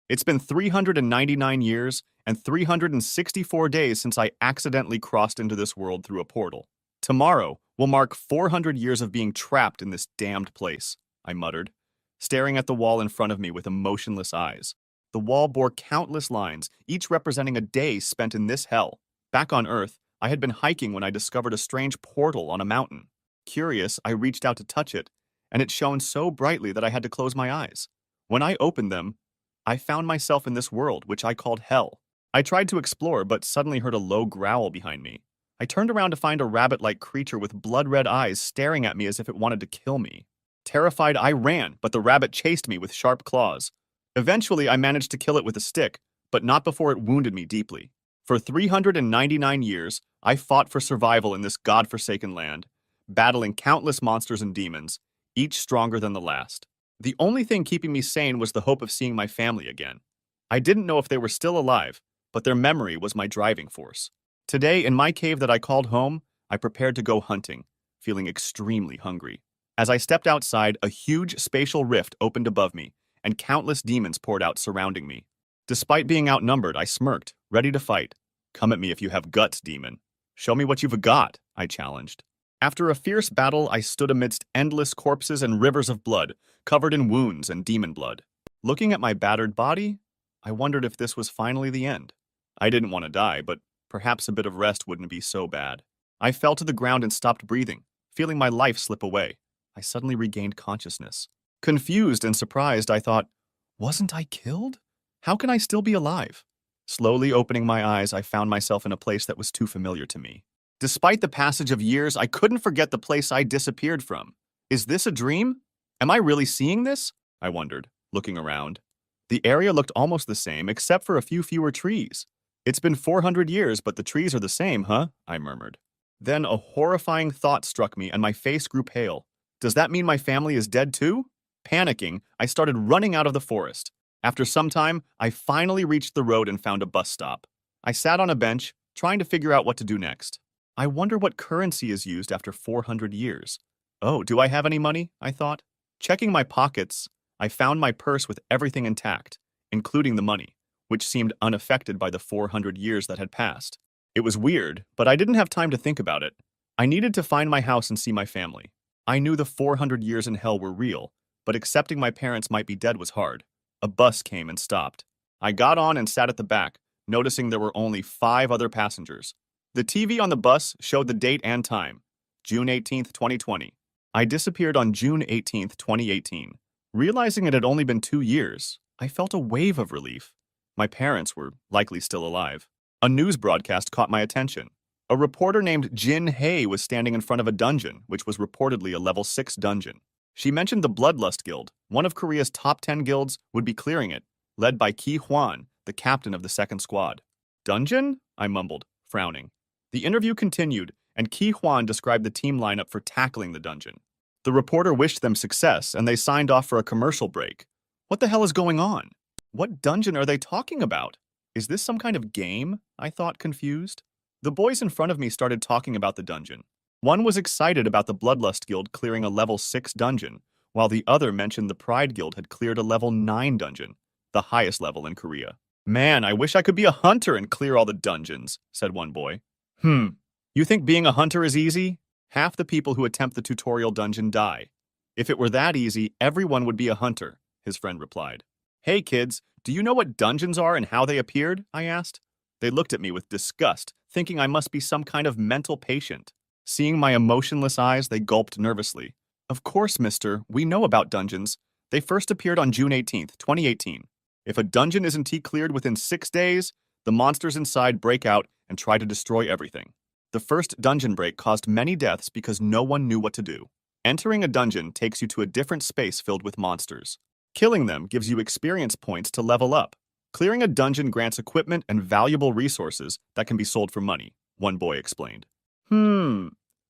It's been 399 years and 364 days since I accidentally crossed into this world through a portal. Tomorrow will mark 400 years of being trapped in this damned place, I muttered, staring at the wall in front of me with emotionless eyes. The wall bore countless lines, each representing a day spent in this hell. Back on Earth, I had been hiking when I discovered a strange portal on a mountain. Curious, I reached out to touch it, and it shone so brightly that I had to close my eyes. When I opened them, I found myself in this world, which I called hell. I tried to explore, but suddenly heard a low growl behind me. I turned around to find a rabbit-like creature with blood-red eyes staring at me as if it wanted to kill me. Terrified, I ran, but the rabbit chased me with sharp claws. Eventually, I managed to kill it with a stick, but not before it wounded me deeply. For 399 years, I fought for survival in this godforsaken land, battling countless monsters and demons, each stronger than the last. The only thing keeping me sane was the hope of seeing my family again. I didn't know if they were still alive, but their memory was my driving force. Today, in my cave that I called home, I prepared to go hunting, feeling extremely hungry. As I stepped outside, a huge spatial rift opened above me, and countless demons poured out surrounding me. Despite being outnumbered, I smirked, ready to fight. Come at me if you have guts, demon. Show me what you've got, I challenged. After a fierce battle, I stood amidst endless corpses and rivers of blood, covered in wounds and demon blood. Looking at my battered body, I wondered if this was finally the end. I didn't want to die, but perhaps a bit of rest wouldn't be so bad. I fell to the ground and stopped breathing, feeling my life slip away. I suddenly regained consciousness. Confused and surprised, I thought, wasn't I killed? How can I still be alive? Slowly opening my eyes, I found myself in a place that was too familiar to me. Despite the passage of years, I couldn't forget the place I disappeared from. Is this a dream? Am I really seeing this? I wondered, looking around. The area looked almost the same, except for a few fewer trees. It's been 400 years, but the trees are the same, huh? I murmured. Then a horrifying thought struck me, and my face grew pale. Does that mean my family is dead too? Panicking, I started running out of the forest. After some time, I finally reached the road and found a bus stop. I sat on a bench, trying to figure out what to do next. I wonder what currency is used after 400 years. Oh, do I have any money? I thought. Checking my pockets, I found my purse with everything intact, including the money, which seemed unaffected by the 400 years that had passed. It was weird, but I didn't have time to think about it. I needed to find my house and see my family. I knew the 400 years in hell were real, but accepting my parents might be dead was hard. A bus came and stopped. I got on and sat at the back, noticing there were only 5 other passengers. The TV on the bus showed the date and time, June 18th, 2020. I disappeared on June 18th, 2018. Realizing it had only been 2 years, I felt a wave of relief. My parents were likely still alive. A news broadcast caught my attention. A reporter named Jin Hae was standing in front of a dungeon, which was reportedly a level 6 dungeon. She mentioned the Bloodlust Guild, one of Korea's top 10 guilds, would be clearing it, led by Ki Hwan, the captain of the second squad. Dungeon? I mumbled, frowning. The interview continued, and Ki Hwan described the team lineup for tackling the dungeon. The reporter wished them success, and they signed off for a commercial break. What the hell is going on? What dungeon are they talking about? Is this some kind of game? I thought, confused. The boys in front of me started talking about the dungeon. One was excited about the Bloodlust Guild clearing a level 6 dungeon, while the other mentioned the Pride Guild had cleared a level 9 dungeon, the highest level in Korea. Man, I wish I could be a hunter and clear all the dungeons, said one boy. You think being a hunter is easy? Half the people who attempt the tutorial dungeon die. If it were that easy, everyone would be a hunter, his friend replied. Hey kids, do you know what dungeons are and how they appeared? I asked. They looked at me with disgust, thinking I must be some kind of mental patient. Seeing my emotionless eyes, they gulped nervously. Of course, mister, we know about dungeons. They first appeared on June 18th, 2018. If a dungeon isn't cleared within 6 days, the monsters inside break out and try to destroy everything. The first dungeon break caused many deaths because no one knew what to do. Entering a dungeon takes you to a different space filled with monsters. Killing them gives you experience points to level up. Clearing a dungeon grants equipment and valuable resources that can be sold for money, one boy explained.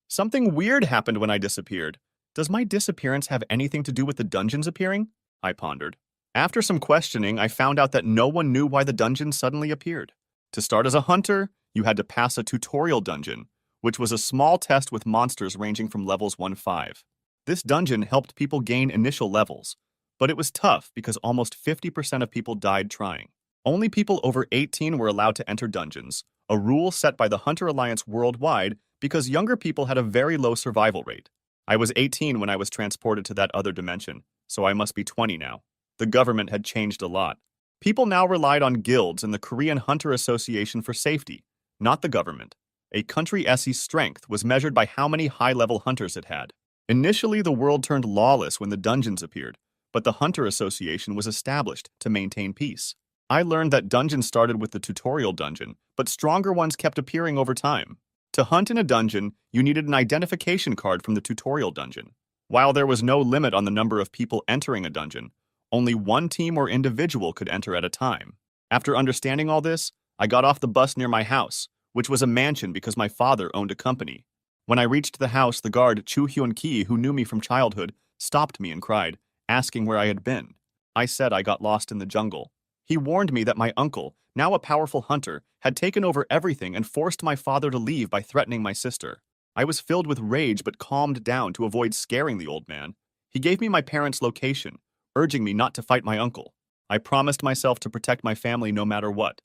Something weird happened when I disappeared. Does my disappearance have anything to do with the dungeons appearing? I pondered. After some questioning, I found out that no one knew why the dungeon suddenly appeared. To start as a hunter, you had to pass a tutorial dungeon, which was a small test with monsters ranging from levels 1-5. This dungeon helped people gain initial levels, But it was tough because almost 50% of people died trying. Only people over 18 were allowed to enter dungeons, a rule set by the Hunter Alliance worldwide because younger people had a very low survival rate. I was 18 when I was transported to that other dimension, so I must be 20 now. The government had changed a lot. People now relied on guilds and the Korean Hunter Association for safety, not the government. A country SE's strength was measured by how many high-level hunters it had. Initially, the world turned lawless when the dungeons appeared, but the Hunter Association was established to maintain peace. I learned that dungeons started with the tutorial dungeon, but stronger ones kept appearing over time. To hunt in a dungeon, you needed an identification card from the tutorial dungeon. While there was no limit on the number of people entering a dungeon, only one team or individual could enter at a time. After understanding all this, I got off the bus near my house, which was a mansion because my father owned a company. When I reached the house, the guard, Chu Hyun-ki, who knew me from childhood, stopped me and cried, asking where I had been. I said I got lost in the jungle. He warned me that my uncle, now a powerful hunter, had taken over everything and forced my father to leave by threatening my sister. I was filled with rage but calmed down to avoid scaring the old man. He gave me my parents' location, urging me not to fight my uncle. I promised myself to protect my family no matter what.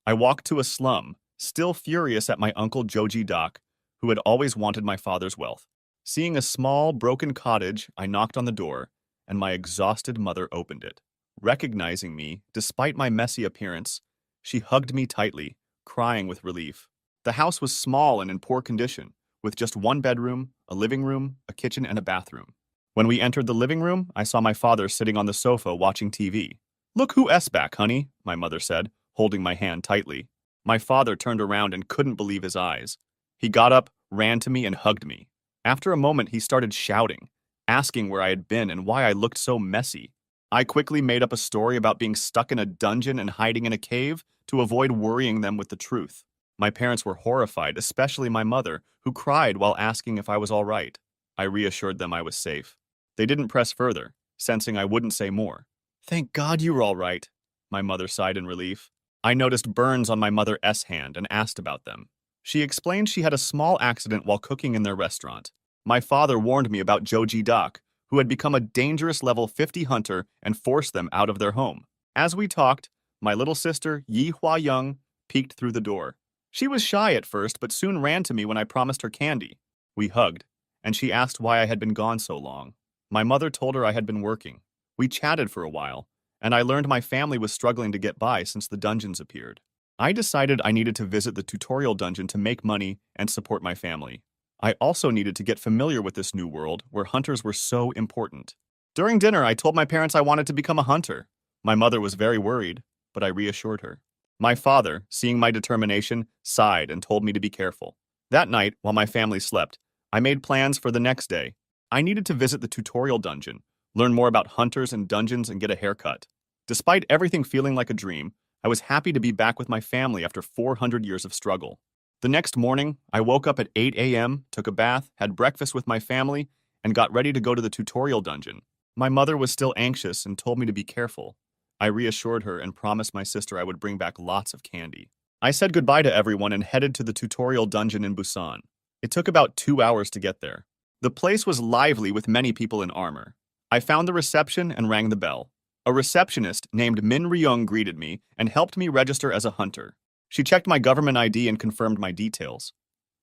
I walked to a slum, still furious at my uncle Joji Dak, who had always wanted my father's wealth. Seeing a small, broken cottage, I knocked on the door, and my exhausted mother opened it. Recognizing me, despite my messy appearance, she hugged me tightly, crying with relief. The house was small and in poor condition, with just one bedroom, a living room, a kitchen, and a bathroom. When we entered the living room, I saw my father sitting on the sofa watching TV. "Look who's back, honey," my mother said, holding my hand tightly. My father turned around and couldn't believe his eyes. He got up, ran to me, and hugged me. After a moment, he started shouting, asking where I had been and why I looked so messy. I quickly made up a story about being stuck in a dungeon and hiding in a cave to avoid worrying them with the truth. My parents were horrified, especially my mother, who cried while asking if I was all right. I reassured them I was safe. They didn't press further, sensing I wouldn't say more. "Thank God you were all right," my mother sighed in relief. I noticed burns on my mother's hand and asked about them. She explained she had a small accident while cooking in their restaurant. My father warned me about Joji Dak, who had become a dangerous level 50 hunter and forced them out of their home. As we talked, my little sister, Yi Hua Young, peeked through the door. She was shy at first, but soon ran to me when I promised her candy. We hugged, and she asked why I had been gone so long. My mother told her I had been working. We chatted for a while, and I learned my family was struggling to get by since the dungeons appeared. I decided I needed to visit the tutorial dungeon to make money and support my family. I also needed to get familiar with this new world where hunters were so important. During dinner, I told my parents I wanted to become a hunter. My mother was very worried, but I reassured her. My father, seeing my determination, sighed and told me to be careful. That night, while my family slept, I made plans for the next day. I needed to visit the tutorial dungeon, learn more about hunters and dungeons, and get a haircut. Despite everything feeling like a dream, I was happy to be back with my family after 400 years of struggle. The next morning, I woke up at 8 a.m., took a bath, had breakfast with my family, and got ready to go to the tutorial dungeon. My mother was still anxious and told me to be careful. I reassured her and promised my sister I would bring back lots of candy. I said goodbye to everyone and headed to the tutorial dungeon in Busan. It took about 2 hours to get there. The place was lively with many people in armor. I found the reception and rang the bell. A receptionist named Min Ryung greeted me and helped me register as a hunter. She checked my government ID and confirmed my details.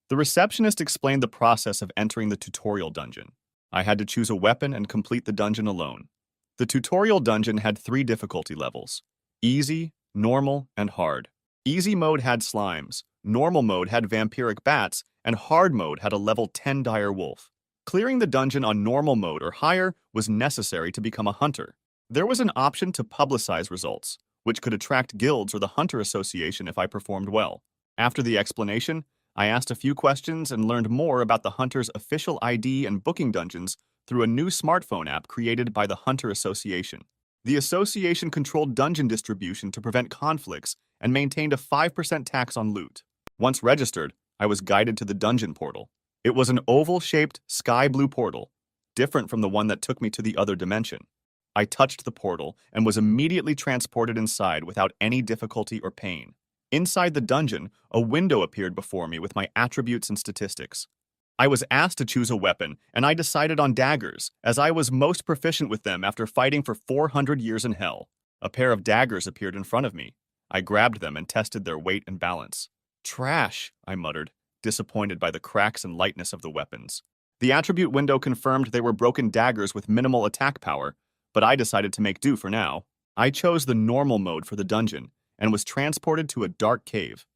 The receptionist explained the process of entering the tutorial dungeon. I had to choose a weapon and complete the dungeon alone. The tutorial dungeon had 3 difficulty levels: easy, normal, and hard. Easy mode had slimes, normal mode had vampiric bats, and hard mode had a level 10 dire wolf. Clearing the dungeon on normal mode or higher was necessary to become a hunter. There was an option to publicize results, which could attract guilds or the Hunter Association if I performed well. After the explanation, I asked a few questions and learned more about the Hunter's official ID and booking dungeons through a new smartphone app created by the Hunter Association. The association controlled dungeon distribution to prevent conflicts and maintained a 5% tax on loot. Once registered, I was guided to the dungeon portal. It was an oval-shaped sky blue portal, different from the one that took me to the other dimension. I touched the portal and was immediately transported inside without any difficulty or pain. Inside the dungeon, a window appeared before me with my attributes and statistics. I was asked to choose a weapon, and I decided on daggers, as I was most proficient with them after fighting for 400 years in hell. A pair of daggers appeared in front of me. I grabbed them and tested their weight and balance. Trash, I muttered, disappointed by the cracks and lightness of the weapons. The attribute window confirmed they were broken daggers with minimal attack power, but I decided to make do for now. I chose the normal mode for the dungeon, and was transported to a dark cave.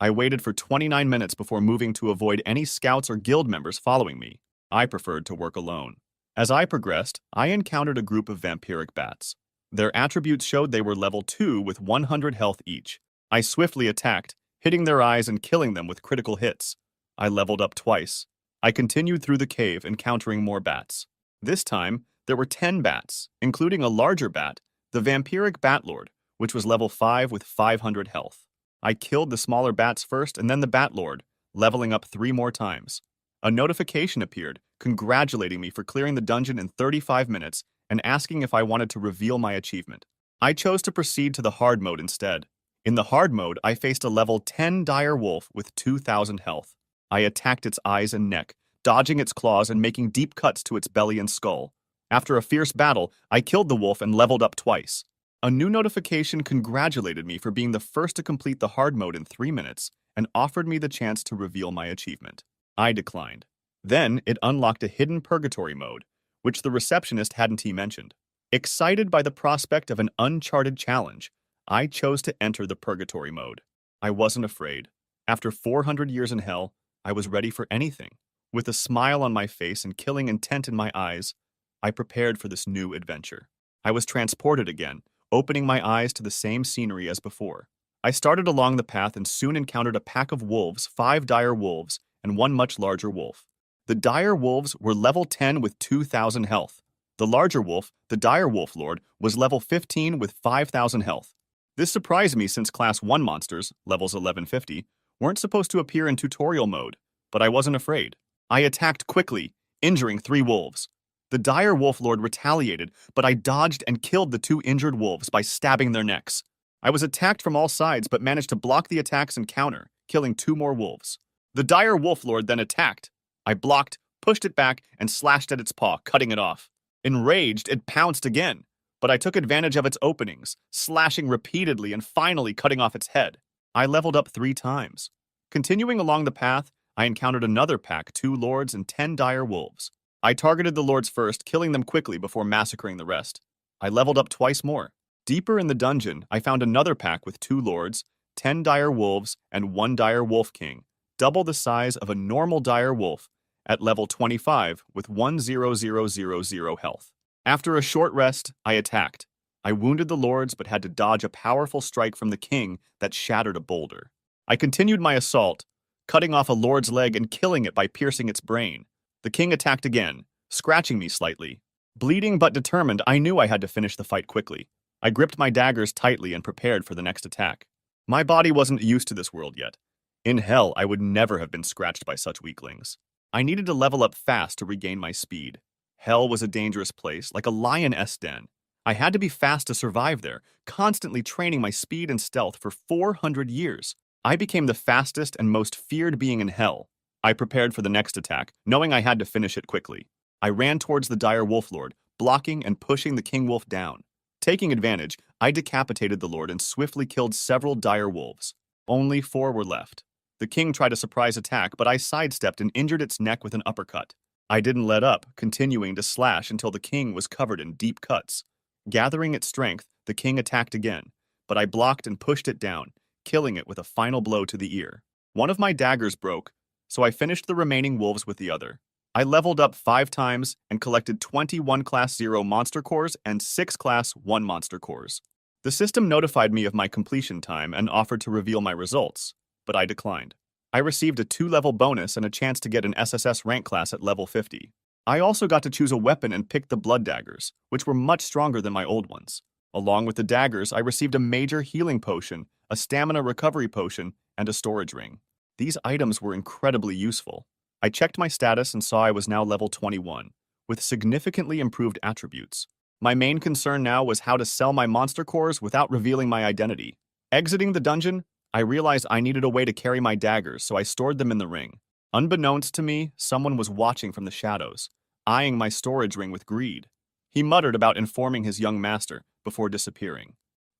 I waited for 29 minutes before moving to avoid any scouts or guild members following me. I preferred to work alone. As I progressed, I encountered a group of vampiric bats. Their attributes showed they were level 2 with 100 health each. I swiftly attacked, hitting their eyes and killing them with critical hits. I leveled up twice. I continued through the cave, encountering more bats. This time, there were 10 bats, including a larger bat, the vampiric bat lord, which was level 5 with 500 health. I killed the smaller bats first and then the bat lord, leveling up 3 more times. A notification appeared, congratulating me for clearing the dungeon in 35 minutes and asking if I wanted to reveal my achievement. I chose to proceed to the hard mode instead. In the hard mode, I faced a level 10 dire wolf with 2,000 health. I attacked its eyes and neck, dodging its claws and making deep cuts to its belly and skull. After a fierce battle, I killed the wolf and leveled up twice. A new notification congratulated me for being the first to complete the hard mode in 3 minutes and offered me the chance to reveal my achievement. I declined. Then it unlocked a hidden purgatory mode, which the receptionist hadn't mentioned. Excited by the prospect of an uncharted challenge, I chose to enter the purgatory mode. I wasn't afraid. After 400 years in hell, I was ready for anything. With a smile on my face and killing intent in my eyes, I prepared for this new adventure. I was transported again, opening my eyes to the same scenery as before. I started along the path and soon encountered a pack of wolves, 5 dire wolves, and 1 much larger wolf. The dire wolves were level 10 with 2,000 health. The larger wolf, the dire wolf lord, was level 15 with 5,000 health. This surprised me since class 1 monsters, levels 1150, weren't supposed to appear in tutorial mode, but I wasn't afraid. I attacked quickly, injuring 3 wolves. The dire wolf lord retaliated, but I dodged and killed the 2 injured wolves by stabbing their necks. I was attacked from all sides but managed to block the attacks and counter, killing 2 more wolves. The dire wolf lord then attacked. I blocked, pushed it back, and slashed at its paw, cutting it off. Enraged, it pounced again, but I took advantage of its openings, slashing repeatedly and finally cutting off its head. I leveled up 3 times. Continuing along the path, I encountered another pack, 2 lords and 10 dire wolves. I targeted the lords first, killing them quickly before massacring the rest. I leveled up twice more. Deeper in the dungeon, I found another pack with 2 lords, 10 dire wolves, and 1 dire wolf king, double the size of a normal dire wolf, at level 25 with 10000 health. After a short rest, I attacked. I wounded the lords but had to dodge a powerful strike from the king that shattered a boulder. I continued my assault, cutting off a lord's leg and killing it by piercing its brain. The king attacked again, scratching me slightly. Bleeding but determined, I knew I had to finish the fight quickly. I gripped my daggers tightly and prepared for the next attack. My body wasn't used to this world yet. In hell, I would never have been scratched by such weaklings. I needed to level up fast to regain my speed. Hell was a dangerous place, like a lioness den. I had to be fast to survive there, constantly training my speed and stealth for 400 years. I became the fastest and most feared being in hell. I prepared for the next attack, knowing I had to finish it quickly. I ran towards the dire wolf lord, blocking and pushing the king wolf down. Taking advantage, I decapitated the lord and swiftly killed several dire wolves. Only 4 were left. The king tried a surprise attack, but I sidestepped and injured its neck with an uppercut. I didn't let up, continuing to slash until the king was covered in deep cuts. Gathering its strength, the king attacked again, but I blocked and pushed it down, killing it with a final blow to the ear. One of my daggers broke, so I finished the remaining wolves with the other. I leveled up 5 times and collected 21 Class 0 monster cores and 6 Class 1 monster cores. The system notified me of my completion time and offered to reveal my results, but I declined. I received a 2-level bonus and a chance to get an SSS rank class at level 50. I also got to choose a weapon and pick the blood daggers, which were much stronger than my old ones. Along with the daggers, I received a major healing potion, a stamina recovery potion, and a storage ring. These items were incredibly useful. I checked my status and saw I was now level 21, with significantly improved attributes. My main concern now was how to sell my monster cores without revealing my identity. Exiting the dungeon, I realized I needed a way to carry my daggers, so I stored them in the ring. Unbeknownst to me, someone was watching from the shadows, eyeing my storage ring with greed. He muttered about informing his young master before disappearing.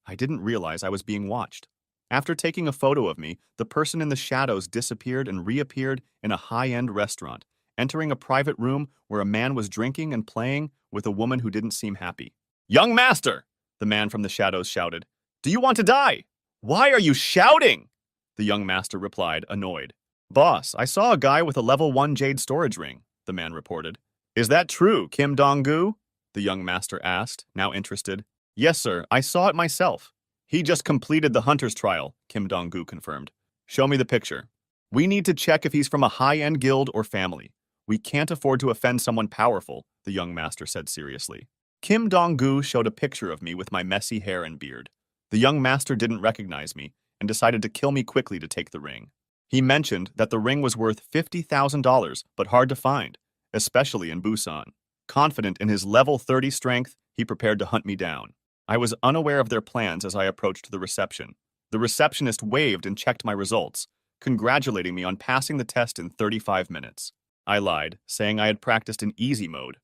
I didn't realize I was being watched. After taking a photo of me, the person in the shadows disappeared and reappeared in a high-end restaurant, entering a private room where a man was drinking and playing with a woman who didn't seem happy. "Young master!" the man from the shadows shouted. "Do you want to die?" "Why are you shouting?" the young master replied, annoyed. "Boss, I saw a guy with a level 1 jade storage ring," the man reported. "Is that true, Kim Dong-gu?" the young master asked, now interested. "Yes, sir, I saw it myself." "He just completed the hunter's trial," Kim Dong-gu confirmed. "Show me the picture." "We need to check if he's from a high-end guild or family. We can't afford to offend someone powerful," the young master said seriously. Kim Dong-gu showed a picture of me with my messy hair and beard. The young master didn't recognize me and decided to kill me quickly to take the ring. He mentioned that the ring was worth $50,000, but hard to find, especially in Busan. Confident in his level 30 strength, he prepared to hunt me down. I was unaware of their plans as I approached the reception. The receptionist waved and checked my results, congratulating me on passing the test in 35 minutes. I lied, saying I had practiced in easy mode.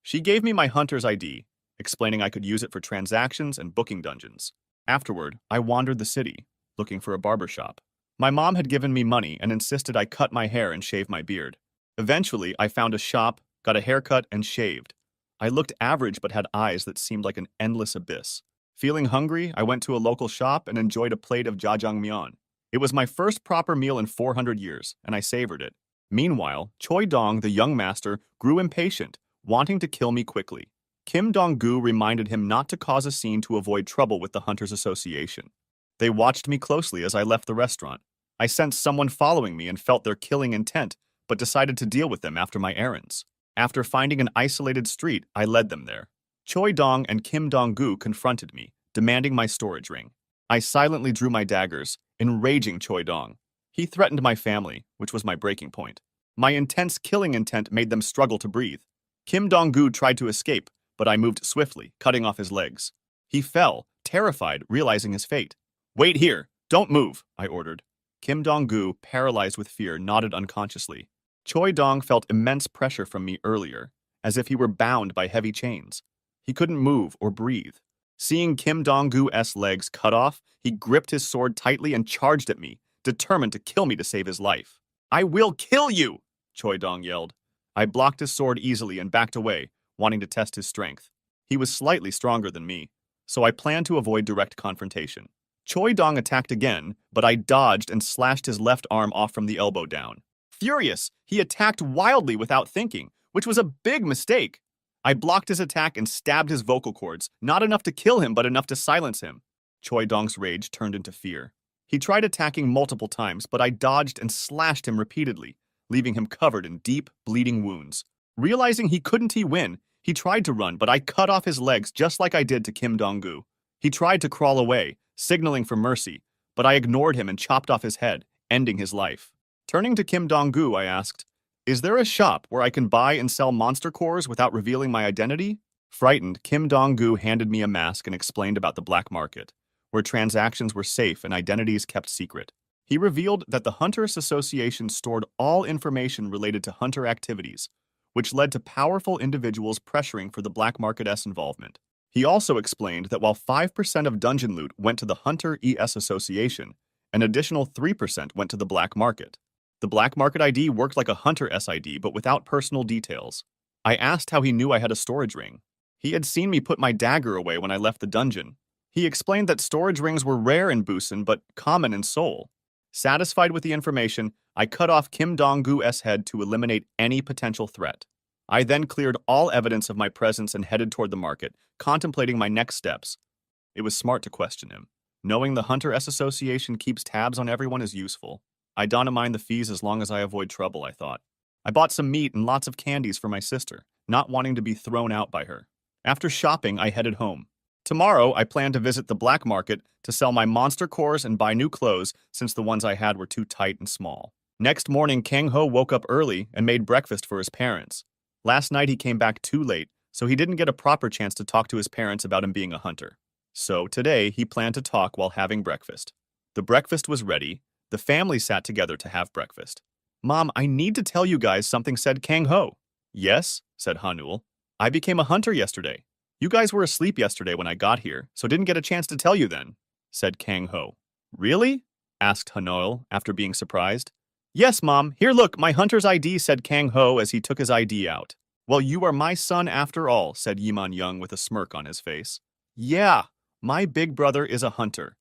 She gave me my hunter's ID, explaining I could use it for transactions and booking dungeons. Afterward, I wandered the city, looking for a barber shop. My mom had given me money and insisted I cut my hair and shave my beard. Eventually, I found a shop, got a haircut, and shaved. I looked average but had eyes that seemed like an endless abyss. Feeling hungry, I went to a local shop and enjoyed a plate of jjajangmyeon. It was my first proper meal in 400 years, and I savored it. Meanwhile, Choi Dong, the young master, grew impatient, wanting to kill me quickly. Kim Dong-gu reminded him not to cause a scene to avoid trouble with the Hunters Association. They watched me closely as I left the restaurant. I sensed someone following me and felt their killing intent, but decided to deal with them after my errands. After finding an isolated street, I led them there. Choi Dong and Kim Dong-gu confronted me, demanding my storage ring. I silently drew my daggers, enraging Choi Dong. He threatened my family, which was my breaking point. My intense killing intent made them struggle to breathe. Kim Dong-gu tried to escape, but I moved swiftly, cutting off his legs. He fell, terrified, realizing his fate. "Wait here! Don't move!" I ordered. Kim Dong-gu, paralyzed with fear, nodded unconsciously. Choi Dong felt immense pressure from me earlier, as if he were bound by heavy chains. He couldn't move or breathe. Seeing Kim Dong-gu's legs cut off, he gripped his sword tightly and charged at me, determined to kill me to save his life. "I will kill you!" Choi Dong yelled. I blocked his sword easily and backed away, wanting to test his strength. He was slightly stronger than me, so I planned to avoid direct confrontation. Choi Dong attacked again, but I dodged and slashed his left arm off from the elbow down. Furious, he attacked wildly without thinking, which was a big mistake. I blocked his attack and stabbed his vocal cords, not enough to kill him, but enough to silence him. Choi Dong's rage turned into fear. He tried attacking multiple times, but I dodged and slashed him repeatedly, leaving him covered in deep, bleeding wounds. Realizing he couldn't win, he tried to run, but I cut off his legs just like I did to Kim Dong-gu. He tried to crawl away, signaling for mercy, but I ignored him and chopped off his head, ending his life. Turning to Kim Dong-gu, I asked, "Is there a shop where I can buy and sell monster cores without revealing my identity?" Frightened, Kim Dong-gu handed me a mask and explained about the black market, where transactions were safe and identities kept secret. He revealed that the Hunters Association stored all information related to hunter activities, which led to powerful individuals pressuring for the black market's involvement. He also explained that while 5% of dungeon loot went to the Hunter ES Association, an additional 3% went to the black market. The black market ID worked like a Hunter SID, but without personal details. I asked how he knew I had a storage ring. He had seen me put my dagger away when I left the dungeon. He explained that storage rings were rare in Busan, but common in Seoul. Satisfied with the information, I cut off Kim Dong-gu's head to eliminate any potential threat. I then cleared all evidence of my presence and headed toward the market, contemplating my next steps. It was smart to question him. Knowing the Hunter S Association keeps tabs on everyone is useful. I don't mind the fees as long as I avoid trouble, I thought. I bought some meat and lots of candies for my sister, not wanting to be thrown out by her. After shopping, I headed home. Tomorrow, I plan to visit the black market to sell my monster cores and buy new clothes since the ones I had were too tight and small. Next morning, Kang Ho woke up early and made breakfast for his parents. Last night, he came back too late, so he didn't get a proper chance to talk to his parents about him being a hunter. So today, he planned to talk while having breakfast. The breakfast was ready. The family sat together to have breakfast. Mom, I need to tell you guys something, said Kang Ho. Yes, said Hanul. I became a hunter yesterday. You guys were asleep yesterday when I got here, so didn't get a chance to tell you then, said Kang Ho. Really? Asked Hanul after being surprised. Yes, Mom. Here, look, my hunter's ID, said Kang Ho as he took his ID out. Well, you are my son after all, said Yiman Young with a smirk on his face. Yeah, my big brother is a hunter.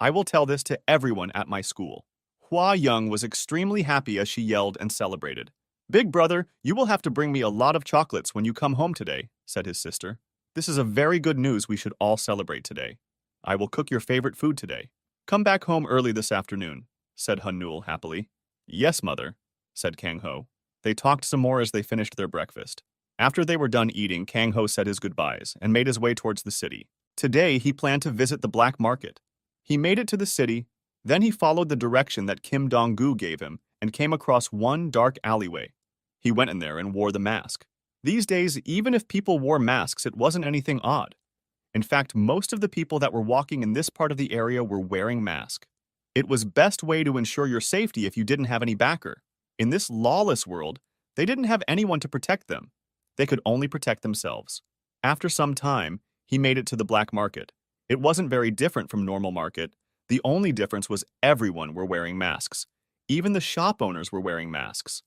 I will tell this to everyone at my school. Hua Young was extremely happy as she yelled and celebrated. Big brother, you will have to bring me a lot of chocolates when you come home today, said his sister. This is a very good news we should all celebrate today. I will cook your favorite food today. Come back home early this afternoon, said Hanul happily. Yes, mother, said Kang Ho. They talked some more as they finished their breakfast. After they were done eating, Kang Ho said his goodbyes and made his way towards the city. Today, he planned to visit the black market. He made it to the city, then he followed the direction that Kim Dong-gu gave him and came across one dark alleyway. He went in there and wore the mask. These days, even if people wore masks, it wasn't anything odd. In fact, most of the people that were walking in this part of the area were wearing masks. It was best way to ensure your safety if you didn't have any backer. In this lawless world, they didn't have anyone to protect them. They could only protect themselves. After some time, he made it to the black market. It wasn't very different from normal market. The only difference was everyone were wearing masks. Even the shop owners were wearing masks.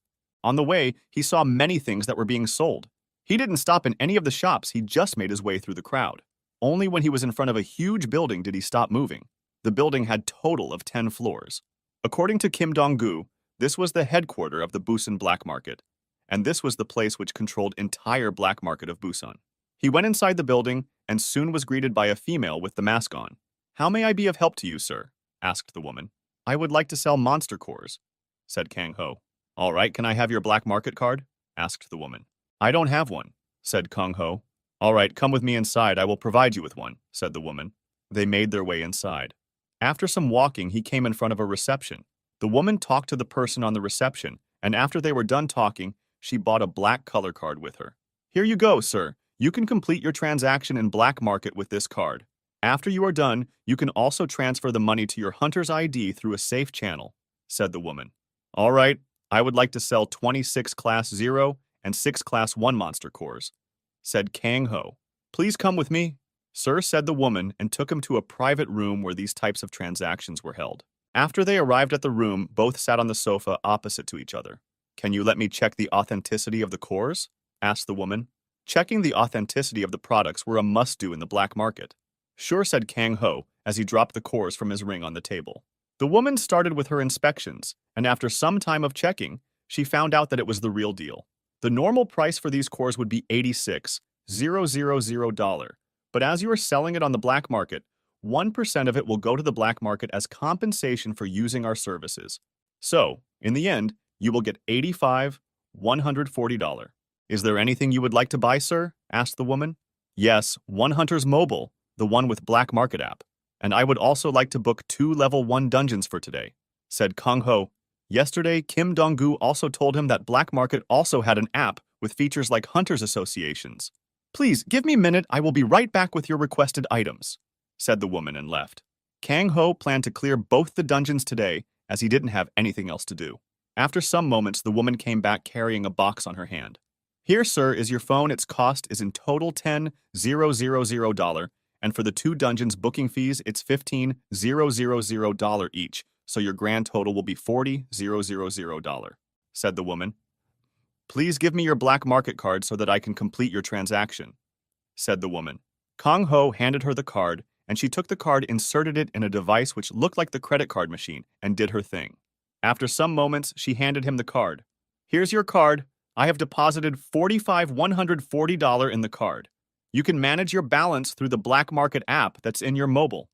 On the way, he saw many things that were being sold. He didn't stop in any of the shops, he just made his way through the crowd. Only when he was in front of a huge building did he stop moving. The building had total of 10 floors. According to Kim Dong-gu, this was the headquarters of the Busan black market, and this was the place which controlled entire black market of Busan. He went inside the building and soon was greeted by a female with the mask on. How may I be of help to you, sir? Asked the woman. I would like to sell monster cores, said Kang Ho. All right, can I have your black market card? Asked the woman. I don't have one, said Kang Ho. All right, come with me inside, I will provide you with one, said the woman. They made their way inside. After some walking, he came in front of a reception. The woman talked to the person on the reception, and after they were done talking, she bought a black color card with her. Here you go, sir. You can complete your transaction in black market with this card. After you are done, you can also transfer the money to your hunter's ID through a safe channel, said the woman. All right, I would like to sell 26 Class 0 and 6 Class 1 monster cores, said Kang Ho. Please come with me, sir, said the woman and took him to a private room where these types of transactions were held. After they arrived at the room, both sat on the sofa opposite to each other. Can you let me check the authenticity of the cores? Asked the woman. Checking the authenticity of the products were a must-do in the black market. Sure, said Kang Ho as he dropped the cores from his ring on the table. The woman started with her inspections, and after some time of checking, she found out that it was the real deal. The normal price for these cores would be $86,000, but as you are selling it on the black market, 1% of it will go to the black market as compensation for using our services. So, in the end, you will get $85,140. Is there anything you would like to buy, sir? Asked the woman. Yes, One Hunter's Mobile, the one with black market app. And I would also like to book 2 level 1 dungeons for today, said Kang Ho. Yesterday, Kim Dong-gu also told him that black market also had an app with features like hunters associations. Please, give me a minute, I will be right back with your requested items, said the woman and left. Kang Ho planned to clear both the dungeons today as he didn't have anything else to do. After some moments, the woman came back carrying a box on her hand. Here, sir, is your phone. Its cost is in total $10,000, and for the 2 dungeons booking fees, it's $15,000 each, so your grand total will be $40,000, said the woman. Please give me your black market card so that I can complete your transaction, said the woman. Kang Ho handed her the card, and she took the card, inserted it in a device which looked like the credit card machine, and did her thing. After some moments, she handed him the card. Here's your card. I have deposited $45,140 in the card. You can manage your balance through the black market app that's in your mobile,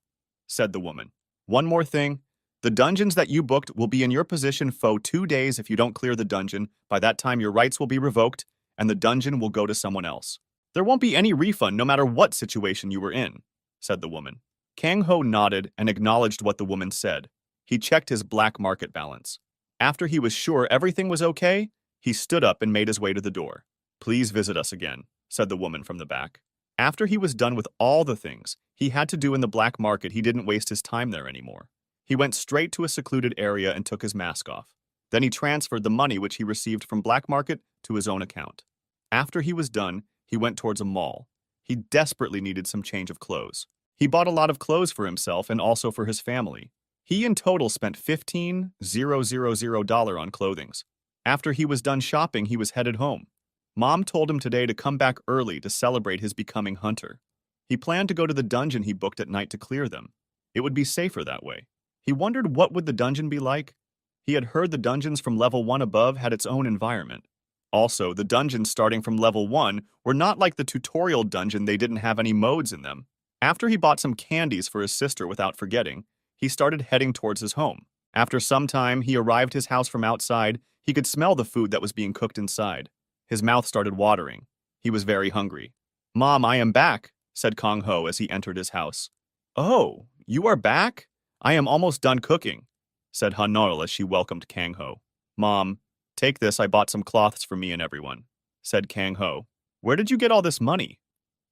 said the woman. One more thing. The dungeons that you booked will be in your possession for 2 days if you don't clear the dungeon. By that time, your rights will be revoked, and the dungeon will go to someone else. There won't be any refund no matter what situation you were in, said the woman. Kang Ho nodded and acknowledged what the woman said. He checked his black market balance. After he was sure everything was okay, he stood up and made his way to the door. Please visit us again, said the woman from the back. After he was done with all the things he had to do in the black market, he didn't waste his time there anymore. He went straight to a secluded area and took his mask off. Then he transferred the money which he received from black market to his own account. After he was done, he went towards a mall. He desperately needed some change of clothes. He bought a lot of clothes for himself and also for his family. He in total spent $15,000 on clothings. After he was done shopping, he was headed home. Mom told him today to come back early to celebrate his becoming hunter. He planned to go to the dungeon he booked at night to clear them. It would be safer that way. He wondered what would the dungeon be like. He had heard the dungeons from level 1 above had its own environment. Also, the dungeons starting from level 1 were not like the tutorial dungeon, they didn't have any modes in them. After he bought some candies for his sister without forgetting, he started heading towards his home. After some time, he arrived his house from outside. He could smell the food that was being cooked inside. His mouth started watering. He was very hungry. "Mom, I am back," said Kong Ho as he entered his house. "Oh, you are back? I am almost done cooking," said Han Noel as she welcomed Kang Ho. "Mom, take this, I bought some cloths for me and everyone," said Kang Ho. "Where did you get all this money?"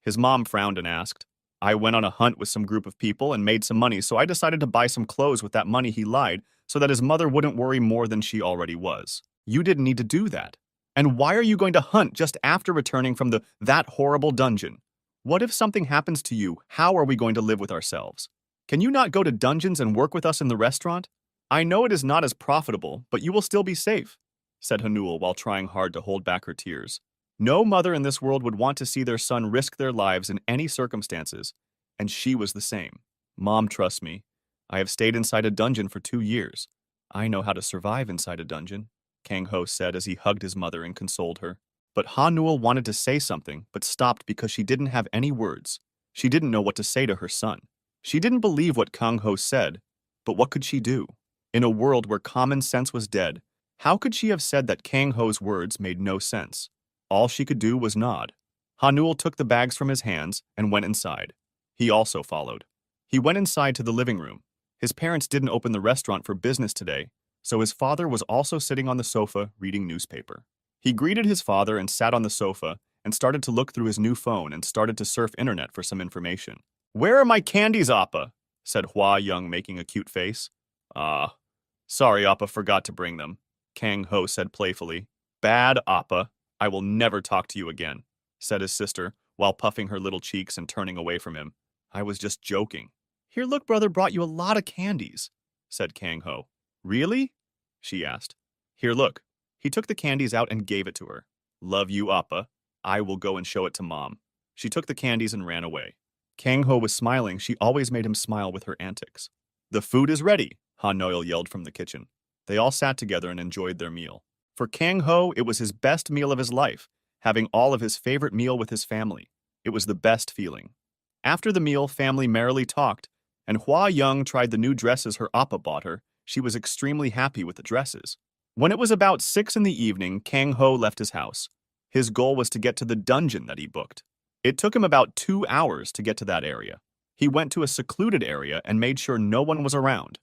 His mom frowned and asked. "I went on a hunt with some group of people and made some money, so I decided to buy some clothes with that money," he lied, so that his mother wouldn't worry more than she already was. "You didn't need to do that. And why are you going to hunt just after returning from that horrible dungeon? What if something happens to you? How are we going to live with ourselves? Can you not go to dungeons and work with us in the restaurant? I know it is not as profitable, but you will still be safe," said Hanul while trying hard to hold back her tears. No mother in this world would want to see their son risk their lives in any circumstances, and she was the same. "Mom, trust me. I have stayed inside a dungeon for 2 years. I know how to survive inside a dungeon," Kang Ho said as he hugged his mother and consoled her. But Ha Newell wanted to say something, but stopped because she didn't have any words. She didn't know what to say to her son. She didn't believe what Kang Ho said, but what could she do? In a world where common sense was dead, how could she have said that Kang Ho's words made no sense? All she could do was nod. Ha Newell took the bags from his hands and went inside. He also followed. He went inside to the living room. His parents didn't open the restaurant for business today, so his father was also sitting on the sofa reading newspaper. He greeted his father and sat on the sofa and started to look through his new phone and started to surf internet for some information. "Where are my candies, Appa?" said Hua Young, making a cute face. Sorry, Appa forgot to bring them," Kang Ho said playfully. "Bad, Appa. I will never talk to you again," said his sister, while puffing her little cheeks and turning away from him. "I was just joking." "Here, look, brother brought you a lot of candies," said Kang Ho. "Really?" she asked. "Here, look." He took the candies out and gave it to her. "Love you, Appa. I will go and show it to Mom." She took the candies and ran away. Kang Ho was smiling. She always made him smile with her antics. "The food is ready," Han Noel yelled from the kitchen. They all sat together and enjoyed their meal. For Kang Ho, it was his best meal of his life, having all of his favorite meal with his family. It was the best feeling. After the meal, family merrily talked, and Hua Young tried the new dresses her Appa bought her. She was extremely happy with the dresses. When it was about 6 in the evening, Kang Ho left his house. His goal was to get to the dungeon that he booked. It took him about 2 hours to get to that area. He went to a secluded area and made sure no one was around,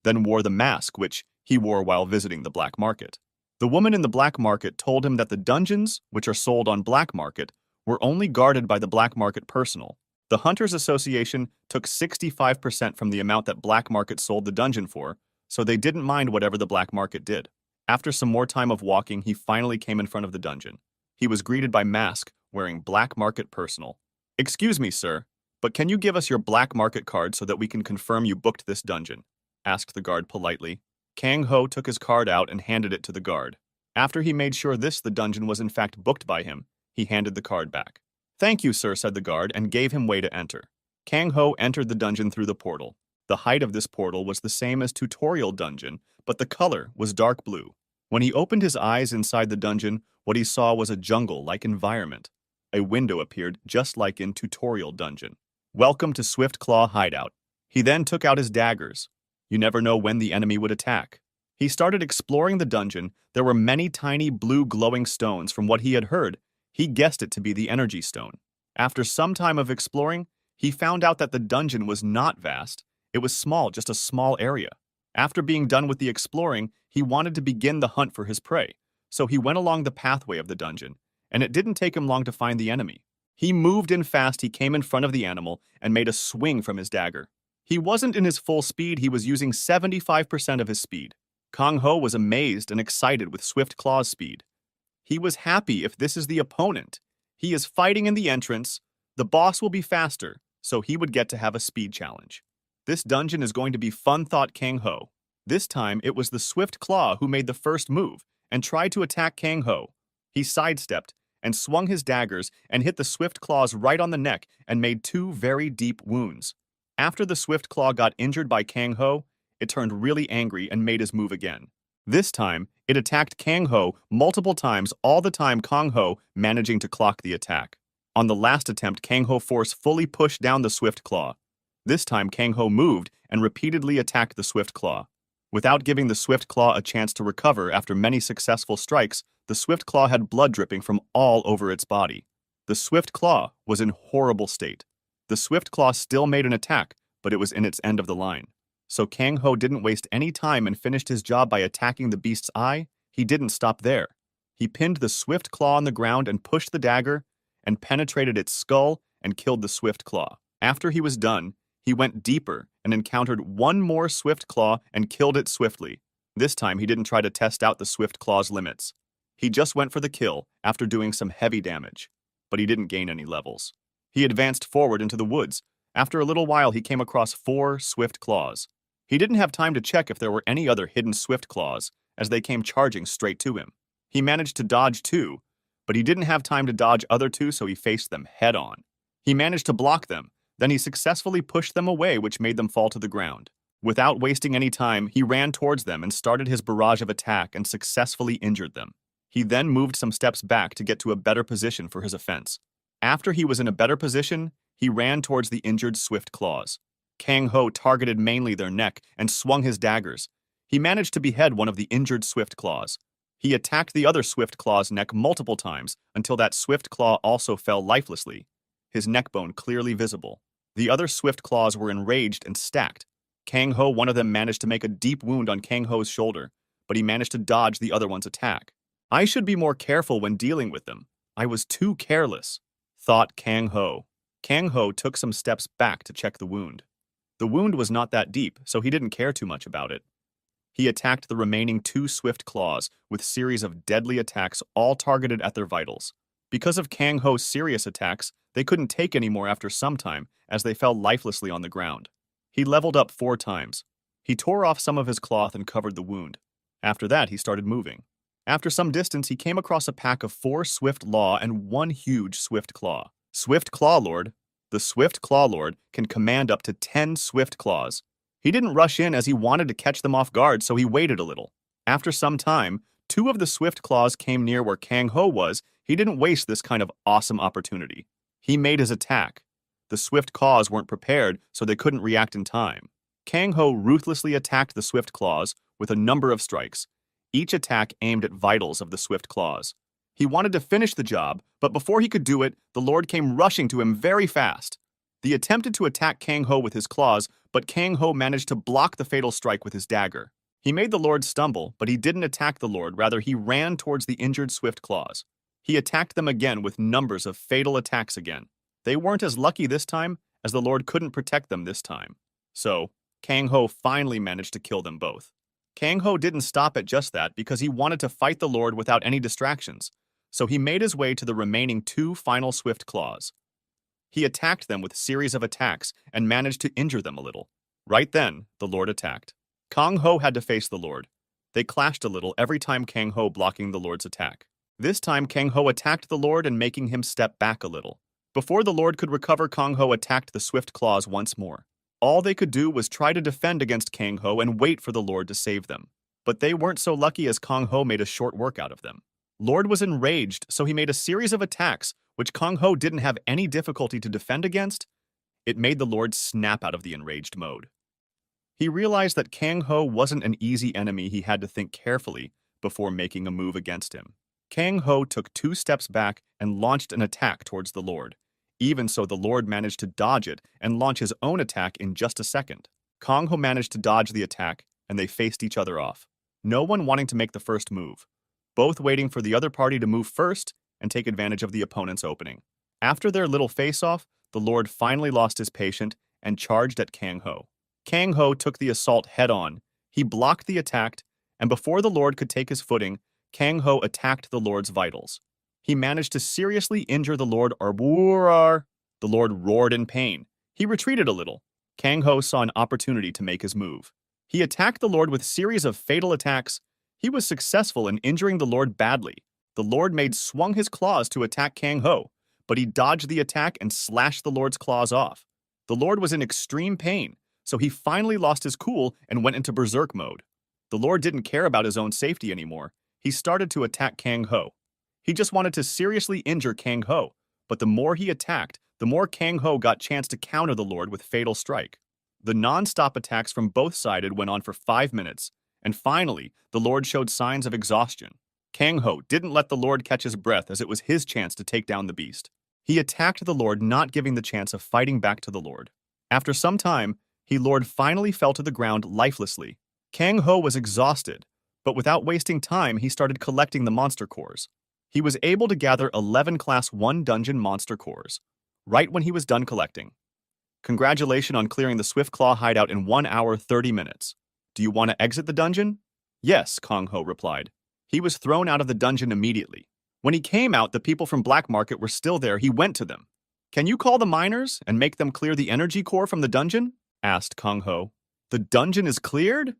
then wore the mask which he wore while visiting the black market. The woman in the black market told him that the dungeons, which are sold on black market, were only guarded by the black market personnel. The Hunters Association took 65% from the amount that black market sold the dungeon for, so they didn't mind whatever the black market did. After some more time of walking, he finally came in front of the dungeon. He was greeted by Mask, wearing black market personnel. "Excuse me, sir, but can you give us your black market card so that we can confirm you booked this dungeon?" asked the guard politely. Kang Ho took his card out and handed it to the guard. After he made sure the dungeon was in fact booked by him, he handed the card back. "Thank you, sir," said the guard, and gave him way to enter. Kang Ho entered the dungeon through the portal. The height of this portal was the same as tutorial dungeon, but the color was dark blue. When he opened his eyes inside the dungeon, what he saw was a jungle-like environment. A window appeared just like in tutorial dungeon. "Welcome to Swift Claw Hideout." He then took out his daggers. You never know when the enemy would attack. He started exploring the dungeon. There were many tiny blue glowing stones. From what he had heard, he guessed it to be the energy stone. After some time of exploring, he found out that the dungeon was not vast. It was small, just a small area. After being done with the exploring, he wanted to begin the hunt for his prey. So he went along the pathway of the dungeon, and it didn't take him long to find the enemy. He moved in fast. He came in front of the animal and made a swing from his dagger. He wasn't in his full speed. He was using 75% of his speed. Kang Ho was amazed and excited with Swift Claw's speed. He was happy if this is the opponent. He is fighting in the entrance. The boss will be faster, so he would get to have a speed challenge. This dungeon is going to be fun, thought Kang Ho. This time, it was the Swift Claw who made the first move and tried to attack Kang Ho. He sidestepped and swung his daggers and hit the Swift Claws right on the neck and made 2 very deep wounds. After the Swift Claw got injured by Kang Ho, it turned really angry and made his move again. This time, it attacked Kang Ho multiple times, all the time Kang Ho managing to clock the attack. On the last attempt, Kang Ho forcefully pushed down the Swift Claw. This time, Kang Ho moved and repeatedly attacked the Swift Claw. Without giving the Swift Claw a chance to recover after many successful strikes, the Swift Claw had blood dripping from all over its body. The Swift Claw was in horrible state. The Swift Claw still made an attack, but it was in its end of the line. So Kang Ho didn't waste any time and finished his job by attacking the beast's eye. He didn't stop there. He pinned the Swift Claw on the ground and pushed the dagger and penetrated its skull and killed the Swift Claw. After he was done, he went deeper and encountered one more Swift Claw and killed it swiftly. This time, he didn't try to test out the Swift Claw's limits. He just went for the kill after doing some heavy damage, but he didn't gain any levels. He advanced forward into the woods. After a little while, he came across 4 Swift Claws. He didn't have time to check if there were any other hidden Swift Claws, as they came charging straight to him. He managed to dodge 2, but he didn't have time to dodge other 2, so he faced them head-on. He managed to block them, then he successfully pushed them away, which made them fall to the ground. Without wasting any time, he ran towards them and started his barrage of attack and successfully injured them. He then moved some steps back to get to a better position for his offense. After he was in a better position, he ran towards the injured Swift Claws. Kang Ho targeted mainly their neck and swung his daggers. He managed to behead one of the injured Swift Claws. He attacked the other Swift Claw's neck multiple times until that Swift Claw also fell lifelessly, his neck bone clearly visible. The other Swift Claws were enraged and stacked. Kang Ho, one of them, managed to make a deep wound on Kang Ho's shoulder, but he managed to dodge the other one's attack. I should be more careful when dealing with them. I was too careless, thought Kang Ho. Kang Ho took some steps back to check the wound. The wound was not that deep, so he didn't care too much about it. He attacked the remaining 2 Swift Claws with series of deadly attacks, all targeted at their vitals. Because of Kang Ho's serious attacks, they couldn't take any more after some time, as they fell lifelessly on the ground. He leveled up 4 times. He tore off some of his cloth and covered the wound. After that, he started moving. After some distance, he came across a pack of 4 Swift Law and 1 huge Swift Claw. Swift Claw Lord. The Swift Claw Lord can command up to 10 Swift Claws. He didn't rush in as he wanted to catch them off guard, so he waited a little. After some time, 2 of the Swift Claws came near where Kang Ho was. He didn't waste this kind of awesome opportunity. He made his attack. The Swift Claws weren't prepared, so they couldn't react in time. Kang Ho ruthlessly attacked the Swift Claws with a number of strikes, each attack aimed at vitals of the Swift Claws. He wanted to finish the job, but before he could do it, the Lord came rushing to him very fast. He attempted to attack Kang Ho with his claws, but Kang Ho managed to block the fatal strike with his dagger. He made the Lord stumble, but he didn't attack the Lord, rather he ran towards the injured Swift Claws. He attacked them again with numbers of fatal attacks again. They weren't as lucky this time, as the Lord couldn't protect them this time. So, Kang Ho finally managed to kill them both. Kang Ho didn't stop at just that because he wanted to fight the Lord without any distractions, so he made his way to the remaining 2 final Swift Claws. He attacked them with a series of attacks and managed to injure them a little. Right then, the Lord attacked. Kang Ho had to face the Lord. They clashed a little every time Kang Ho blocking the Lord's attack. This time, Kang Ho attacked the Lord and making him step back a little. Before the Lord could recover, Kang Ho attacked the Swift Claws once more. All they could do was try to defend against Kang Ho and wait for the Lord to save them. But they weren't so lucky as Kang Ho made a short work out of them. Lord was enraged, so he made a series of attacks, which Kang Ho didn't have any difficulty to defend against. It made the Lord snap out of the enraged mode. He realized that Kang Ho wasn't an easy enemy. He had to think carefully before making a move against him. Kang Ho took 2 steps back and launched an attack towards the Lord. Even so, the Lord managed to dodge it and launch his own attack in just a second. Kang Ho managed to dodge the attack, and they faced each other off. No one wanting to make the first move, both waiting for the other party to move first and take advantage of the opponent's opening. After their little face-off, the Lord finally lost his patience and charged at Kang Ho. Kang Ho took the assault head-on. He blocked the attack and before the Lord could take his footing, Kang Ho attacked the Lord's vitals. He managed to seriously injure the Lord Arburar. The Lord roared in pain. He retreated a little. Kang Ho saw an opportunity to make his move. He attacked the Lord with series of fatal attacks. He was successful in injuring the Lord badly. The Lord Maid swung his claws to attack Kang Ho, but he dodged the attack and slashed the Lord's claws off. The Lord was in extreme pain, so he finally lost his cool and went into berserk mode. The Lord didn't care about his own safety anymore. He started to attack Kang Ho. He just wanted to seriously injure Kang Ho, but the more he attacked, the more Kang Ho got chance to counter the Lord with fatal strike. The non-stop attacks from both sides went on for 5 minutes, and finally, the Lord showed signs of exhaustion. Kang Ho didn't let the Lord catch his breath as it was his chance to take down the beast. He attacked the Lord, not giving the chance of fighting back to the Lord. After some time, Lord finally fell to the ground lifelessly. Kang Ho was exhausted, but without wasting time, he started collecting the monster cores. He was able to gather 11 Class 1 dungeon monster cores, right when he was done collecting. Congratulations on clearing the Swift Claw hideout in 1 hour 30 minutes. Do you want to exit the dungeon? Yes, Kang Ho replied. He was thrown out of the dungeon immediately. When he came out, the people from Black Market were still there. He went to them. Can you call the miners and make them clear the energy core from the dungeon? Asked Kang Ho. The dungeon is cleared?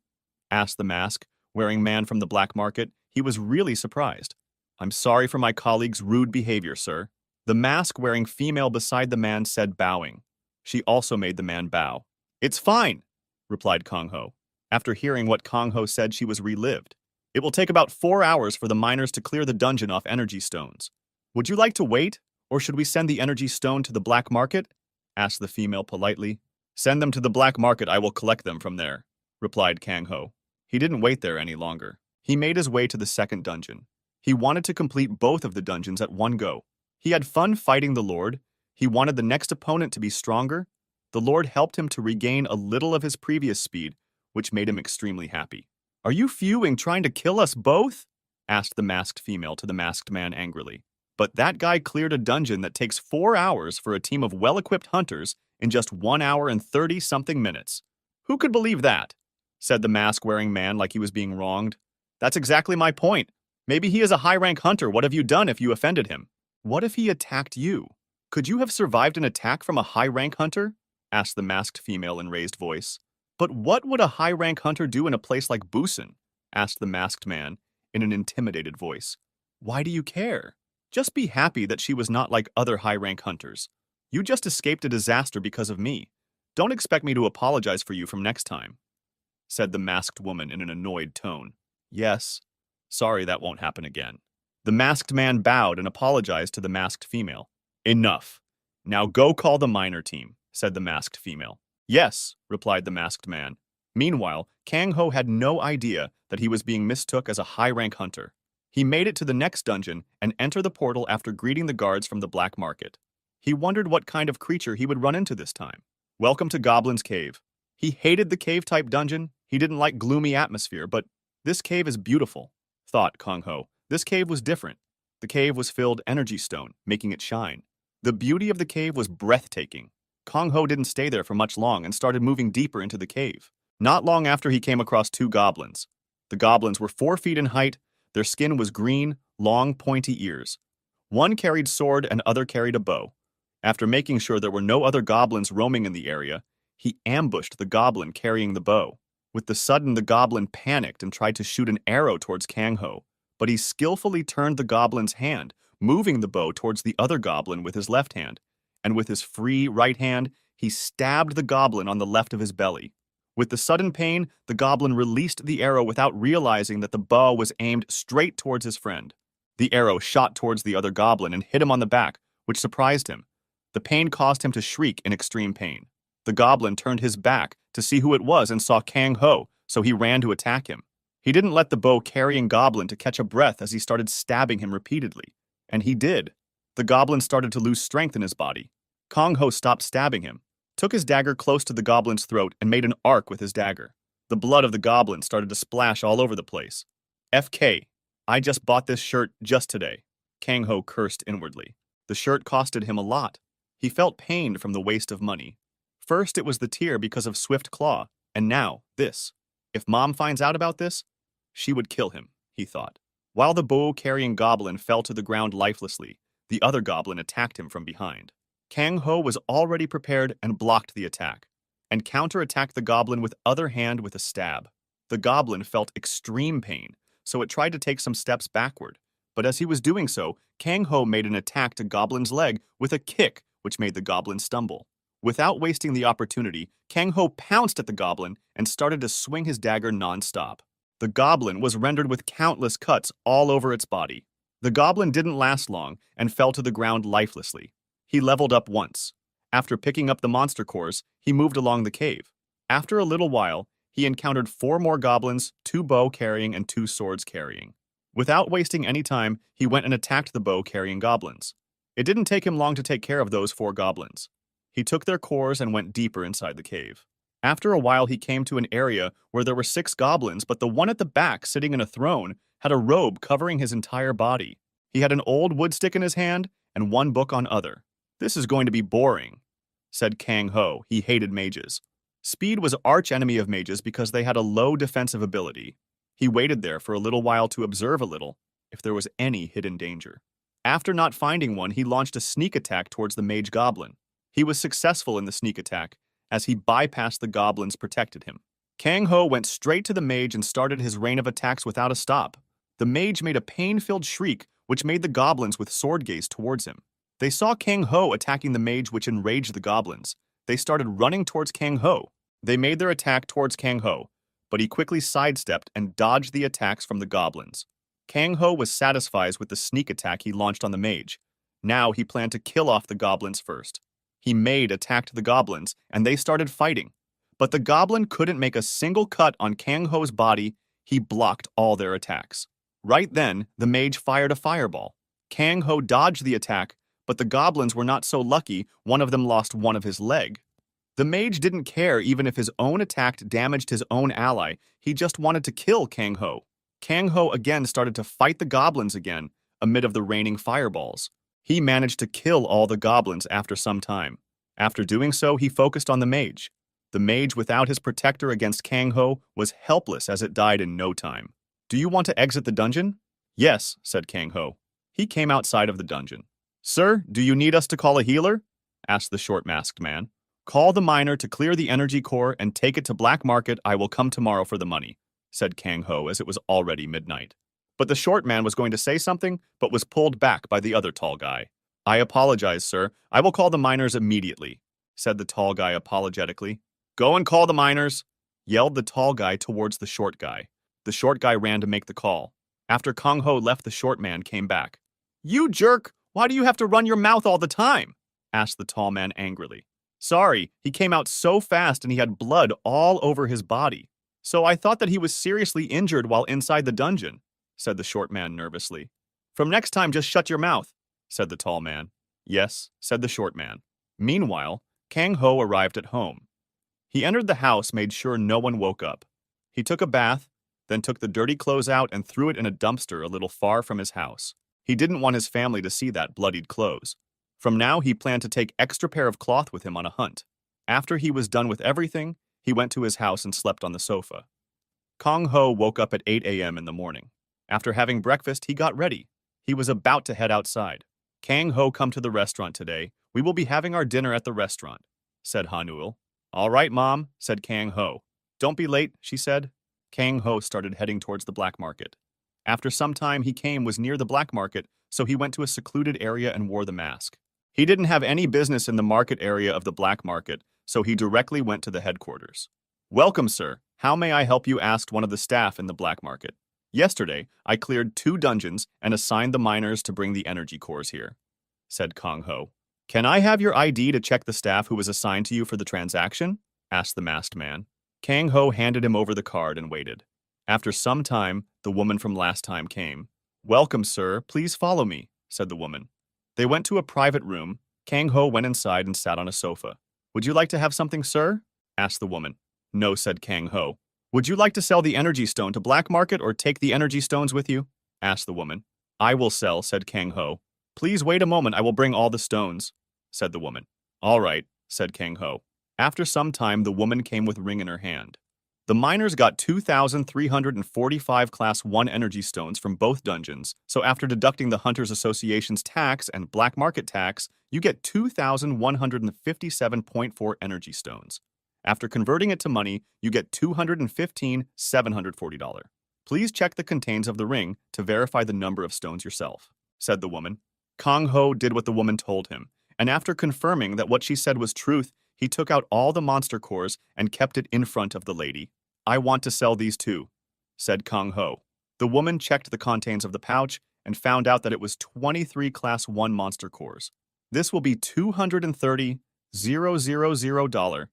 Asked the mask-wearing man from the Black Market. He was really surprised. I'm sorry for my colleague's rude behavior, sir. The mask-wearing female beside the man said, bowing. She also made the man bow. It's fine, replied Kang Ho. After hearing what Kang Ho said, she was relived. It will take about 4 hours for the miners to clear the dungeon off energy stones. Would you like to wait, or should we send the energy stone to the Black Market? Asked the female politely. Send them to the Black Market, I will collect them from there, replied Kang Ho. He didn't wait there any longer. He made his way to the second dungeon. He wanted to complete both of the dungeons at one go. He had fun fighting the Lord. He wanted the next opponent to be stronger. The Lord helped him to regain a little of his previous speed, which made him extremely happy. Are you fuming trying to kill us both? Asked the masked female to the masked man angrily. But that guy cleared a dungeon that takes 4 hours for a team of well-equipped hunters in just 1 hour and 30-something minutes. Who could believe that? Said the mask-wearing man like he was being wronged. That's exactly my point. Maybe he is a high-rank hunter. What have you done if you offended him? What if he attacked you? Could you have survived an attack from a high-rank hunter? Asked the masked female in raised voice. But what would a high-rank hunter do in a place like Busan? Asked the masked man in an intimidated voice. Why do you care? Just be happy that she was not like other high-rank hunters. You just escaped a disaster because of me. Don't expect me to apologize for you from next time, said the masked woman in an annoyed tone. Yes. Sorry, that won't happen again. The masked man bowed and apologized to the masked female. Enough. Now go call the miner team, said the masked female. Yes, replied the masked man. Meanwhile, Kang Ho had no idea that he was being mistook as a high-rank hunter. He made it to the next dungeon and entered the portal after greeting the guards from the Black Market. He wondered what kind of creature he would run into this time. Welcome to Goblin's Cave. He hated the cave-type dungeon. He didn't like gloomy atmosphere, but this cave is beautiful, thought Kang Ho. This cave was different. The cave was filled energy stone, making it shine. The beauty of the cave was breathtaking. Kang Ho didn't stay there for much long and started moving deeper into the cave. Not long after, he came across 2 goblins. The goblins were 4 feet in height. Their skin was green, long, pointy ears. One carried sword and other carried a bow. After making sure there were no other goblins roaming in the area, he ambushed the goblin carrying the bow. With the sudden, the goblin panicked and tried to shoot an arrow towards Kang Ho, but he skillfully turned the goblin's hand, moving the bow towards the other goblin with his left hand, and with his free right hand, he stabbed the goblin on the left of his belly. With the sudden pain, the goblin released the arrow without realizing that the bow was aimed straight towards his friend. The arrow shot towards the other goblin and hit him on the back, which surprised him. The pain caused him to shriek in extreme pain. The goblin turned his back to see who it was and saw Kang Ho, so he ran to attack him. He didn't let the bow-carrying goblin to catch a breath as he started stabbing him repeatedly. And he did. The goblin started to lose strength in his body. Kang Ho stopped stabbing him, took his dagger close to the goblin's throat, and made an arc with his dagger. The blood of the goblin started to splash all over the place. FK, I just bought this shirt just today. Kang Ho cursed inwardly. The shirt costed him a lot. He felt pained from the waste of money. First, it was the tear because of Swift Claw, and now, this. If Mom finds out about this, She would kill him, he thought. While the bow-carrying goblin fell to the ground lifelessly, the other goblin attacked him from behind. Kang Ho was already prepared and blocked the attack, and counterattacked the goblin with other hand with a stab. The goblin felt extreme pain, so it tried to take some steps backward. But as he was doing so, Kang Ho made an attack to Goblin's leg with a kick, which made the goblin stumble. Without wasting the opportunity, Kang Ho pounced at the goblin and started to swing his dagger non-stop. The goblin was rendered with countless cuts all over its body. The goblin didn't last long and fell to the ground lifelessly. He leveled up once. After picking up the monster cores, he moved along the cave. After a little while, he encountered 4 more goblins, 2 bow-carrying and 2 swords-carrying. Without wasting any time, he went and attacked the bow-carrying goblins. It didn't take him long to take care of those 4 goblins. He took their cores and went deeper inside the cave. After a while, he came to an area where there were 6 goblins, but the one at the back, sitting in a throne, had a robe covering his entire body. He had an old wood stick in his hand and 1 book on other. "This is going to be boring," said Kang Ho. He hated mages. Speed was arch-enemy of mages because they had a low defensive ability. He waited there for a little while to observe a little, if there was any hidden danger. After not finding one, he launched a sneak attack towards the mage goblin. He was successful in the sneak attack, as he bypassed the goblins protected him. Kang Ho went straight to the mage and started his rain of attacks without a stop. The mage made a pain-filled shriek, which made the goblins with sword gaze towards him. They saw Kang Ho attacking the mage, which enraged the goblins. They started running towards Kang Ho. They made their attack towards Kang Ho, but he quickly sidestepped and dodged the attacks from the goblins. Kang Ho was satisfied with the sneak attack he launched on the mage. Now he planned to kill off the goblins first. He attacked the goblins, and they started fighting. But the goblin couldn't make a single cut on Kang Ho's body. He blocked all their attacks. Right then, the mage fired a fireball. Kang Ho dodged the attack, but the goblins were not so lucky. One of them lost one of his leg. The mage didn't care even if his own attack damaged his own ally. He just wanted to kill Kang Ho. Kang Ho again started to fight the goblins again, amid of the raining fireballs. He managed to kill all the goblins after some time. After doing so, he focused on the mage. The mage, without his protector against Kang Ho, was helpless as it died in no time. "Do you want to exit the dungeon?" "Yes," said Kang Ho. He came outside of the dungeon. "Sir, do you need us to call a healer?" asked the short-masked man. "Call the miner to clear the energy core and take it to black market. I will come tomorrow for the money," said Kang Ho as it was already midnight. But the short man was going to say something, but was pulled back by the other tall guy. "I apologize, sir. I will call the miners immediately," said the tall guy apologetically. "Go and call the miners," yelled the tall guy towards the short guy. The short guy ran to make the call. After Kang Ho left, the short man came back. "You jerk! Why do you have to run your mouth all the time?" asked the tall man angrily. "Sorry, he came out so fast and he had blood all over his body. So I thought that he was seriously injured while inside the dungeon," said the short man nervously. "From next time, just shut your mouth," said the tall man. "Yes," said the short man. Meanwhile, Kang Ho arrived at home. He entered the house, made sure no one woke up. He took a bath, then took the dirty clothes out and threw it in a dumpster a little far from his house. He didn't want his family to see that bloodied clothes. From now, he planned to take extra pair of cloth with him on a hunt. After he was done with everything, he went to his house and slept on the sofa. Kang Ho woke up at 8 a.m. in the morning. After having breakfast, he got ready. He was about to head outside. "Kang Ho, come to the restaurant today. We will be having our dinner at the restaurant," said Hanuel. "All right, Mom," said Kang Ho. "Don't be late," she said. Kang Ho started heading towards the black market. After some time, he was near the black market, so he went to a secluded area and wore the mask. He didn't have any business in the market area of the black market, so he directly went to the headquarters. "Welcome, sir. How may I help you?" asked one of the staff in the black market. "Yesterday, I cleared 2 dungeons and assigned the miners to bring the energy cores here," said Kang Ho. "Can I have your ID to check the staff who was assigned to you for the transaction?" asked the masked man. Kang Ho handed him over the card and waited. After some time, the woman from last time came. "Welcome, sir. Please follow me," said the woman. They went to a private room. Kang Ho went inside and sat on a sofa. "Would you like to have something, sir?" asked the woman. "No," said Kang Ho. "Would you like to sell the energy stone to black market or take the energy stones with you?" asked the woman. "I will sell," said Kang Ho. "Please wait a moment, I will bring all the stones," said the woman. "All right," said Kang Ho. After some time, the woman came with a ring in her hand. The miners got 2,345 Class 1 energy stones from both dungeons, so after deducting the Hunters Association's tax and black market tax, you get 2,157.4 energy stones. After converting it to money, you get $215,740. Please check the contains of the ring to verify the number of stones yourself, said the woman. Kong Ho did what the woman told him, and after confirming that what she said was truth, he took out all the monster cores and kept it in front of the lady. I want to sell these too, said Kong Ho. The woman checked the contents of the pouch and found out that it was 23 Class 1 monster cores. This will be $230,000,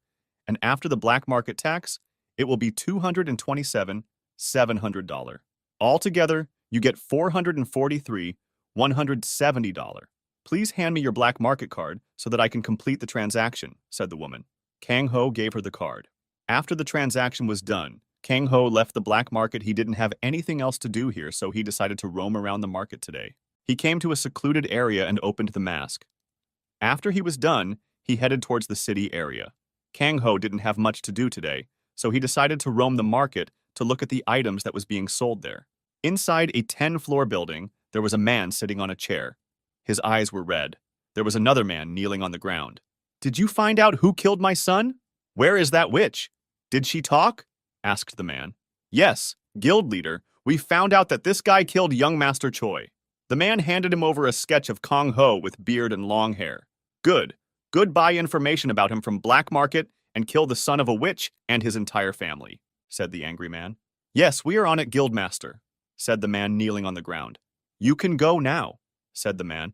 and after the black market tax, it will be $227,700. Altogether, you get $443,170. Please hand me your black market card so that I can complete the transaction, said the woman. Kang Ho gave her the card. After the transaction was done, Kang Ho left the black market. He didn't have anything else to do here, so he decided to roam around the market today. He came to a secluded area and opened the mask. After he was done, he headed towards the city area. Kang Ho didn't have much to do today, so he decided to roam the market to look at the items that was being sold there. Inside a 10-floor building, there was a man sitting on a chair. His eyes were red. There was another man kneeling on the ground. Did you find out who killed my son? Where is that witch? Did she talk? Asked the man. Yes, guild leader. We found out that this guy killed young Master Choi. The man handed him over a sketch of Kong Ho with beard and long hair. Good. Buy information about him from black market and kill the son of a witch and his entire family, said the angry man. Yes, we are on it, Guildmaster, said the man kneeling on the ground. You can go now, said the man.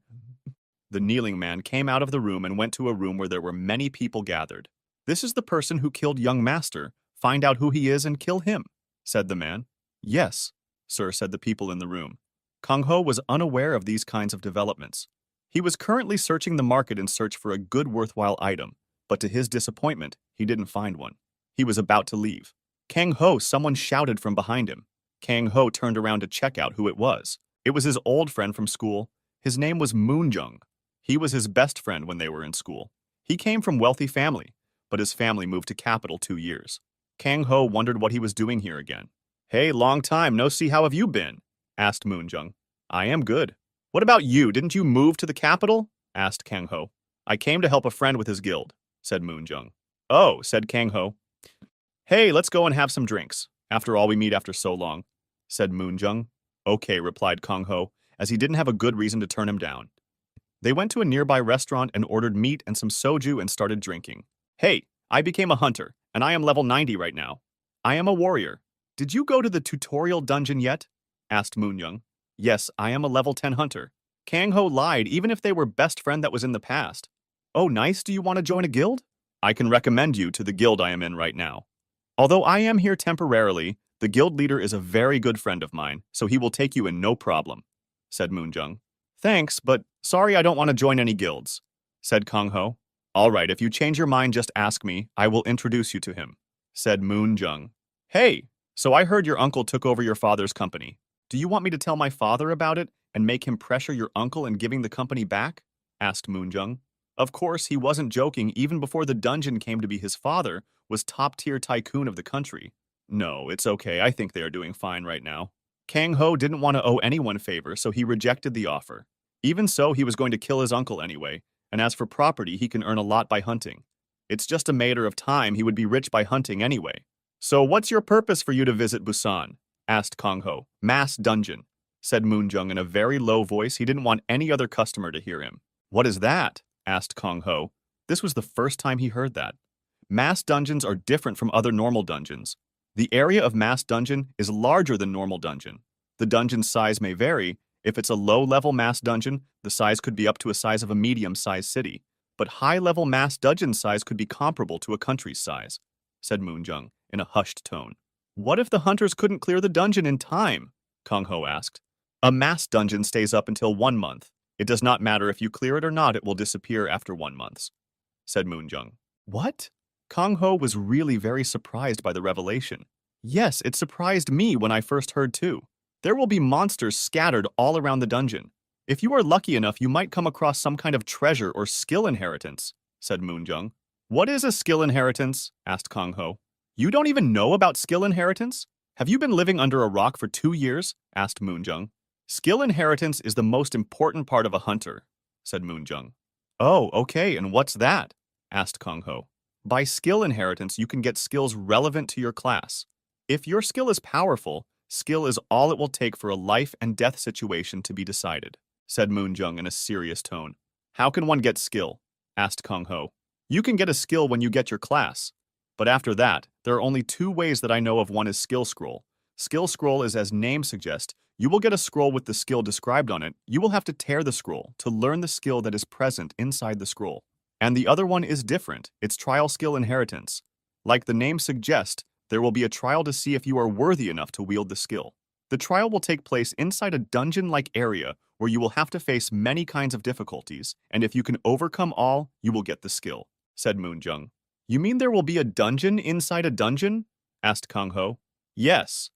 The kneeling man came out of the room and went to a room where there were many people gathered. This is the person who killed young master. Find out who he is and kill him, said the man. Yes, sir, said the people in the room. Kong Ho was unaware of these kinds of developments. He was currently searching the market in search for a good worthwhile item, but to his disappointment, he didn't find one. He was about to leave. Kang Ho, someone shouted from behind him. Kang Ho turned around to check out who it was. It was his old friend from school. His name was Moonjung. He was his best friend when they were in school. He came from wealthy family, but his family moved to capital 2 years. Kang Ho wondered what he was doing here again. Hey, long time, no see, how have you been? Asked Moonjung. I am good. What about you? Didn't you move to the capital? Asked Kang Ho. I came to help a friend with his guild, said Moonjung. Oh, said Kang Ho. Hey, let's go and have some drinks. After all, we meet after so long, said Moonjung. Okay, replied Kang Ho, as he didn't have a good reason to turn him down. They went to a nearby restaurant and ordered meat and some soju and started drinking. Hey, I became a hunter, and I am level 90 right now. I am a warrior. Did you go to the tutorial dungeon yet? Asked Moonjung. Yes, I am a level 10 hunter. Kang Ho lied even if they were best friend that was in the past. Oh, nice. Do you want to join a guild? I can recommend you to the guild I am in right now. Although I am here temporarily, the guild leader is a very good friend of mine, so he will take you in no problem, said Moonjung. Thanks, but sorry I don't want to join any guilds, said Kang Ho. All right, if you change your mind, just ask me. I will introduce you to him, said Moonjung. Hey, so I heard your uncle took over your father's company. Do you want me to tell my father about it and make him pressure your uncle in giving the company back? Asked Moonjung. Of course, he wasn't joking. Even before the dungeon came to be, his father was top-tier tycoon of the country. No, it's okay. I think they are doing fine right now. Kang Ho didn't want to owe anyone favor, so he rejected the offer. Even so, he was going to kill his uncle anyway, and as for property, he can earn a lot by hunting. It's just a matter of time. He would be rich by hunting anyway. So what's your purpose for you to visit Busan? Asked Kang Ho. Mass dungeon, said Moonjung in a very low voice. He didn't want any other customer to hear him. What is that? Asked Kang Ho. This was the first time he heard that. Mass dungeons are different from other normal dungeons. The area of mass dungeon is larger than normal dungeon. The dungeon's size may vary. If it's a low-level mass dungeon, the size could be up to a size of a medium-sized city. But high-level mass dungeon size could be comparable to a country's size, said Moonjung in a hushed tone. What if the hunters couldn't clear the dungeon in time? Kang Ho asked. A mass dungeon stays up until 1 month. It does not matter if you clear it or not, it will disappear after 1 month, said Moonjung. What? Kang Ho was really very surprised by the revelation. Yes, it surprised me when I first heard too. There will be monsters scattered all around the dungeon. If you are lucky enough, you might come across some kind of treasure or skill inheritance, said Moonjung. What is a skill inheritance? Asked Kang Ho. You don't even know about skill inheritance? Have you been living under a rock for 2 years? Asked Moonjung. Skill inheritance is the most important part of a hunter, said Moonjung. Oh, okay, and what's that? Asked Kongho. By skill inheritance, you can get skills relevant to your class. If your skill is powerful, skill is all it will take for a life and death situation to be decided, said Moonjung in a serious tone. How can one get skill? Asked Kongho. You can get a skill when you get your class. But after that, there are only 2 ways that I know of. One is skill scroll. Skill scroll is as name suggests. You will get a scroll with the skill described on it. You will have to tear the scroll to learn the skill that is present inside the scroll. And the other one is different. It's trial skill inheritance. Like the name suggests, there will be a trial to see if you are worthy enough to wield the skill. The trial will take place inside a dungeon-like area where you will have to face many kinds of difficulties, and if you can overcome all, you will get the skill, said Moonjung. You mean there will be a dungeon inside a dungeon? Asked Kongho. Yes,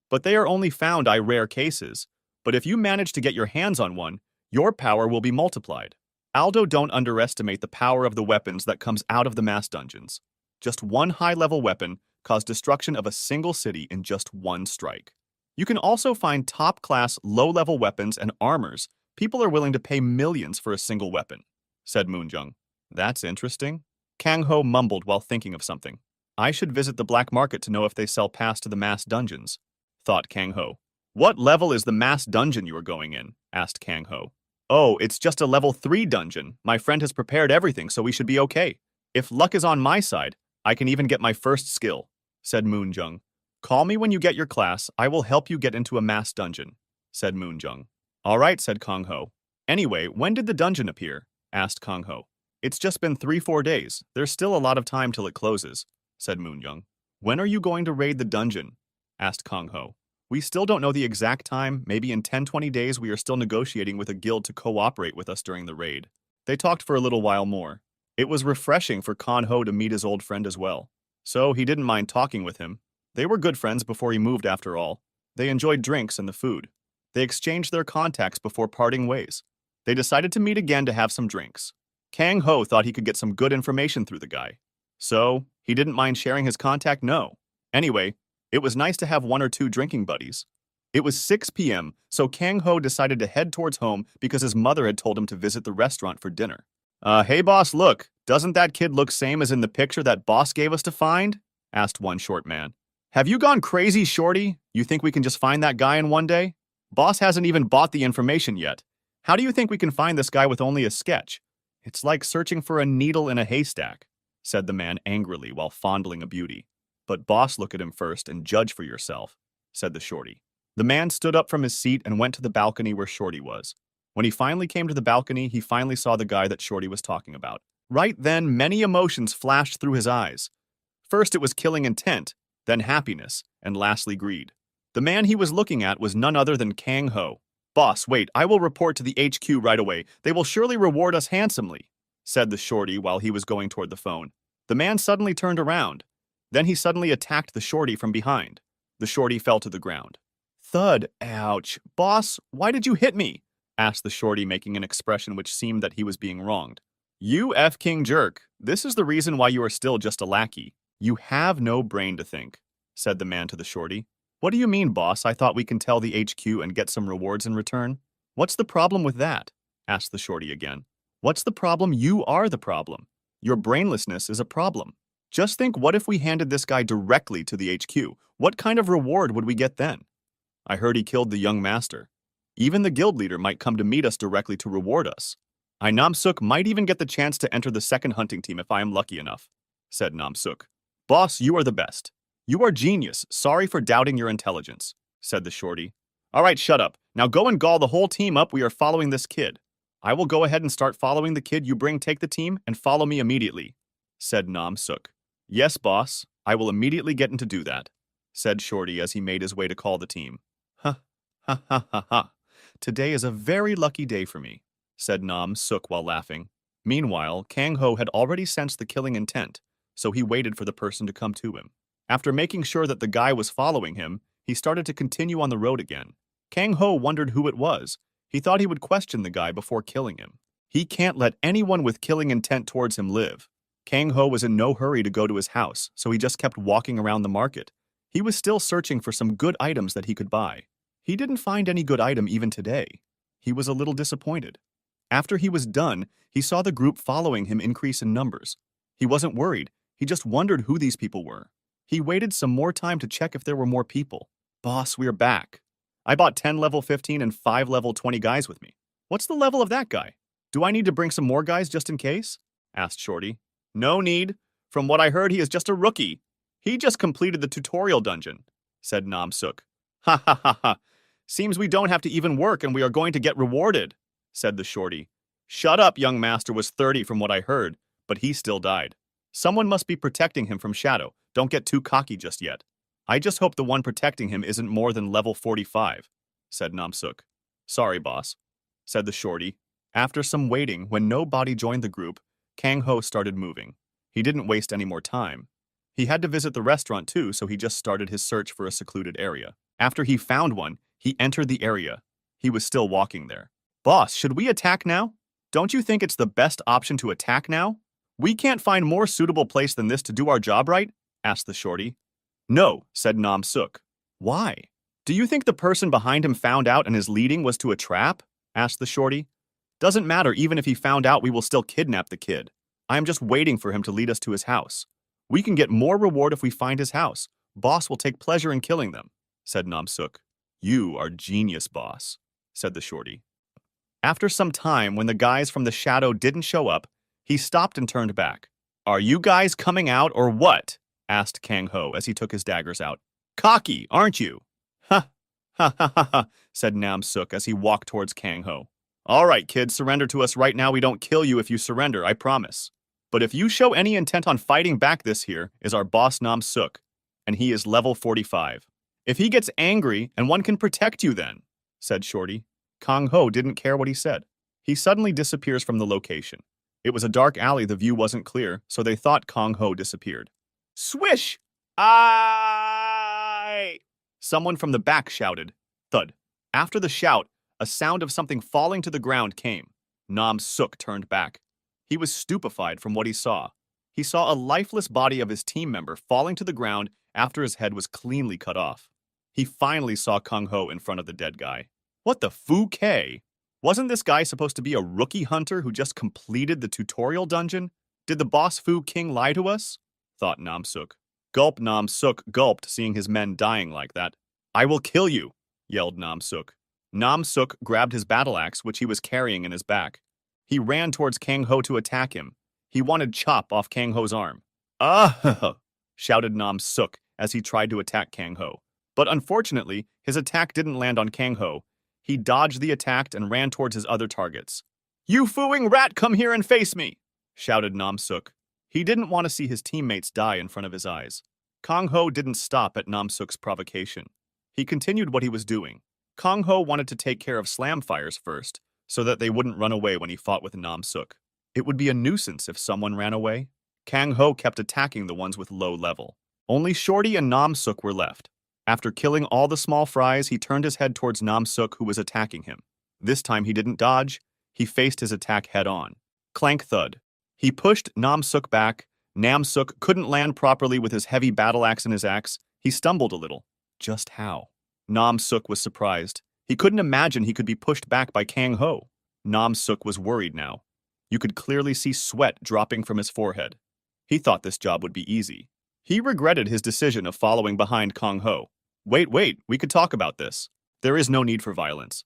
but they are only found in rare cases. But if you manage to get your hands on one, your power will be multiplied. Aldo, don't underestimate the power of the weapons that comes out of the mass dungeons. Just one high-level weapon caused destruction of a single city in just one strike. You can also find top-class, low-level weapons and armors. People are willing to pay millions for a single weapon, said Moonjung. That's interesting. Kangho mumbled while thinking of something. I should visit the black market to know if they sell pass to the mass dungeons, thought Kangho. What level is the mass dungeon you are going in? Asked Kangho. Oh, it's just a level 3 dungeon. My friend has prepared everything, so we should be okay. If luck is on my side, I can even get my first skill, said Moonjung. Call me when you get your class. I will help you get into a mass dungeon, said Moonjung. All right, said Kongho. Anyway, when did the dungeon appear? Asked Kongho. It's just been 3-4 days. There's still a lot of time till it closes, said Moonjung. When are you going to raid the dungeon? Asked Kongho. We still don't know the exact time. Maybe in 10-20 days we are still negotiating with a guild to cooperate with us during the raid. They talked for a little while more. It was refreshing for Kongho to meet his old friend as well. So he didn't mind talking with him. They were good friends before he moved after all. They enjoyed drinks and the food. They exchanged their contacts before parting ways. They decided to meet again to have some drinks. Kang Ho thought he could get some good information through the guy. So, he didn't mind sharing his contact, no. Anyway, it was nice to have 1 or 2 drinking buddies. It was 6 p.m., so Kang Ho decided to head towards home because his mother had told him to visit the restaurant for dinner. Hey boss, look, doesn't that kid look same as in the picture that boss gave us to find? Asked one short man. Have you gone crazy, shorty? You think we can just find that guy in one day? Boss hasn't even bought the information yet. How do you think we can find this guy with only a sketch? It's like searching for a needle in a haystack, said the man angrily while fondling a beauty. But boss, look at him first and judge for yourself, said the shorty. The man stood up from his seat and went to the balcony where Shorty was. When he finally came to the balcony, he finally saw the guy that Shorty was talking about. Right then, many emotions flashed through his eyes. First it was killing intent, then happiness, and lastly greed. The man he was looking at was none other than Kang Ho. Boss, wait, I will report to the HQ right away. They will surely reward us handsomely, said the shorty while he was going toward the phone. The man suddenly turned around. Then he suddenly attacked the shorty from behind. The shorty fell to the ground. Thud, ouch. Boss, why did you hit me? Asked the shorty, making an expression which seemed that he was being wronged. You F King Jerk, this is the reason why you are still just a lackey. You have no brain to think, said the man to the shorty. What do you mean, boss? I thought we can tell the HQ and get some rewards in return. What's the problem with that? Asked the shorty again. What's the problem? You are the problem. Your brainlessness is a problem. Just think, what if we handed this guy directly to the HQ? What kind of reward would we get then? I heard he killed the young master. Even the guild leader might come to meet us directly to reward us. I Namsuk might even get the chance to enter the second hunting team if I am lucky enough, said Namsuk. Boss, you are the best. You are genius. Sorry for doubting your intelligence, said the shorty. All right, shut up. Now go and gall the whole team up. We are following this kid. I will go ahead and start following the kid you bring. Take the team and follow me immediately, said Namsuk. Yes, boss. I will immediately get in to do that, said Shorty as he made his way to call the team. Ha, ha, ha, ha, ha. Today is a very lucky day for me, said Namsuk while laughing. Meanwhile, Kang Ho had already sensed the killing intent, so he waited for the person to come to him. After making sure that the guy was following him, he started to continue on the road again. Kang Ho wondered who it was. He thought he would question the guy before killing him. He can't let anyone with killing intent towards him live. Kang Ho was in no hurry to go to his house, so he just kept walking around the market. He was still searching for some good items that he could buy. He didn't find any good item even today. He was a little disappointed. After he was done, he saw the group following him increase in numbers. He wasn't worried, he just wondered who these people were. He waited some more time to check if there were more people. Boss, we're back. I bought 10 level 15 and 5 level 20 guys with me. What's the level of that guy? Do I need to bring some more guys just in case? Asked Shorty. No need. From what I heard, he is just a rookie. He just completed the tutorial dungeon, said Nam Suk. Ha ha ha ha. Seems we don't have to even work and we are going to get rewarded, said the Shorty. Shut up, young master was 30 from what I heard, but he still died. Someone must be protecting him from Shadow. Don't get too cocky just yet. I just hope the one protecting him isn't more than level 45, said Nam Suk. Sorry, boss, said the Shorty. After some waiting, when nobody joined the group, Kang Ho started moving. He didn't waste any more time. He had to visit the restaurant too, so he just started his search for a secluded area. After he found one, he entered the area. He was still walking there. Boss, should we attack now? Don't you think it's the best option to attack now? We can't find more suitable place than this to do our job right? Asked the Shorty. No, said Nam Suk. Why? Do you think the person behind him found out and his leading was to a trap? Asked the Shorty. Doesn't matter, even if he found out, we will still kidnap the kid. I am just waiting for him to lead us to his house. We can get more reward if we find his house. Boss will take pleasure in killing them, said Nam Suk. You are genius, boss, said the Shorty. After some time, when the guys from the Shadow didn't show up, he stopped and turned back. Are you guys coming out or what? Asked Kang Ho as he took his daggers out. Cocky, aren't you? Ha, ha, ha, ha, ha, said Nam Suk as he walked towards Kang Ho. All right, kid, surrender to us right now. We don't kill you if you surrender, I promise. But if you show any intent on fighting back, this here is our boss Nam Suk, and he is level 45. If he gets angry, and one can protect you then, said Shorty. Kang Ho didn't care what he said. He suddenly disappears from the location. It was a dark alley, the view wasn't clear, so they thought Kang Ho disappeared. Swish! Aye! Someone from the back shouted. Thud. After the shout, a sound of something falling to the ground came. Nam Suk turned back. He was stupefied from what he saw. He saw a lifeless body of his team member falling to the ground after his head was cleanly cut off. He finally saw Kang Ho in front of the dead guy. What the fu-K? Wasn't this guy supposed to be a rookie hunter who just completed the tutorial dungeon? Did the boss Fu King lie to us? Thought Nam Suk. Gulp, Nam Suk gulped, seeing his men dying like that. I will kill you, yelled Nam Suk. Nam Suk grabbed his battle axe, which he was carrying in his back. He ran towards Kang Ho to attack him. He wanted chop off Kang Ho's arm. Ah! Shouted Nam Suk as he tried to attack Kang Ho. But unfortunately, his attack didn't land on Kang Ho. He dodged the attack and ran towards his other targets. You fooing rat, come here and face me! Shouted Nam Suk. He didn't want to see his teammates die in front of his eyes. Kang Ho didn't stop at Nam Suk's provocation. He continued what he was doing. Kang Ho wanted to take care of slam fires first, so that they wouldn't run away when he fought with Nam Suk. It would be a nuisance if someone ran away. Kang Ho kept attacking the ones with low level. Only Shorty and Nam Suk were left. After killing all the small fries, he turned his head towards Nam Suk, who was attacking him. This time he didn't dodge. He faced his attack head-on. Clank thud. He pushed Nam Suk back. Nam Suk couldn't land properly with his heavy battle axe in his axe. He stumbled a little. Just how? Nam Suk was surprised. He couldn't imagine he could be pushed back by Kang Ho. Nam Suk was worried now. You could clearly see sweat dropping from his forehead. He thought this job would be easy. He regretted his decision of following behind Kang Ho. Wait, we could talk about this. There is no need for violence.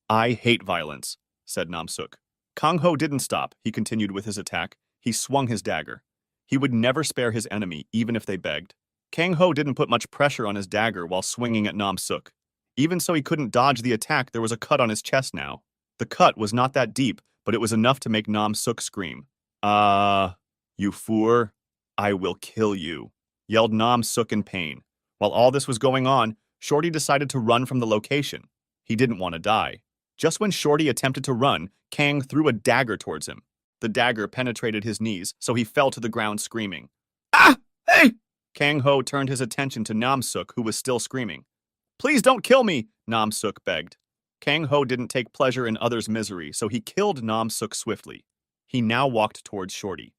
I hate violence, said Nam Suk. Kang Ho didn't stop. He continued with his attack. He swung his dagger. He would never spare his enemy, even if they begged. Kang Ho didn't put much pressure on his dagger while swinging at Nam Suk. Even so he couldn't dodge the attack, there was a cut on his chest now. The cut was not that deep, but it was enough to make Nam Suk scream. You fool, I will kill you, yelled Nam Suk in pain. While all this was going on, Shorty decided to run from the location. He didn't want to die. Just when Shorty attempted to run, Kang threw a dagger towards him. The dagger penetrated his knees, so he fell to the ground screaming. Ah! Hey! Kang Ho turned his attention to Nam Suk, who was still screaming. Please don't kill me, Nam Suk begged. Kang Ho didn't take pleasure in others' misery, so he killed Nam Suk swiftly. He now walked towards Shorty.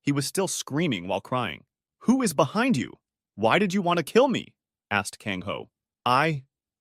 He was still screaming while crying. "Who is behind you? Why did you want to kill me?" asked Kang Ho.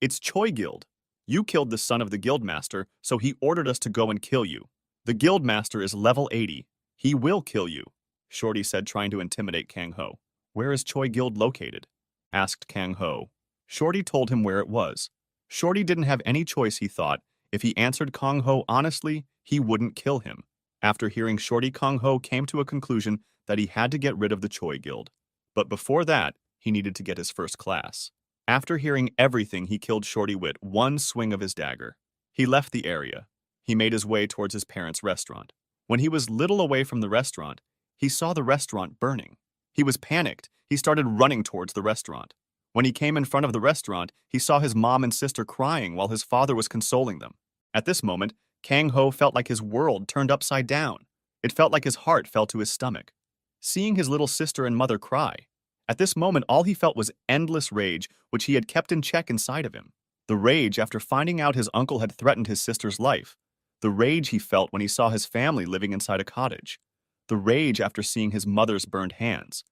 It's Choi Guild. You killed the son of the guildmaster, so he ordered us to go and kill you. The guildmaster is level 80. He will kill you, Shorty said, trying to intimidate Kang Ho. Where is Choi Guild located? Asked Kang Ho. Shorty told him where it was. Shorty didn't have any choice, he thought. If he answered Kang Ho honestly, he wouldn't kill him. After hearing Shorty, Kang Ho came to a conclusion that he had to get rid of the Choi Guild. But before that, he needed to get his first class. After hearing everything, he killed Shorty with one swing of his dagger. He left the area. He made his way towards his parents' restaurant. When he was little away from the restaurant, he saw the restaurant burning. He was panicked. He started running towards the restaurant. When he came in front of the restaurant, he saw his mom and sister crying while his father was consoling them. At this moment, Kang Ho felt like his world turned upside down. It felt like his heart fell to his stomach. Seeing his little sister and mother cry, at this moment all he felt was endless rage, which he had kept in check inside of him. The rage after finding out his uncle had threatened his sister's life. The rage he felt when he saw his family living inside a cottage. The rage after seeing his mother's burned hands.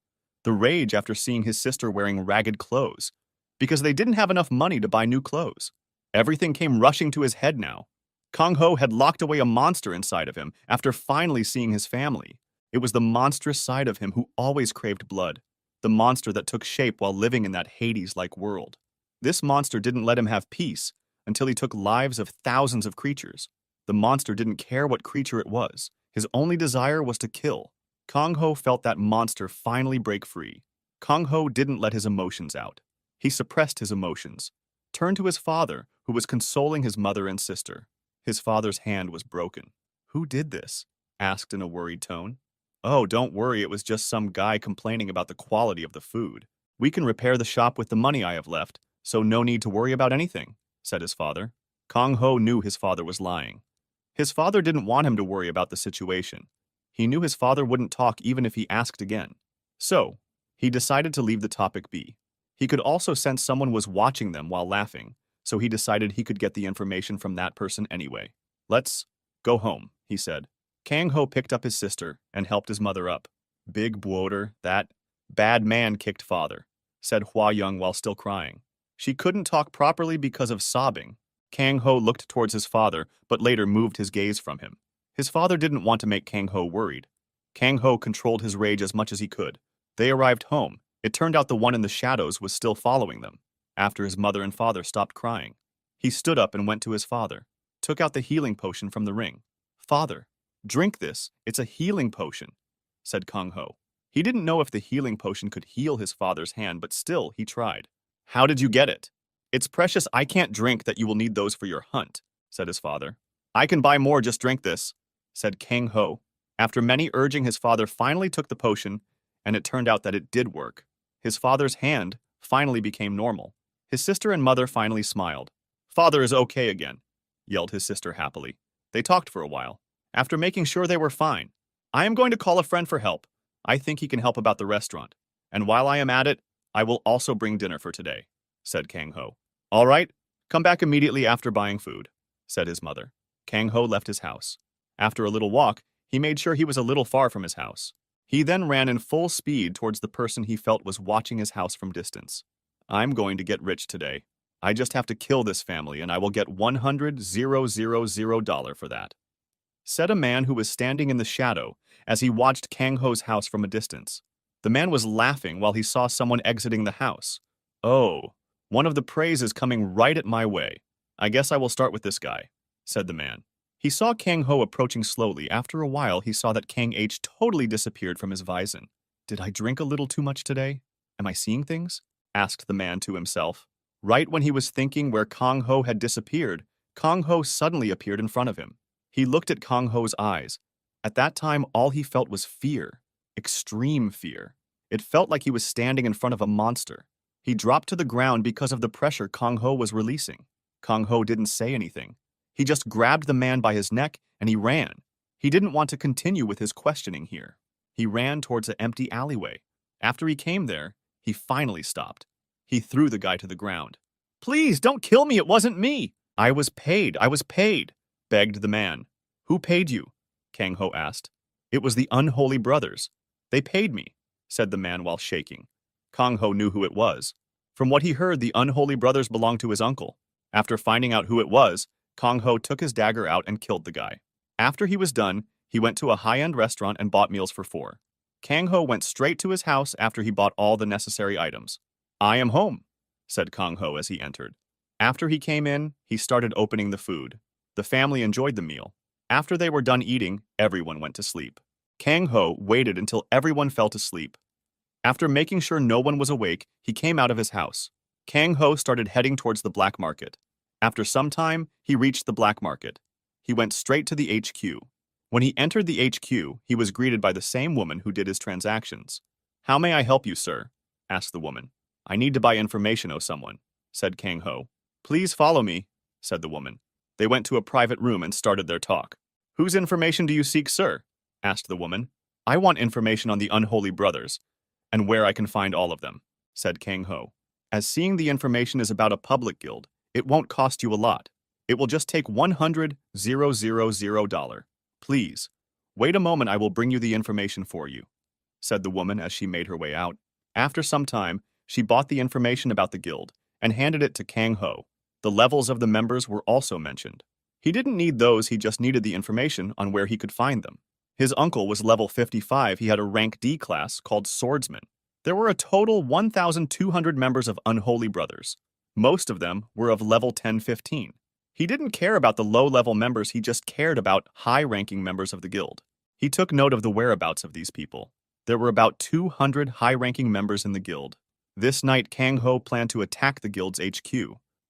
The rage after seeing his sister wearing ragged clothes, because they didn't have enough money to buy new clothes. Everything came rushing to his head now. Kang Ho had locked away a monster inside of him after finally seeing his family. It was the monstrous side of him who always craved blood, the monster that took shape while living in that Hades-like world. This monster didn't let him have peace until he took lives of thousands of creatures. The monster didn't care what creature it was. His only desire was to kill. Kang Ho felt that monster finally break free. Kang Ho didn't let his emotions out. He suppressed his emotions, turned to his father, who was consoling his mother and sister. His father's hand was broken. "Who did this?" asked in a worried tone. "Oh, don't worry, it was just some guy complaining about the quality of the food. We can repair the shop with the money I have left, so no need to worry about anything," said his father. Kang Ho knew his father was lying. His father didn't want him to worry about the situation. He knew his father wouldn't talk even if he asked again. So, he decided to leave the topic be. He could also sense someone was watching them while laughing, so he decided he could get the information from that person anyway. "Let's go home," he said. Kang Ho picked up his sister and helped his mother up. "Big bloater, that bad man kicked father," said Hua Young while still crying. She couldn't talk properly because of sobbing. Kang Ho looked towards his father, but later moved his gaze from him. His father didn't want to make Kang Ho worried. Kang Ho controlled his rage as much as he could. They arrived home. It turned out the one in the shadows was still following them. After his mother and father stopped crying, he stood up and went to his father, took out the healing potion from the ring. "Father, drink this. It's a healing potion," said Kang Ho. He didn't know if the healing potion could heal his father's hand, but still, he tried. "How did you get it?" "It's precious. I can't drink that. You will need those for your hunt," said his father. "I can buy more. Just drink this," said Kang Ho. After many urging, his father finally took the potion, and it turned out that it did work. His father's hand finally became normal. His sister and mother finally smiled. "Father is okay again," yelled his sister happily. They talked for a while. After making sure they were fine, "I am going to call a friend for help. I think he can help about the restaurant. And while I am at it, I will also bring dinner for today," said Kang Ho. "All right, come back immediately after buying food," said his mother. Kang Ho left his house. After a little walk, he made sure he was a little far from his house. He then ran in full speed towards the person he felt was watching his house from distance. "I'm going to get rich today. I just have to kill this family and I will get $100,000 for that," said a man who was standing in the shadow as he watched Kang Ho's house from a distance. The man was laughing while he saw someone exiting the house. "Oh, one of the preys is coming right at my way. I guess I will start with this guy," said the man. He saw Kang Ho approaching slowly. After a while, he saw that Kang H totally disappeared from his visor. "Did I drink a little too much today? Am I seeing things?" asked the man to himself. Right when he was thinking where Kang Ho had disappeared, Kang Ho suddenly appeared in front of him. He looked at Kang Ho's eyes. At that time, all he felt was fear. Extreme fear. It felt like he was standing in front of a monster. He dropped to the ground because of the pressure Kang Ho was releasing. Kang Ho didn't say anything. He just grabbed the man by his neck and he ran. He didn't want to continue with his questioning here. He ran towards an empty alleyway. After he came there, he finally stopped. He threw the guy to the ground. "Please, don't kill me, it wasn't me." I was paid, begged the man. "Who paid you?" Kang Ho asked. "It was the unholy brothers. They paid me, said the man while shaking. Kang Ho knew who it was. From what he heard, the unholy brothers belonged to his uncle. After finding out who it was, Kang Ho took his dagger out and killed the guy. After he was done, he went to a high-end restaurant and bought meals for 4. Kang Ho went straight to his house after he bought all the necessary items. I am home, said Kang Ho as he entered. After he came in, he started opening the food. The family enjoyed the meal. After they were done eating, everyone went to sleep. Kang Ho waited until everyone fell to sleep. After making sure no one was awake, he came out of his house. Kang Ho started heading towards the black market. After some time, he reached the black market. He went straight to the HQ. When he entered the HQ, he was greeted by the same woman who did his transactions. How may I help you, sir? Asked the woman. I need to buy information of someone, said Kang Ho. Please follow me, said the woman. They went to a private room and started their talk. Whose information do you seek, sir? Asked the woman. I want information on the unholy brothers, and where I can find all of them, said Kang Ho. As seeing the information is about a public guild, it won't cost you a lot. It will just take $100,000. Please, wait a moment, I will bring you the information for you, said the woman as she made her way out. After some time, she bought the information about the guild and handed it to Kang Ho. The levels of the members were also mentioned. He didn't need those, he just needed the information on where he could find them. His uncle was level 55, he had a rank D class called Swordsman. There were a total 1,200 members of Unholy Brothers. Most of them were of level 10-15. He didn't care about the low-level members, he just cared about high-ranking members of the guild. He took note of the whereabouts of these people. There were about 200 high-ranking members in the guild. This night, Kang Ho planned to attack the guild's HQ.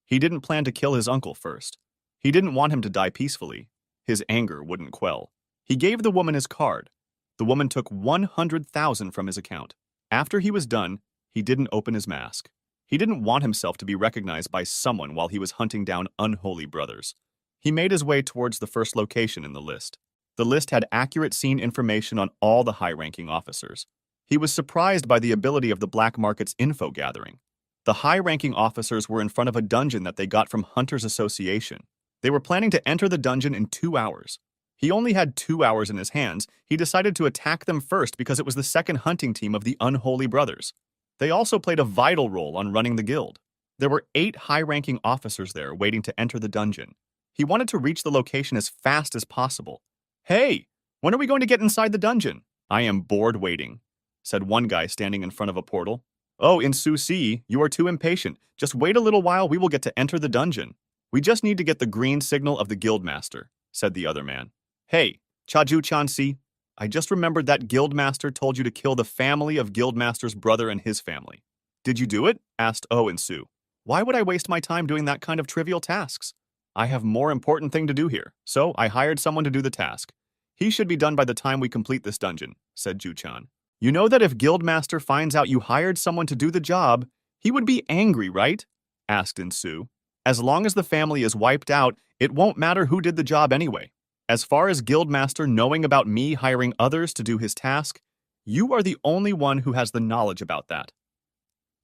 He didn't plan to kill his uncle first. He didn't want him to die peacefully. His anger wouldn't quell. He gave the woman his card. The woman took 100,000 from his account. After he was done, he didn't open his mask. He didn't want himself to be recognized by someone while he was hunting down unholy brothers. He made his way towards the first location in the list. The list had accurate scene information on all the high-ranking officers. He was surprised by the ability of the black market's info gathering. The high-ranking officers were in front of a dungeon that they got from Hunters Association. They were planning to enter the dungeon in 2 hours. He only had 2 hours in his hands. He decided to attack them first because it was the second hunting team of the Unholy Brothers. They also played a vital role on running the guild. There were 8 high-ranking officers there waiting to enter the dungeon. He wanted to reach the location as fast as possible. Hey, when are we going to get inside the dungeon? I am bored waiting, said one guy standing in front of a portal. Oh, Insu, you are too impatient. Just wait a little while, we will get to enter the dungeon. We just need to get the green signal of the guildmaster, said the other man. Hey, Chaju-chan-si, I just remembered that guildmaster told you to kill the family of guildmaster's brother and his family. Did you do it? Asked Oh and Sue. Why would I waste my time doing that kind of trivial tasks? I have more important thing to do here, so I hired someone to do the task. He should be done by the time we complete this dungeon, said Ju-chan. You know that if guildmaster finds out you hired someone to do the job, he would be angry, right? Asked Insu. As long as the family is wiped out, it won't matter who did the job anyway. As far as guildmaster knowing about me hiring others to do his task, you are the only one who has the knowledge about that.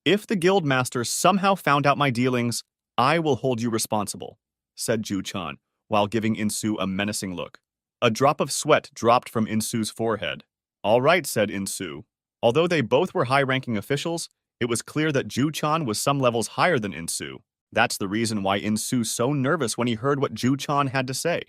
If the guildmaster somehow found out my dealings, I will hold you responsible, said Ju-chan, while giving Insu a menacing look. A drop of sweat dropped from Insu's forehead. All right, said Insu. Although they both were high-ranking officials, it was clear that Ju-chan was some levels higher than Insu. That's the reason why Insu's so nervous when he heard what Ju-chan had to say.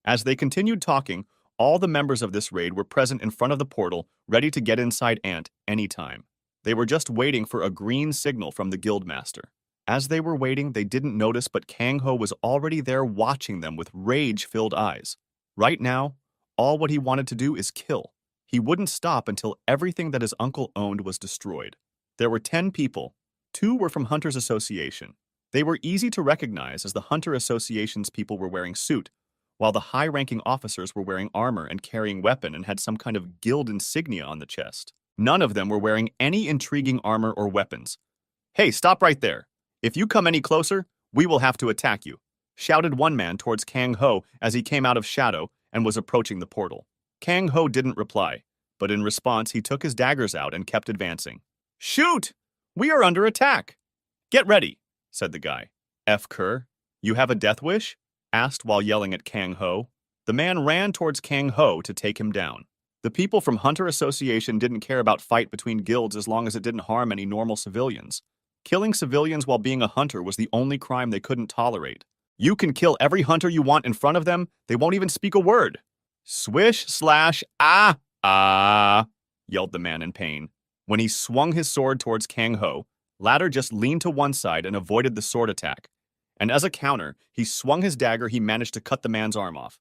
As they continued talking, all the members of this raid were present in front of the portal, ready to get inside Ant anytime. They were just waiting for a green signal from the guildmaster. As they were waiting, they didn't notice, but Kang Ho was already there watching them with rage-filled eyes. Right now, all what he wanted to do is kill. He wouldn't stop until everything that his uncle owned was destroyed. There were 10 people. 2 were from Hunters Association. They were easy to recognize as the Hunter Association's people were wearing suit, while the high-ranking officers were wearing armor and carrying weapon and had some kind of guild insignia on the chest. None of them were wearing any intriguing armor or weapons. Hey, stop right there. If you come any closer, we will have to attack you, shouted one man towards Kang Ho as he came out of shadow and was approaching the portal. Kang Ho didn't reply, but in response he took his daggers out and kept advancing. Shoot! We are under attack! Get ready, said the guy. F. Kerr, you have a death wish? Asked while yelling at Kang Ho. The man ran towards Kang Ho to take him down. The people from Hunter Association didn't care about fight between guilds as long as it didn't harm any normal civilians. Killing civilians while being a hunter was the only crime they couldn't tolerate. You can kill every hunter you want in front of them, they won't even speak a word. Swish slash ah, yelled the man in pain. When he swung his sword towards Kang Ho, latter just leaned to one side and avoided the sword attack. And as a counter, he swung his dagger. He managed to cut the man's arm off.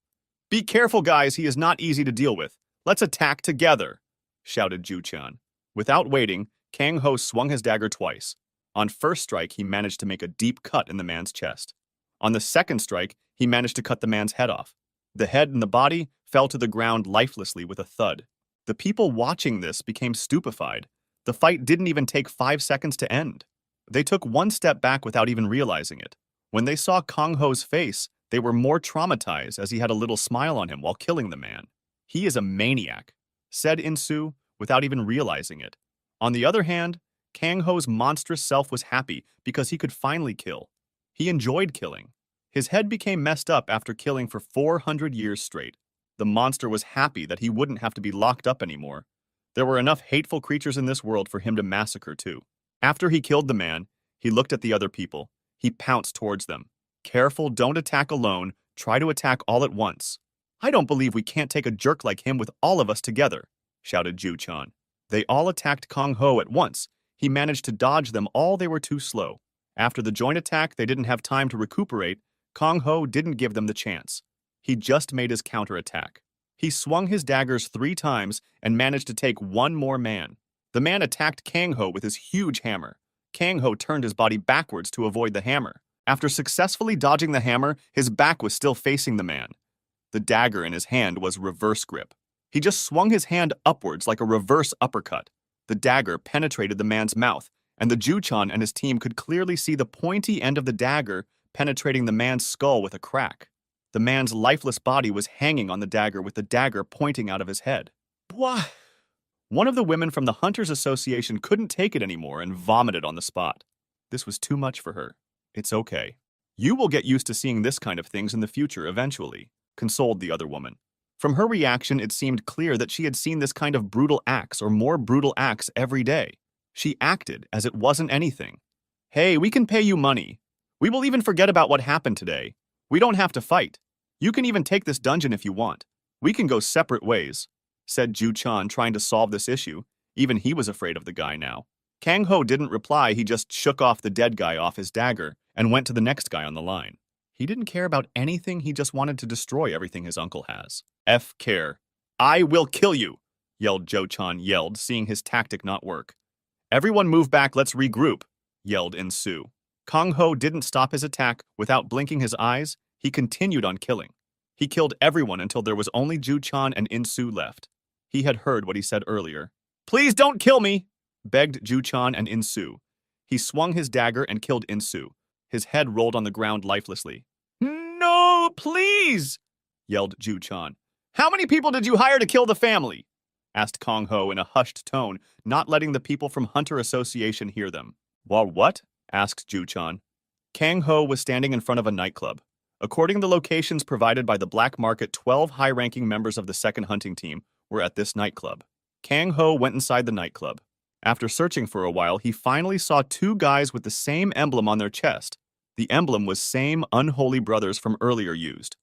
Be careful, guys, he is not easy to deal with. Let's attack together, shouted Ju-chan. Without waiting, Kang Ho swung his dagger twice. On first strike, he managed to make a deep cut in the man's chest. On the second strike, he managed to cut the man's head off. The head and the body fell to the ground lifelessly with a thud. The people watching this became stupefied. The fight didn't even take 5 seconds to end. They took one step back without even realizing it. When they saw Kang Ho's face, they were more traumatized as he had a little smile on him while killing the man. He is a maniac, said Insu without even realizing it. On the other hand, Kang Ho's monstrous self was happy because he could finally kill. He enjoyed killing. His head became messed up after killing for 400 years straight. The monster was happy that he wouldn't have to be locked up anymore. There were enough hateful creatures in this world for him to massacre too. After he killed the man, he looked at the other people. He pounced towards them. Careful, don't attack alone. Try to attack all at once. I don't believe we can't take a jerk like him with all of us together, shouted Ju-chan. They all attacked Kang Ho at once. He managed to dodge them all. They were too slow. After the joint attack, they didn't have time to recuperate. Kang Ho didn't give them the chance. He just made his counterattack. He swung his daggers 3 times and managed to take one more man. The man attacked Kang Ho with his huge hammer. Kang Ho turned his body backwards to avoid the hammer. After successfully dodging the hammer, his back was still facing the man. The dagger in his hand was reverse grip. He just swung his hand upwards like a reverse uppercut. The dagger penetrated the man's mouth, and the Ju-chan and his team could clearly see the pointy end of the dagger penetrating the man's skull with a crack. The man's lifeless body was hanging on the dagger with the dagger pointing out of his head. What? One of the women from the Hunters Association couldn't take it anymore and vomited on the spot. This was too much for her. It's okay. You will get used to seeing this kind of things in the future eventually, consoled the other woman. From her reaction, it seemed clear that she had seen this kind of brutal acts or more brutal acts every day. She acted as it wasn't anything. Hey, we can pay you money. We will even forget about what happened today. We don't have to fight. You can even take this dungeon if you want. We can go separate ways, said Ju-chan, trying to solve this issue. Even he was afraid of the guy now. Kang Ho didn't reply. He just shook off the dead guy off his dagger and went to the next guy on the line. He didn't care about anything. He just wanted to destroy everything his uncle has. Care. I will kill you, yelled Jo-chan, seeing his tactic not work. Everyone move back, let's regroup, yelled Insu. Kang Ho didn't stop his attack. Without blinking his eyes, he continued on killing. He killed everyone until there was only Ju-chan and Insu left. He had heard what he said earlier. Please don't kill me, begged Ju-chan and Insu. He swung his dagger and killed Insu. His head rolled on the ground lifelessly. No, please, yelled Ju-chan. How many people did you hire to kill the family? Asked Kang Ho in a hushed tone, not letting the people from Hunter Association hear them. Well, what? Asked Ju-chan. Kang Ho was standing in front of a nightclub. According to the locations provided by the black market, 12 high-ranking members of the second hunting team were at this nightclub. Kang Ho went inside the nightclub. After searching for a while, he finally saw 2 guys with the same emblem on their chest. The emblem was same unholy brothers from earlier used.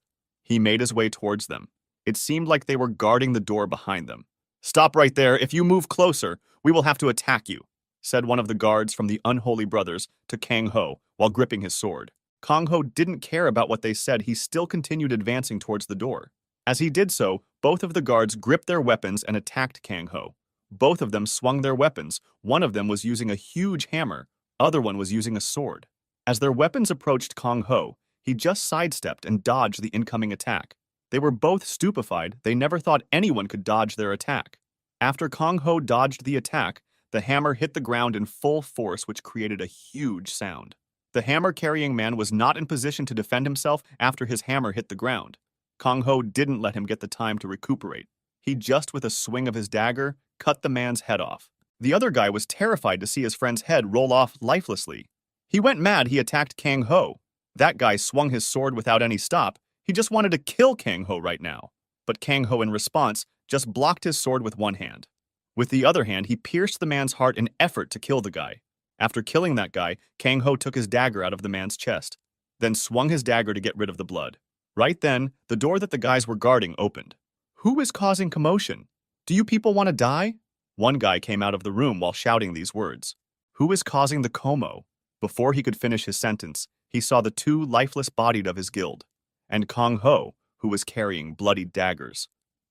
He made his way towards them. It seemed like they were guarding the door behind them. Stop right there. If you move closer, we will have to attack you, said one of the guards from the unholy brothers to Kang Ho while gripping his sword. Kang Ho didn't care about what they said. He still continued advancing towards the door. As he did so, both of the guards gripped their weapons and attacked Kang Ho. Both of them swung their weapons. One of them was using a huge hammer. Other one was using a sword. As their weapons approached Kang Ho, he just sidestepped and dodged the incoming attack. They were both stupefied. They never thought anyone could dodge their attack. After Kang Ho dodged the attack, the hammer hit the ground in full force, which created a huge sound. The hammer-carrying man was not in position to defend himself after his hammer hit the ground. Kang Ho didn't let him get the time to recuperate. He just, with a swing of his dagger, cut the man's head off. The other guy was terrified to see his friend's head roll off lifelessly. He went mad. He attacked Kang Ho. That guy swung his sword without any stop. He just wanted to kill Kang Ho right now. But Kang Ho, in response, just blocked his sword with one hand. With the other hand, he pierced the man's heart in effort to kill the guy. After killing that guy, Kang Ho took his dagger out of the man's chest, then swung his dagger to get rid of the blood. Right then, the door that the guys were guarding opened. "Who is causing commotion? Do you people want to die?" One guy came out of the room while shouting these words. "Who is causing the como?" Before he could finish his sentence, he saw the two lifeless bodies of his guild, and Kang Ho, who was carrying bloodied daggers.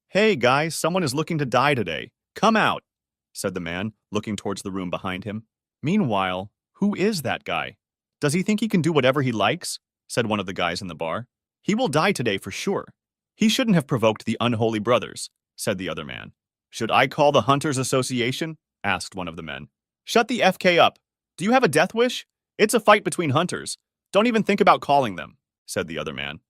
"Hey guys, someone is looking to die today. Come out," said the man, looking towards the room behind him. Meanwhile, "Who is that guy? Does he think he can do whatever he likes?" said one of the guys in the bar. "He will die today for sure. He shouldn't have provoked the unholy brothers," said the other man. "Should I call the Hunters Association?" asked one of the men. "Shut the FK up. Do you have a death wish? It's a fight between hunters. Don't even think about calling them," said the other man.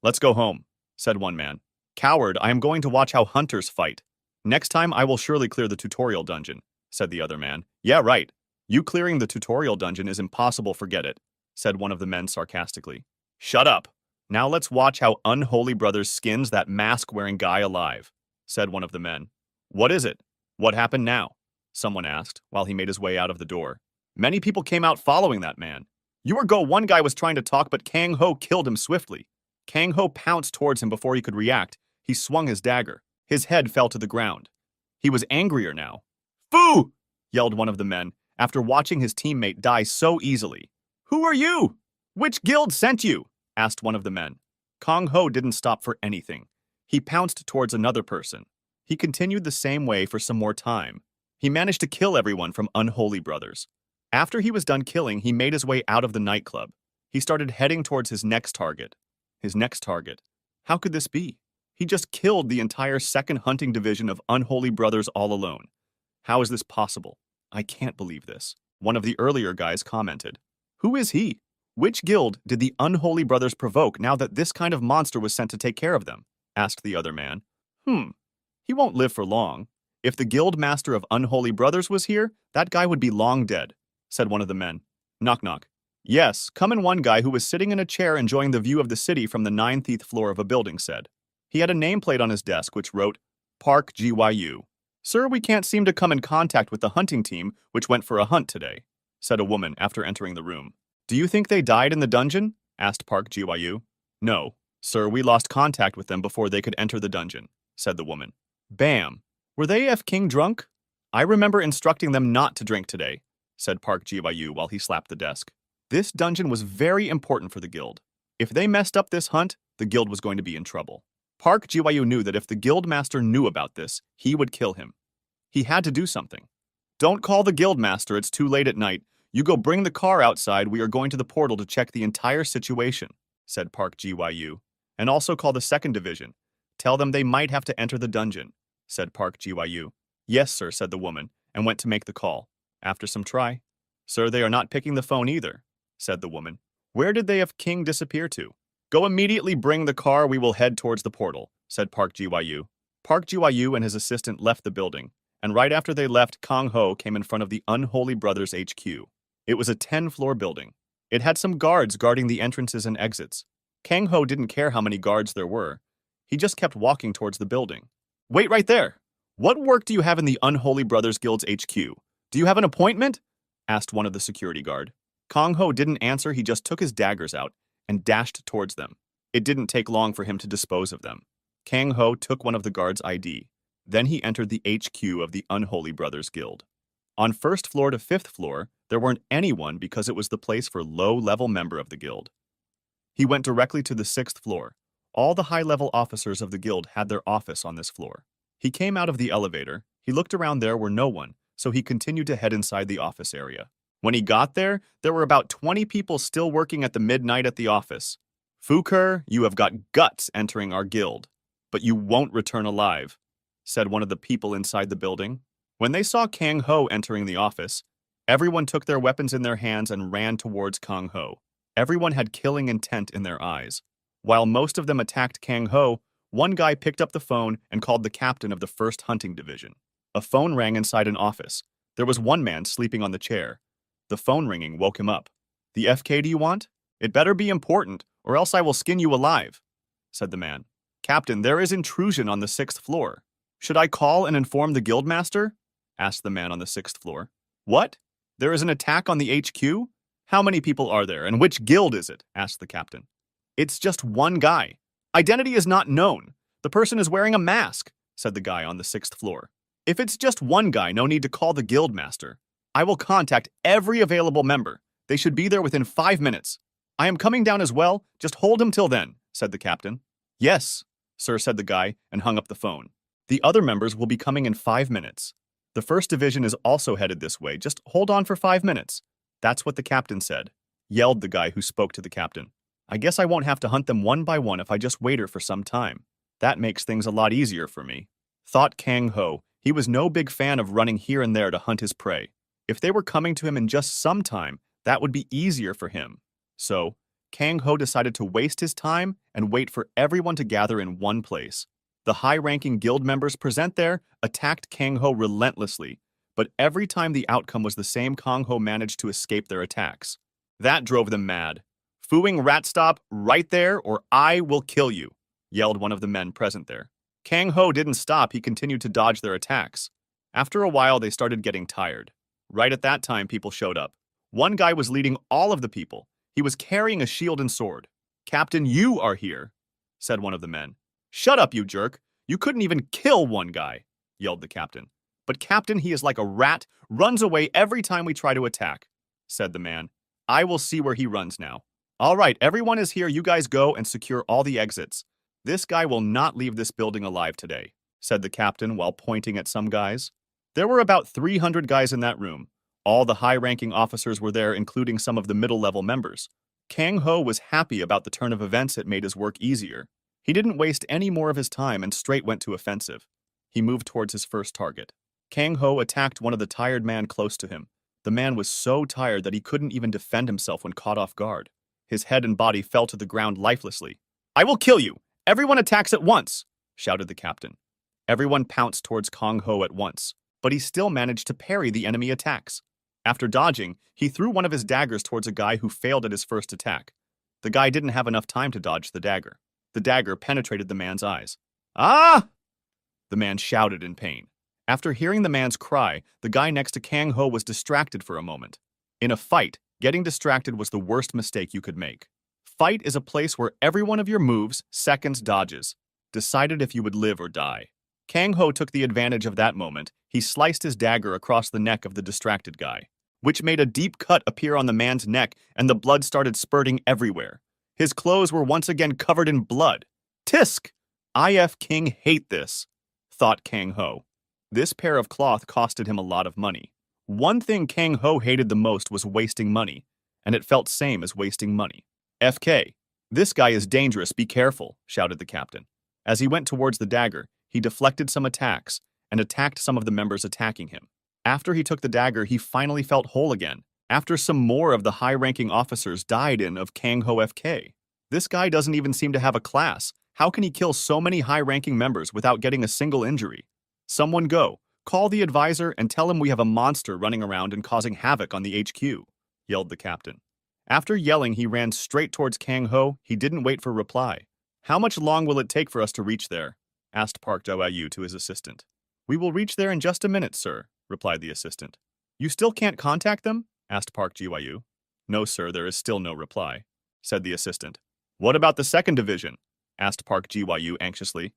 "Let's go home," said one man. "Coward, I am going to watch how hunters fight. Next time I will surely clear the tutorial dungeon," said the other man. "Yeah, right. You clearing the tutorial dungeon is impossible, forget it," said one of the men sarcastically. "Shut up. Now let's watch how Unholy Brothers skins that mask-wearing guy alive," said one of the men. "What is it? What happened now?" someone asked while he made his way out of the door. "Many people came out following that man. One guy was trying to talk, but Kang Ho killed him swiftly. Kang Ho pounced towards him before he could react. He swung his dagger. His head fell to the ground. He was angrier now. "Foo!" yelled one of the men, after watching his teammate die so easily. "Who are you? Which guild sent you?" asked one of the men. Kang Ho didn't stop for anything. He pounced towards another person. He continued the same way for some more time. He managed to kill everyone from Unholy Brothers. After he was done killing, he made his way out of the nightclub. He started heading towards his next target. His next target. How could this be? He just killed the entire second hunting division of Unholy Brothers all alone. How is this possible? "I can't believe this," one of the earlier guys commented. "Who is he? Which guild did the Unholy Brothers provoke now that this kind of monster was sent to take care of them?" asked the other man. He won't live for long. If the guild master of Unholy Brothers was here, that guy would be long dead," said one of the men. Knock knock. "Yes, come in," one guy who was sitting in a chair enjoying the view of the city from the 9th floor of a building said. He had a nameplate on his desk which wrote, "Park GYU. "Sir, we can't seem to come in contact with the hunting team which went for a hunt today," said a woman after entering the room. "Do you think they died in the dungeon?" asked Park GYU. "No, sir, we lost contact with them before they could enter the dungeon," said the woman. Bam! "Were they F King drunk? I remember instructing them not to drink today," said Park GYU while he slapped the desk. This dungeon was very important for the guild. If they messed up this hunt, the guild was going to be in trouble. Park GYU knew that if the guild master knew about this, he would kill him. He had to do something. "Don't call the guild master, it's too late at night. You go bring the car outside, we are going to the portal to check the entire situation," said Park GYU. "And also call the second division. Tell them they might have to enter the dungeon," said Park GYU. "Yes, sir," said the woman, and went to make the call. After some try, "Sir, they are not picking the phone either," said the woman. "Where did they have King disappear to?" "Go immediately bring the car, we will head towards the portal," said Park GYU. Park GYU and his assistant left the building, and right after they left, Kang Ho came in front of the Unholy Brothers HQ. It was a 10-floor building. It had some guards guarding the entrances and exits. Kang Ho didn't care how many guards there were. He just kept walking towards the building. "Wait right there! What work do you have in the Unholy Brothers Guild's HQ? Do you have an appointment?" asked one of the security guard. Kang Ho didn't answer, he just took his daggers out and dashed towards them. It didn't take long for him to dispose of them. Kang Ho took one of the guards' ID. Then he entered the HQ of the Unholy Brothers Guild. On 1st floor to 5th floor, there weren't anyone because it was the place for low-level member of the guild. He went directly to the 6th floor. All the high-level officers of the guild had their office on this floor. He came out of the elevator. He looked around, there were no one, so he continued to head inside the office area. When he got there were about 20 people still working at the midnight at the office. "Fuker, you have got guts entering our guild, but you won't return alive," said one of the people inside the building. When they saw Kang Ho entering the office, everyone took their weapons in their hands and ran towards Kang Ho. Everyone had killing intent in their eyes. While most of them attacked Kang Ho, one guy picked up the phone and called the captain of the 1st Hunting Division. A phone rang inside an office. There was one man sleeping on the chair. The phone ringing woke him up. "The FK do you want? It better be important, or else I will skin you alive," said the man. "Captain, there is intrusion on the 6th floor." Should I call and inform the guildmaster? Asked the man on the 6th floor. What? There is an attack on the HQ? How many people are there, and which guild is it? Asked the captain. It's just one guy. Identity is not known. The person is wearing a mask, said the guy on the 6th floor. If it's just one guy, no need to call the guildmaster. I will contact every available member. They should be there within 5 minutes. I am coming down as well. Just hold him till then, said the captain. Yes, sir, said the guy, and hung up the phone. The other members will be coming in 5 minutes. The 1st Division is also headed this way. Just hold on for 5 minutes. That's what the captain said, yelled the guy who spoke to the captain. I guess I won't have to hunt them one by one if I just wait here for some time. That makes things a lot easier for me, thought Kang Ho. He was no big fan of running here and there to hunt his prey. If they were coming to him in just some time, that would be easier for him. So, Kang Ho decided to waste his time and wait for everyone to gather in one place. The high-ranking guild members present there attacked Kang Ho relentlessly, but every time the outcome was the same, Kang Ho managed to escape their attacks. That drove them mad. Fooing rat stop right there or I will kill you, yelled one of the men present there. Kang Ho didn't stop, he continued to dodge their attacks. After a while, they started getting tired. Right at that time, people showed up. One guy was leading all of the people. He was carrying a shield and sword. Captain, you are here, said one of the men. Shut up, you jerk. You couldn't even kill one guy, yelled the captain. But Captain, he is like a rat, runs away every time we try to attack, said the man. I will see where he runs now. All right, everyone is here. You guys go and secure all the exits. This guy will not leave this building alive today, said the captain while pointing at some guys. There were about 300 guys in that room. All the high-ranking officers were there, including some of the middle-level members. Kang Ho was happy about the turn of events. It made his work easier. He didn't waste any more of his time and straight went to offensive. He moved towards his first target. Kang Ho attacked one of the tired man close to him. The man was so tired that he couldn't even defend himself when caught off guard. His head and body fell to the ground lifelessly. I will kill you! Everyone attacks at once! Shouted the captain. Everyone pounced towards Kang Ho at once, but he still managed to parry the enemy attacks. After dodging, he threw one of his daggers towards a guy who failed at his first attack. The guy didn't have enough time to dodge the dagger. The dagger penetrated the man's eyes. Ah! The man shouted in pain. After hearing the man's cry, the guy next to Kang Ho was distracted for a moment. In a fight, getting distracted was the worst mistake you could make. Fight is a place where every one of your moves, seconds, dodges, decided if you would live or die. Kang Ho took the advantage of that moment. He sliced his dagger across the neck of the distracted guy, which made a deep cut appear on the man's neck, and the blood started spurting everywhere. His clothes were once again covered in blood. Tisk! IF King hate this, thought Kang Ho. This pair of cloth costed him a lot of money. One thing Kang Ho hated the most was wasting money, and it felt same as wasting money. FK, this guy is dangerous, be careful, shouted the captain. As he went towards the dagger, he deflected some attacks and attacked some of the members attacking him. After he took the dagger, he finally felt whole again, after some more of the high-ranking officers died in of Kang Ho FK. This guy doesn't even seem to have a class. How can he kill so many high-ranking members without getting a single injury? Someone go, call the advisor and tell him we have a monster running around and causing havoc on the HQ, yelled the captain. After yelling, he ran straight towards Kang Ho. He didn't wait for reply. How much long will it take for us to reach there? Asked Park Jo-Yu to his assistant. We will reach there in just a minute, sir, replied the assistant. You still can't contact them? Asked Park Ji-Yu. No, sir, there is still no reply, said the assistant. What about the 2nd Division? Asked Park Ji-Yu anxiously.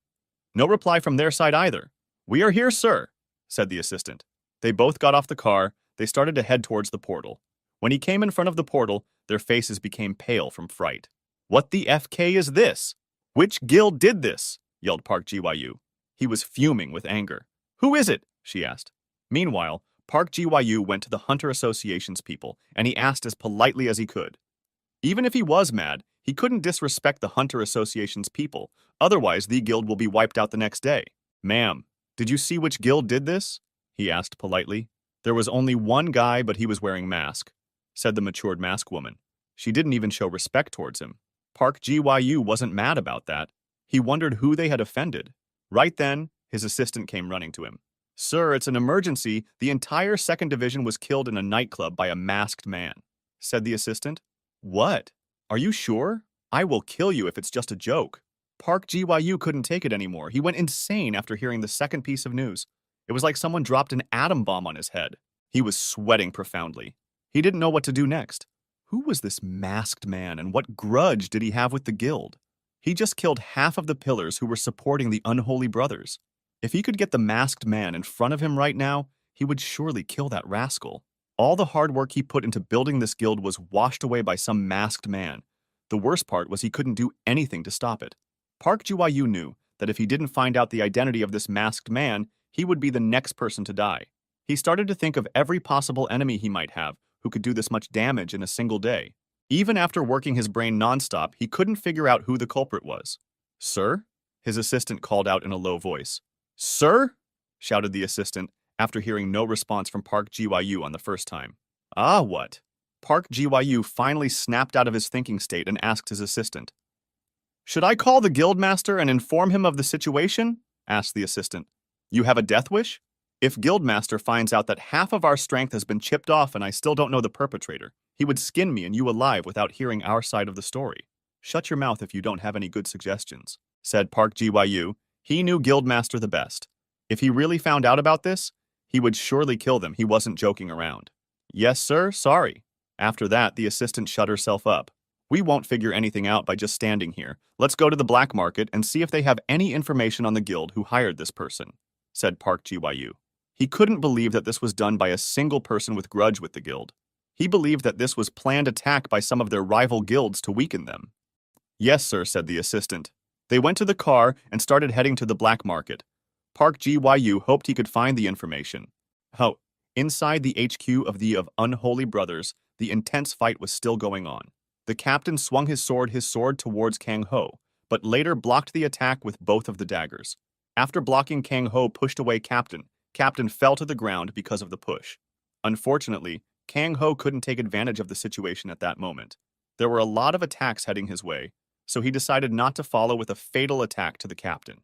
No reply from their side either. We are here, sir, said the assistant. They both got off the car. They started to head towards the portal. When he came in front of the portal, their faces became pale from fright. What the FK is this? Which guild did this? Yelled Park Ji-Yu. He was fuming with anger. Who is it? She asked. Meanwhile, Park Ji-Yu went to the Hunter Association's people, and he asked as politely as he could. Even if he was mad, he couldn't disrespect the Hunter Association's people, otherwise the guild will be wiped out the next day. Ma'am, did you see which guild did this? He asked politely. There was only one guy, but he was wearing mask, said the matured mask woman. She didn't even show respect towards him. Park Ji-Yu wasn't mad about that. He wondered who they had offended. Right then, his assistant came running to him. Sir, it's an emergency. The entire 2nd Division was killed in a nightclub by a masked man, said the assistant. What? Are you sure? I will kill you if it's just a joke. Park Ji-woo couldn't take it anymore. He went insane after hearing the second piece of news. It was like someone dropped an atom bomb on his head. He was sweating profoundly. He didn't know what to do next. Who was this masked man, and what grudge did he have with the guild? He just killed half of the pillars who were supporting the unholy brothers. If he could get the masked man in front of him right now, he would surely kill that rascal. All the hard work he put into building this guild was washed away by some masked man. The worst part was he couldn't do anything to stop it. Park Ji-woo knew that if he didn't find out the identity of this masked man, he would be the next person to die. He started to think of every possible enemy he might have who could do this much damage in a single day. Even after working his brain nonstop, he couldn't figure out who the culprit was. "Sir?" his assistant called out in a low voice. "Sir?" shouted the assistant after hearing no response from Park Ji-woo on the first time. "Ah, what?" Park Ji-woo finally snapped out of his thinking state and asked his assistant. "Should I call the guildmaster and inform him of the situation?" asked the assistant. "You have a death wish? If guildmaster finds out that half of our strength has been chipped off and I still don't know the perpetrator, he would skin me and you alive without hearing our side of the story. Shut your mouth if you don't have any good suggestions," said Park Ji-woo. He knew guildmaster the best. If he really found out about this, he would surely kill them. He wasn't joking around. "Yes, sir, sorry." After that, the assistant shut herself up. "We won't figure anything out by just standing here. Let's go to the black market and see if they have any information on the guild who hired this person," said Park Ji-woo. He couldn't believe that this was done by a single person with grudge with the guild. He believed that this was planned attack by some of their rival guilds to weaken them. "Yes, sir," said the assistant. They went to the car and started heading to the black market. Park Ji-woo hoped he could find the information. Oh, inside the HQ of the Unholy Brothers, the intense fight was still going on. The captain swung his sword towards Kang Ho, but later blocked the attack with both of the daggers. After blocking, Kang Ho pushed away Captain. Captain fell to the ground because of the push. Unfortunately, Kang Ho couldn't take advantage of the situation at that moment. There were a lot of attacks heading his way, so he decided not to follow with a fatal attack to the captain.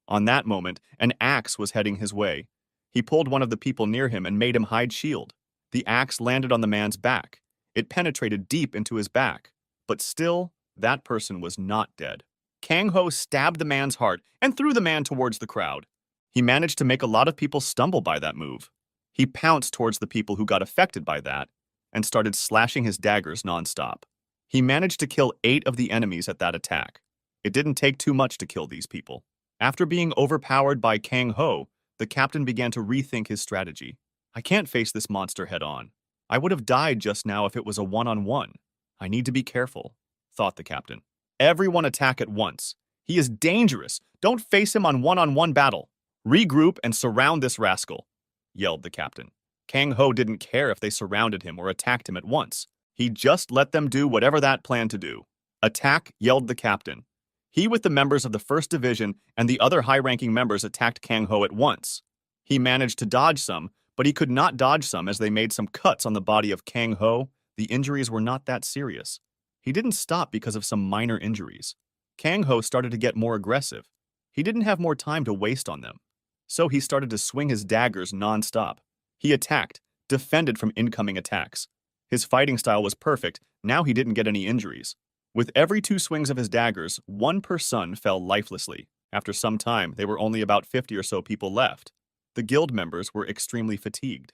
On that moment, an axe was heading his way. He pulled one of the people near him and made him hide shield. The axe landed on the man's back. It penetrated deep into his back. But still, that person was not dead. Kang Ho stabbed the man's heart and threw the man towards the crowd. He managed to make a lot of people stumble by that move. He pounced towards the people who got affected by that and started slashing his daggers nonstop. He managed to kill 8 of the enemies at that attack. It didn't take too much to kill these people. After being overpowered by Kang Ho, the captain began to rethink his strategy. "I can't face this monster head-on. I would have died just now if it was a one-on-one. I need to be careful," thought the captain. "Everyone attack at once. He is dangerous. Don't face him on-one battle. Regroup and surround this rascal," yelled the captain. Kang Ho didn't care if they surrounded him or attacked him at once. He just let them do whatever that planned to do. "Attack," yelled the captain. He with the members of the 1st Division and the other high-ranking members attacked Kang Ho at once. He managed to dodge some, but he could not dodge some as they made some cuts on the body of Kang Ho. The injuries were not that serious. He didn't stop because of some minor injuries. Kang Ho started to get more aggressive. He didn't have more time to waste on them. So he started to swing his daggers non-stop. He attacked, defended from incoming attacks. His fighting style was perfect. Now he didn't get any injuries. With every 2 swings of his daggers, 1 person fell lifelessly. After some time, there were only about 50 or so people left. The guild members were extremely fatigued.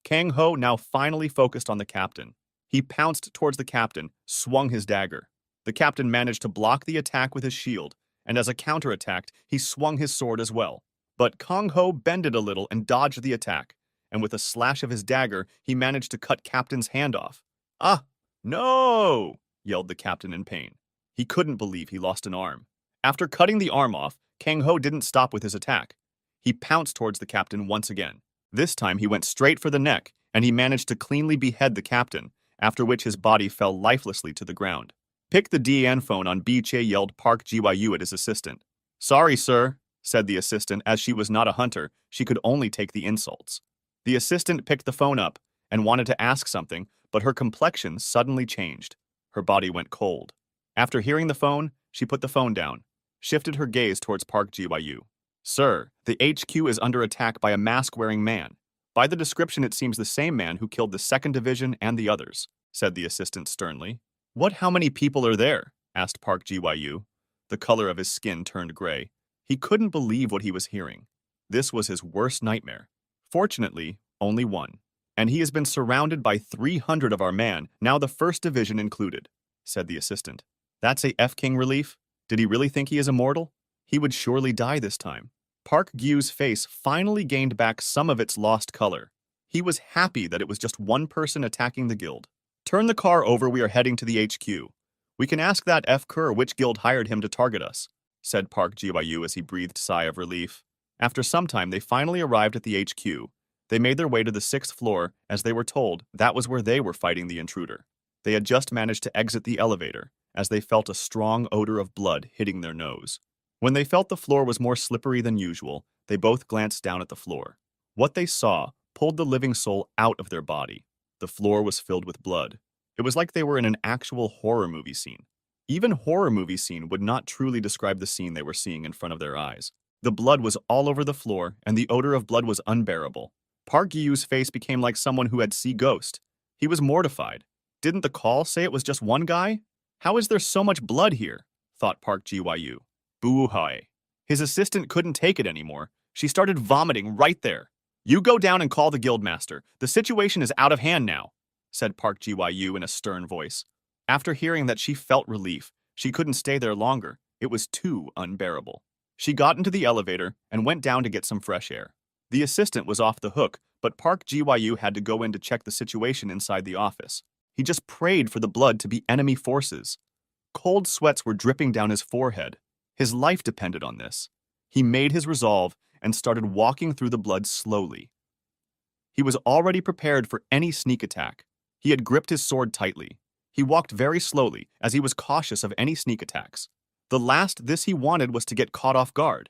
Kang Ho now finally focused on the captain. He pounced towards the captain, swung his dagger. The captain managed to block the attack with his shield, and as a counterattack, he swung his sword as well. But Kang Ho bended a little and dodged the attack, and with a slash of his dagger, he managed to cut Captain's hand off. "Ah, no!" yelled the captain in pain. He couldn't believe he lost an arm. After cutting the arm off, Kang Ho didn't stop with his attack. He pounced towards the captain once again. This time he went straight for the neck, and he managed to cleanly behead the captain, after which his body fell lifelessly to the ground. "Pick the DN phone on Beach," yelled Park Ji-woo at his assistant. "Sorry, sir," said the assistant. As she was not a hunter, she could only take the insults. The assistant picked the phone up and wanted to ask something, but her complexion suddenly changed. Her body went cold. After hearing the phone, she put the phone down, shifted her gaze towards Park Ji-woo. "Sir, the HQ is under attack by a mask-wearing man. By the description, it seems the same man who killed the 2nd Division and the others," said the assistant sternly. "How many people are there?" asked Park Ji-woo. The color of his skin turned gray. He couldn't believe what he was hearing. This was his worst nightmare. Fortunately, only one. And he has been surrounded by 300 of our man, now the first division included, said the assistant. That's a F-King relief? Did he really think he is immortal? He would surely die this time. Park Gyu's face finally gained back some of its lost color. He was happy that it was just one person attacking the guild. Turn the car over, we are heading to the HQ. We can ask that F-Kur which guild hired him to target us, said Park Gyu as he breathed a sigh of relief. After some time, they finally arrived at the HQ. They made their way to the 6th floor, as they were told that was where they were fighting the intruder. They had just managed to exit the elevator, as they felt a strong odor of blood hitting their nose. When they felt the floor was more slippery than usual, they both glanced down at the floor. What they saw pulled the living soul out of their body. The floor was filled with blood. It was like they were in an actual horror movie scene. Even horror movie scene would not truly describe the scene they were seeing in front of their eyes. The blood was all over the floor, and the odor of blood was unbearable. Park Gyu's face became like someone who had seen ghost. He was mortified. Didn't the call say it was just one guy? How is there so much blood here? Thought Park Gyu. Boo-hoy. His assistant couldn't take it anymore. She started vomiting right there. You go down and call the guildmaster. The situation is out of hand now, said Park Gyu in a stern voice. After hearing that, she felt relief. She couldn't stay there longer. It was too unbearable. She got into the elevator and went down to get some fresh air. The assistant was off the hook, but Park Gyu had to go in to check the situation inside the office. He just prayed for the blood to be enemy forces. Cold sweats were dripping down his forehead. His life depended on this. He made his resolve and started walking through the blood slowly. He was already prepared for any sneak attack. He had gripped his sword tightly. He walked very slowly, as he was cautious of any sneak attacks. The last this he wanted was to get caught off guard.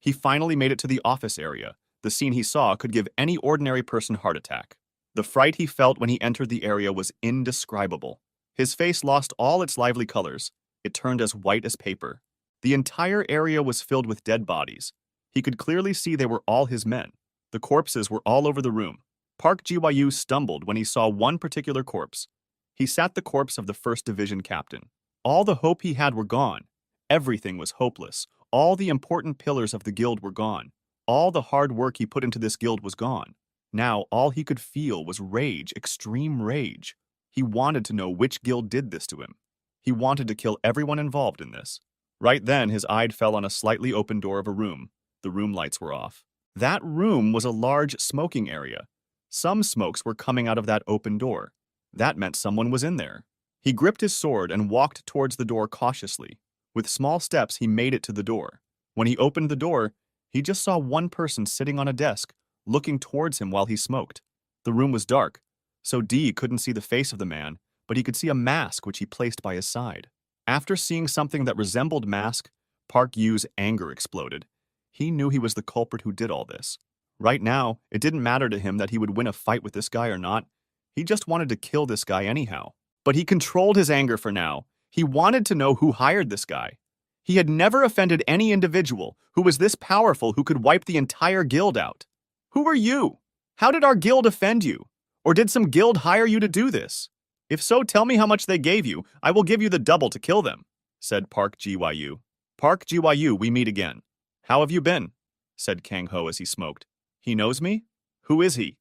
He finally made it to the office area. The scene he saw could give any ordinary person heart attack. The fright he felt when he entered the area was indescribable. His face lost all its lively colors. It turned as white as paper. The entire area was filled with dead bodies. He could clearly see they were all his men. The corpses were all over the room. Park Gyu stumbled when he saw one particular corpse. He sat the corpse of the 1st Division captain. All the hope he had were gone. Everything was hopeless. All the important pillars of the guild were gone. All the hard work he put into this guild was gone. Now all he could feel was rage, extreme rage. He wanted to know which guild did this to him. He wanted to kill everyone involved in this. Right then, his eye fell on a slightly open door of a room. The room lights were off. That room was a large smoking area. Some smokes were coming out of that open door. That meant someone was in there. He gripped his sword and walked towards the door cautiously. With small steps, he made it to the door. When he opened the door, he just saw one person sitting on a desk, looking towards him while he smoked. The room was dark, so D couldn't see the face of the man, but he could see a mask which he placed by his side. After seeing something that resembled mask, Park Gyu's anger exploded. He knew he was the culprit who did all this. Right now, it didn't matter to him that he would win a fight with this guy or not. He just wanted to kill this guy anyhow. But he controlled his anger for now. He wanted to know who hired this guy. He had never offended any individual who was this powerful who could wipe the entire guild out. Who are you? How did our guild offend you? Or did some guild hire you to do this? If so, tell me how much they gave you. I will give you the double to kill them, said Park Gyu. Park Gyu, we meet again. How have you been? Said Kang Ho as he smoked. He knows me? Who is he?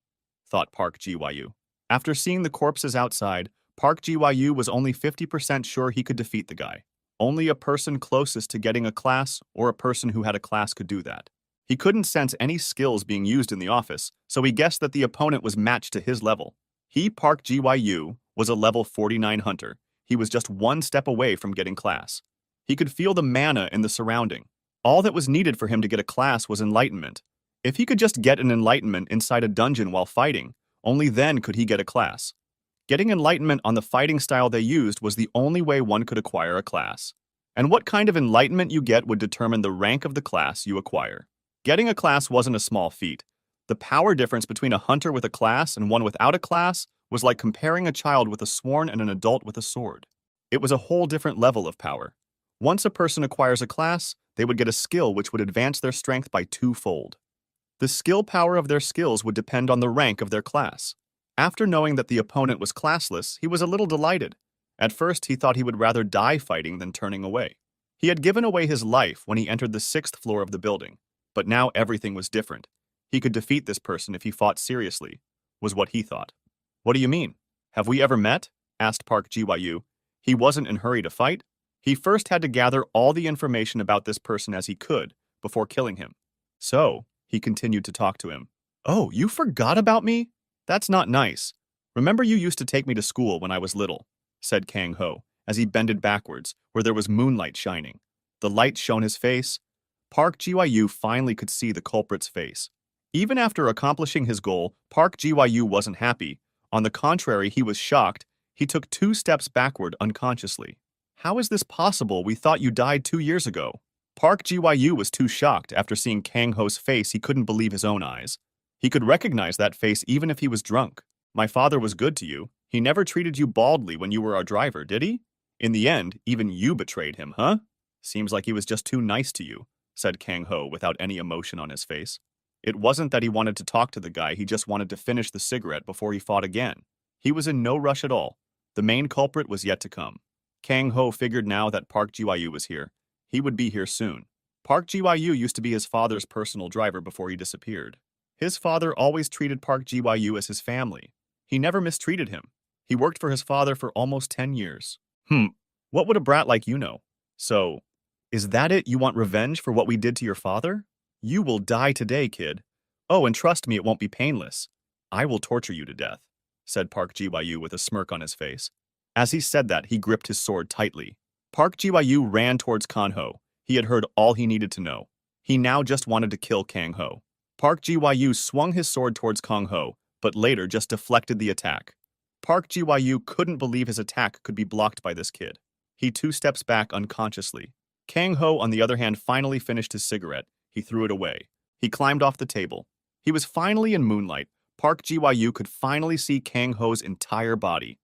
Thought Park Gyu. After seeing the corpses outside, Park Gyu was only 50% sure he could defeat the guy. Only a person closest to getting a class or a person who had a class could do that. He couldn't sense any skills being used in the office, so he guessed that the opponent was matched to his level. He, Park Gyu, was a level 49 hunter. He was just one step away from getting class. He could feel the mana in the surrounding. All that was needed for him to get a class was enlightenment. If he could just get an enlightenment inside a dungeon while fighting, only then could he get a class. Getting enlightenment on the fighting style they used was the only way one could acquire a class. And what kind of enlightenment you get would determine the rank of the class you acquire. Getting a class wasn't a small feat. The power difference between a hunter with a class and one without a class was like comparing a child with a sworn and an adult with a sword. It was a whole different level of power. Once a person acquires a class, they would get a skill which would advance their strength by 2-fold. The skill power of their skills would depend on the rank of their class. After knowing that the opponent was classless, he was a little delighted. At first, he thought he would rather die fighting than turning away. He had given away his life when he entered the 6th floor of the building, but now everything was different. He could defeat this person if he fought seriously, was what he thought. What do you mean? Have we ever met? Asked Park Ji-woo. He wasn't in a hurry to fight. He first had to gather all the information about this person as he could before killing him. So, he continued to talk to him. Oh, you forgot about me? That's not nice. Remember you used to take me to school when I was little, said Kang-ho, as he bended backwards, where there was moonlight shining. The light shone his face. Park Ji-woo finally could see the culprit's face. Even after accomplishing his goal, Park Ji-woo wasn't happy. On the contrary, he was shocked. He took 2 steps backward unconsciously. How is this possible? We thought you died 2 years ago. Park Ji-woo was too shocked after seeing Kang-ho's face he couldn't believe his own eyes. He could recognize that face even if he was drunk. My father was good to you. He never treated you baldly when you were our driver, did he? In the end, even you betrayed him, huh? Seems like he was just too nice to you, said Kang-ho without any emotion on his face. It wasn't that he wanted to talk to the guy, he just wanted to finish the cigarette before he fought again. He was in no rush at all. The main culprit was yet to come. Kang-ho figured now that Park Ji-woo was here. He would be here soon. Park Ji-woo used to be his father's personal driver before he disappeared. His father always treated Park Ji-woo as his family. He never mistreated him. He worked for his father for almost 10 years. What would a brat like you know? So, is that it? You want revenge for what we did to your father? You will die today, kid. Oh, and trust me, it won't be painless. I will torture you to death, said Park Ji-woo with a smirk on his face. As he said that, he gripped his sword tightly. Park Ji-woo ran towards Kang-ho. He had heard all he needed to know. He now just wanted to kill Kang-ho. Park Ji-woo swung his sword towards Kang-ho, but later just deflected the attack. Park Ji-woo couldn't believe his attack could be blocked by this kid. He 2 steps back unconsciously. Kang-ho, on the other hand, finally finished his cigarette. He threw it away. He climbed off the table. He was finally in moonlight. Park Ji-woo could finally see Kang-ho's entire body.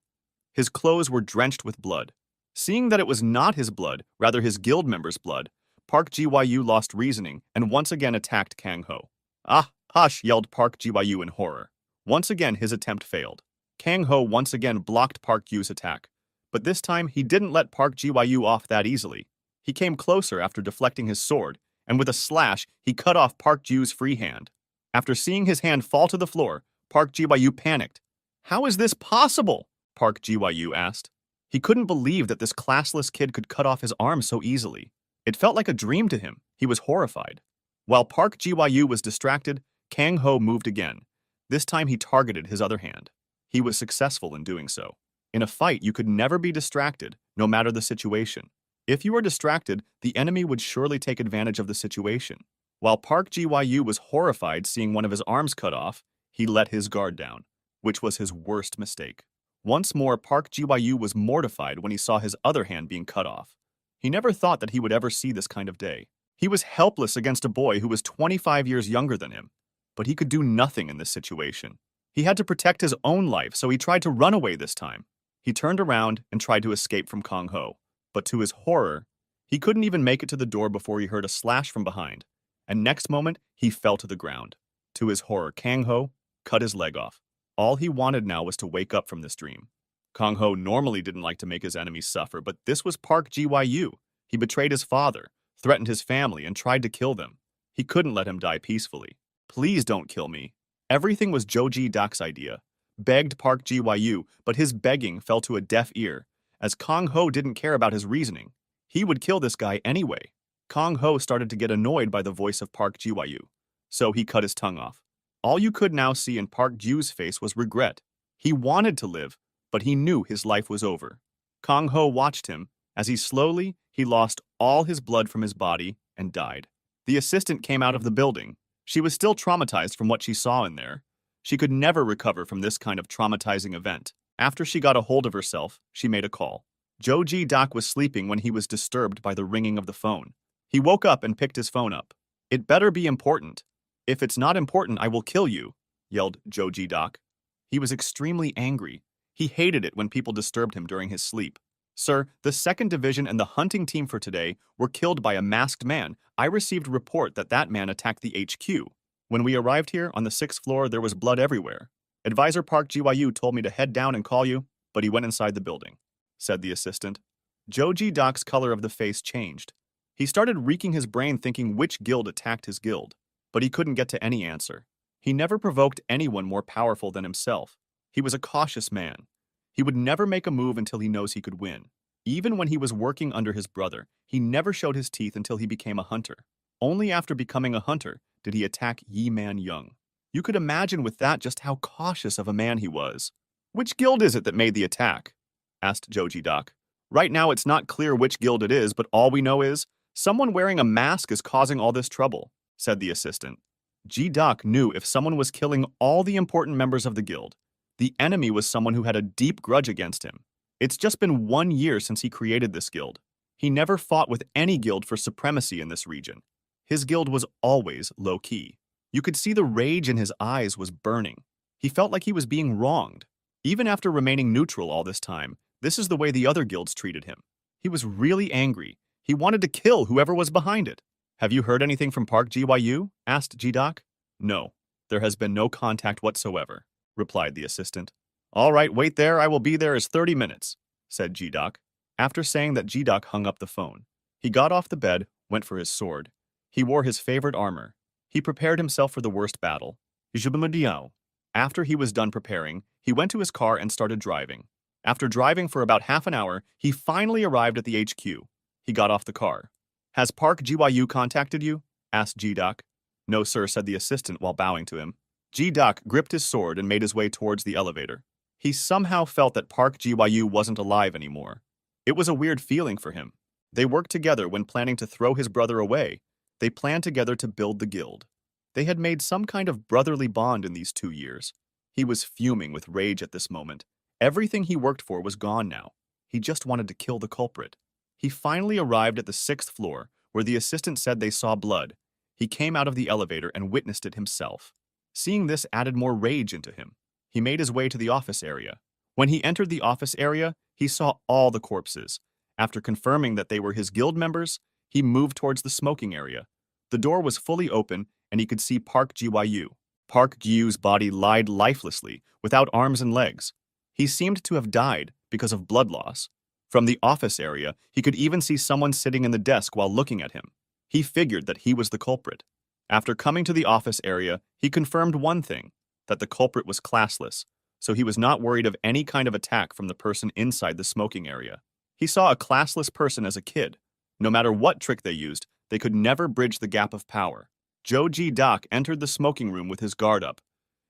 His clothes were drenched with blood. Seeing that it was not his blood, rather his guild member's blood, Park Ji-woo lost reasoning and once again attacked Kang-ho. Ah, hush, yelled Park Ji-woo in horror. Once again, his attempt failed. Kang-ho once again blocked Park Ji's attack. But this time, he didn't let Park Ji-woo off that easily. He came closer after deflecting his sword, and with a slash, he cut off Park Ji's free hand. After seeing his hand fall to the floor, Park Ji-woo panicked. How is this possible? Park Ji-woo asked. He couldn't believe that this classless kid could cut off his arm so easily. It felt like a dream to him. He was horrified. While Park Ji-woo was distracted, Kang-ho moved again. This time he targeted his other hand. He was successful in doing so. In a fight, you could never be distracted, no matter the situation. If you were distracted, the enemy would surely take advantage of the situation. While Park Ji-woo was horrified seeing one of his arms cut off, he let his guard down, which was his worst mistake. Once more, Park Ji-woo was mortified when he saw his other hand being cut off. He never thought that he would ever see this kind of day. He was helpless against a boy who was 25 years younger than him, but he could do nothing in this situation. He had to protect his own life, so he tried to run away this time. He turned around and tried to escape from Kang-ho, but to his horror, he couldn't even make it to the door before he heard a slash from behind, and next moment, he fell to the ground. To his horror, Kang-ho cut his leg off. All he wanted now was to wake up from this dream. Kang-ho normally didn't like to make his enemies suffer, but this was Park Ji-woo. He betrayed his father, threatened his family, and tried to kill them. He couldn't let him die peacefully. Please don't kill me. Everything was Ji-dak's idea. Begged Park Ji-woo, but his begging fell to a deaf ear, as Kang-ho didn't care about his reasoning. He would kill this guy anyway. Kang-ho started to get annoyed by the voice of Park Ji-woo, so he cut his tongue off. All you could now see in Park Ji's face was regret. He wanted to live, but he knew his life was over. Kang-ho watched him as he lost all his blood from his body and died. The assistant came out of the building. She was still traumatized from what she saw in there. She could never recover from this kind of traumatizing event. After she got a hold of herself, she made a call. Ji-dak was sleeping when he was disturbed by the ringing of the phone. He woke up and picked his phone up. It better be important. If it's not important, I will kill you, yelled Ji-dak. He was extremely angry. He hated it when people disturbed him during his sleep. Sir, the 2nd Division and the hunting team for today were killed by a masked man. I received report that that man attacked the HQ. When we arrived here, on the 6th floor, there was blood everywhere. Advisor Park Ji-woo told me to head down and call you, but he went inside the building, said the assistant. Ji-dak's color of the face changed. He started reeking his brain thinking which guild attacked his guild, but he couldn't get to any answer. He never provoked anyone more powerful than himself. He was a cautious man. He would never make a move until he knows he could win. Even when he was working under his brother, he never showed his teeth until he became a hunter. Only after becoming a hunter did he attack Yi Man Young. You could imagine with that just how cautious of a man he was. "Which guild is it that made the attack?" asked Joji Doc. "Right now it's not clear which guild it is, but all we know is someone wearing a mask is causing all this trouble," said the assistant. G-Doc knew if someone was killing all the important members of the guild, the enemy was someone who had a deep grudge against him. It's just been 1 year since he created this guild. He never fought with any guild for supremacy in this region. His guild was always low-key. You could see the rage in his eyes was burning. He felt like he was being wronged. Even after remaining neutral all this time, this is the way the other guilds treated him. He was really angry. He wanted to kill whoever was behind it. "Have you heard anything from Park GYU?" asked G-Doc. "No, there has been no contact whatsoever," replied the assistant. "All right, wait there. I will be there as 30 minutes, said G-Doc. After saying that, G-Doc hung up the phone. He got off the bed, went for his sword. He wore his favorite armor. He prepared himself for the worst battle. After he was done preparing, he went to his car and started driving. After driving for about half an hour, he finally arrived at the HQ. He got off the car. "Has Park GYU contacted you?" asked G-Doc. "No, sir," said the assistant while bowing to him. G-Doc gripped his sword and made his way towards the elevator. He somehow felt that Park GYU wasn't alive anymore. It was a weird feeling for him. They worked together when planning to throw his brother away. They planned together to build the guild. They had made some kind of brotherly bond in these 2 years. He was fuming with rage at this moment. Everything he worked for was gone now. He just wanted to kill the culprit. He finally arrived at the 6th floor, where the assistant said they saw blood. He came out of the elevator and witnessed it himself. Seeing this added more rage into him. He made his way to the office area. When he entered the office area, he saw all the corpses. After confirming that they were his guild members, he moved towards the smoking area. The door was fully open, and he could see Park GYU. Park GYU's body lied lifelessly, without arms and legs. He seemed to have died because of blood loss. From the office area, he could even see someone sitting in the desk while looking at him. He figured that he was the culprit. After coming to the office area, he confirmed one thing, that the culprit was classless, so he was not worried of any kind of attack from the person inside the smoking area. He saw a classless person as a kid. No matter what trick they used, they could never bridge the gap of power. Joji Doc entered the smoking room with his guard up.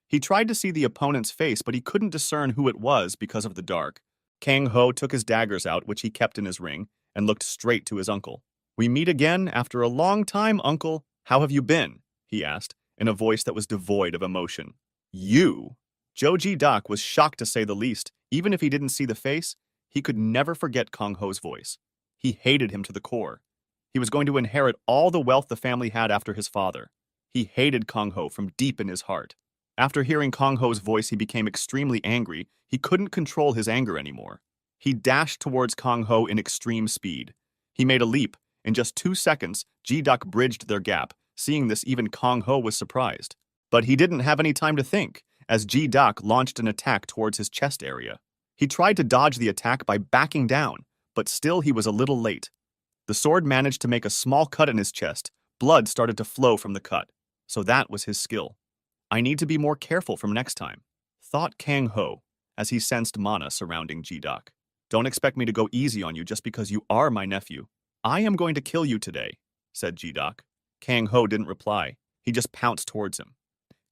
He tried to see the opponent's face, but he couldn't discern who it was because of the dark. Kang Ho took his daggers out, which he kept in his ring, and looked straight to his uncle. "We meet again after a long time, uncle. How have you been?" he asked, in a voice that was devoid of emotion. "You?" Joji Doc was shocked to say the least. Even if he didn't see the face, he could never forget Kang Ho's voice. He hated him to the core. He was going to inherit all the wealth the family had after his father. He hated Kang Ho from deep in his heart. After hearing Kang Ho's voice, he became extremely angry. He couldn't control his anger anymore. He dashed towards Kang Ho in extreme speed. He made a leap. In just 2 seconds, G-Doc bridged their gap. Seeing this, even Kang Ho was surprised. But he didn't have any time to think, as G-Doc launched an attack towards his chest area. He tried to dodge the attack by backing down, but still he was a little late. The sword managed to make a small cut in his chest. Blood started to flow from the cut. So that was his skill. "I need to be more careful from next time," thought Kang Ho, as he sensed mana surrounding G-Doc. "Don't expect me to go easy on you just because you are my nephew. I am going to kill you today," said G-Doc. Kang Ho didn't reply. He just pounced towards him.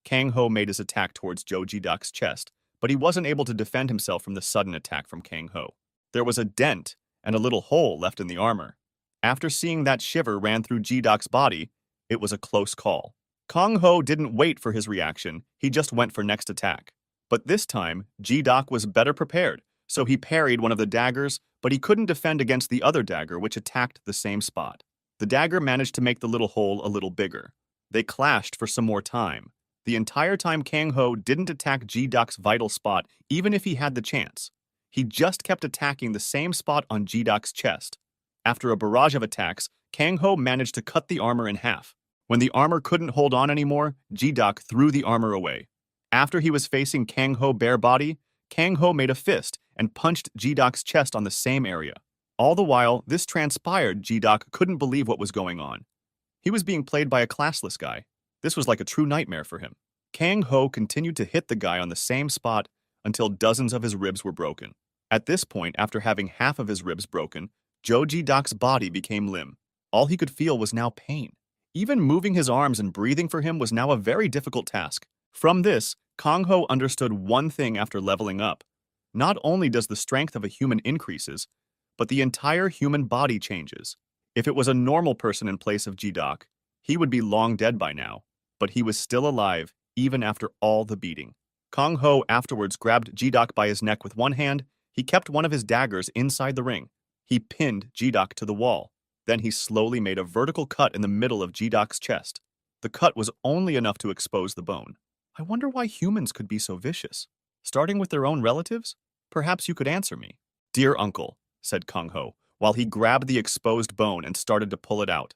Kang Ho made his attack towards Joji Doc's chest, but he wasn't able to defend himself from the sudden attack from Kang Ho. There was a dent and a little hole left in the armor. After seeing that shiver ran through G-Doc's body, it was a close call. Kang Ho didn't wait for his reaction, he just went for next attack. But this time, G-Doc was better prepared, so he parried one of the daggers, but he couldn't defend against the other dagger which attacked the same spot. The dagger managed to make the little hole a little bigger. They clashed for some more time. The entire time Kang Ho didn't attack G-Doc's vital spot, even if he had the chance. He just kept attacking the same spot on G-Doc's chest. After a barrage of attacks, Kang Ho managed to cut the armor in half. When the armor couldn't hold on anymore, G-Doc threw the armor away. After he was facing Kang Ho bare body, Kang Ho made a fist and punched G-Doc's chest on the same area. All the while, this transpired, G-Doc couldn't believe what was going on. He was being played by a classless guy. This was like a true nightmare for him. Kang Ho continued to hit the guy on the same spot until dozens of his ribs were broken. At this point, after having half of his ribs broken, Joe G-Doc's body became limp. All he could feel was now pain. Even moving his arms and breathing for him was now a very difficult task. From this, Kang Ho understood one thing after leveling up. Not only does the strength of a human increases, but the entire human body changes. If it was a normal person in place of G-Doc, he would be long dead by now, but he was still alive even after all the beating. Kang Ho afterwards grabbed G-Doc by his neck with one hand. He kept one of his daggers inside the ring. He pinned G-Doc to the wall. Then he slowly made a vertical cut in the middle of G-Doc's chest. The cut was only enough to expose the bone. I wonder why humans could be so vicious. Starting with their own relatives? Perhaps you could answer me. Dear uncle, said Kang Ho, while he grabbed the exposed bone and started to pull it out.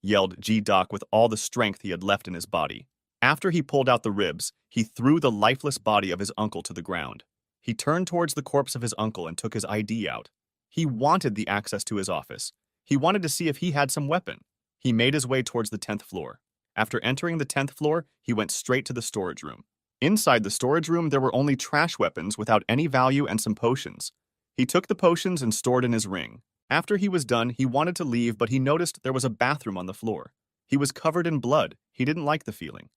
Yelled G-Doc with all the strength he had left in his body. After he pulled out the ribs, he threw the lifeless body of his uncle to the ground. He turned towards the corpse of his uncle and took his ID out. He wanted the access to his office. He wanted to see if he had some weapon. He made his way towards the 10th floor. After entering the 10th floor, he went straight to the storage room. Inside the storage room, there were only trash weapons without any value and some potions. He took the potions and stored in his ring. After he was done, he wanted to leave, but he noticed there was a bathroom on the floor. He was covered in blood. He didn't like the feeling.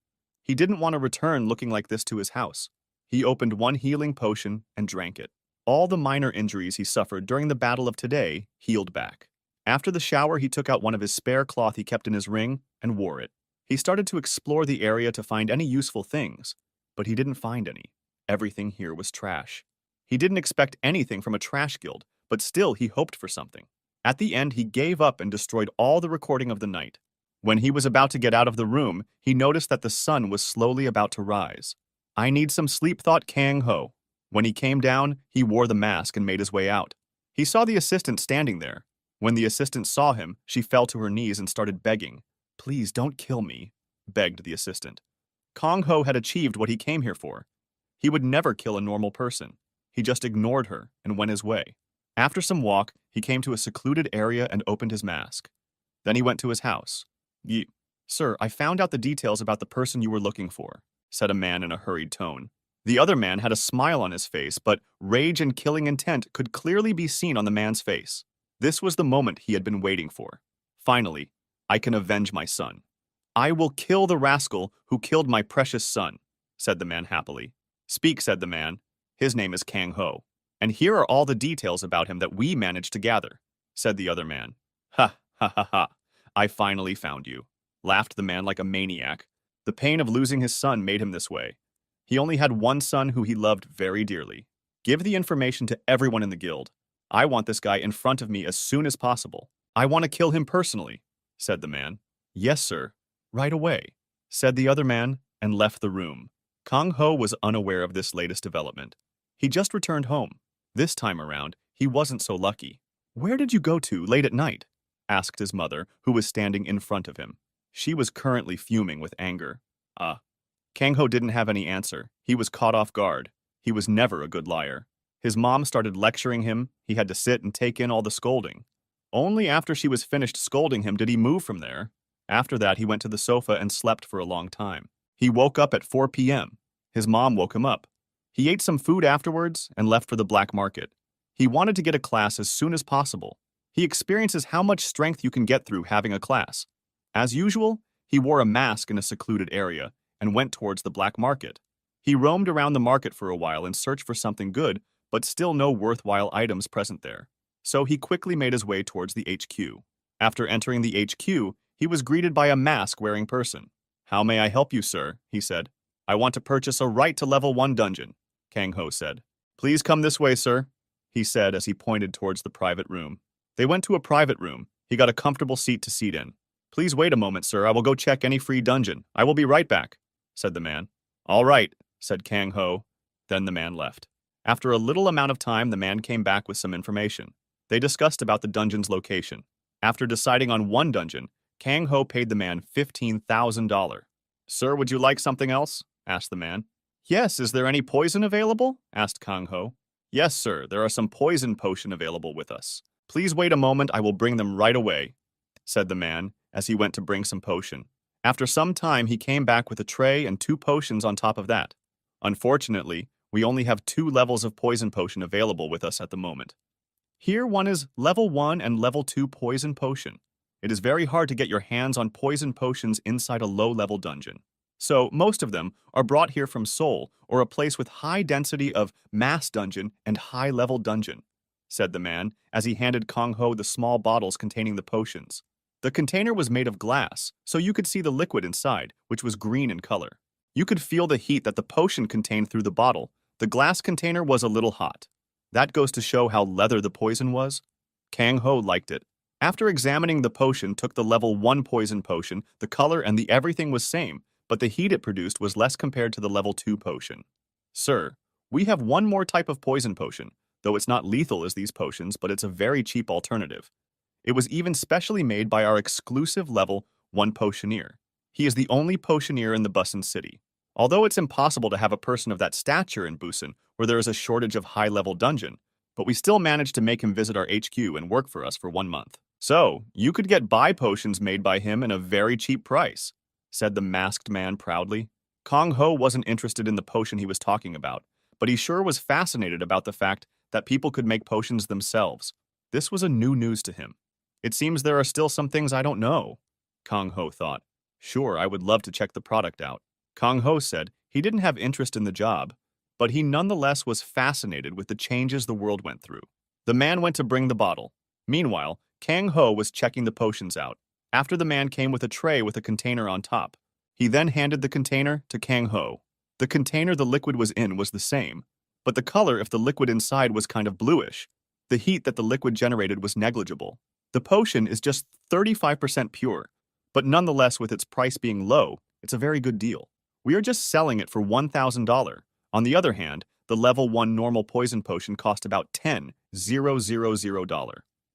He didn't want to return looking like this to his house. He opened one healing potion and drank it. All the minor injuries he suffered during the battle of today healed back. After the shower, he took out one of his spare cloth he kept in his ring and wore it. He started to explore the area to find any useful things, but he didn't find any. Everything here was trash. He didn't expect anything from a trash guild, but still he hoped for something. At the end, he gave up and destroyed all the recording of the night. When he was about to get out of the room, he noticed that the sun was slowly about to rise. I need some sleep, thought Kang Ho. When he came down, he wore the mask and made his way out. He saw the assistant standing there. When the assistant saw him, she fell to her knees and started begging. Please don't kill me, begged the assistant. Kang Ho had achieved what he came here for. He would never kill a normal person. He just ignored her and went his way. After some walk, he came to a secluded area and opened his mask. Then he went to his house. Sir, I found out the details about the person you were looking for, said a man in a hurried tone. The other man had a smile on his face, but rage and killing intent could clearly be seen on the man's face. This was the moment he had been waiting for. Finally, I can avenge my son. I will kill the rascal who killed my precious son, said the man happily. Speak, said the man. His name is Kang Ho. And here are all the details about him that we managed to gather, said the other man. Ha, ha, ha, ha. I finally found you, laughed the man like a maniac. The pain of losing his son made him this way. He only had one son who he loved very dearly. Give the information to everyone in the guild. I want this guy in front of me as soon as possible. I want to kill him personally, said the man. Yes, sir. Right away, said the other man, and left the room. Kang Ho was unaware of this latest development. He just returned home. This time around, he wasn't so lucky. Where did you go to late at night? Asked his mother, who was standing in front of him. She was currently fuming with anger. Kang Ho didn't have any answer. He was caught off guard. He was never a good liar. His mom started lecturing him. He had to sit and take in all the scolding. Only after she was finished scolding him did he move from there. After that, he went to the sofa and slept for a long time. He woke up at 4 p.m. His mom woke him up. He ate some food afterwards and left for the black market. He wanted to get a class as soon as possible. He experiences how much strength you can get through having a class. As usual, he wore a mask in a secluded area and went towards the black market. He roamed around the market for a while in search for something good, but still no worthwhile items present there. So he quickly made his way towards the HQ. After entering the HQ, he was greeted by a mask-wearing person. How may I help you, sir? He said. I want to purchase a right to level 1 dungeon, Kang Ho said. Please come this way, sir, he said as he pointed towards the private room. They went to a private room. He got a comfortable seat to sit in. Please wait a moment, sir. I will go check any free dungeon. I will be right back, said the man. All right, said Kang Ho. Then the man left. After a little amount of time, the man came back with some information. They discussed about the dungeon's location. After deciding on one dungeon, Kang Ho paid the man $15,000. Sir, would you like something else? Asked the man. Yes, is there any poison available? Asked Kang Ho. Yes, sir, there are some poison potion available with us. Please wait a moment, I will bring them right away, said the man as he went to bring some potion. After some time, he came back with a tray and 2 potions on top of that. Unfortunately, we only have 2 levels of poison potion available with us at the moment. Here one is level 1 and level 2 poison potion. It is very hard to get your hands on poison potions inside a low-level dungeon. So, most of them are brought here from Seoul, or a place with high density of mass dungeon and high-level dungeon, said the man as he handed Kong Ho the small bottles containing the potions. The container was made of glass, so you could see the liquid inside, which was green in color. You could feel the heat that the potion contained through the bottle. The glass container was a little hot. That goes to show how leather the poison was. Kang Ho liked it. After examining the potion, took the level 1 poison potion, the color and the everything was same, but the heat it produced was less compared to the level 2 potion. Sir, we have one more type of poison potion, though it's not lethal as these potions, but it's a very cheap alternative. It was even specially made by our exclusive level 1 potioneer. He is the only potioneer in the Busan city. Although it's impossible to have a person of that stature in Busan, where there is a shortage of high-level dungeon, but we still managed to make him visit our HQ and work for us for 1 month. So, you could get buy potions made by him at a very cheap price, said the masked man proudly. Kong Ho wasn't interested in the potion he was talking about, but he sure was fascinated about the fact that people could make potions themselves. This was a new news to him. It seems there are still some things I don't know, Kong Ho thought. Sure, I would love to check the product out. Kong Ho said he didn't have interest in the job, but he nonetheless was fascinated with the changes the world went through. The man went to bring the bottle. Meanwhile, Kang Ho was checking the potions out. After the man came with a tray with a container on top. He then handed the container to Kang Ho. The container the liquid was in was the same, but the color if the liquid inside was kind of bluish. The heat that the liquid generated was negligible. The potion is just 35% pure, but nonetheless with its price being low, it's a very good deal. We are just selling it for $1,000. On the other hand, the level 1 normal poison potion cost about $10,000.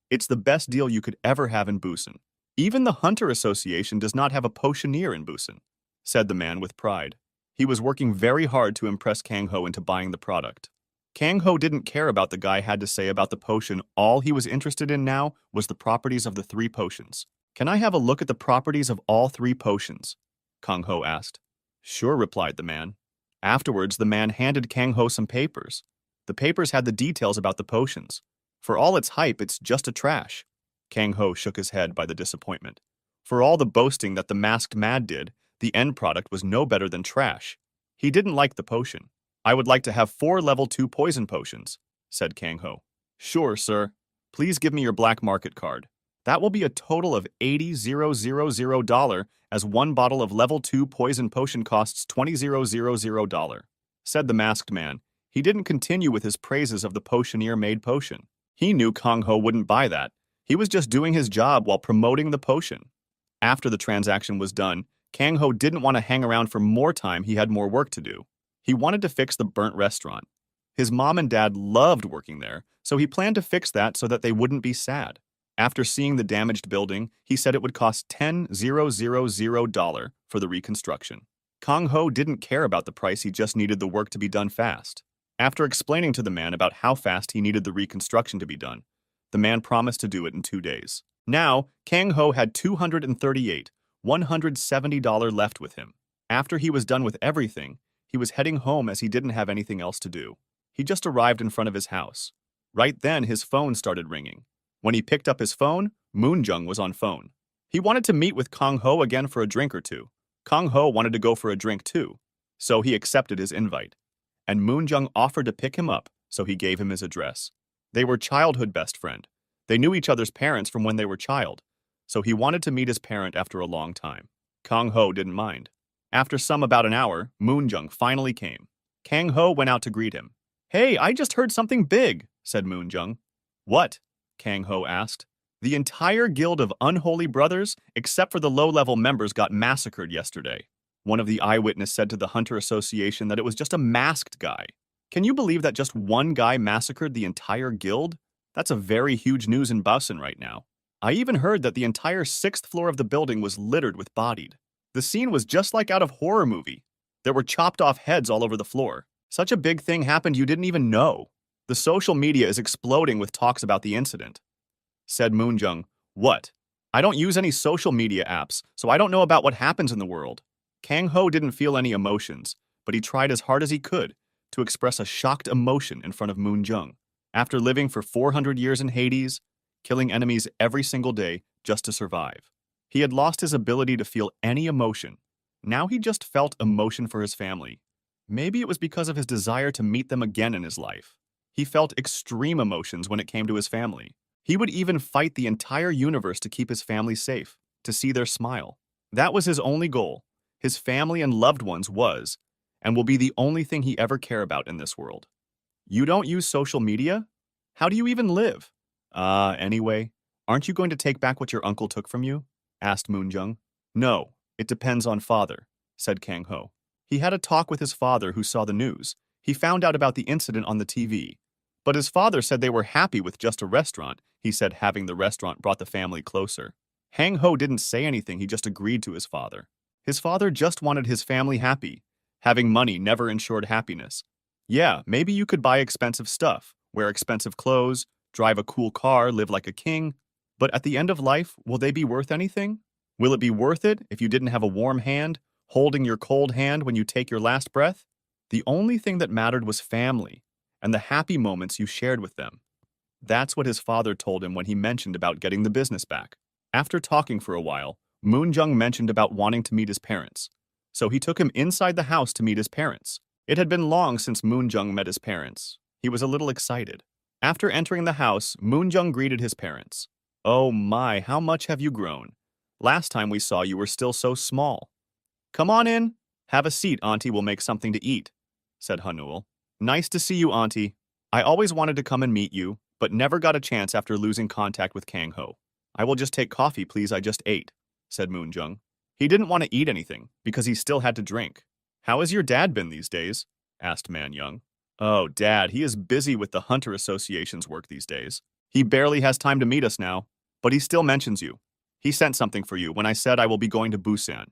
It's the best deal you could ever have in Busan. Even the Hunter Association does not have a potioneer in Busan, said the man with pride. He was working very hard to impress Kang Ho into buying the product. Kang Ho didn't care about the guy had to say about the potion. All he was interested in now was the properties of the 3 potions. Can I have a look at the properties of all 3 potions? Kang Ho asked. Sure, replied the man. Afterwards, the man handed Kang Ho some papers. The papers had the details about the potions. For all its hype, it's just a trash. Kang Ho shook his head by the disappointment. For all the boasting that the masked man did, the end product was no better than trash. He didn't like the potion. I would like to have 4 level 2 poison potions, said Kang Ho. Sure, sir. Please give me your black market card. That will be a total of $80,000 as 1 bottle of level 2 poison potion costs $20,000, said the masked man. He didn't continue with his praises of the potioneer-made potion. He knew Kang Ho wouldn't buy that. He was just doing his job while promoting the potion. After the transaction was done, Kang Ho didn't want to hang around for more time. He had more work to do. He wanted to fix the burnt restaurant. His mom and dad loved working there, so he planned to fix that so that they wouldn't be sad. After seeing the damaged building, he said it would cost $10,000 for the reconstruction. Kang Ho didn't care about the price, he just needed the work to be done fast. After explaining to the man about how fast he needed the reconstruction to be done, the man promised to do it in 2 days. Now, Kang Ho had $170 left with him. After he was done with everything, he was heading home as he didn't have anything else to do. He just arrived in front of his house. Right then, his phone started ringing. When he picked up his phone, Moonjung was on phone. He wanted to meet with Kang Ho again for a drink or two. Kang Ho wanted to go for a drink too, so he accepted his invite. And Moonjung offered to pick him up, so he gave him his address. They were childhood best friend. They knew each other's parents from when they were child, so he wanted to meet his parent after a long time. Kang Ho didn't mind. After about an hour, Moonjung finally came. Kang Ho went out to greet him. Hey, I just heard something big, said Moonjung. What? Kang Ho asked. The entire guild of unholy brothers, except for the low-level members, got massacred yesterday. One of the eyewitnesses said to the Hunter Association that it was just a masked guy. Can you believe that just one guy massacred the entire guild? That's a very huge news in Busan right now. I even heard that the entire 6th floor of the building was littered with bodied. The scene was just like out of horror movie. There were chopped off heads all over the floor. Such a big thing happened you didn't even know. The The social media is exploding with talks about the incident. Said Moonjung, what? I don't use any social media apps, so I don't know about what happens in the world. Kang Ho didn't feel any emotions, but he tried as hard as he could to express a shocked emotion in front of Moonjung. After living for 400 years in Hades, killing enemies every single day just to survive, he had lost his ability to feel any emotion. Now he just felt emotion for his family. Maybe it was because of his desire to meet them again in his life. He felt extreme emotions when it came to his family. He would even fight the entire universe to keep his family safe, to see their smile. That was his only goal. His family and loved ones was, and will be the only thing he ever care about in this world. You don't use social media? How do you even live? Anyway, aren't you going to take back what your uncle took from you? Asked Moonjung. No, it depends on father, said Kang Ho. He had a talk with his father who saw the news. He found out about the incident on the TV. But his father said they were happy with just a restaurant. He said having the restaurant brought the family closer. Kang Ho didn't say anything, he just agreed to his father. His father just wanted his family happy. Having money never ensured happiness. Yeah, maybe you could buy expensive stuff, wear expensive clothes, drive a cool car, live like a king. But at the end of life, will they be worth anything? Will it be worth it if you didn't have a warm hand, holding your cold hand when you take your last breath? The only thing that mattered was family, and the happy moments you shared with them. That's what his father told him when he mentioned about getting the business back. After talking for a while, Moonjung mentioned about wanting to meet his parents. So he took him inside the house to meet his parents. It had been long since Moonjung met his parents. He was a little excited. After entering the house, Moonjung greeted his parents. Oh my, how much have you grown? Last time we saw you were still so small. Come on in. Have a seat, Auntie will make something to eat, said Hanul. Nice to see you, Auntie. I always wanted to come and meet you, but never got a chance after losing contact with Kang Ho. I will just take coffee, please, I just ate, said Moonjung. He didn't want to eat anything, because he still had to drink. How has your dad been these days? Asked Manyoung. Oh, Dad, he is busy with the Hunter Association's work these days. He barely has time to meet us now, but he still mentions you. He sent something for you when I said I will be going to Busan.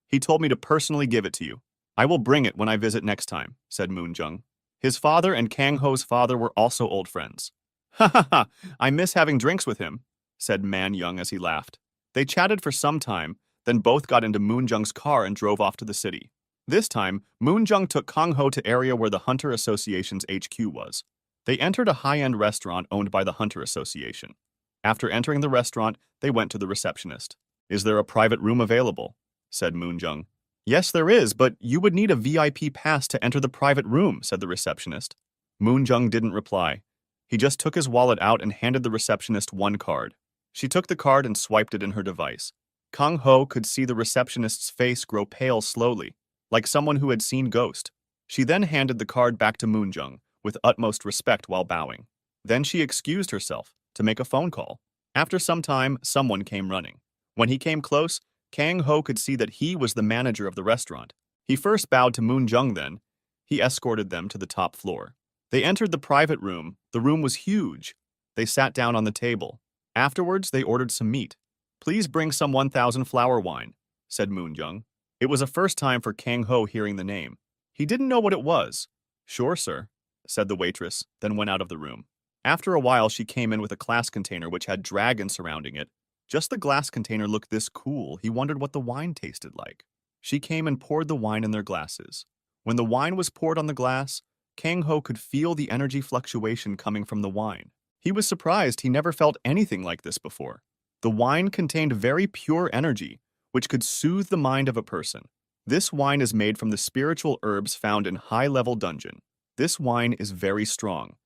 He told me to personally give it to you. I will bring it when I visit next time, said Moonjung. His father and Kang Ho's father were also old friends. Ha ha ha, I miss having drinks with him, said Manyoung as he laughed. They chatted for some time, then both got into Moonjung's car and drove off to the city. This time, Moonjung took Kang Ho to area where the Hunter Association's HQ was. They entered a high-end restaurant owned by the Hunter Association. After entering the restaurant, they went to the receptionist. Is there a private room available? Said Moonjung. Yes, there is, but you would need a VIP pass to enter the private room, said the receptionist. Moonjung didn't reply. He just took his wallet out and handed the receptionist one card. She took the card and swiped it in her device. Kang Ho could see the receptionist's face grow pale slowly, like someone who had seen ghost. She then handed the card back to Moonjung, with utmost respect while bowing. Then she excused herself to make a phone call. After some time, someone came running. When he came close, Kang Ho could see that he was the manager of the restaurant. He first bowed to Moonjung then. He escorted them to the top floor. They entered the private room. The room was huge. They sat down on the table. Afterwards, they ordered some meat. Please bring some 1,000 flower wine, said Moonjung. It was a first time for Kang Ho hearing the name. He didn't know what it was. Sure, sir, said the waitress, then went out of the room. After a while, she came in with a glass container which had dragons surrounding it. Just the glass container looked this cool, he wondered what the wine tasted like. She came and poured the wine in their glasses. When the wine was poured on the glass, Kang Ho could feel the energy fluctuation coming from the wine. He was surprised he never felt anything like this before. The wine contained very pure energy, which could soothe the mind of a person. This wine is made from the spiritual herbs found in high-level dungeon. This wine is very strong,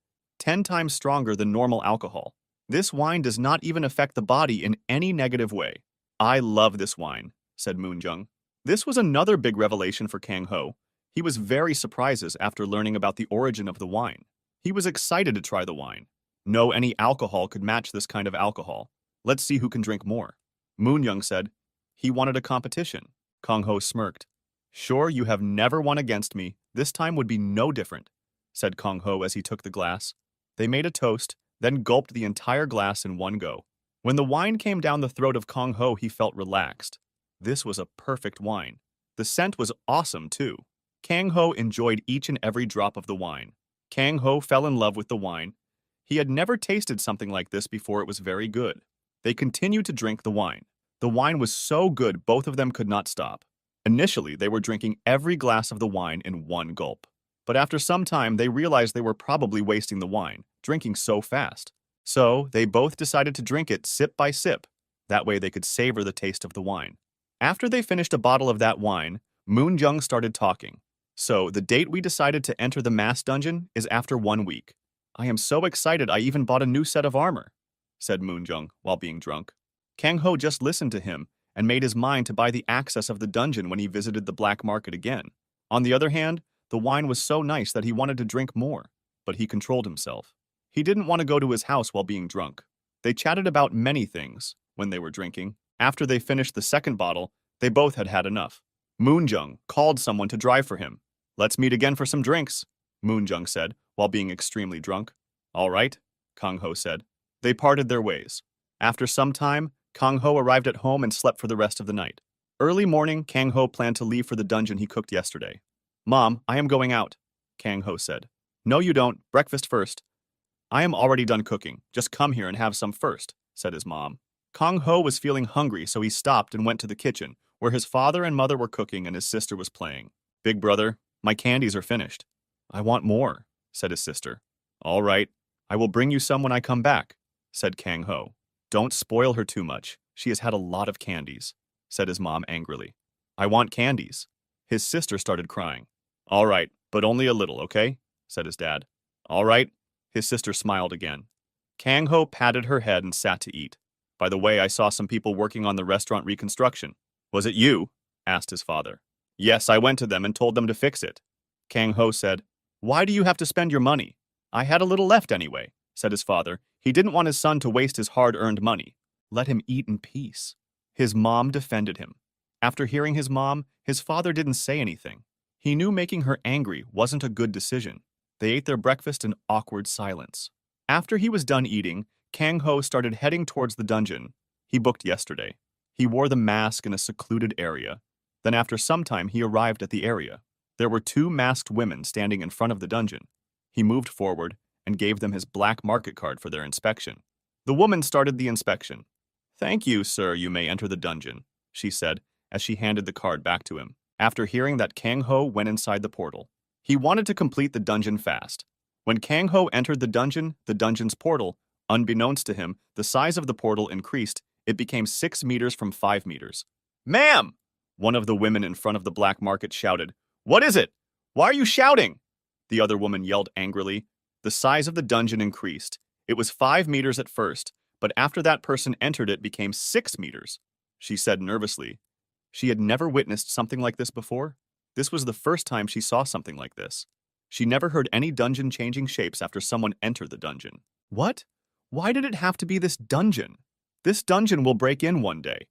10 times stronger than normal alcohol. This wine does not even affect the body in any negative way. I love this wine, said Moonjung. This was another big revelation for Kang Ho. He was very surprised after learning about the origin of the wine. He was excited to try the wine. No any alcohol could match this kind of alcohol. Let's see who can drink more. Moonjung said. He wanted a competition. Kang Ho smirked. Sure, you have never won against me. This time would be no different, said Kang Ho as he took the glass. They made a toast, then gulped the entire glass in one go. When the wine came down the throat of Kang Ho, he felt relaxed. This was a perfect wine. The scent was awesome, too. Kang Ho enjoyed each and every drop of the wine. Kang Ho fell in love with the wine. He had never tasted something like this before. It was very good. They continued to drink the wine. The wine was so good both of them could not stop. Initially, they were drinking every glass of the wine in one gulp. But after some time, they realized they were probably wasting the wine, drinking so fast. So, they both decided to drink it sip by sip. That way they could savor the taste of the wine. After they finished a bottle of that wine, Moonjung started talking. So, the date we decided to enter the mass dungeon is after 1 week. I am so excited I even bought a new set of armor, said Moonjung while being drunk. Kang Ho just listened to him and made his mind to buy the access of the dungeon when he visited the black market again. On the other hand, the wine was so nice that he wanted to drink more, but he controlled himself. He didn't want to go to his house while being drunk. They chatted about many things when they were drinking. After they finished the second bottle, they both had had enough. Moonjung called someone to drive for him. Let's meet again for some drinks, Moonjung said while being extremely drunk. All right, Kang Ho said. They parted their ways. After some time, Kang Ho arrived at home and slept for the rest of the night. Early morning, Kang Ho planned to leave for the dungeon he cooked yesterday. Mom, I am going out, Kang Ho said. No, you don't. Breakfast first. I am already done cooking. Just come here and have some first, said his mom. Kang Ho was feeling hungry, so he stopped and went to the kitchen, where his father and mother were cooking and his sister was playing. Big brother, my candies are finished. I want more, said his sister. All right, I will bring you some when I come back, said Kang Ho. Don't spoil her too much. She has had a lot of candies, said his mom angrily. I want candies. His sister started crying. All right, but only a little, okay? Said his dad. All right. His sister smiled again. Kang Ho patted her head and sat to eat. By the way, I saw some people working on the restaurant reconstruction. Was it you? Asked his father. Yes, I went to them and told them to fix it. Kang Ho said, Why do you have to spend your money? I had a little left anyway, said his father. He didn't want his son to waste his hard-earned money. Let him eat in peace. His mom defended him. After hearing his mom, his father didn't say anything. He knew making her angry wasn't a good decision. They ate their breakfast in awkward silence. After he was done eating, Kang Ho started heading towards the dungeon he booked yesterday. He wore the mask in a secluded area. Then after some time, he arrived at the area. There were 2 masked women standing in front of the dungeon. He moved forward and gave them his black market card for their inspection. The woman started the inspection. Thank you, sir, you may enter the dungeon, she said as she handed the card back to him. After hearing that, Kang Ho went inside the portal. He wanted to complete the dungeon fast. When Kang Ho entered the dungeon's portal, unbeknownst to him, the size of the portal increased. It became 6 meters from 5 meters. Ma'am! One of the women in front of the black market shouted. What is it? Why are you shouting? The other woman yelled angrily. The size of the dungeon increased. It was 5 meters at first, but after that person entered it became 6 meters. She said nervously. She had never witnessed something like this before. This was the first time she saw something like this. She never heard any dungeon changing shapes after someone entered the dungeon. What? Why did it have to be this dungeon? This dungeon will break in one day.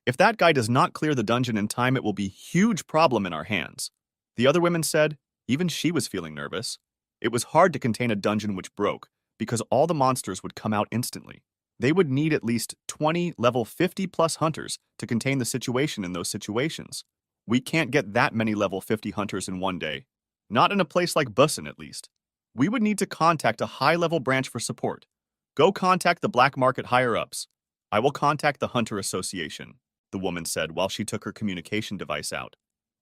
If that guy does not clear the dungeon in time, it will be a huge problem in our hands. The other women said, even she was feeling nervous. It was hard to contain a dungeon which broke, because all the monsters would come out instantly. They would need at least 20 level 50 plus hunters to contain the situation in those situations. We can't get that many level 50 hunters in one day. Not in a place like Busan, at least. We would need to contact a high-level branch for support. Go contact the black market higher-ups. I will contact the Hunter Association, the woman said while she took her communication device out.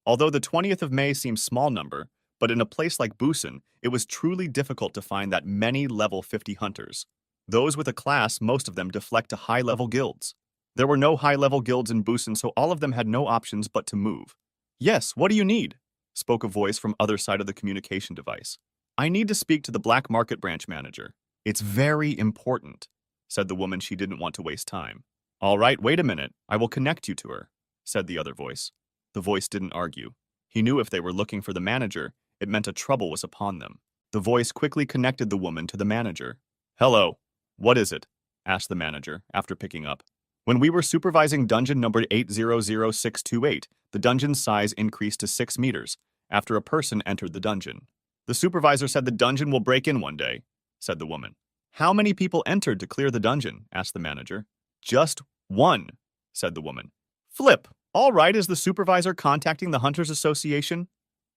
Although the 20th of May seems small number, but in a place like Busan, it was truly difficult to find that many level 50 hunters. Those with a class, most of them deflect to high-level guilds. There were no high-level guilds in Busan, so all of them had no options but to move. Yes, what do you need? Spoke a voice from other side of the communication device. I need to speak to the black market branch manager. It's very important, said the woman. She didn't want to waste time. All right, wait a minute. I will connect you to her, said the other voice. The voice didn't argue. He knew if they were looking for the manager, it meant a trouble was upon them. The voice quickly connected the woman to the manager. Hello. What is it? Asked the manager after picking up. When we were supervising dungeon number 800628, the dungeon's size increased to 6 meters after a person entered the dungeon. The supervisor said the dungeon will break in one day, said the woman. How many people entered to clear the dungeon? Asked the manager. Just 1, said the woman. Flip. All right, is the supervisor contacting the Hunters Association?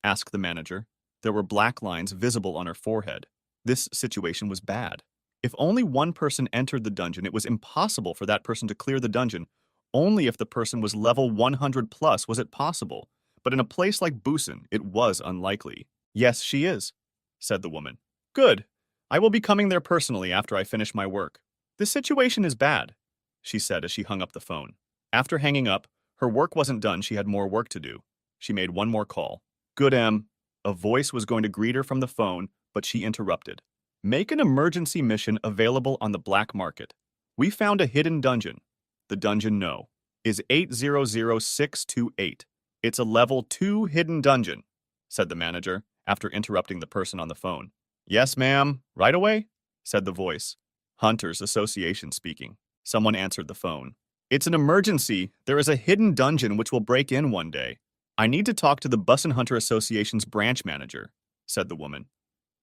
Asked the manager. There were black lines visible on her forehead. This situation was bad. If only one person entered the dungeon, it was impossible for that person to clear the dungeon. Only if the person was level 100 plus was it possible. But in a place like Busan, it was unlikely. Yes, she is, said the woman. Good. I will be coming there personally after I finish my work. The situation is bad, she said as she hung up the phone. After hanging up, her work wasn't done. She had more work to do. She made one more call. Good, Em. A voice was going to greet her from the phone, but she interrupted. Make an emergency mission available on the black market. We found a hidden dungeon. The dungeon no is 800628. It's a level 2 hidden dungeon, said the manager, after interrupting the person on the phone. Yes, ma'am. Right away, said the voice. Hunters Association speaking. Someone answered the phone. It's an emergency. There is a hidden dungeon which will break in one day. I need to talk to the Busan Hunter Association's branch manager, said the woman.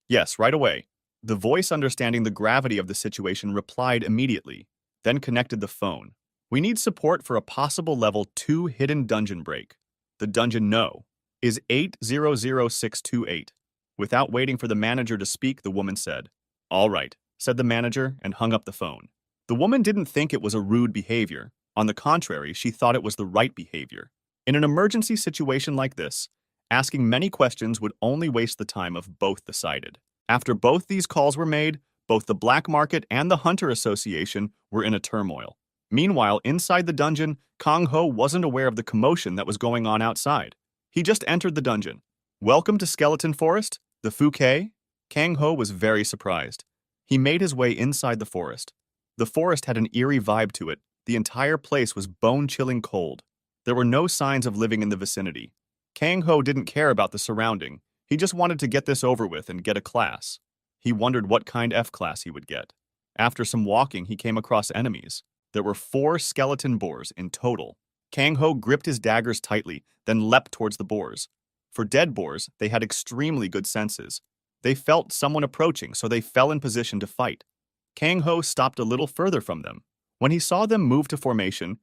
Yes, right away. The voice, understanding the gravity of the situation, replied immediately, then connected the phone. We need support for a possible level 2 hidden dungeon break. The dungeon no is 800628. Without waiting for the manager to speak, the woman said, All right, said the manager and hung up the phone. The woman didn't think it was a rude behavior. On the contrary, she thought it was the right behavior. In an emergency situation like this, asking many questions would only waste the time of both the sided. After both these calls were made, both the black market and the Hunter Association were in a turmoil. Meanwhile, inside the dungeon, Kang Ho wasn't aware of the commotion that was going on outside. He just entered the dungeon. Welcome to Skeleton Forest, the Phuket? Kang Ho was very surprised. He made his way inside the forest. The forest had an eerie vibe to it. The entire place was bone-chilling cold. There were no signs of living in the vicinity. Kang Ho didn't care about the surrounding. He just wanted to get this over with and get a class. He wondered what kind F class he would get. After some walking, he came across enemies. There were 4 skeleton boars in total. Kang Ho gripped his daggers tightly, then leapt towards the boars. For dead boars, they had extremely good senses. They felt someone approaching, so they fell in position to fight. Kang Ho stopped a little further from them. When he saw them move to formation,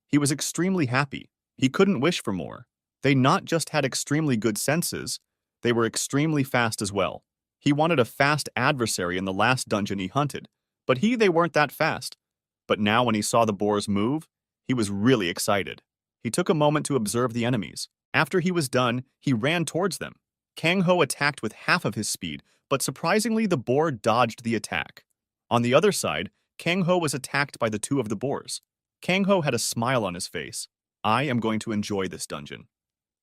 he was extremely happy. He couldn't wish for more. They not just had extremely good senses, they were extremely fast as well. He wanted a fast adversary in the last dungeon he hunted, but they weren't that fast. But now when he saw the boars move, he was really excited. He took a moment to observe the enemies. After he was done, he ran towards them. Kang Ho attacked with half of his speed, but surprisingly the boar dodged the attack. On the other side, Kang Ho was attacked by the 2 of the boars. Kang Ho had a smile on his face. I am going to enjoy this dungeon,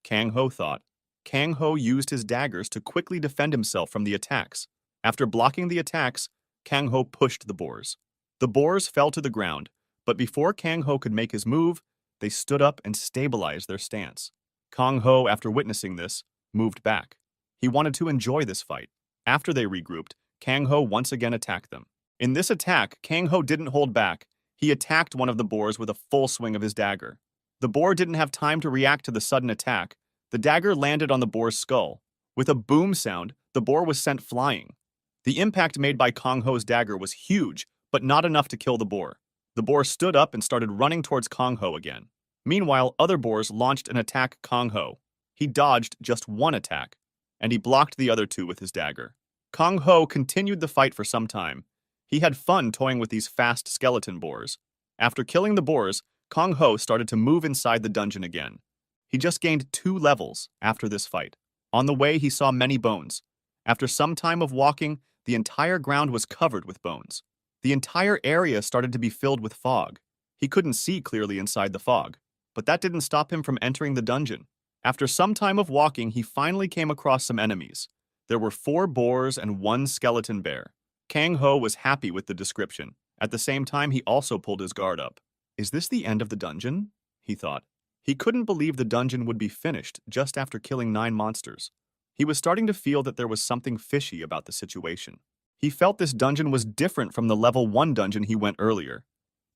Kang Ho thought. Kang Ho used his daggers to quickly defend himself from the attacks. After blocking the attacks, Kang Ho pushed the boars. The boars fell to the ground, but before Kang Ho could make his move, they stood up and stabilized their stance. Kang Ho, after witnessing this, moved back. He wanted to enjoy this fight. After they regrouped, Kang Ho once again attacked them. In this attack, Kang Ho didn't hold back. He attacked one of the boars with a full swing of his dagger. The boar didn't have time to react to the sudden attack. The dagger landed on the boar's skull. With a boom sound, the boar was sent flying. The impact made by Kang Ho's dagger was huge, but not enough to kill the boar. The boar stood up and started running towards Kang Ho again. Meanwhile, other boars launched an attack Kang Ho. He dodged just one attack, and he blocked the other 2 with his dagger. Kang Ho continued the fight for some time. He had fun toying with these fast skeleton boars. After killing the boars, Kang Ho started to move inside the dungeon again. He just gained 2 levels after this fight. On the way, he saw many bones. After some time of walking, the entire ground was covered with bones. The entire area started to be filled with fog. He couldn't see clearly inside the fog, but that didn't stop him from entering the dungeon. After some time of walking, he finally came across some enemies. There were 4 boars and 1 skeleton bear. Kang Ho was happy with the description. At the same time, he also pulled his guard up. Is this the end of the dungeon? He thought. He couldn't believe the dungeon would be finished just after killing 9 monsters. He was starting to feel that there was something fishy about the situation. He felt this dungeon was different from the level 1 dungeon he went earlier.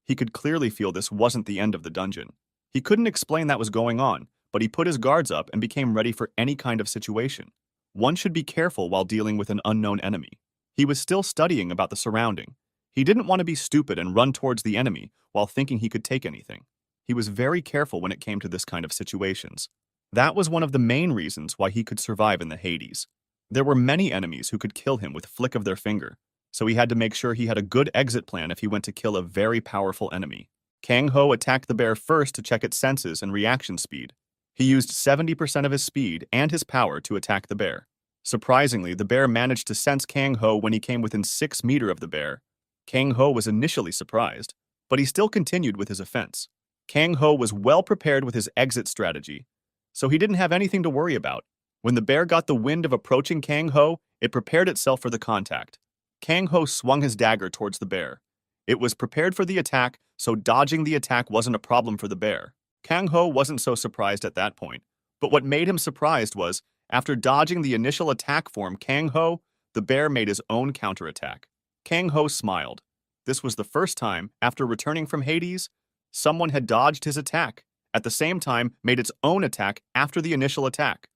He could clearly feel this wasn't the end of the dungeon. He couldn't explain that was going on, but he put his guards up and became ready for any kind of situation. One should be careful while dealing with an unknown enemy. He was still studying about the surrounding. He didn't want to be stupid and run towards the enemy while thinking he could take anything. He was very careful when it came to this kind of situations. That was one of the main reasons why he could survive in the Hades. There were many enemies who could kill him with a flick of their finger, so he had to make sure he had a good exit plan if he went to kill a very powerful enemy. Kang Ho attacked the bear first to check its senses and reaction speed. He used 70% of his speed and his power to attack the bear. Surprisingly, the bear managed to sense Kang Ho when he came within 6 meters of the bear. Kang Ho was initially surprised, but he still continued with his offense. Kang Ho was well prepared with his exit strategy, so he didn't have anything to worry about. When the bear got the wind of approaching Kang Ho, it prepared itself for the contact. Kang Ho swung his dagger towards the bear. It was prepared for the attack, so dodging the attack wasn't a problem for the bear. Kang Ho wasn't so surprised at that point, but what made him surprised was, after dodging the initial attack from Kang Ho, the bear made his own counterattack. Kang Ho smiled. This was the first time, after returning from Hades, someone had dodged his attack, at the same time made its own attack after the initial attack.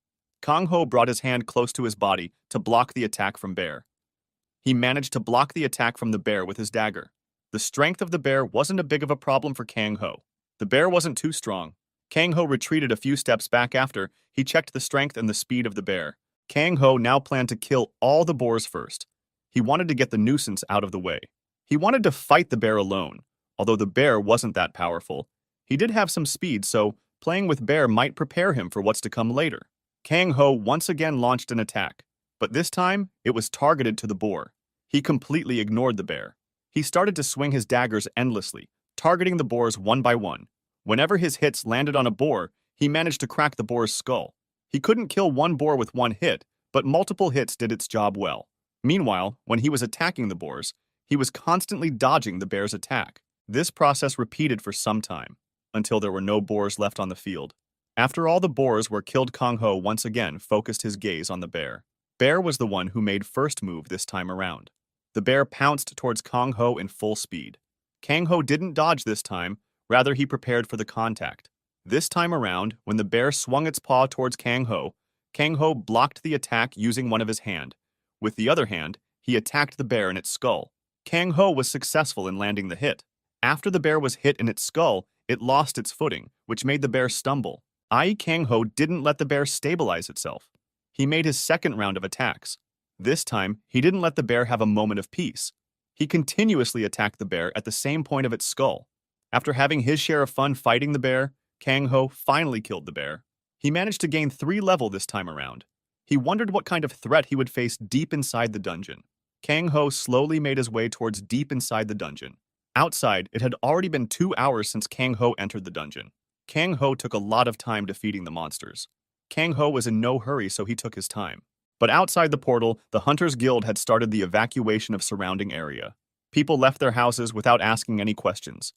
Kang Ho brought his hand close to his body to block the attack from bear. He managed to block the attack from the bear with his dagger. The strength of the bear wasn't a big of a problem for Kang Ho. The bear wasn't too strong. Kang Ho retreated a few steps back after he checked the strength and the speed of the bear. Kang Ho now planned to kill all the boars first. He wanted to get the nuisance out of the way. He wanted to fight the bear alone. Although the bear wasn't that powerful, he did have some speed, so playing with bear might prepare him for what's to come later. Kang Ho once again launched an attack, but this time it was targeted to the boar. He completely ignored the bear. He started to swing his daggers endlessly, targeting the boars one by one. Whenever his hits landed on a boar, he managed to crack the boar's skull. He couldn't kill one boar with one hit, but multiple hits did its job well. Meanwhile, when he was attacking the boars, he was constantly dodging the bear's attack. This process repeated for some time, until there were no boars left on the field. After all the boars were killed, Kang Ho once again focused his gaze on the bear. Bear was the one who made first move this time around. The bear pounced towards Kang Ho in full speed. Kang Ho didn't dodge this time, rather he prepared for the contact. This time around, when the bear swung its paw towards Kang Ho blocked the attack using one of his hand. With the other hand, he attacked the bear in its skull. Kang Ho was successful in landing the hit. After the bear was hit in its skull, it lost its footing, which made the bear stumble. Kang Ho didn't let the bear stabilize itself. He made his second round of attacks. This time, he didn't let the bear have a moment of peace. He continuously attacked the bear at the same point of its skull. After having his share of fun fighting the bear, Kang Ho finally killed the bear. He managed to gain 3 levels this time around. He wondered what kind of threat he would face deep inside the dungeon. Kang Ho slowly made his way towards deep inside the dungeon. Outside, it had already been 2 hours since Kang Ho entered the dungeon. Kang Ho took a lot of time defeating the monsters. Kang Ho was in no hurry, so he took his time. But outside the portal, the Hunters Guild had started the evacuation of surrounding area. People left their houses without asking any questions.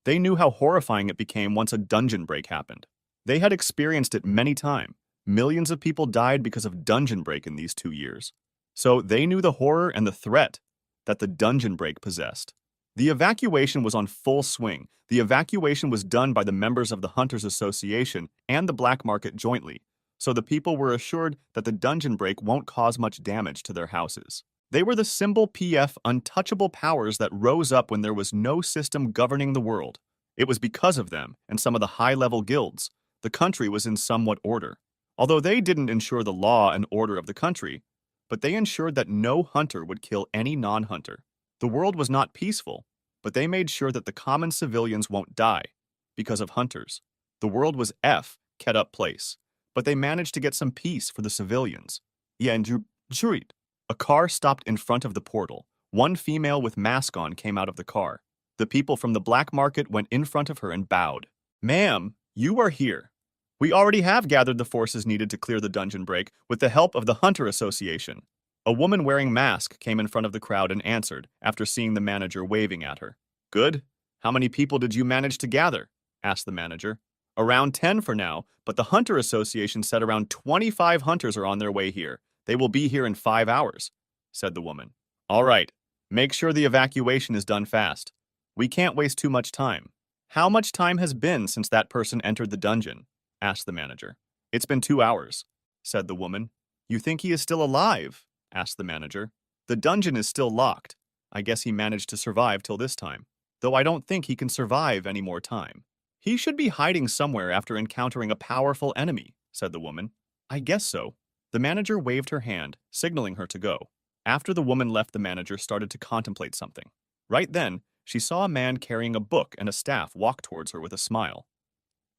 They knew how horrifying it became once a dungeon break happened. They had experienced it many times. Millions of people died because of dungeon break in these 2 years. So they knew the horror and the threat that the dungeon break possessed. The evacuation was on full swing. The evacuation was done by the members of the Hunters Association and the black market jointly, so the people were assured that the dungeon break won't cause much damage to their houses. They were the symbol PF untouchable powers that rose up when there was no system governing the world. It was because of them and some of the high-level guilds, the country was in somewhat order. Although they didn't ensure the law and order of the country, but they ensured that no hunter would kill any non-hunter. The world was not peaceful, but they made sure that the common civilians won't die because of hunters. The world was kept up place, but they managed to get some peace for the civilians. A car stopped in front of the portal. One female with mask on came out of the car. The people from the black market went in front of her and bowed. "Ma'am, you are here. We already have gathered the forces needed to clear the dungeon break with the help of the Hunter Association." A woman wearing mask came in front of the crowd and answered after seeing the manager waving at her. "Good. How many people did you manage to gather?" asked the manager. "Around 10 for now, but the Hunter Association said around 25 hunters are on their way here. They will be here in 5 hours, said the woman. "All right. Make sure the evacuation is done fast. We can't waste too much time." "How much time has been since that person entered the dungeon?" asked the manager. "It's been 2 hours, said the woman. "You think he is still alive?" asked the manager. "The dungeon is still locked. I guess he managed to survive till this time, though I don't think he can survive any more time. He should be hiding somewhere after encountering a powerful enemy," said the woman. "I guess so. The manager waved her hand, signaling her to go. After the woman left, the manager started to contemplate something. Right then, she saw a man carrying a book and a staff walk towards her with a smile.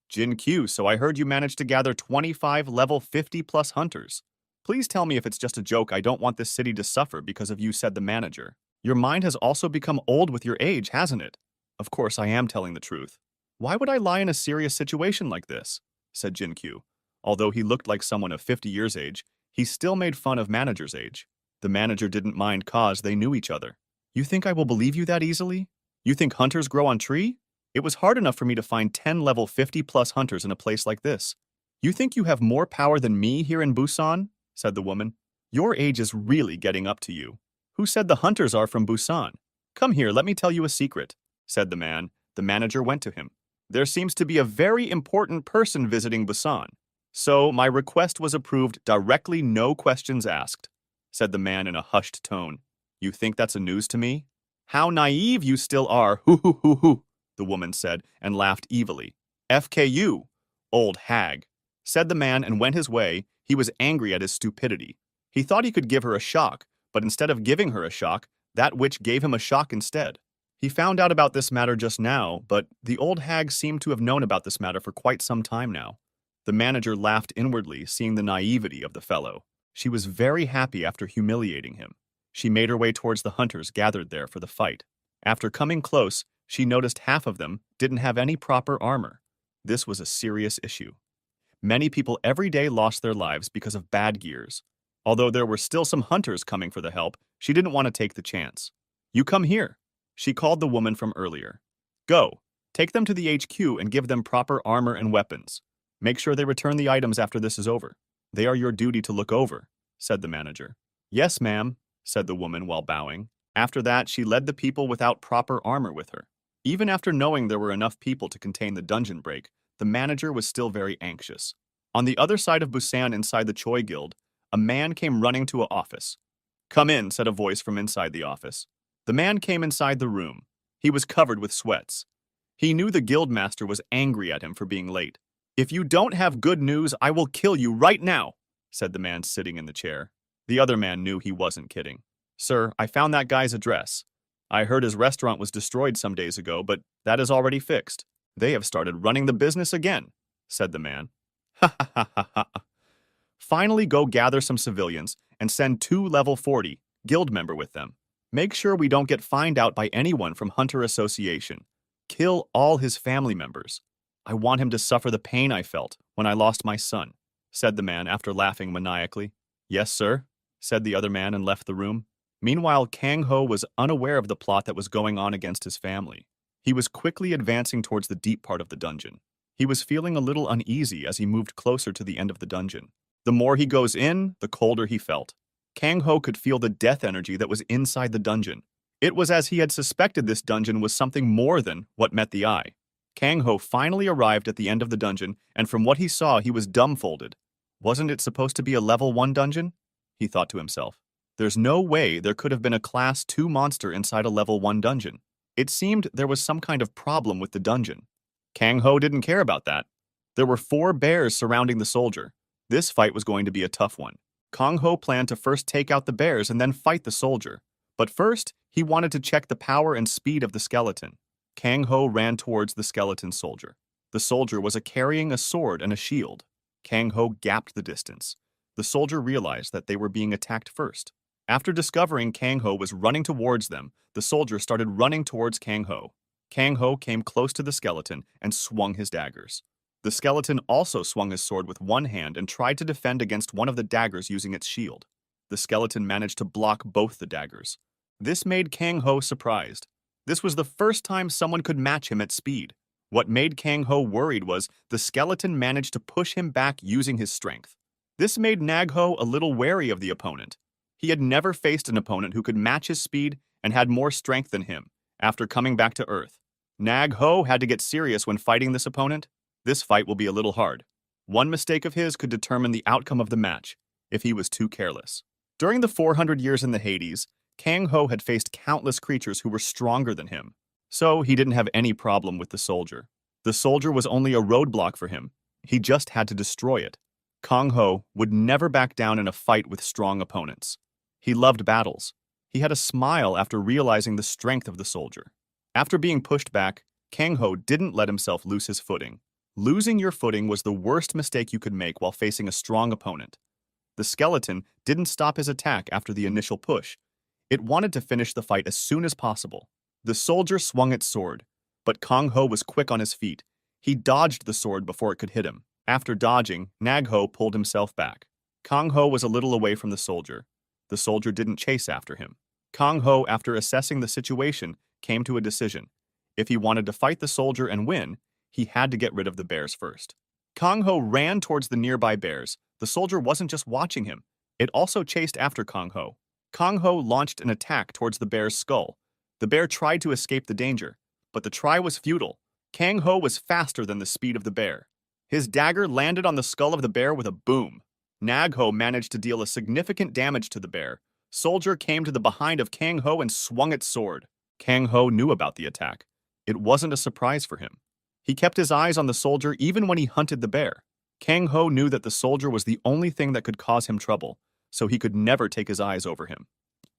Jin Q, so I heard you managed to gather 25 level 50 plus hunters. Please tell me if it's just a joke. I don't want this city to suffer because of you, said the manager. Your mind has also become old with your age, hasn't it? Of course, I am telling the truth. Why would I lie in a serious situation like this? Said Jin Q. Although he looked like someone of 50 years age, he still made fun of manager's age. The manager didn't mind cause they knew each other. You think I will believe you that easily? You think hunters grow on tree? It was hard enough for me to find 10 level 50 plus hunters in a place like this. You think you have more power than me here in Busan? Said the woman. Your age is really getting up to you. Who said the hunters are from Busan? Come here, let me tell you a secret, said the man. The manager went to him. There seems to be a very important person visiting Busan. So my request was approved directly, no questions asked, said the man in a hushed tone. You think that's a news to me? How naive you still are, hoo hoo hoo hoo, the woman said and laughed evilly. FKU, old hag, said the man and went his way. He was angry at his stupidity. He thought he could give her a shock, but instead of giving her a shock, that witch gave him a shock instead. He found out about this matter just now, but the old hag seemed to have known about this matter for quite some time now. The manager laughed inwardly, seeing the naivety of the fellow. She was very happy after humiliating him. She made her way towards the hunters gathered there for the fight. After coming close, she noticed half of them didn't have any proper armor. This was a serious issue. Many people every day lost their lives because of bad gears. Although there were still some hunters coming for the help, she didn't want to take the chance. You come here, she called the woman from earlier. Go, take them to the HQ and give them proper armor and weapons. Make sure they return the items after this is over. They are your duty to look over, said the manager. Yes, ma'am, said the woman while bowing. After that, she led the people without proper armor with her. Even after knowing there were enough people to contain the dungeon break, the manager was still very anxious. On the other side of Busan inside the Choi Guild, a man came running to an office. Come in, said a voice from inside the office. The man came inside the room. He was covered with sweats. He knew the guildmaster was angry at him for being late. If you don't have good news, I will kill you right now, said the man sitting in the chair. The other man knew he wasn't kidding. Sir, I found that guy's address. I heard his restaurant was destroyed some days ago, but that is already fixed. They have started running the business again, said the man. Ha ha ha ha ha. Finally go gather some civilians and send 2 level 40 guild member with them. Make sure we don't get fined out by anyone from Hunter Association. Kill all his family members. I want him to suffer the pain I felt when I lost my son, said the man after laughing maniacally. Yes, sir, said the other man and left the room. Meanwhile, Kang Ho was unaware of the plot that was going on against his family. He was quickly advancing towards the deep part of the dungeon. He was feeling a little uneasy as he moved closer to the end of the dungeon. The more he goes in, the colder he felt. Kang Ho could feel the death energy that was inside the dungeon. It was as he had suspected this dungeon was something more than what met the eye. Kang Ho finally arrived at the end of the dungeon, and from what he saw, he was dumbfolded. Wasn't it supposed to be a level 1 dungeon? He thought to himself. There's no way there could have been a class 2 monster inside a level 1 dungeon. It seemed there was some kind of problem with the dungeon. Kang Ho didn't care about that. There were 4 bears surrounding the soldier. This fight was going to be a tough one. Kang Ho planned to first take out the bears and then fight the soldier. But first, he wanted to check the power and speed of the skeleton. Kang Ho ran towards the skeleton soldier. The soldier was carrying a sword and a shield. Kang Ho gapped the distance. The soldier realized that they were being attacked first. After discovering Kang Ho was running towards them, the soldier started running towards Kang Ho. Kang Ho came close to the skeleton and swung his daggers. The skeleton also swung his sword with one hand and tried to defend against one of the daggers using its shield. The skeleton managed to block both the daggers. This made Kang Ho surprised. This was the first time someone could match him at speed. What made Kang Ho worried was the skeleton managed to push him back using his strength. This made Nag Ho a little wary of the opponent. He had never faced an opponent who could match his speed and had more strength than him after coming back to Earth. Nag Ho had to get serious when fighting this opponent. This fight will be a little hard. One mistake of his could determine the outcome of the match if he was too careless. During the 400 years in the Hades, Kang Ho had faced countless creatures who were stronger than him, so he didn't have any problem with the soldier. The soldier was only a roadblock for him. He just had to destroy it. Kang Ho would never back down in a fight with strong opponents. He loved battles. He had a smile after realizing the strength of the soldier. After being pushed back, Kang Ho didn't let himself lose his footing. Losing your footing was the worst mistake you could make while facing a strong opponent. The skeleton didn't stop his attack after the initial push. It wanted to finish the fight as soon as possible. The soldier swung its sword, but Kang Ho was quick on his feet. He dodged the sword before it could hit him. After dodging, Nag Ho pulled himself back. Kang Ho was a little away from the soldier. The soldier didn't chase after him. Kang Ho, after assessing the situation, came to a decision. If he wanted to fight the soldier and win, he had to get rid of the bears first. Kang Ho ran towards the nearby bears. The soldier wasn't just watching him. It also chased after Kang Ho. Kang Ho launched an attack towards the bear's skull. The bear tried to escape the danger, but the try was futile. Kang Ho was faster than the speed of the bear. His dagger landed on the skull of the bear with a boom. Nag Ho managed to deal a significant damage to the bear. Soldier came to the behind of Kang Ho and swung its sword. Kang Ho knew about the attack. It wasn't a surprise for him. He kept his eyes on the soldier even when he hunted the bear. Kang Ho knew that the soldier was the only thing that could cause him trouble, so he could never take his eyes over him.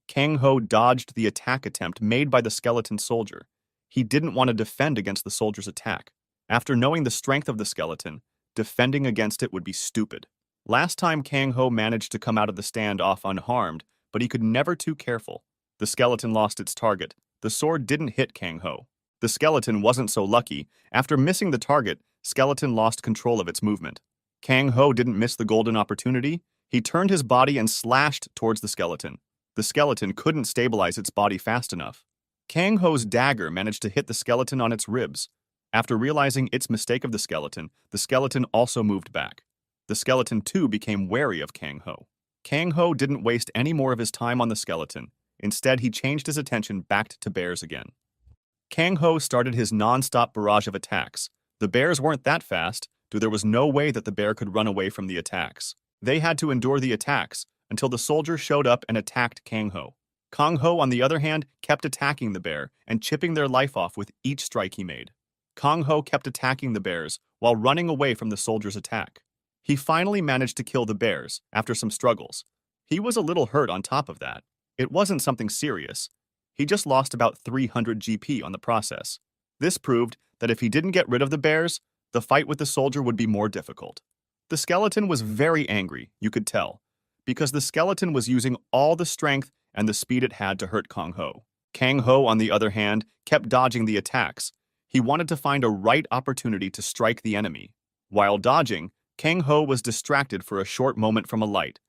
Kang Ho dodged the attack attempt made by the skeleton soldier. He didn't want to defend against the soldier's attack. After knowing the strength of the skeleton, defending against it would be stupid. Last time Kang Ho managed to come out of the standoff unharmed, but he could never too careful. The skeleton lost its target. The sword didn't hit Kang Ho. The skeleton wasn't so lucky. After missing the target, skeleton lost control of its movement. Kang Ho didn't miss the golden opportunity. He turned his body and slashed towards the skeleton. The skeleton couldn't stabilize its body fast enough. Kang Ho's dagger managed to hit the skeleton on its ribs. After realizing its mistake of the skeleton also moved back. The skeleton too became wary of Kang Ho. Kang Ho didn't waste any more of his time on the skeleton. Instead, he changed his attention back to bears again. Kang Ho started his non-stop barrage of attacks. The bears weren't that fast, so there was no way that the bear could run away from the attacks. They had to endure the attacks until the soldier showed up and attacked Kang Ho. Kang Ho, on the other hand, kept attacking the bear and chipping their life off with each strike he made. Kang Ho kept attacking the bears while running away from the soldier's attack. He finally managed to kill the bears after some struggles. He was a little hurt on top of that. It wasn't something serious. He just lost about 300 GP on the process. This proved that if he didn't get rid of the bears, the fight with the soldier would be more difficult. The skeleton was very angry, you could tell, because the skeleton was using all the strength and the speed it had to hurt Kang Ho. Kang Ho, on the other hand, kept dodging the attacks. He wanted to find a right opportunity to strike the enemy. While dodging, Kang Ho was distracted for a short moment from a light,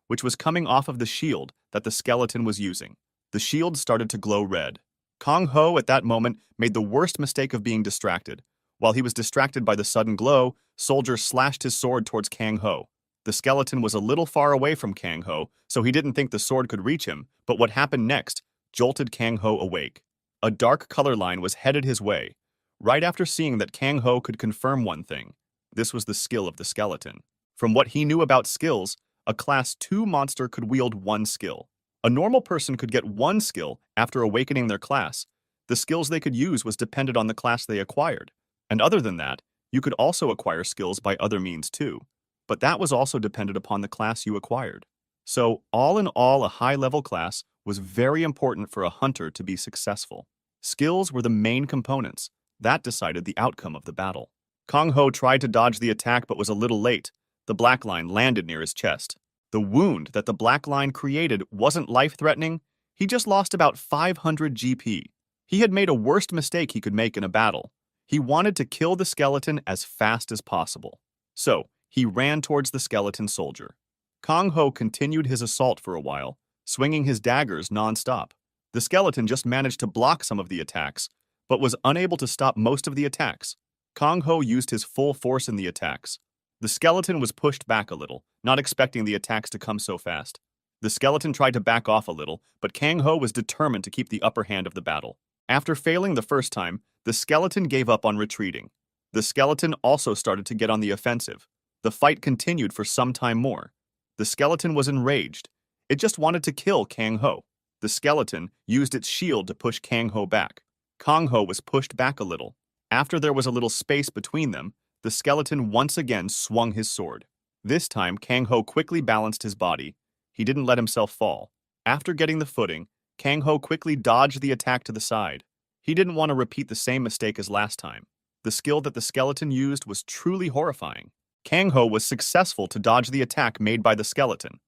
which was coming off of the shield that the skeleton was using. The shield started to glow red. Kang Ho, at that moment, made the worst mistake of being distracted. While he was distracted by the sudden glow, Soldier slashed his sword towards Kang Ho. The skeleton was a little far away from Kang Ho, so he didn't think the sword could reach him, but what happened next jolted Kang Ho awake. A dark color line was headed his way. Right after seeing that Kang Ho could confirm one thing, this was the skill of the skeleton. From what he knew about skills, a Class 2 monster could wield one skill. A normal person could get one skill after awakening their class. The skills they could use was dependent on the class they acquired. And other than that, you could also acquire skills by other means too. But that was also dependent upon the class you acquired. So, all in all, a high-level class was very important for a hunter to be successful. Skills were the main components. That decided the outcome of the battle. Kang Ho tried to dodge the attack but was a little late. The black line landed near his chest. The wound that the black line created wasn't life-threatening. He just lost about 500 GP. He had made a worst mistake he could make in a battle. He wanted to kill the skeleton as fast as possible. So, he ran towards the skeleton soldier. Kang Ho continued his assault for a while, swinging his daggers non-stop. The skeleton just managed to block some of the attacks, but was unable to stop most of the attacks. Kang Ho used his full force in the attacks. The skeleton was pushed back a little, not expecting the attacks to come so fast. The skeleton tried to back off a little, but Kang Ho was determined to keep the upper hand of the battle. After failing the first time, the skeleton gave up on retreating. The skeleton also started to get on the offensive. The fight continued for some time more. The skeleton was enraged. It just wanted to kill Kang Ho. The skeleton used its shield to push Kang Ho back. Kang Ho was pushed back a little. After there was a little space between them, the skeleton once again swung his sword. This time, Kang Ho quickly balanced his body. He didn't let himself fall. After getting the footing, Kang Ho quickly dodged the attack to the side. He didn't want to repeat the same mistake as last time. The skill that the skeleton used was truly horrifying. Kang Ho was successful to dodge the attack made by the skeleton.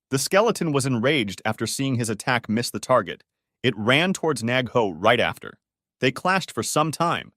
The skeleton was enraged after seeing his attack miss the target. It ran towards Nag Ho right after. They clashed for some time.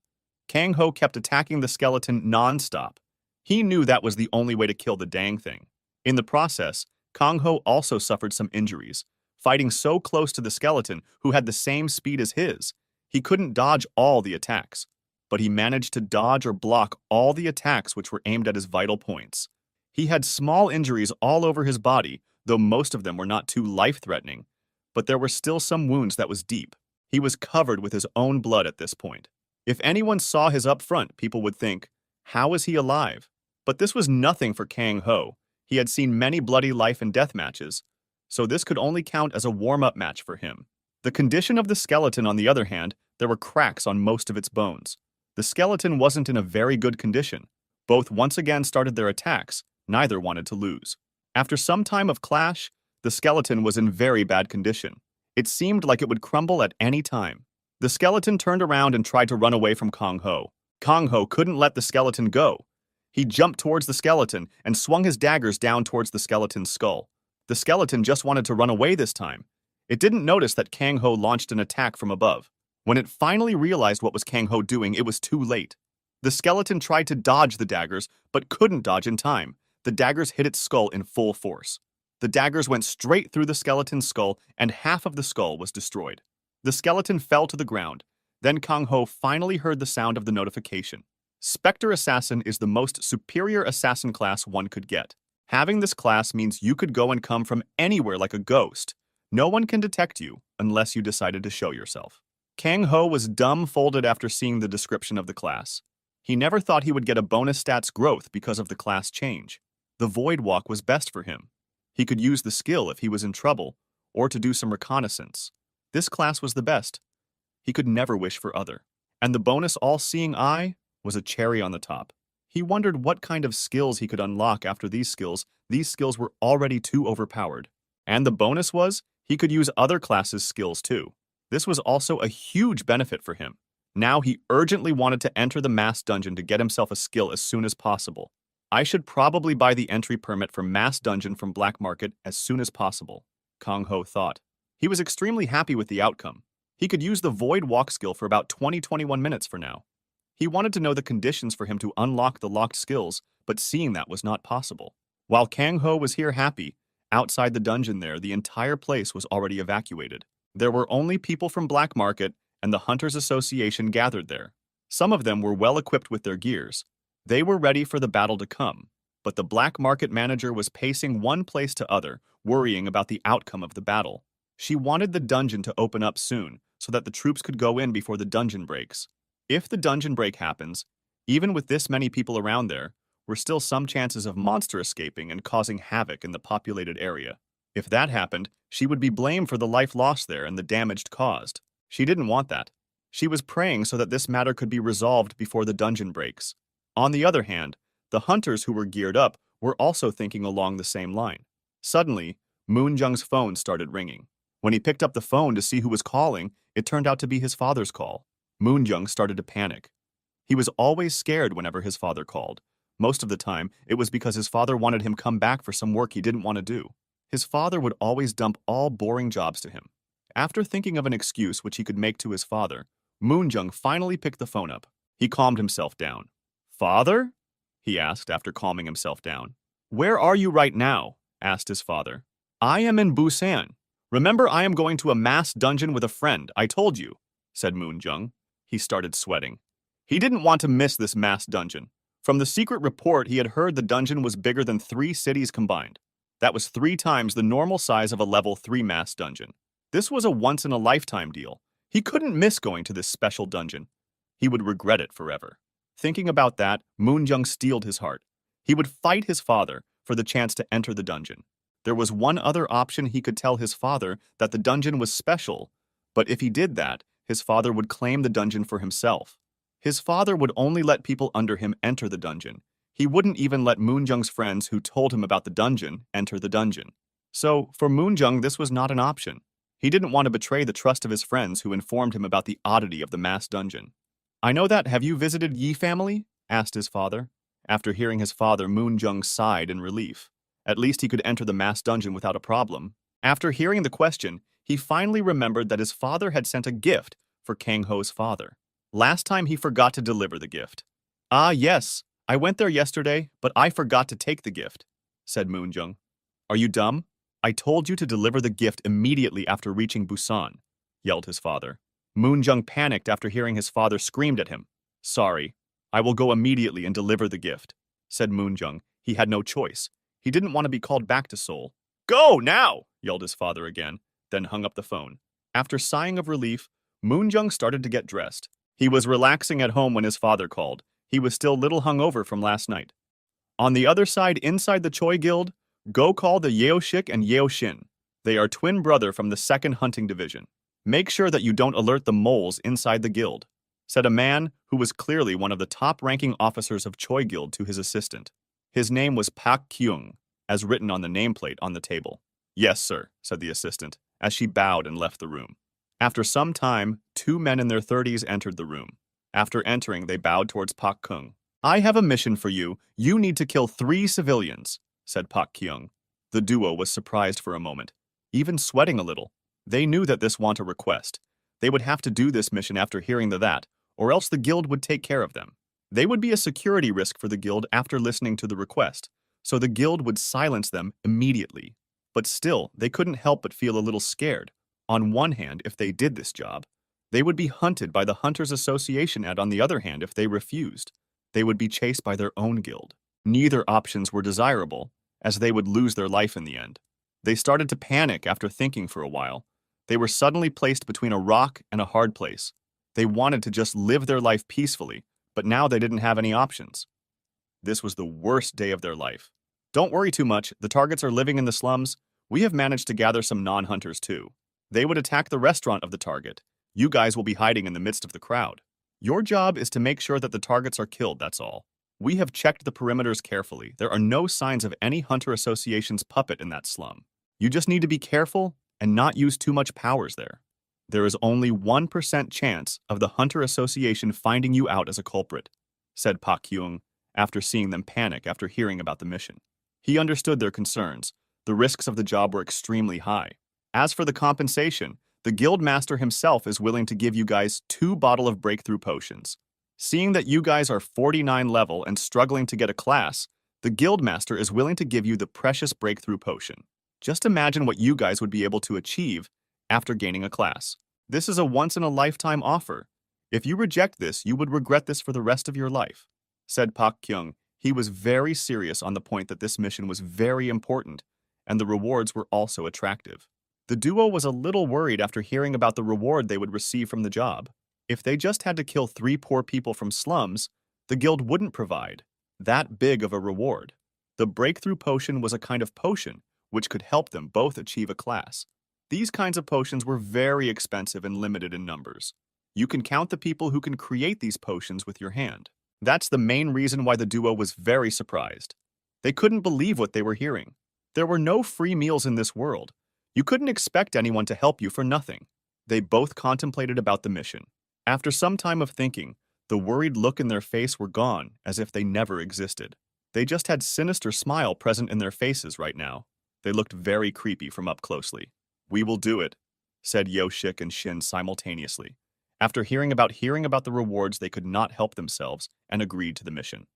Kang Ho kept attacking the skeleton non-stop. He knew that was the only way to kill the dang thing. In the process, Kang Ho also suffered some injuries. Fighting so close to the skeleton, who had the same speed as his, he couldn't dodge all the attacks. But he managed to dodge or block all the attacks which were aimed at his vital points. He had small injuries all over his body, though most of them were not too life-threatening. But there were still some wounds that was deep. He was covered with his own blood at this point. If anyone saw his up front, people would think, how is he alive? But this was nothing for Kang Ho. He had seen many bloody life and death matches, so this could only count as a warm-up match for him. The condition of the skeleton, on the other hand, there were cracks on most of its bones. The skeleton wasn't in a very good condition. Both once again started their attacks. Neither wanted to lose. After some time of clash, the skeleton was in very bad condition. It seemed like it would crumble at any time. The skeleton turned around and tried to run away from Kang Ho. Kang Ho couldn't let the skeleton go. He jumped towards the skeleton and swung his daggers down towards the skeleton's skull. The skeleton just wanted to run away this time. It didn't notice that Kang Ho launched an attack from above. When it finally realized what was Kang Ho doing, it was too late. The skeleton tried to dodge the daggers, but couldn't dodge in time. The daggers hit its skull in full force. The daggers went straight through the skeleton's skull, and half of the skull was destroyed. The skeleton fell to the ground. Then Kang Ho finally heard the sound of the notification. Spectre Assassin is the most superior assassin class one could get. Having this class means you could go and come from anywhere like a ghost. No one can detect you unless you decided to show yourself. Kang Ho was dumbfolded after seeing the description of the class. He never thought he would get a bonus stats growth because of the class change. The Void Walk was best for him. He could use the skill if he was in trouble, or to do some reconnaissance. This class was the best. He could never wish for other. And the bonus All-Seeing Eye was a cherry on the top. He wondered what kind of skills he could unlock after these skills. These skills were already too overpowered. And the bonus was, he could use other classes' skills too. This was also a huge benefit for him. Now he urgently wanted to enter the mass dungeon to get himself a skill as soon as possible. I should probably buy the entry permit for mass dungeon from black market as soon as possible, Kang Ho thought. He was extremely happy with the outcome. He could use the Void Walk skill for about 20-21 minutes for now. He wanted to know the conditions for him to unlock the locked skills, but seeing that was not possible. While Kang Ho was here happy, outside the dungeon there, the entire place was already evacuated. There were only people from black market and the Hunters Association gathered there. Some of them were well equipped with their gears. They were ready for the battle to come, but the black market manager was pacing one place to other, worrying about the outcome of the battle. She wanted the dungeon to open up soon, so that the troops could go in before the dungeon breaks. If the dungeon break happens, even with this many people around there, were still some chances of monster escaping and causing havoc in the populated area. If that happened, she would be blamed for the life lost there and the damage caused. She didn't want that. She was praying so that this matter could be resolved before the dungeon breaks. On the other hand, the hunters who were geared up were also thinking along the same line. Suddenly, Moonjung's phone started ringing. When he picked up the phone to see who was calling, it turned out to be his father's call. Moonjung started to panic. He was always scared whenever his father called. Most of the time, it was because his father wanted him come back for some work he didn't want to do. His father would always dump all boring jobs to him. After thinking of an excuse which he could make to his father, Moonjung finally picked the phone up. He calmed himself down. "Father?" he asked after calming himself down. "Where are you right now?" asked his father. "I am in Busan. Remember, I am going to a mass dungeon with a friend, I told you," said Moonjung. He started sweating. He didn't want to miss this mass dungeon. From the secret report, he had heard the dungeon was bigger than 3 cities combined. That was 3 times the normal size of a level 3 mass dungeon. This was a once-in-a-lifetime deal. He couldn't miss going to this special dungeon. He would regret it forever. Thinking about that, Moonjung steeled his heart. He would fight his father for the chance to enter the dungeon. There was one other option. He could tell his father that the dungeon was special, but if he did that, his father would claim the dungeon for himself. His father would only let people under him enter the dungeon. He wouldn't even let Moonjung's friends who told him about the dungeon enter the dungeon. So, for Moonjung, this was not an option. He didn't want to betray the trust of his friends who informed him about the oddity of the mass dungeon. "I know that. Have you visited Yi family?" asked his father. After hearing his father, Moonjung sighed in relief. At least he could enter the mass dungeon without a problem. After hearing the question, he finally remembered that his father had sent a gift for Kang Ho's father. Last time he forgot to deliver the gift. "Ah, yes. I went there yesterday, but I forgot to take the gift," said Moonjung. "Are you dumb? I told you to deliver the gift immediately after reaching Busan," yelled his father. Moonjung panicked after hearing his father screamed at him. "Sorry, I will go immediately and deliver the gift," said Moonjung. He had no choice. He didn't want to be called back to Seoul. "Go, now!" yelled his father again, then hung up the phone. After sighing of relief, Moonjung started to get dressed. He was relaxing at home when his father called. He was still little hungover from last night. On the other side, inside the Choi Guild, go call the Yeoshik and Yeoshin. They are twin brother from the 2nd Hunting Division. "Make sure that you don't alert the moles inside the guild," said a man who was clearly one of the top-ranking officers of Choi Guild to his assistant. His name was Pak Kyung, as written on the nameplate on the table. "Yes, sir," said the assistant, as she bowed and left the room. After some time, 2 men in their 30s entered the room. After entering, they bowed towards Pak Kyung. "I have a mission for you. You need to kill 3 civilians," said Pak Kyung. The duo was surprised for a moment, even sweating a little. They knew that this was a request. They would have to do this mission after hearing that, or else the guild would take care of them. They would be a security risk for the guild after listening to the request, so the guild would silence them immediately. But still, they couldn't help but feel a little scared. On one hand, if they did this job, they would be hunted by the Hunters Association, and on the other hand, if they refused, they would be chased by their own guild. Neither options were desirable, as they would lose their life in the end. They started to panic after thinking for a while. They were suddenly placed between a rock and a hard place. They wanted to just live their life peacefully, but now they didn't have any options. This was the worst day of their life. "Don't worry too much. The targets are living in the slums. We have managed to gather some non-hunters too. They would attack the restaurant of the target. You guys will be hiding in the midst of the crowd. Your job is to make sure that the targets are killed, that's all. We have checked the perimeters carefully. There are no signs of any Hunter Association's puppet in that slum. You just need to be careful and not use too much powers there. There is only 1% chance of the Hunter Association finding you out as a culprit," said Pak Kyung after seeing them panic after hearing about the mission. He understood their concerns. The risks of the job were extremely high. As for the compensation, the guild master himself is willing to give you guys 2 bottles of breakthrough potions. Seeing that you guys are 49 level and struggling to get a class, the guild master is willing to give you the precious breakthrough potion. Just imagine what you guys would be able to achieve after gaining a class. This is a once-in-a-lifetime offer. If you reject this, you would regret this for the rest of your life," said Pak Kyung. He was very serious on the point that this mission was very important, and the rewards were also attractive. The duo was a little worried after hearing about the reward they would receive from the job. If they just had to kill 3 poor people from slums, the guild wouldn't provide that big of a reward. The breakthrough potion was a kind of potion which could help them both achieve a class. These kinds of potions were very expensive and limited in numbers. You can count the people who can create these potions with your hand. That's the main reason why the duo was very surprised. They couldn't believe what they were hearing. There were no free meals in this world. You couldn't expect anyone to help you for nothing. They both contemplated about the mission. After some time of thinking, the worried look in their face were gone, as if they never existed. They just had sinister smile present in their faces right now. They looked very creepy from up closely. "We will do it," said Yoshik and Shin simultaneously. After hearing about the rewards, they could not help themselves and agreed to the mission.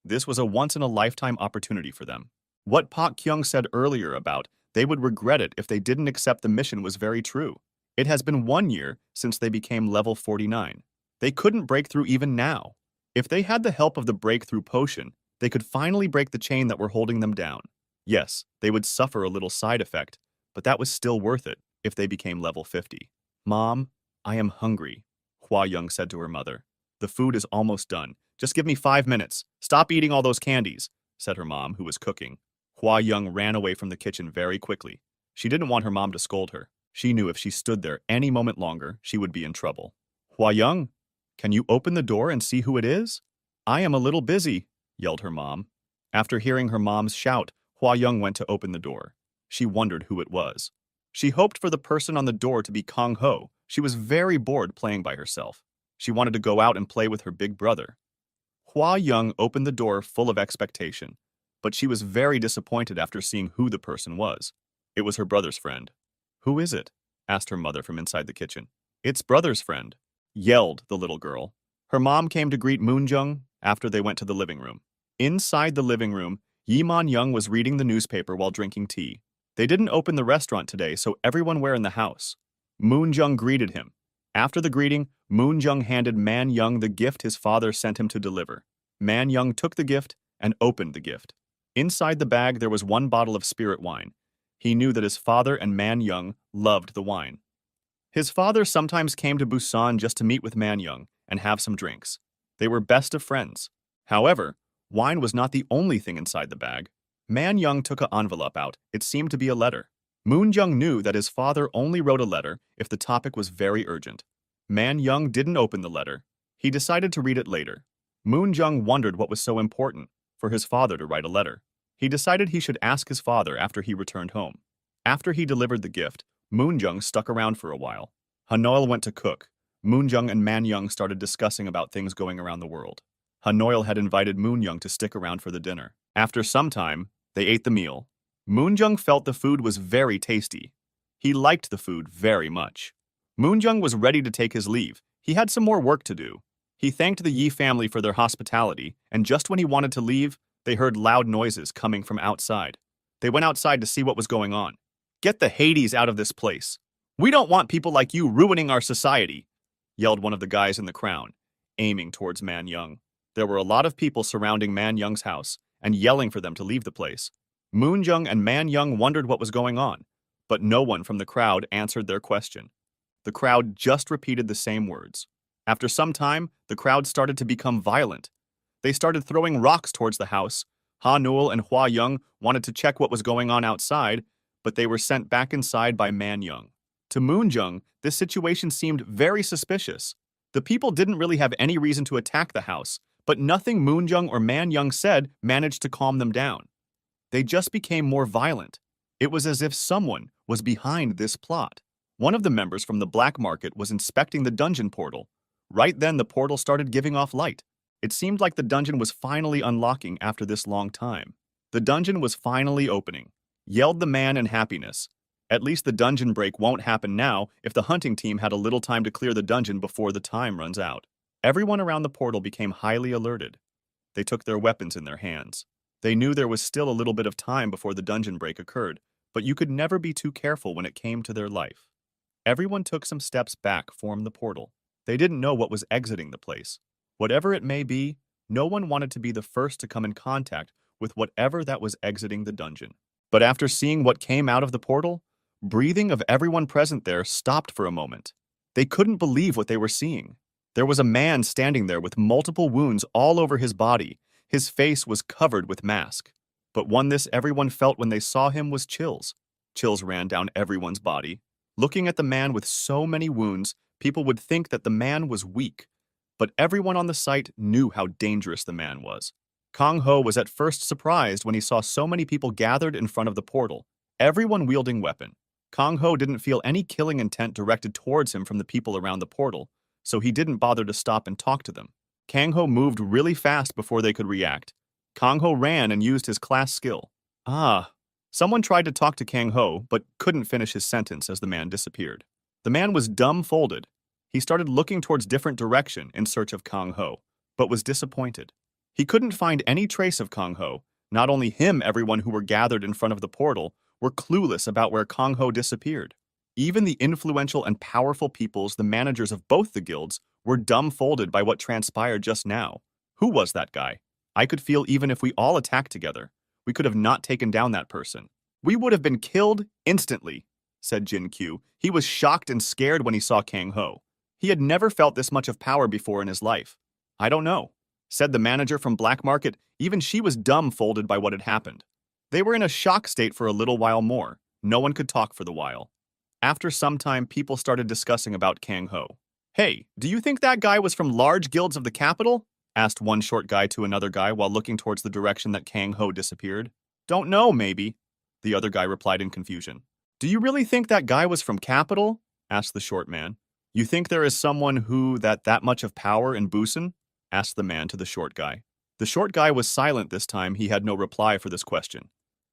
This was a once-in-a-lifetime opportunity for them. What Pak Kyung said earlier about they would regret it if they didn't accept the mission was very true. It has been 1 year since they became level 49. They couldn't break through even now. If they had the help of the breakthrough potion, they could finally break the chain that were holding them down. Yes, they would suffer a little side effect, but that was still worth it if they became level 50. "Mom, I am hungry," Hua Young said to her mother. "The food is almost done. Just give me 5 minutes. Stop eating all those candies," said her mom, who was cooking. Hua Young ran away from the kitchen very quickly. She didn't want her mom to scold her. She knew if she stood there any moment longer, she would be in trouble. "Hua Young, can you open the door and see who it is?" "I am a little busy," yelled her mom. After hearing her mom's shout, Hua Young went to open the door. She wondered who it was. She hoped for the person on the door to be Kang Ho. She was very bored playing by herself. She wanted to go out and play with her big brother. Hua Young opened the door full of expectation, but she was very disappointed after seeing who the person was. It was her brother's friend. "Who is it?" asked her mother from inside the kitchen. "It's brother's friend," yelled the little girl. Her mom came to greet Moonjung after they went to the living room. Inside the living room, Yiman Young was reading the newspaper while drinking tea. They didn't open the restaurant today, so everyone were in the house. Moonjung greeted him. After the greeting, Moonjung handed Man Young the gift his father sent him to deliver. Man Young took the gift and opened the gift. Inside the bag there was one bottle of spirit wine. He knew that his father and Man Young loved the wine. His father sometimes came to Busan just to meet with Man Young and have some drinks. They were best of friends. However, wine was not the only thing inside the bag. Man Young took an envelope out. It seemed to be a letter. Moonjung knew that his father only wrote a letter if the topic was very urgent. Man Young didn't open the letter. He decided to read it later. Moonjung wondered what was so important for his father to write a letter. He decided he should ask his father after he returned home. After he delivered the gift, Moonjung stuck around for a while. Hanoil went to cook. Moonjung and Man Young started discussing about things going around the world. Hanoil had invited Moonjung to stick around for the dinner. After some time, they ate the meal. Moonjung felt the food was very tasty. He liked the food very much. Moonjung was ready to take his leave. He had some more work to do. He thanked the Yi family for their hospitality, and just when he wanted to leave, they heard loud noises coming from outside. They went outside to see what was going on. "Get the Hades out of this place. We don't want people like you ruining our society," yelled one of the guys in the crowd, aiming towards Man Young. There were a lot of people surrounding Man Young's house and yelling for them to leave the place. Moonjung and Man Young wondered what was going on, but no one from the crowd answered their question. The crowd just repeated the same words. After some time, the crowd started to become violent. They started throwing rocks towards the house. Ha Nul and Hua Young wanted to check what was going on outside, but they were sent back inside by Man Young. To Moonjung, this situation seemed very suspicious. The people didn't really have any reason to attack the house, but nothing Moonjung or Man Young said managed to calm them down. They just became more violent. It was as if someone was behind this plot. One of the members from the black market was inspecting the dungeon portal. Right then, the portal started giving off light. It seemed like the dungeon was finally unlocking after this long time. The dungeon was finally opening, yelled the man in happiness. At least the dungeon break won't happen now if the hunting team had a little time to clear the dungeon before the time runs out. Everyone around the portal became highly alerted. They took their weapons in their hands. They knew there was still a little bit of time before the dungeon break occurred, but you could never be too careful when it came to their life. Everyone took some steps back from the portal. They didn't know what was exiting the place. Whatever it may be, no one wanted to be the first to come in contact with whatever that was exiting the dungeon. But after seeing what came out of the portal, breathing of everyone present there stopped for a moment. They couldn't believe what they were seeing. There was a man standing there with multiple wounds all over his body. His face was covered with mask. But one this everyone felt when they saw him was chills. Chills ran down everyone's body. Looking at the man with so many wounds, people would think that the man was weak. But everyone on the site knew how dangerous the man was. Kang Ho was at first surprised when he saw so many people gathered in front of the portal, everyone wielding weapon. Kang Ho didn't feel any killing intent directed towards him from the people around the portal, so he didn't bother to stop and talk to them. Kang Ho moved really fast before they could react. Kang Ho ran and used his class skill. Someone tried to talk to Kang Ho, but couldn't finish his sentence as the man disappeared. The man was dumbfolded. He started looking towards different direction in search of Kang Ho, but was disappointed. He couldn't find any trace of Kang Ho. Not only him, everyone who were gathered in front of the portal were clueless about where Kang Ho disappeared. Even the influential and powerful peoples, the managers of both the guilds, were dumbfolded by what transpired just now. Who was that guy? I could feel even if we all attacked together, we could have not taken down that person. We would have been killed instantly, said Jin Q. He was shocked and scared when he saw Kang Ho. He had never felt this much of power before in his life. I don't know, said the manager from Black Market. Even she was dumbfolded by what had happened. They were in a shock state for a little while more. No one could talk for the while. After some time, people started discussing about Kang Ho. Hey, do you think that guy was from large guilds of the capital? asked one short guy to another guy while looking towards the direction that Kang Ho disappeared. Don't know, maybe, the other guy replied in confusion. Do you really think that guy was from Capital? Asked the short man. You think there is someone who that much of power in Busan? Asked the man to the short guy. The short guy was silent this time. He had no reply for this question.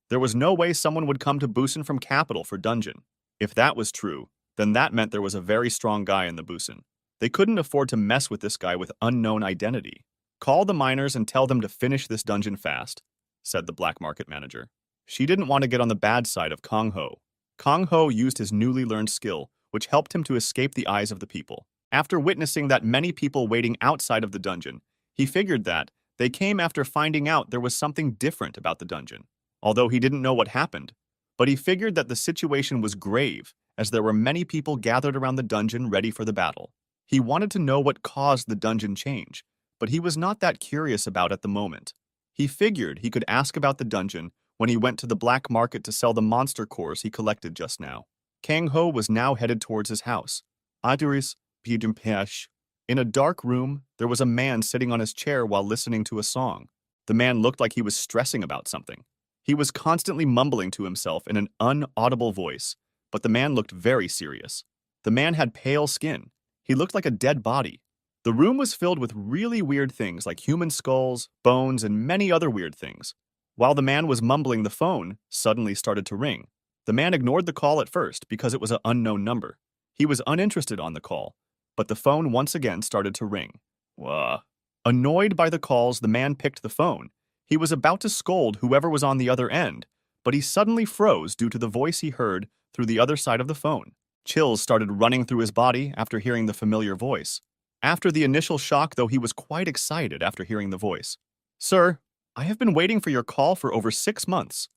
There was no way someone would come to Busan from Capital for dungeon. If that was true, then that meant there was a very strong guy in the Busan. They couldn't afford to mess with this guy with unknown identity. Call the miners and tell them to finish this dungeon fast, said the black market manager. She didn't want to get on the bad side of Kang Ho. Kang Ho used his newly learned skill, which helped him to escape the eyes of the people. After witnessing that many people waiting outside of the dungeon, he figured that they came after finding out there was something different about the dungeon. Although he didn't know what happened, but he figured that the situation was grave, as there were many people gathered around the dungeon ready for the battle. He wanted to know what caused the dungeon change, but he was not that curious about at the moment. He figured he could ask about the dungeon when he went to the black market to sell the monster cores he collected just now. Kang Ho was now headed towards his house. In a dark room, there was a man sitting on his chair while listening to a song. The man looked like he was stressing about something. He was constantly mumbling to himself in an unaudible voice, but the man looked very serious. The man had pale skin. He looked like a dead body. The room was filled with really weird things like human skulls, bones, and many other weird things. While the man was mumbling, the phone suddenly started to ring. The man ignored the call at first because it was an unknown number. He was uninterested on the call, but the phone once again started to ring. Wah. Annoyed by the calls, the man picked the phone. He was about to scold whoever was on the other end, but he suddenly froze due to the voice he heard through the other side of the phone. Chills started running through his body after hearing the familiar voice. After the initial shock, though, he was quite excited after hearing the voice. Sir, I have been waiting for your call for over 6 months.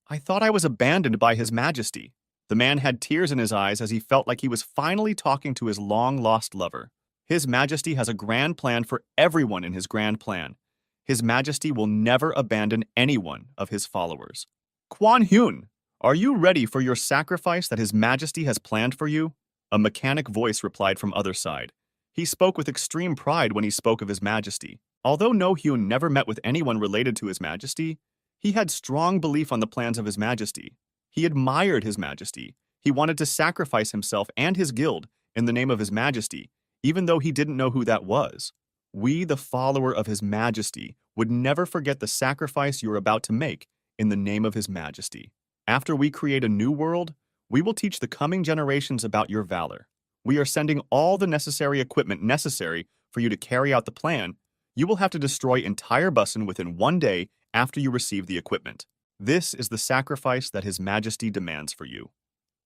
I thought I was abandoned by His Majesty. The man had tears in his eyes as he felt like he was finally talking to his long-lost lover. His Majesty has a grand plan for everyone in his grand plan. His Majesty will never abandon any one of his followers. Quan Hyun, are you ready for your sacrifice that His Majesty has planned for you? A mechanic voice replied from other side. He spoke with extreme pride when he spoke of His Majesty. Although No Hyun never met with anyone related to His Majesty, he had strong belief on the plans of His Majesty. He admired His Majesty. He wanted to sacrifice himself and his guild in the name of His Majesty, even though he didn't know who that was. We, the follower of His Majesty, would never forget the sacrifice you are about to make in the name of His Majesty. After we create a new world, we will teach the coming generations about your valor. We are sending all the necessary equipment necessary for you to carry out the plan. You will have to destroy entire Busan within 1 day after you receive the equipment. This is the sacrifice that His Majesty demands for you.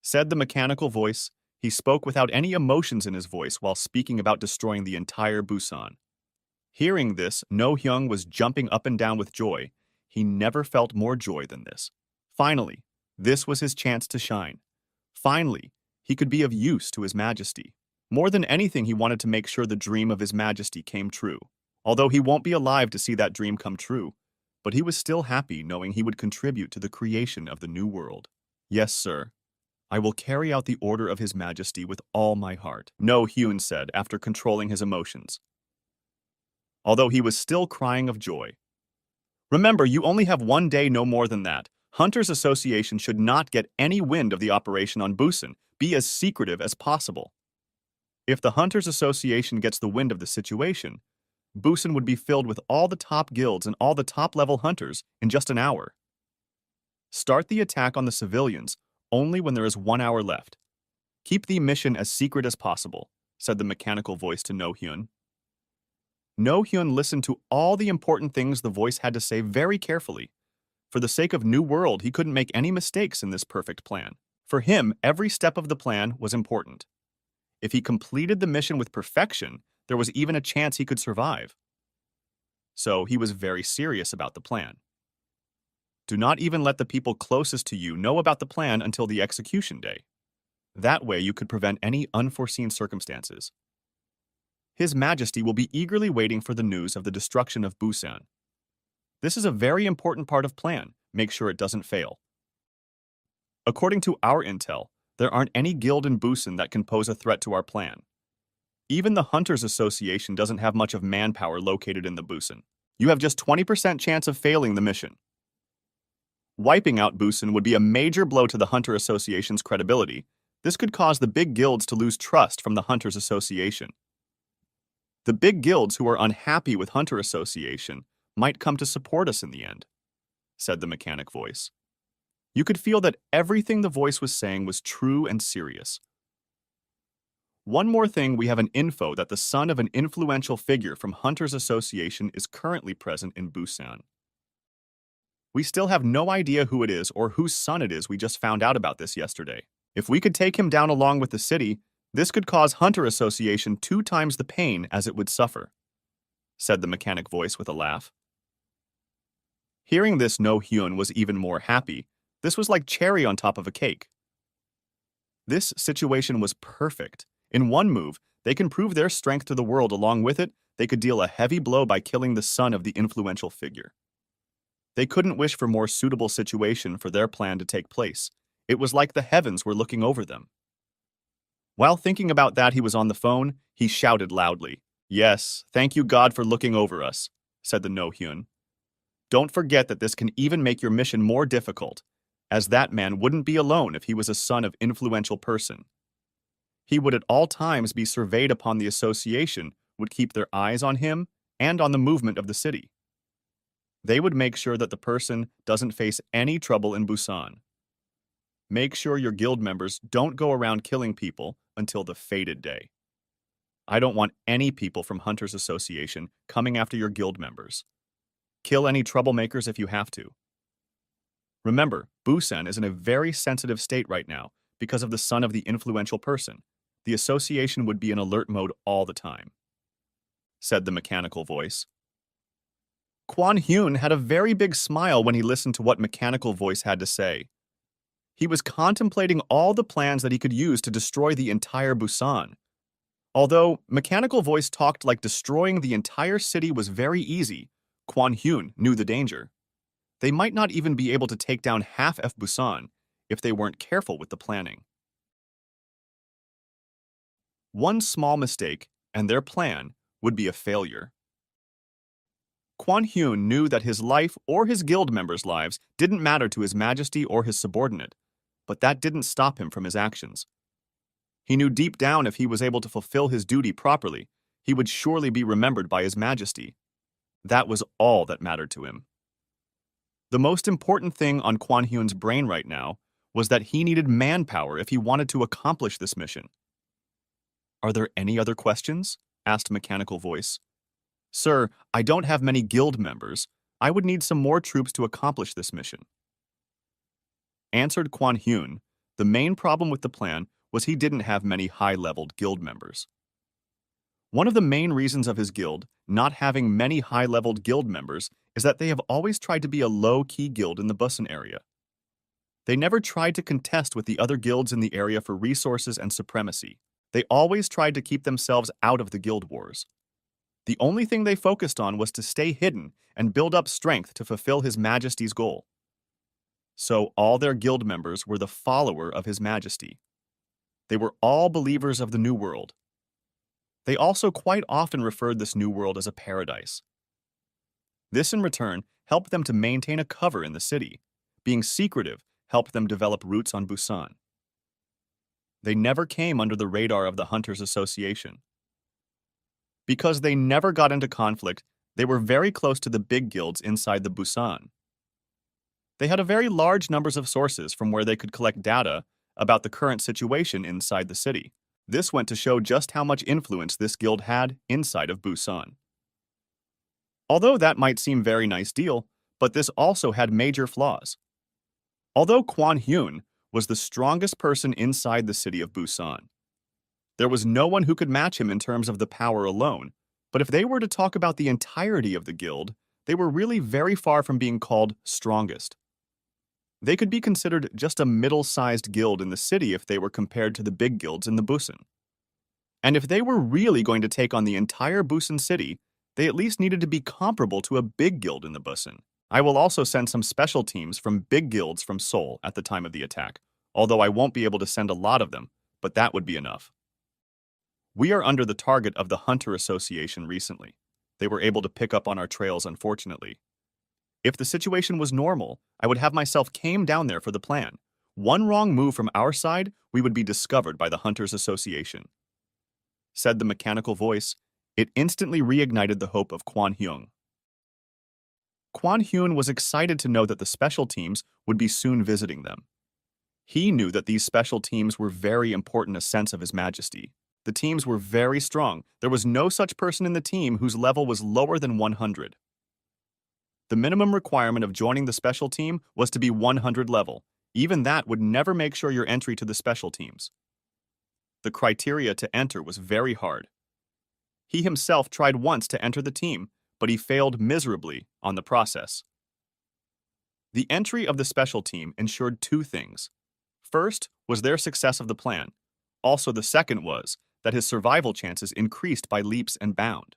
Said the mechanical voice. He spoke without any emotions in his voice while speaking about destroying the entire Busan. Hearing this, No Hyung was jumping up and down with joy. He never felt more joy than this. Finally, this was his chance to shine. Finally, he could be of use to His Majesty. More than anything, he wanted to make sure the dream of His Majesty came true. Although he won't be alive to see that dream come true, but he was still happy knowing he would contribute to the creation of the new world. Yes, sir. I will carry out the order of His Majesty with all my heart, No Hyun said after controlling his emotions, although he was still crying of joy. Remember, you only have 1 day, no more than that. Hunters Association should not get any wind of the operation on Busan. Be as secretive as possible. If the Hunters Association gets the wind of the situation, Busan would be filled with all the top guilds and all the top-level hunters in just an hour. Start the attack on the civilians only when there is 1 hour left. Keep the mission as secret as possible, said the mechanical voice to No Hyun. No Hyun listened to all the important things the voice had to say very carefully. For the sake of New World, he couldn't make any mistakes in this perfect plan. For him, every step of the plan was important. If he completed the mission with perfection, there was even a chance he could survive. So he was very serious about the plan. Do not even let the people closest to you know about the plan until the execution day. That way you could prevent any unforeseen circumstances. His Majesty will be eagerly waiting for the news of the destruction of Busan. This is a very important part of plan. Make sure it doesn't fail. According to our intel, there aren't any guild in Busan that can pose a threat to our plan. Even the Hunters Association doesn't have much of manpower located in the Busan. You have just 20% chance of failing the mission. Wiping out Busan would be a major blow to the Hunter Association's credibility. This could cause the big guilds to lose trust from the Hunters Association. The big guilds who are unhappy with Hunter Association might come to support us in the end, said the mechanic voice. You could feel that everything the voice was saying was true and serious. One more thing, we have an info that the son of an influential figure from Hunters Association is currently present in Busan. We still have no idea who it is or whose son it is. We just found out about this yesterday. If we could take him down along with the city, this could cause Hunter Association 2 times the pain as it would suffer, said the mechanic voice with a laugh. Hearing this, No Hyun was even more happy. This was like cherry on top of a cake. This situation was perfect. In one move, they can prove their strength to the world. Along with it, they could deal a heavy blow by killing the son of the influential figure. They couldn't wish for more suitable situation for their plan to take place. It was like the heavens were looking over them. While thinking about that, he was on the phone. He shouted loudly, "Yes, thank you God for looking over us," said the No Hyun. Don't forget that this can even make your mission more difficult, as that man wouldn't be alone if he was a son of influential person. He would at all times be surveyed upon. The association would keep their eyes on him and on the movement of the city. They would make sure that the person doesn't face any trouble in Busan. Make sure your guild members don't go around killing people until the fated day. I don't want any people from Hunters Association coming after your guild members. Kill any troublemakers if you have to. Remember, Busan is in a very sensitive state right now because of the son of the influential person. The association would be in alert mode all the time, said the mechanical voice. Kwon Hyun had a very big smile when he listened to what mechanical voice had to say. He was contemplating all the plans that he could use to destroy the entire Busan. Although mechanical voice talked like destroying the entire city was very easy, Kwon Hyun knew the danger. They might not even be able to take down half of Busan if they weren't careful with the planning. One small mistake, and their plan would be a failure. Kwon Hyun knew that his life or his guild members' lives didn't matter to His Majesty or his subordinate, but that didn't stop him from his actions. He knew deep down if he was able to fulfill his duty properly, he would surely be remembered by His Majesty. That was all that mattered to him. The most important thing on Kwon Hyun's brain right now was that he needed manpower if he wanted to accomplish this mission. Are there any other questions? Asked mechanical voice. Sir, I don't have many guild members. I would need some more troops to accomplish this mission. Answered Kwon Hyun. The main problem with the plan was he didn't have many high-leveled guild members. One of the main reasons of his guild not having many high-leveled guild members is that they have always tried to be a low-key guild in the Busan area. They never tried to contest with the other guilds in the area for resources and supremacy. They always tried to keep themselves out of the guild wars. The only thing they focused on was to stay hidden and build up strength to fulfill His Majesty's goal. So all their guild members were the follower of His Majesty. They were all believers of the New World. They also quite often referred this New World as a paradise. This in return helped them to maintain a cover in the city. Being secretive helped them develop roots on Busan. They never came under the radar of the Hunters Association. Because they never got into conflict, they were very close to the big guilds inside the Busan. They had a very large numbers of sources from where they could collect data about the current situation inside the city. This went to show just how much influence this guild had inside of Busan. Although that might seem very nice deal, but this also had major flaws. Although Kwon Hyun was the strongest person inside the city of Busan, there was no one who could match him in terms of the power alone, but if they were to talk about the entirety of the guild, they were really very far from being called strongest. They could be considered just a middle-sized guild in the city if they were compared to the big guilds in the Busan. And if they were really going to take on the entire Busan city, they at least needed to be comparable to a big guild in the Busan. I will also send some special teams from big guilds from Seoul at the time of the attack, although I won't be able to send a lot of them, but that would be enough. We are under the target of the Hunter Association recently. They were able to pick up on our trails, unfortunately. If the situation was normal, I would have myself came down there for the plan. One wrong move from our side, we would be discovered by the Hunters Association. Said the mechanical voice. It instantly reignited the hope of Kwan Hyung. Kwan Hyun was excited to know that the special teams would be soon visiting them. He knew that these special teams were very important in a sense of His Majesty. The teams were very strong. There was no such person in the team whose level was lower than 100. The minimum requirement of joining the special team was to be 100 level. Even that would never make sure your entry to the special teams. The criteria to enter was very hard. He himself tried once to enter the team, but he failed miserably on the process. The entry of the special team ensured two things. First was their success of the plan. Also, the second was that his survival chances increased by leaps and bounds.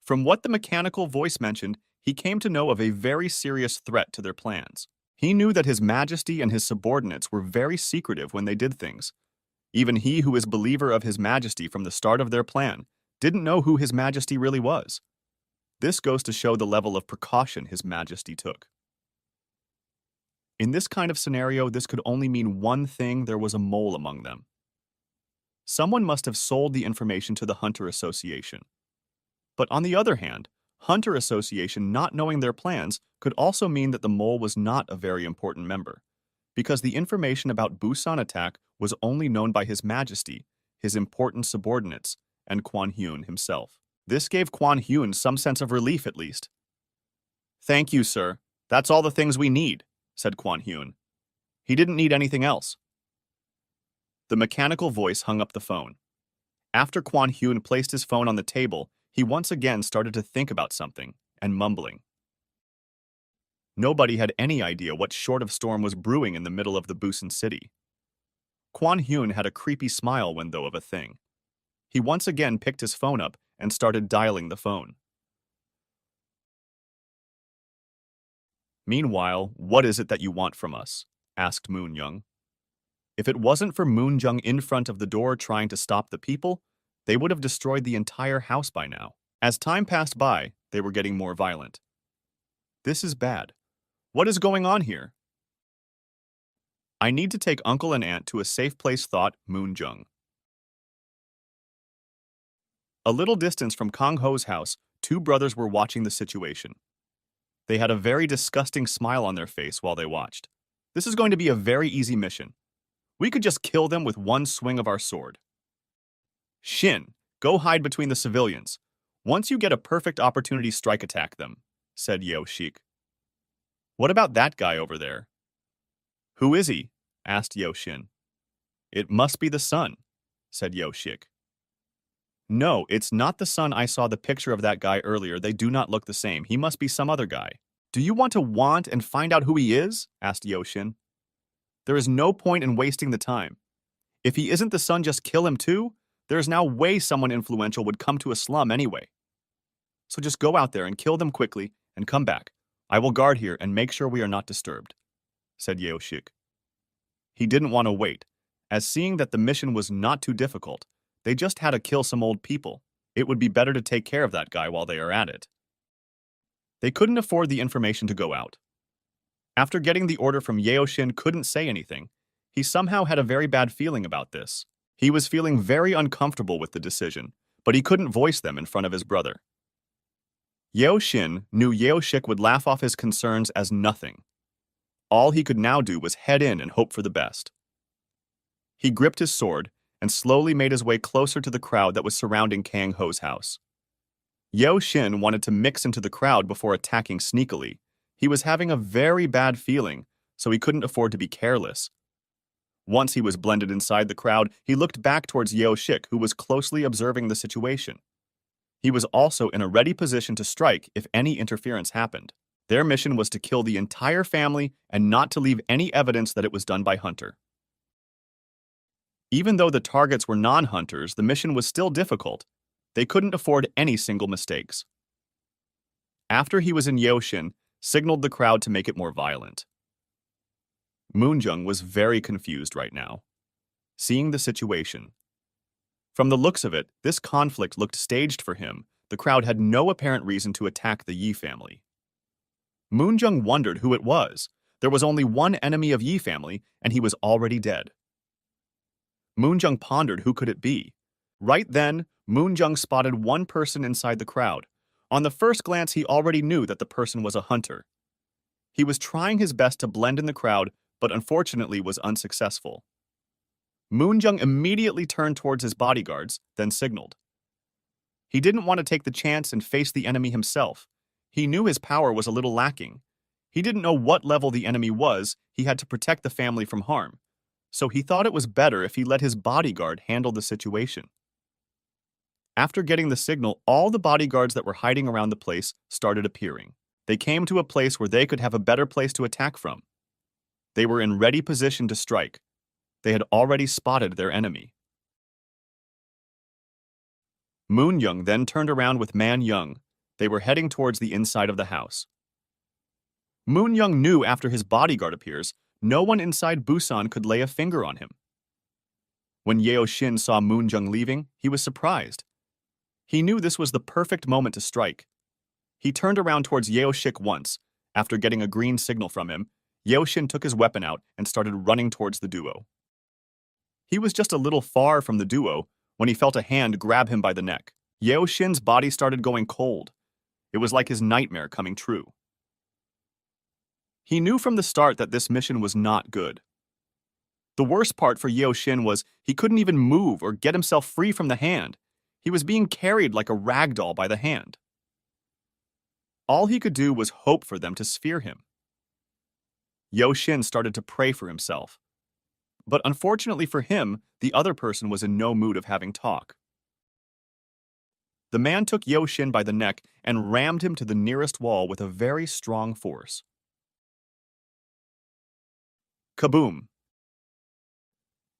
From what the mechanical voice mentioned, he came to know of a very serious threat to their plans. He knew that His Majesty and his subordinates were very secretive when they did things. Even he who is believer of His Majesty from the start of their plan didn't know who His Majesty really was. This goes to show the level of precaution His Majesty took. In this kind of scenario, this could only mean one thing: there was a mole among them. Someone must have sold the information to the Hunter Association. But on the other hand, Hunter Association not knowing their plans could also mean that the mole was not a very important member, because the information about Busan attack was only known by His Majesty, his important subordinates, and Kwan Hyun himself. This gave Kwan Hyun some sense of relief at least. "Thank you, sir. That's all the things we need," said Kwan Hyun. He didn't need anything else. The mechanical voice hung up the phone. After Kwan Hyun placed his phone on the table, he once again started to think about something, and mumbling. Nobody had any idea what sort of storm was brewing in the middle of the Busan city. Kwan Hyun had a creepy smile when though of a thing. He once again picked his phone up and started dialing the phone. "Meanwhile, what is it that you want from us?" asked Moon Young. If it wasn't for Moon Young in front of the door trying to stop the people, they would have destroyed the entire house by now. As time passed by, they were getting more violent. "This is bad. What is going on here?" "I need to take uncle and aunt to a safe place," thought Moon Young. A little distance from Kang Ho's house, two brothers were watching the situation. They had a very disgusting smile on their face while they watched. "This is going to be a very easy mission. We could just kill them with one swing of our sword." "Shin, go hide between the civilians. Once you get a perfect opportunity, strike attack them," said Yeo Shik. "What about that guy over there?" "Who is he?" asked Yeo Shin. "It must be the son," said Yeo Shik. "No, it's not the son. I saw the picture of that guy earlier. They do not look the same. He must be some other guy." "Do you want and find out who he is?" asked Yeo Shin. "There is no point in wasting the time. If he isn't the son, just kill him too. There is no way someone influential would come to a slum anyway. So just go out there and kill them quickly and come back. I will guard here and make sure we are not disturbed," said Yeo Shik. He didn't want to wait, as seeing that the mission was not too difficult, they just had to kill some old people. It would be better to take care of that guy while they are at it. They couldn't afford the information to go out. After getting the order from Yeo Shin couldn't say anything, he somehow had a very bad feeling about this. He was feeling very uncomfortable with the decision, but he couldn't voice them in front of his brother. Yeo Shin knew Yeo Shik would laugh off his concerns as nothing. All he could now do was head in and hope for the best. He gripped his sword and slowly made his way closer to the crowd that was surrounding Kang Ho's house. Yeo Shin wanted to mix into the crowd before attacking sneakily. He was having a very bad feeling, so he couldn't afford to be careless. Once he was blended inside the crowd, he looked back towards Yeo Shik, who was closely observing the situation. He was also in a ready position to strike if any interference happened. Their mission was to kill the entire family and not to leave any evidence that it was done by Hunter. Even though the targets were non-hunters, the mission was still difficult. They couldn't afford any single mistakes. After he was in, Yeo Shin signaled the crowd to make it more violent. Moon Jung was very confused right now. Seeing the situation, From the looks of it, this conflict looked staged for him. The crowd had no apparent reason to attack the Yi family. Moonjung wondered who it was. There was only one enemy of Yi family, and he was already dead. Moonjung pondered who could it be. Right then, Moonjung spotted one person inside the crowd. On the first glance, he already knew that the person was a hunter. He was trying his best to blend in the crowd, but unfortunately was unsuccessful. Moonjung immediately turned towards his bodyguards, then signaled. He didn't want to take the chance and face the enemy himself. He knew his power was a little lacking. He didn't know what level the enemy was. He had to protect the family from harm. So he thought it was better if he let his bodyguard handle the situation. After getting the signal, all the bodyguards that were hiding around the place started appearing. They came to a place where they could have a better place to attack from. They were in ready position to strike. They had already spotted their enemy. Moonjung then turned around with Man Young. They were heading towards the inside of the house. Moonjung knew after his bodyguard appears, no one inside Busan could lay a finger on him. When Yeo Shin saw Moonjung leaving, he was surprised. He knew this was the perfect moment to strike. He turned around towards Yeo Shik once. After getting a green signal from him, Yeo Shin took his weapon out and started running towards the duo. He was just a little far from the duo when he felt a hand grab him by the neck. Yeo Shin's body started going cold. It was like his nightmare coming true. He knew from the start that this mission was not good. The worst part for Yeo Shin was he couldn't even move or get himself free from the hand. He was being carried like a rag doll by the hand. All he could do was hope for them to sphere him. Yeo Shin started to pray for himself. But unfortunately for him, the other person was in no mood of having talk. The man took Yeo Shin by the neck and rammed him to the nearest wall with a very strong force. Kaboom!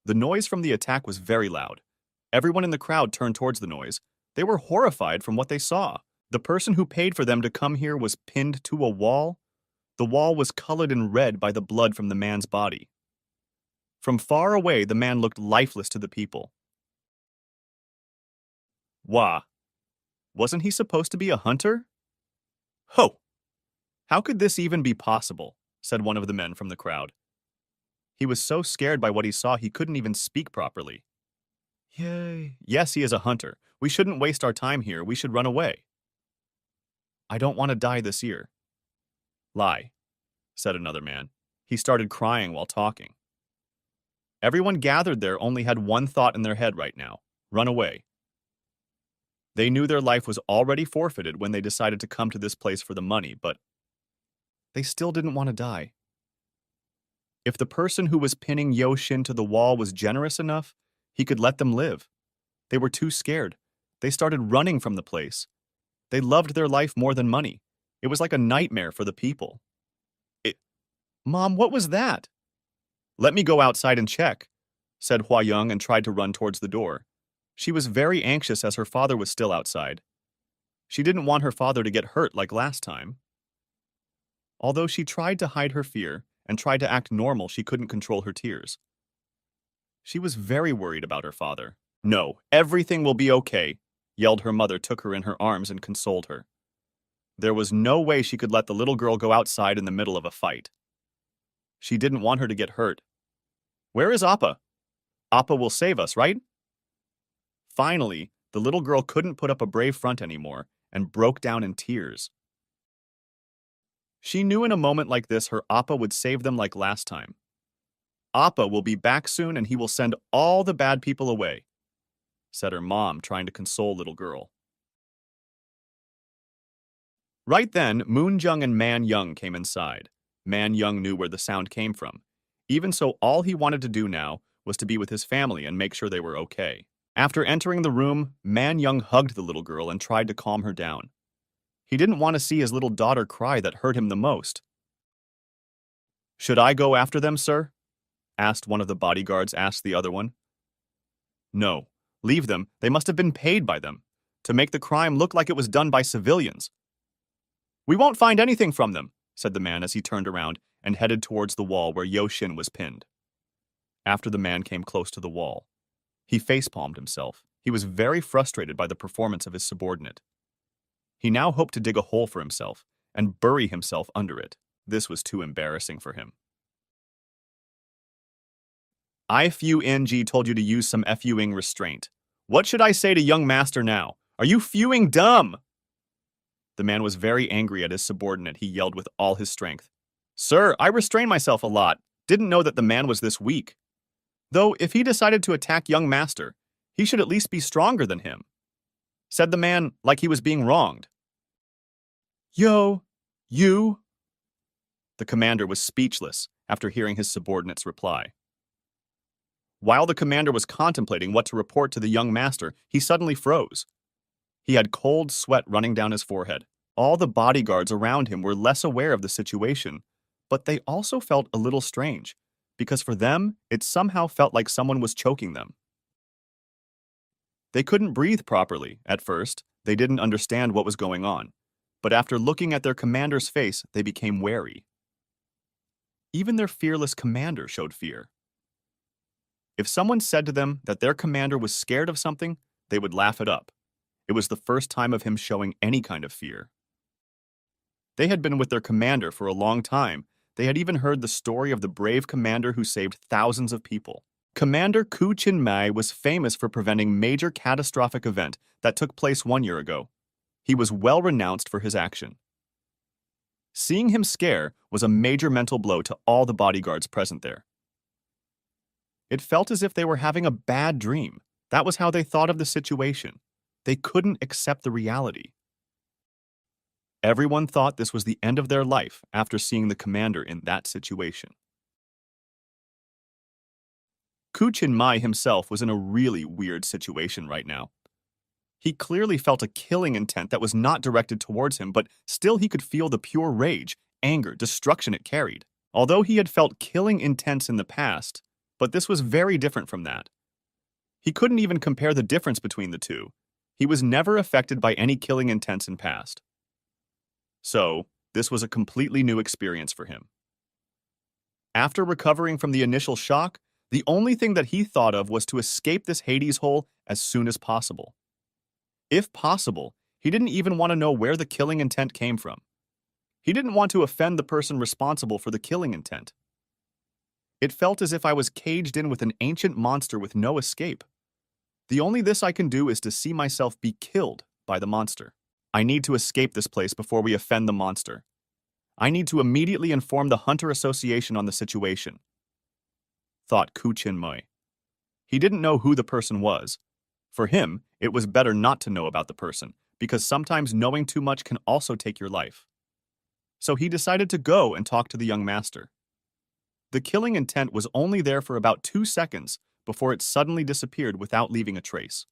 The noise from the attack was very loud. Everyone in the crowd turned towards the noise. They were horrified from what they saw. The person who paid for them to come here was pinned to a wall. The wall was colored in red by the blood from the man's body. From far away, the man looked lifeless to the people. Wah! Wasn't he supposed to be a hunter? Ho! How could this even be possible? Said one of the men from the crowd. He was so scared by what he saw he couldn't even speak properly. Yay! Yes, he is a hunter. We shouldn't waste our time here. We should run away. I don't want to die this year. Lie, said another man. He started crying while talking. Everyone gathered there only had one thought in their head right now: run away. They knew their life was already forfeited when they decided to come to this place for the money, but they still didn't want to die. If the person who was pinning Yeo Shin to the wall was generous enough, he could let them live. They were too scared. They started running from the place. They loved their life more than money. It was like a nightmare for the people. Mom, what was that? Let me go outside and check, said Hua Young and tried to run towards the door. She was very anxious as her father was still outside. She didn't want her father to get hurt like last time. Although she tried to hide her fear and tried to act normal, she couldn't control her tears. She was very worried about her father. No, everything will be okay, yelled her mother, took her in her arms and consoled her. There was no way she could let the little girl go outside in the middle of a fight. She didn't want her to get hurt. Where is Appa? Appa will save us, right? Finally, the little girl couldn't put up a brave front anymore and broke down in tears. She knew in a moment like this her Appa would save them like last time. Appa will be back soon and he will send all the bad people away, said her mom, trying to console little girl. Right then, Moonjung and Man Young came inside. Man Young knew where the sound came from. Even so, all he wanted to do now was to be with his family and make sure they were okay. After entering the room, Man Young hugged the little girl and tried to calm her down. He didn't want to see his little daughter cry. That hurt him the most. Should I go after them, sir? Asked one of the bodyguards, asked the other one. No, leave them. They must have been paid by them to make the crime look like it was done by civilians. We won't find anything from them, said the man as he turned around and headed towards the wall where Yeo Shin was pinned. After the man came close to the wall, he facepalmed himself. He was very frustrated by the performance of his subordinate. He now hoped to dig a hole for himself and bury himself under it. This was too embarrassing for him. I-FU-NG told you to use some FUing restraint. What should I say to young master now? Are you fewing dumb? The man was very angry at his subordinate. He yelled with all his strength. Sir, I restrain myself a lot. Didn't know that the man was this weak. Though, if he decided to attack young master, he should at least be stronger than him, said the man like he was being wronged. Yo, you? The commander was speechless after hearing his subordinate's reply. While the commander was contemplating what to report to the young master, he suddenly froze. He had cold sweat running down his forehead. All the bodyguards around him were less aware of the situation, but they also felt a little strange, because for them, it somehow felt like someone was choking them. They couldn't breathe properly. At first, they didn't understand what was going on, but after looking at their commander's face, they became wary. Even their fearless commander showed fear. If someone said to them that their commander was scared of something, they would laugh it up. It was the first time of him showing any kind of fear. They had been with their commander for a long time. They had even heard the story of the brave commander who saved thousands of people. Commander Koo Chin-mai was famous for preventing major catastrophic event that took place 1 year ago. He was well renounced for his action. Seeing him scare was a major mental blow to all the bodyguards present there. It felt as if they were having a bad dream. That was how they thought of the situation. They couldn't accept the reality. Everyone thought this was the end of their life after seeing the commander in that situation. Koo Chin-mai himself was in a really weird situation right now. He clearly felt a killing intent that was not directed towards him, but still he could feel the pure rage, anger, destruction it carried. Although he had felt killing intents in the past, but this was very different from that. He couldn't even compare the difference between the two. He was never affected by any killing intents in past. So, this was a completely new experience for him. After recovering from the initial shock, the only thing that he thought of was to escape this Hades hole as soon as possible. If possible, he didn't even want to know where the killing intent came from. He didn't want to offend the person responsible for the killing intent. It felt as if I was caged in with an ancient monster with no escape. The only this I can do is to see myself be killed by the monster. I need to escape this place before we offend the monster. I need to immediately inform the Hunter Association on the situation, thought Koo Chin-mai. He didn't know who the person was. For him, it was better not to know about the person, because sometimes knowing too much can also take your life. So he decided to go and talk to the young master. The killing intent was only there for about 2 seconds before it suddenly disappeared without leaving a trace.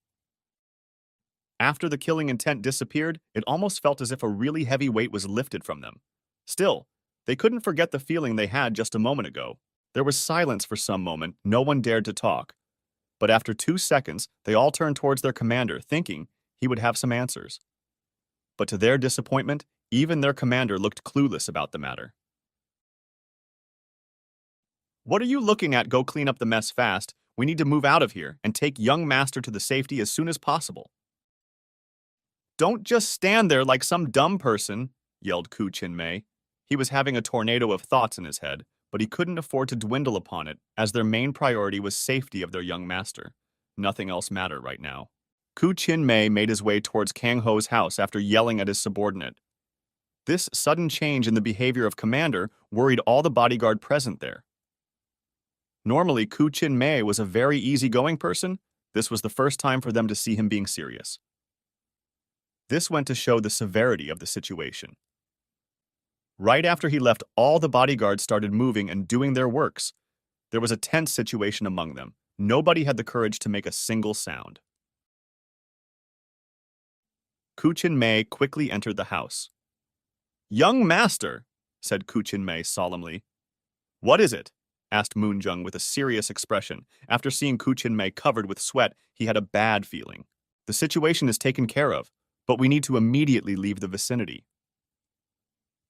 After the killing intent disappeared, it almost felt as if a really heavy weight was lifted from them. Still, they couldn't forget the feeling they had just a moment ago. There was silence for some moment, no one dared to talk. But after 2 seconds, they all turned towards their commander, thinking he would have some answers. But to their disappointment, even their commander looked clueless about the matter. What are you looking at? Go clean up the mess fast. We need to move out of here and take young master to the safety as soon as possible. Don't just stand there like some dumb person, yelled Koo Chin-mai. He was having a tornado of thoughts in his head, but he couldn't afford to dwindle upon it, as their main priority was safety of their young master. Nothing else mattered right now. Koo Chin-mai made his way towards Kang Ho's house after yelling at his subordinate. This sudden change in the behavior of commander worried all the bodyguard present there. Normally, Koo Chin-mai was a very easygoing person. This was the first time for them to see him being serious. This went to show the severity of the situation. Right after he left, all the bodyguards started moving and doing their works. There was a tense situation among them. Nobody had the courage to make a single sound. Koo Chin-mai quickly entered the house. "Young master," said Koo Chin-mai solemnly. "What is it?" asked Moon-jung with a serious expression. After seeing Koo Chin-mai covered with sweat, he had a bad feeling. "The situation is taken care of, but we need to immediately leave the vicinity,"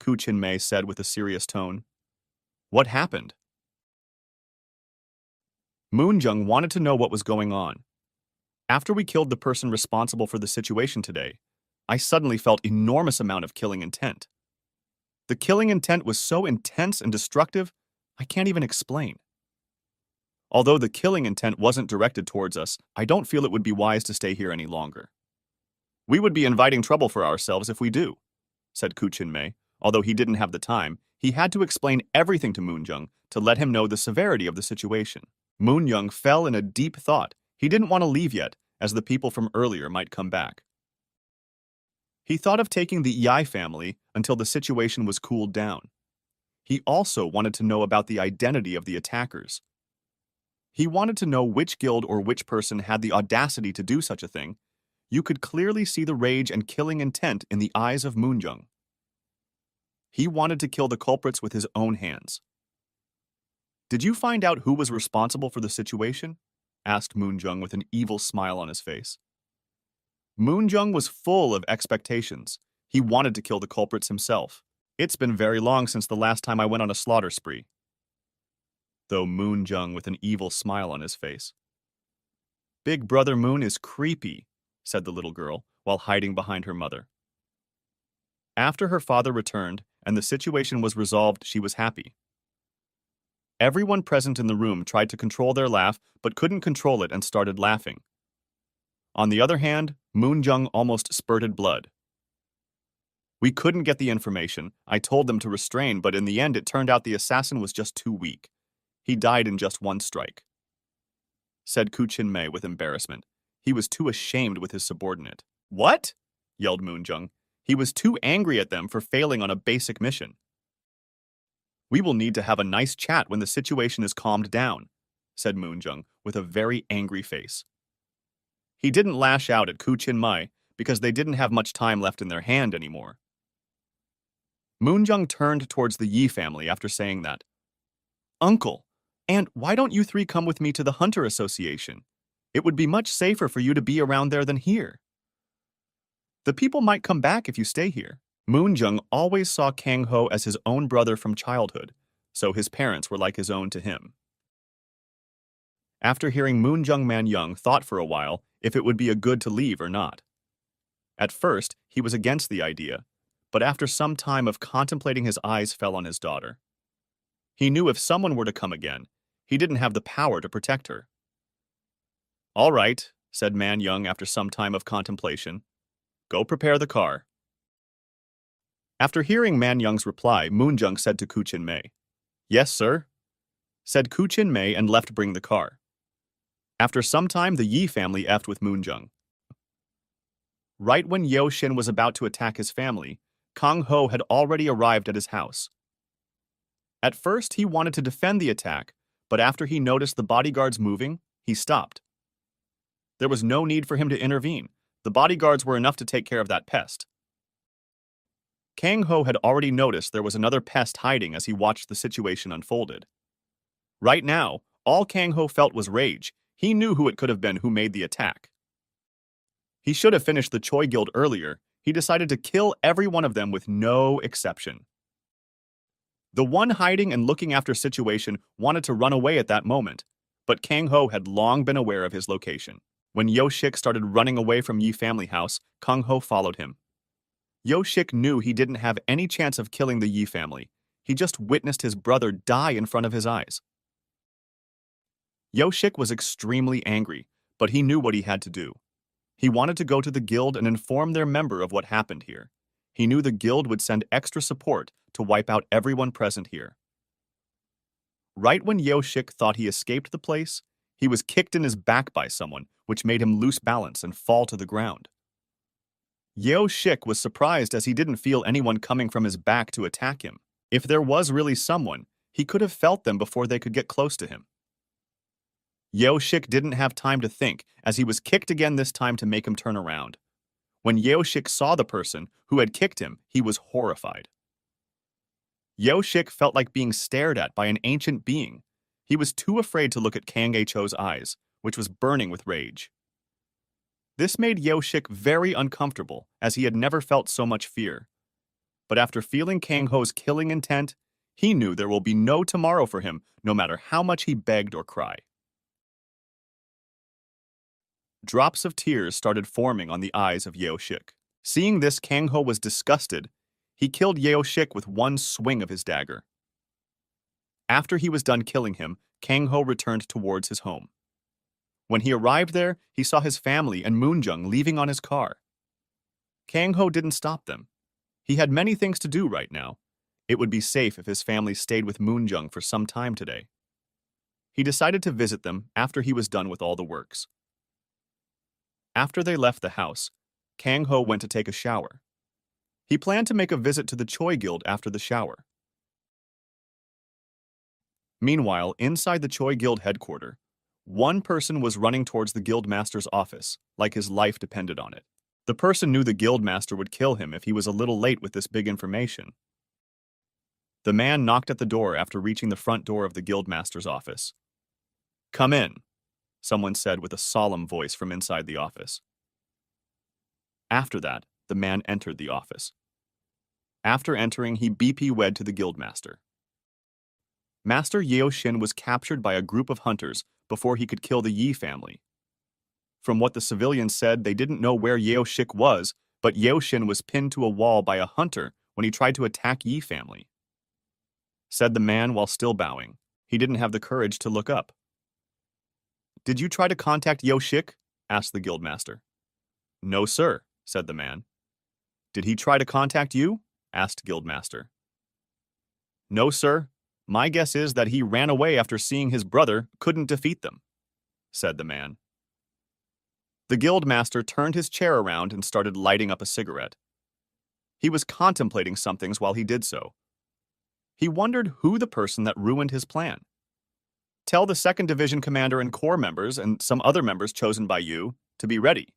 Koo Chin-mai said with a serious tone. "What happened?" Moon-jung wanted to know what was going on. After we killed the person responsible for the situation today, I suddenly felt enormous amount of killing intent. The killing intent was so intense and destructive, I can't even explain. Although the killing intent wasn't directed towards us, I don't feel it would be wise to stay here any longer. We would be inviting trouble for ourselves if we do, said Kuchin-mei. Although he didn't have the time, he had to explain everything to Moon-jung to let him know the severity of the situation. Moon-jung fell in a deep thought. He didn't want to leave yet, as the people from earlier might come back. He thought of taking the Yai family until the situation was cooled down. He also wanted to know about the identity of the attackers. He wanted to know which guild or which person had the audacity to do such a thing. You could clearly see the rage and killing intent in the eyes of Moon-jung. He wanted to kill the culprits with his own hands. Did you find out who was responsible for the situation? Asked Moon-jung with an evil smile on his face. Moon-jung was full of expectations. He wanted to kill the culprits himself. It's been very long since the last time I went on a slaughter spree. Though Moon-jung with an evil smile on his face. Big Brother Moon is creepy, said the little girl, while hiding behind her mother. After her father returned and the situation was resolved, she was happy. Everyone present in the room tried to control their laugh, but couldn't control it and started laughing. On the other hand, Moon-jung almost spurted blood. We couldn't get the information. I told them to restrain, but in the end it turned out the assassin was just too weak. He died in just one strike, said Kuchin-mei with embarrassment. He was too ashamed with his subordinate. What? Yelled Moon-jung. He was too angry at them for failing on a basic mission. We will need to have a nice chat when the situation is calmed down, said Moon-jung with a very angry face. He didn't lash out at Kuchin-mei because they didn't have much time left in their hand anymore. Moon-jung turned towards the Yi family after saying that. Uncle, and why don't you three come with me to the Hunter Association? It would be much safer for you to be around there than here. The people might come back if you stay here. Moon-jung always saw Kang-ho as his own brother from childhood, so his parents were like his own to him. After hearing Moon-jung, Man-jung thought for a while if it would be a good to leave or not. At first, he was against the idea, but after some time of contemplating, his eyes fell on his daughter. He knew if someone were to come again, he didn't have the power to protect her. All right, said Man-jung after some time of contemplation. Go prepare the car. After hearing Man-jung's reply, Moon-jung said to Kuchin-mei, Yes, sir, said Kuchin-mei and left bring the car. After some time, the Yi family effed with Moon-jung. Right when Yo-shin was about to attack his family, Kang-ho had already arrived at his house. At first, he wanted to defend the attack, but after he noticed the bodyguards moving, he stopped. There was no need for him to intervene. The bodyguards were enough to take care of that pest. Kang-ho had already noticed there was another pest hiding as he watched the situation unfolded. Right now, all Kang-ho felt was rage. He knew who it could have been who made the attack. He should have finished the Choi Guild earlier. He decided to kill every one of them with no exception. The one hiding and looking after situation wanted to run away at that moment, but Kang-ho had long been aware of his location. When Yo-shik started running away from Yi family house, Kang-ho followed him. Yo-shik knew he didn't have any chance of killing the Yi family. He just witnessed his brother die in front of his eyes. Yo-shik was extremely angry, but he knew what he had to do. He wanted to go to the guild and inform their member of what happened here. He knew the guild would send extra support to wipe out everyone present here. Right when Yo-shik thought he escaped the place, he was kicked in his back by someone, which made him lose balance and fall to the ground. Yo-shik was surprised as he didn't feel anyone coming from his back to attack him. If there was really someone, he could have felt them before they could get close to him. Yo-shik didn't have time to think, as he was kicked again, this time to make him turn around. When Yo-shik saw the person who had kicked him, he was horrified. Yo-shik felt like being stared at by an ancient being. He was too afraid to look at Kang-cho's eyes, which was burning with rage. This made Yo-shik very uncomfortable, as he had never felt so much fear. But after feeling Kang-ho's killing intent, he knew there will be no tomorrow for him, no matter how much he begged or cried. Drops of tears started forming on the eyes of Yeo Shik. Seeing this, Kang Ho was disgusted. He killed Yeo Shik with one swing of his dagger. After he was done killing him, Kang Ho returned towards his home. When he arrived there, he saw his family and Moonjung leaving on his car. Kang Ho didn't stop them. He had many things to do right now. It would be safe if his family stayed with Moonjung for some time today. He decided to visit them after he was done with all the works. After they left the house, Kang Ho went to take a shower. He planned to make a visit to the Choi Guild after the shower. Meanwhile, inside the Choi Guild headquarters, one person was running towards the guildmaster's office, like his life depended on it. The person knew the guildmaster would kill him if he was a little late with this big information. The man knocked at the door after reaching the front door of the guildmaster's office. "Come in," someone said with a solemn voice from inside the office. After that, the man entered the office. After entering, he BP-wed to the guildmaster. Master Yeo Shin was captured by a group of hunters before he could kill the Yi family. From what the civilians said, they didn't know where Yeo Shik was, but Yeo Shin was pinned to a wall by a hunter when he tried to attack Yi family. Said the man while still bowing. He didn't have the courage to look up. "Did you try to contact Yeo Shik?" asked the guildmaster. "No, sir," said the man. "Did he try to contact you?" asked guildmaster. "No, sir. My guess is that he ran away after seeing his brother couldn't defeat them," said the man. The guildmaster turned his chair around and started lighting up a cigarette. He was contemplating some things while he did so. He wondered who the person that ruined his plan. Tell the 2nd Division commander and corps members and some other members chosen by you to be ready.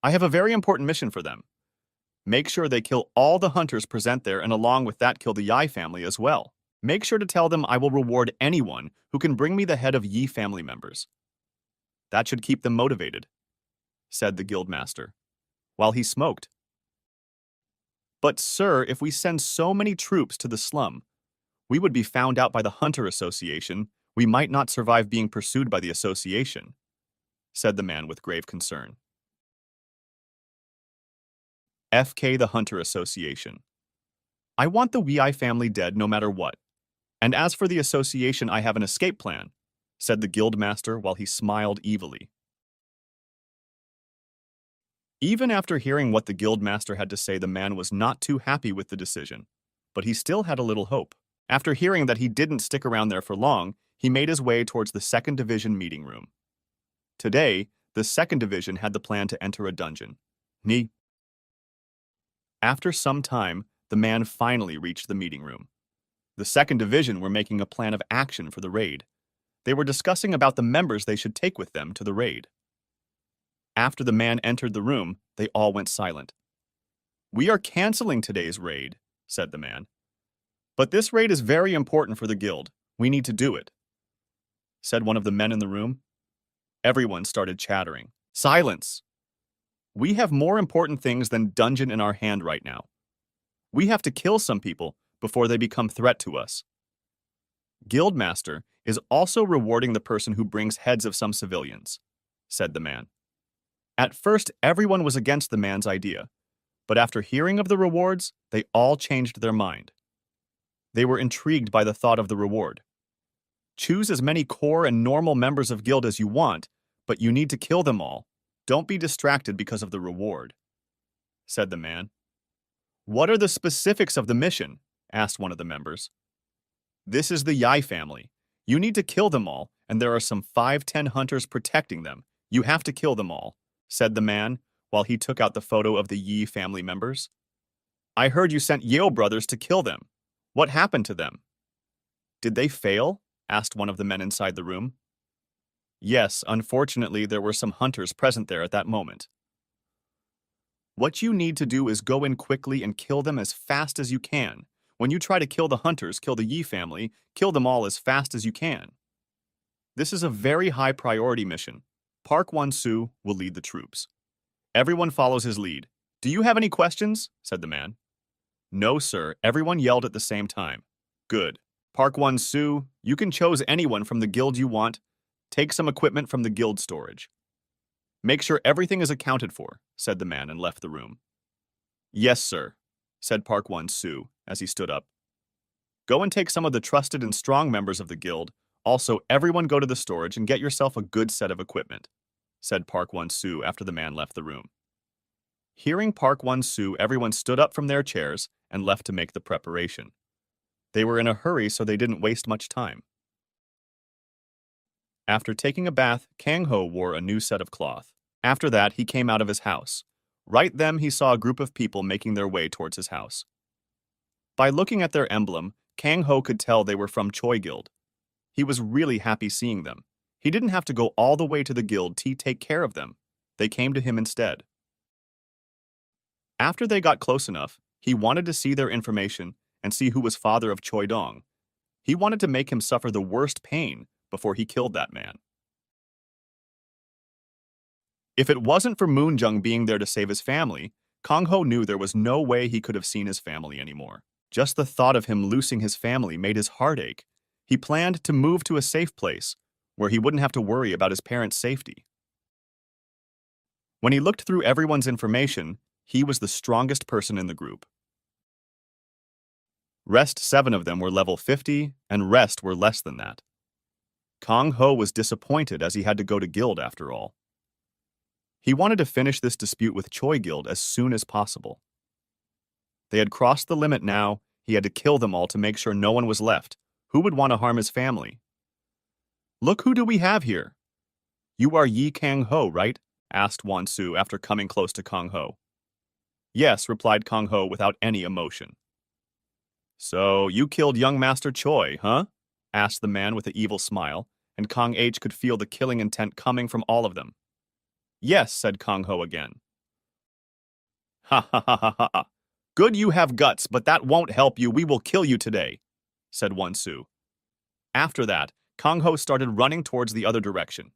I have a very important mission for them. Make sure they kill all the hunters present there and along with that kill the Yi family as well. Make sure to tell them I will reward anyone who can bring me the head of Yi family members. That should keep them motivated," said the guildmaster, while he smoked. "But sir, if we send so many troops to the slum, we would be found out by the Hunter Association. We might not survive being pursued by the association," said the man with grave concern. FK the Hunter Association. "I want the Wei family dead no matter what. And as for the association, I have an escape plan," said the guildmaster while he smiled evilly. Even after hearing what the guildmaster had to say, the man was not too happy with the decision, but he still had a little hope. After hearing that he didn't stick around there for long, he made his way towards the 2nd Division meeting room. Today, the 2nd Division had the plan to enter a dungeon. After some time, the man finally reached the meeting room. The 2nd Division were making a plan of action for the raid. They were discussing about the members they should take with them to the raid. After the man entered the room, they all went silent. "We are canceling today's raid," said the man. "But this raid is very important for the guild. We need to do it," said one of the men in the room. Everyone started chattering. "Silence! We have more important things than dungeon in our hand right now. We have to kill some people before they become threat to us. Guildmaster is also rewarding the person who brings heads of some civilians," said the man. At first, everyone was against the man's idea, but after hearing of the rewards, they all changed their mind. They were intrigued by the thought of the reward. "Choose as many core and normal members of guild as you want, but you need to kill them all. Don't be distracted because of the reward," said the man. "What are the specifics of the mission?" asked one of the members. "This is the Yi family. You need to kill them all, and there are some 5-10 hunters protecting them. You have to kill them all," said the man, while he took out the photo of the Yi family members. "I heard you sent Yeo brothers to kill them. What happened to them?" "Did they fail?" asked one of the men inside the room. "Yes, unfortunately, there were some hunters present there at that moment." "What you need to do is go in quickly and kill them as fast as you can. When you try to kill the hunters, kill the Yi family, kill them all as fast as you can. This is a very high priority mission. Park Won-soo will lead the troops. Everyone follows his lead. Do you have any questions?" said the man. "No, sir," everyone yelled at the same time. "Good. Park Won-soo, you can choose anyone from the guild you want. Take some equipment from the guild storage. Make sure everything is accounted for, said the man and left the room. Yes, sir, said Park Won-soo as he stood up. Go and take some of the trusted and strong members of the guild. Also, everyone go to the storage and get yourself a good set of equipment, said Park Won-soo after the man left the room. Hearing Park Won-soo, everyone stood up from their chairs and left to make the preparation. They were in a hurry, so they didn't waste much time. After taking a bath, Kang-ho wore a new set of cloth. After that, he came out of his house. Right then, he saw a group of people making their way towards his house. By looking at their emblem, Kang-ho could tell they were from Choi Guild. He was really happy seeing them. He didn't have to go all the way to the guild to take care of them. They came to him instead. After they got close enough, he wanted to see their information and see who was father of Choi Dong. He wanted to make him suffer the worst pain before he killed that man. If it wasn't for Moon Jung being there to save his family, Kang-ho knew there was no way he could have seen his family anymore. Just the thought of him losing his family made his heart ache. He planned to move to a safe place where he wouldn't have to worry about his parents' safety. When he looked through everyone's information, he was the strongest person in the group. Rest 7 of them were level 50, and rest were less than that. Kang-ho was disappointed as he had to go to guild after all. He wanted to finish this dispute with Choi Guild as soon as possible. They had crossed the limit now. He had to kill them all to make sure no one was left. Who would want to harm his family? Look, who do we have here? You are Yi Kang-ho, right? Asked Won-soo after coming close to Kang-ho. Yes, replied Kang-ho without any emotion. So, you killed young Master Choi, huh? Asked the man with an evil smile, and Kang-h could feel the killing intent coming from all of them. Yes, said Kang-ho again. Ha ha ha ha ha. Good you have guts, but that won't help you. We will kill you today, said Won-soo. After that, Kang-ho started running towards the other direction.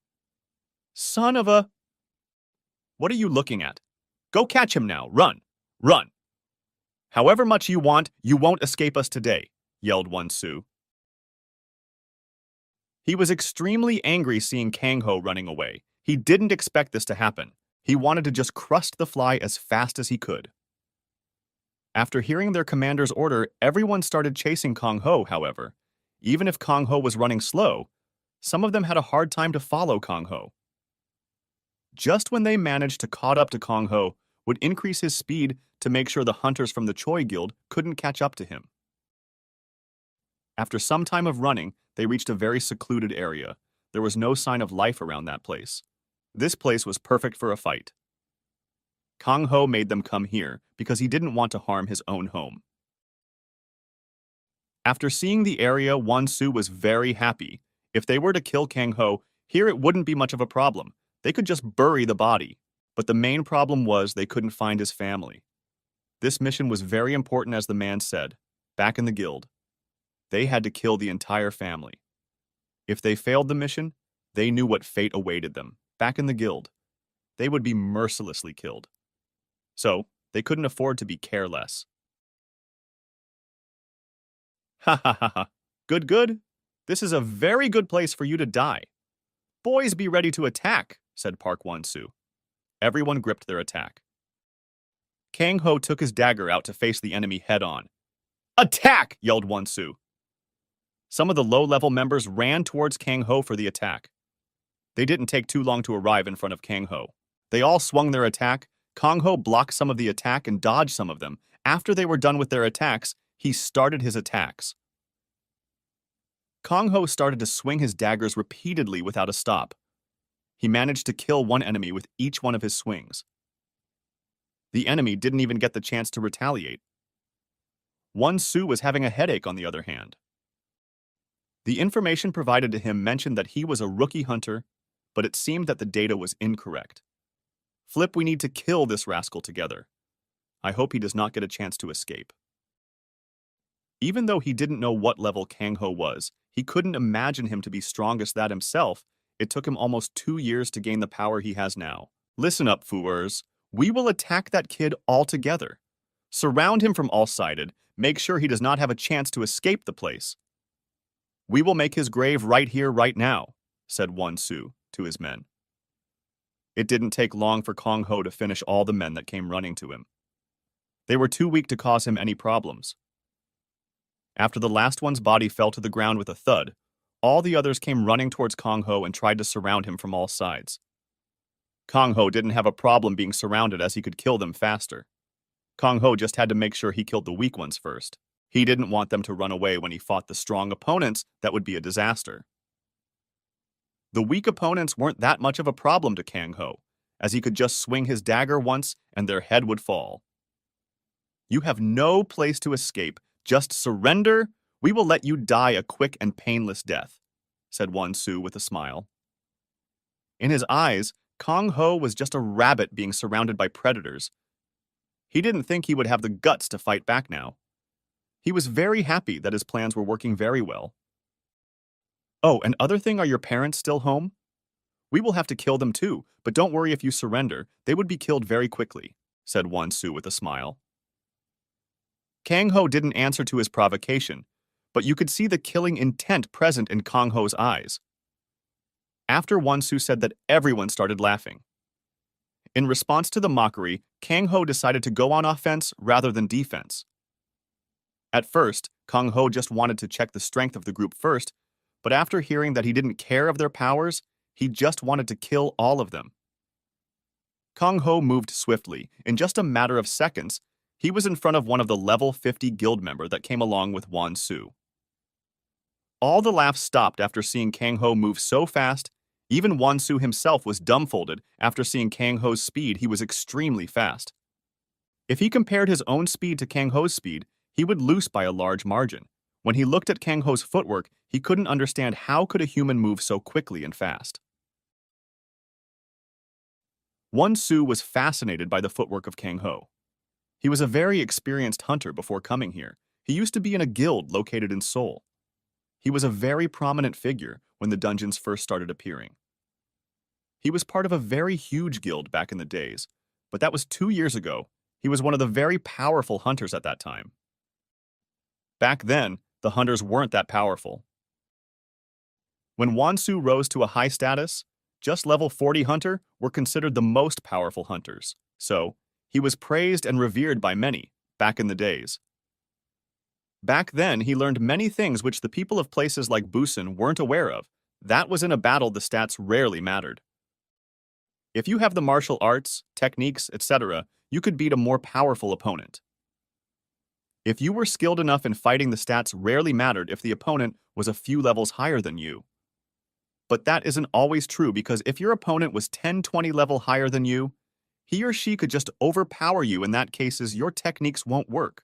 Son of a... What are you looking at? Go catch him now. Run. Run. However much you want, you won't escape us today, yelled Won-soo. He was extremely angry seeing Kang-ho running away. He didn't expect this to happen. He wanted to just crush the fly as fast as he could. After hearing their commander's order, everyone started chasing Kang-ho, however. Even if Kang-ho was running slow, some of them had a hard time to follow Kang-ho. Just when they managed to caught up to Kang-ho, would increase his speed to make sure the hunters from the Choi Guild couldn't catch up to him. After some time of running, they reached a very secluded area. There was no sign of life around that place. This place was perfect for a fight. Kang-ho made them come here because he didn't want to harm his own home. After seeing the area, Won-soo was very happy. If they were to kill Kang-ho, here it wouldn't be much of a problem. They could just bury the body. But the main problem was they couldn't find his family. This mission was very important, as the man said, back in the guild. They had to kill the entire family. If they failed the mission, they knew what fate awaited them. Back in the guild, they would be mercilessly killed. So, they couldn't afford to be careless. Ha ha ha ha. Good, good. This is a very good place for you to die. Boys, be ready to attack, said Park Won-soo. Everyone gripped their attack. Kang-ho took his dagger out to face the enemy head-on. Attack! Yelled Won-soo. Some of the low-level members ran towards Kang-ho for the attack. They didn't take too long to arrive in front of Kang-ho. They all swung their attack. Kang-ho blocked some of the attack and dodged some of them. After they were done with their attacks, he started his attacks. Kang-ho started to swing his daggers repeatedly without a stop. He managed to kill one enemy with each one of his swings. The enemy didn't even get the chance to retaliate. Won-soo was having a headache, on the other hand. The information provided to him mentioned that he was a rookie hunter, but it seemed that the data was incorrect. Flip, we need to kill this rascal together. I hope he does not get a chance to escape. Even though he didn't know what level Kang-ho was, he couldn't imagine him to be strong as that himself. It took him almost 2 years to gain the power he has now. Listen up, Fuers. We will attack that kid all together. Surround him from all sides. Make sure he does not have a chance to escape the place. We will make his grave right here, right now, said Won-soo to his men. It didn't take long for Kong Ho to finish all the men that came running to him. They were too weak to cause him any problems. After the last one's body fell to the ground with a thud, all the others came running towards Kong Ho and tried to surround him from all sides. Kong Ho didn't have a problem being surrounded as he could kill them faster. Kong Ho just had to make sure he killed the weak ones first. He didn't want them to run away when he fought the strong opponents. That would be a disaster. The weak opponents weren't that much of a problem to Kang Ho, as he could just swing his dagger once and their head would fall. "You have no place to escape. Just surrender. We will let you die a quick and painless death," said Wan Su with a smile. In his eyes, Kong Ho was just a rabbit being surrounded by predators. He didn't think he would have the guts to fight back now. He was very happy that his plans were working very well. "Oh, and other thing, are your parents still home? We will have to kill them too, but don't worry if you surrender, they would be killed very quickly," said Wan Su with a smile. Kang Ho didn't answer to his provocation, but you could see the killing intent present in Kong Ho's eyes. After Wan Su said that, everyone started laughing. In response to the mockery, Kang Ho decided to go on offense rather than defense. At first, Kong Ho just wanted to check the strength of the group first, but after hearing that he didn't care of their powers, he just wanted to kill all of them. Kong Ho moved swiftly. In just a matter of seconds, he was in front of one of the level 50 guild member that came along with Wan Su. All the laughs stopped after seeing Kang Ho move so fast. Even Wan Su himself was dumbfolded after seeing Kang Ho's speed. He was extremely fast. If he compared his own speed to Kang Ho's speed, he would lose by a large margin. When he looked at Kang Ho's footwork, he couldn't understand how could a human move so quickly and fast. Wan Su was fascinated by the footwork of Kang Ho. He was a very experienced hunter before coming here. He used to be in a guild located in Seoul. He was a very prominent figure when the dungeons first started appearing. He was part of a very huge guild back in the days, but that was 2 years ago. He was one of the very powerful hunters at that time. Back then, the hunters weren't that powerful. When Wan Su rose to a high status, just level 40 hunter were considered the most powerful hunters, so he was praised and revered by many back in the days. Back then, he learned many things which the people of places like Busan weren't aware of. That was in a battle the stats rarely mattered. If you have the martial arts, techniques, etc., you could beat a more powerful opponent. If you were skilled enough in fighting, the stats rarely mattered if the opponent was a few levels higher than you. But that isn't always true, because if your opponent was 10-20 level higher than you, he or she could just overpower you. In that cases, your techniques won't work.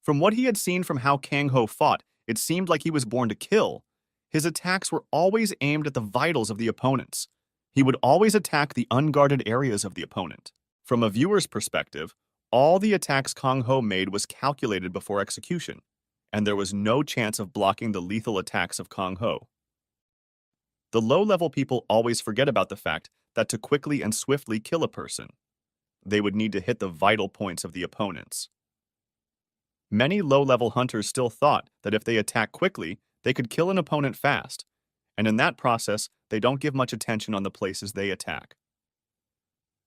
From what he had seen from how Kang Ho fought, it seemed like he was born to kill. His attacks were always aimed at the vitals of the opponents. He would always attack the unguarded areas of the opponent. From a viewer's perspective, all the attacks Kang Ho made was calculated before execution, and there was no chance of blocking the lethal attacks of Kang Ho. The low-level people always forget about the fact that to quickly and swiftly kill a person, they would need to hit the vital points of the opponents. Many low-level hunters still thought that if they attack quickly, they could kill an opponent fast, and in that process, they don't give much attention on the places they attack.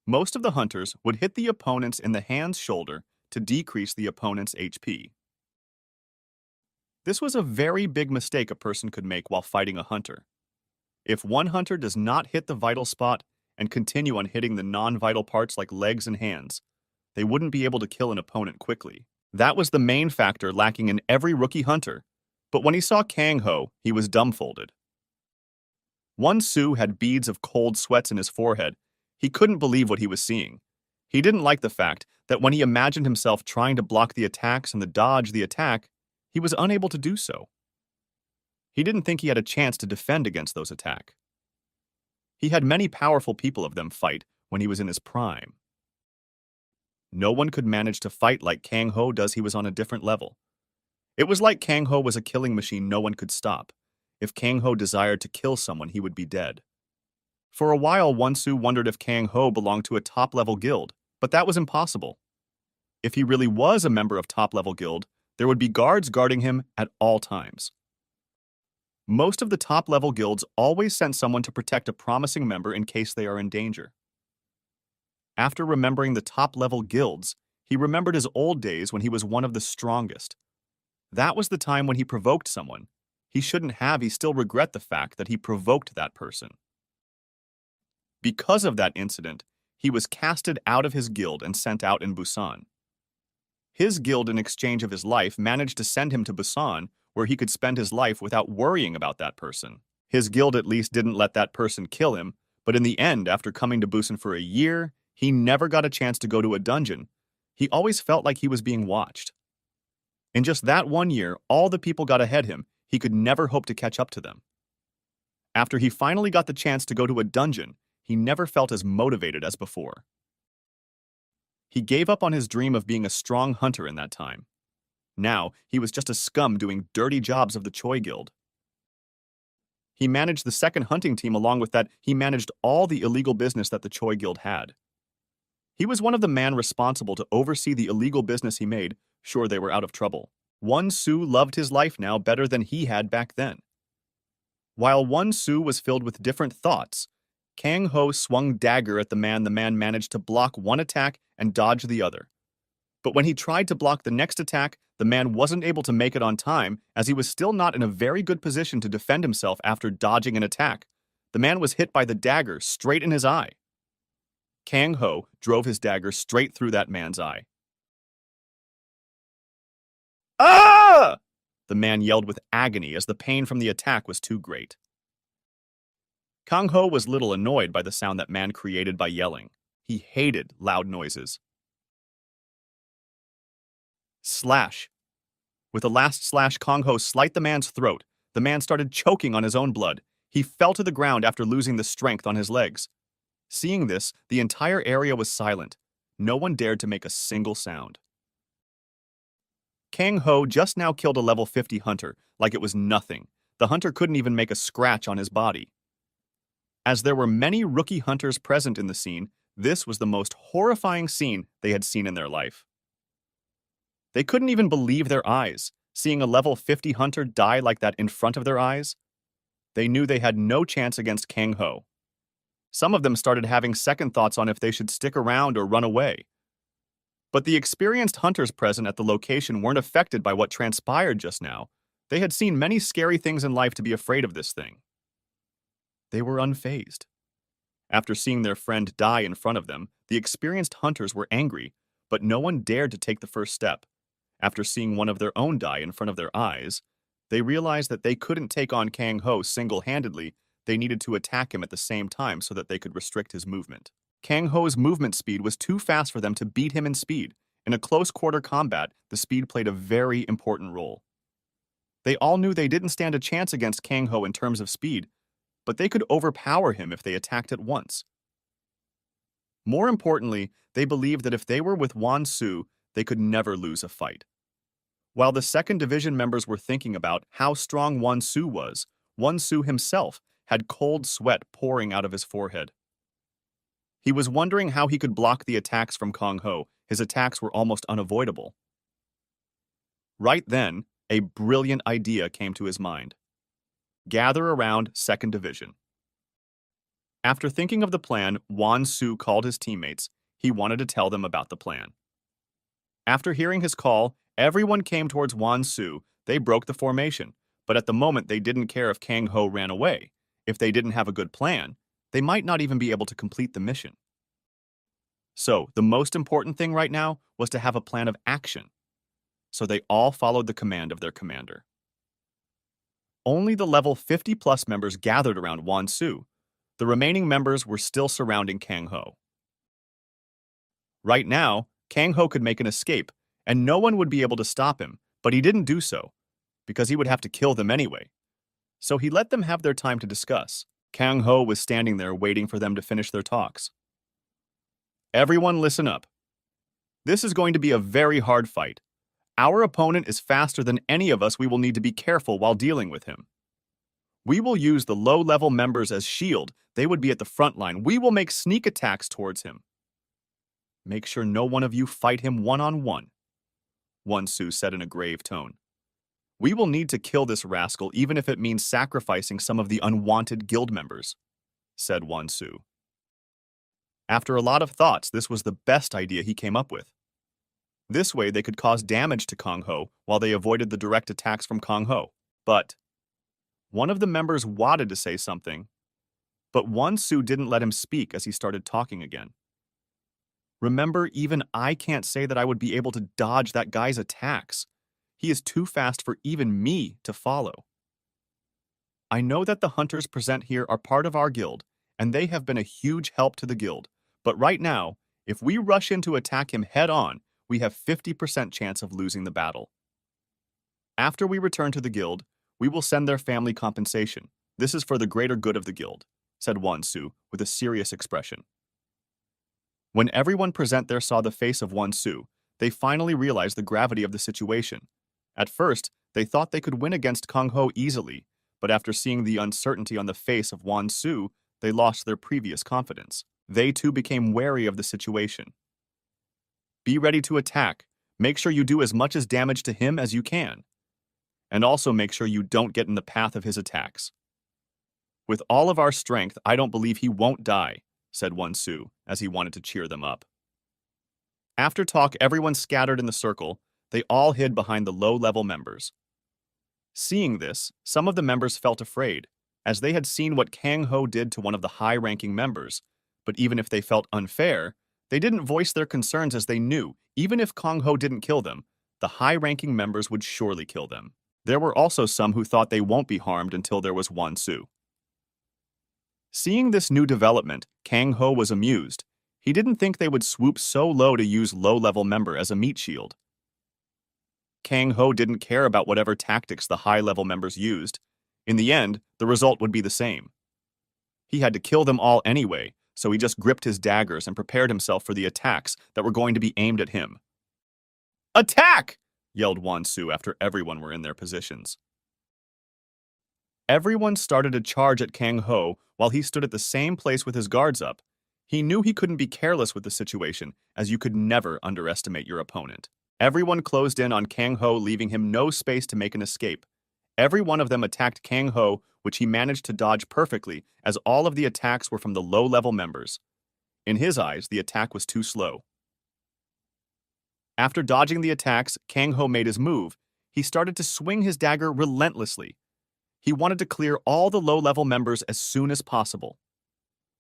Most of the hunters would hit the opponents in the hand's shoulder to decrease the opponent's HP. This was a very big mistake a person could make while fighting a hunter. If one hunter does not hit the vital spot and continue on hitting the non-vital parts like legs and hands, they wouldn't be able to kill an opponent quickly. That was the main factor lacking in every rookie hunter, but when he saw Kang Ho, he was dumbfolded. Wan Su had beads of cold sweats in his forehead. He couldn't believe what he was seeing. He didn't like the fact that when he imagined himself trying to block the attacks and dodge the attack, he was unable to do so. He didn't think he had a chance to defend against those attacks. He had many powerful people of them fight when he was in his prime. No one could manage to fight like Kang Ho does. He was on a different level. It was like Kang Ho was a killing machine no one could stop. If Kang Ho desired to kill someone, he would be dead. For a while, Wan Su wondered if Kang Ho belonged to a top-level guild, but that was impossible. If he really was a member of top-level guild, there would be guards guarding him at all times. Most of the top-level guilds always sent someone to protect a promising member in case they are in danger. After remembering the top-level guilds, he remembered his old days when he was one of the strongest. That was the time when he provoked someone. He shouldn't have, he still regret the fact that he provoked that person. Because of that incident, he was casted out of his guild and sent out in Busan. His guild, in exchange of his life, managed to send him to Busan, where he could spend his life without worrying about that person. His guild at least didn't let that person kill him, but in the end, after coming to Busan for a year, he never got a chance to go to a dungeon. He always felt like he was being watched. In just that 1 year, all the people got ahead him. He could never hope to catch up to them. After he finally got the chance to go to a dungeon, he never felt as motivated as before. He gave up on his dream of being a strong hunter in that time. Now, he was just a scum doing dirty jobs of the Choi Guild. He managed the second hunting team. Along with that, he managed all the illegal business that the Choi Guild had. He was one of the men responsible to oversee the illegal business he made, sure they were out of trouble. Won-Soo loved his life now better than he had back then. While Won-Soo was filled with different thoughts, Kang-ho swung dagger at the man managed to block one attack and dodge the other. But when he tried to block the next attack, the man wasn't able to make it on time, as he was still not in a very good position to defend himself after dodging an attack. The man was hit by the dagger straight in his eye. Kang-ho drove his dagger straight through that man's eye. Ah! The man yelled with agony as the pain from the attack was too great. Kang-ho was little annoyed by the sound that man created by yelling. He hated loud noises. Slash. With the last slash, Kang-ho slit the man's throat. The man started choking on his own blood. He fell to the ground after losing the strength on his legs. Seeing this, the entire area was silent. No one dared to make a single sound. Kang-ho just now killed a level 50 hunter, like it was nothing. The hunter couldn't even make a scratch on his body. As there were many rookie hunters present in the scene, this was the most horrifying scene they had seen in their life. They couldn't even believe their eyes, seeing a level 50 hunter die like that in front of their eyes. They knew they had no chance against Kang-ho. Some of them started having second thoughts on if they should stick around or run away. But the experienced hunters present at the location weren't affected by what transpired just now. They had seen many scary things in life to be afraid of this thing. They were unfazed. After seeing their friend die in front of them, the experienced hunters were angry, but no one dared to take the first step. After seeing one of their own die in front of their eyes, they realized that they couldn't take on Kang-ho single-handedly. They needed to attack him at the same time so that they could restrict his movement. Kang-ho's movement speed was too fast for them to beat him in speed. In a close-quarter combat, the speed played a very important role. They all knew they didn't stand a chance against Kang-ho in terms of speed, but they could overpower him if they attacked at once. More importantly, they believed that if they were with Won-Soo, they could never lose a fight. While the second division members were thinking about how strong Won-Soo was, Won-Soo himself had cold sweat pouring out of his forehead. He was wondering how he could block the attacks from Kang-ho. His attacks were almost unavoidable. Right then, a brilliant idea came to his mind. Gather around second division. After thinking of the plan, Won-Soo called his teammates. He wanted to tell them about the plan. After hearing his call, everyone came towards Won-Soo. They broke the formation, but at the moment they didn't care if Kang-ho ran away. If they didn't have a good plan, they might not even be able to complete the mission. So, the most important thing right now was to have a plan of action. So they all followed the command of their commander. Only the level 50+ members gathered around Won-Soo. The remaining members were still surrounding Kang-ho. Right now, Kang-ho could make an escape, and no one would be able to stop him, but he didn't do so, because he would have to kill them anyway. So he let them have their time to discuss. Kang-ho was standing there waiting for them to finish their talks. Everyone listen up. This is going to be a very hard fight. Our opponent is faster than any of us. We will need to be careful while dealing with him. We will use the low-level members as shield. They would be at the front line. We will make sneak attacks towards him. Make sure no one of you fight him one-on-one, Won-Soo said in a grave tone. We will need to kill this rascal even if it means sacrificing some of the unwanted guild members, said Won-Soo. After a lot of thoughts, this was the best idea he came up with. This way, they could cause damage to Kong-ho while they avoided the direct attacks from Kong-ho. But one of the members wanted to say something, but Won-Soo didn't let him speak as he started talking again. Remember, even I can't say that I would be able to dodge that guy's attacks. He is too fast for even me to follow. I know that the hunters present here are part of our guild, and they have been a huge help to the guild. But right now, if we rush in to attack him head-on, we have 50% chance of losing the battle. After we return to the guild, we will send their family compensation. This is for the greater good of the guild, said Won-Soo with a serious expression. When everyone present there saw the face of Won-Soo, they finally realized the gravity of the situation. At first, they thought they could win against Kong-ho easily, but after seeing the uncertainty on the face of Won-Soo, they lost their previous confidence. They too became wary of the situation. Be ready to attack. Make sure you do as much as damage to him as you can. And also make sure you don't get in the path of his attacks. With all of our strength, I don't believe he won't die, said Won-Soo, as he wanted to cheer them up. After talk, everyone scattered in the circle. They all hid behind the low-level members. Seeing this, some of the members felt afraid, as they had seen what Kang-ho did to one of the high-ranking members. But even if they felt unfair, they didn't voice their concerns as they knew, even if Kang-ho didn't kill them, the high-ranking members would surely kill them. There were also some who thought they won't be harmed until there was Won-Soo. Seeing this new development, Kang-ho was amused. He didn't think they would swoop so low to use low-level member as a meat shield. Kang-ho didn't care about whatever tactics the high-level members used. In the end, the result would be the same. He had to kill them all anyway, so he just gripped his daggers and prepared himself for the attacks that were going to be aimed at him. "Attack!" yelled Won-Soo after everyone were in their positions. Everyone started to charge at Kang-ho while he stood at the same place with his guards up. He knew he couldn't be careless with the situation, as you could never underestimate your opponent. Everyone closed in on Kang-ho, leaving him no space to make an escape. Every one of them attacked Kang-ho, which he managed to dodge perfectly, as all of the attacks were from the low-level members. In his eyes, the attack was too slow. After dodging the attacks, Kang-ho made his move. He started to swing his dagger relentlessly. He wanted to clear all the low-level members as soon as possible.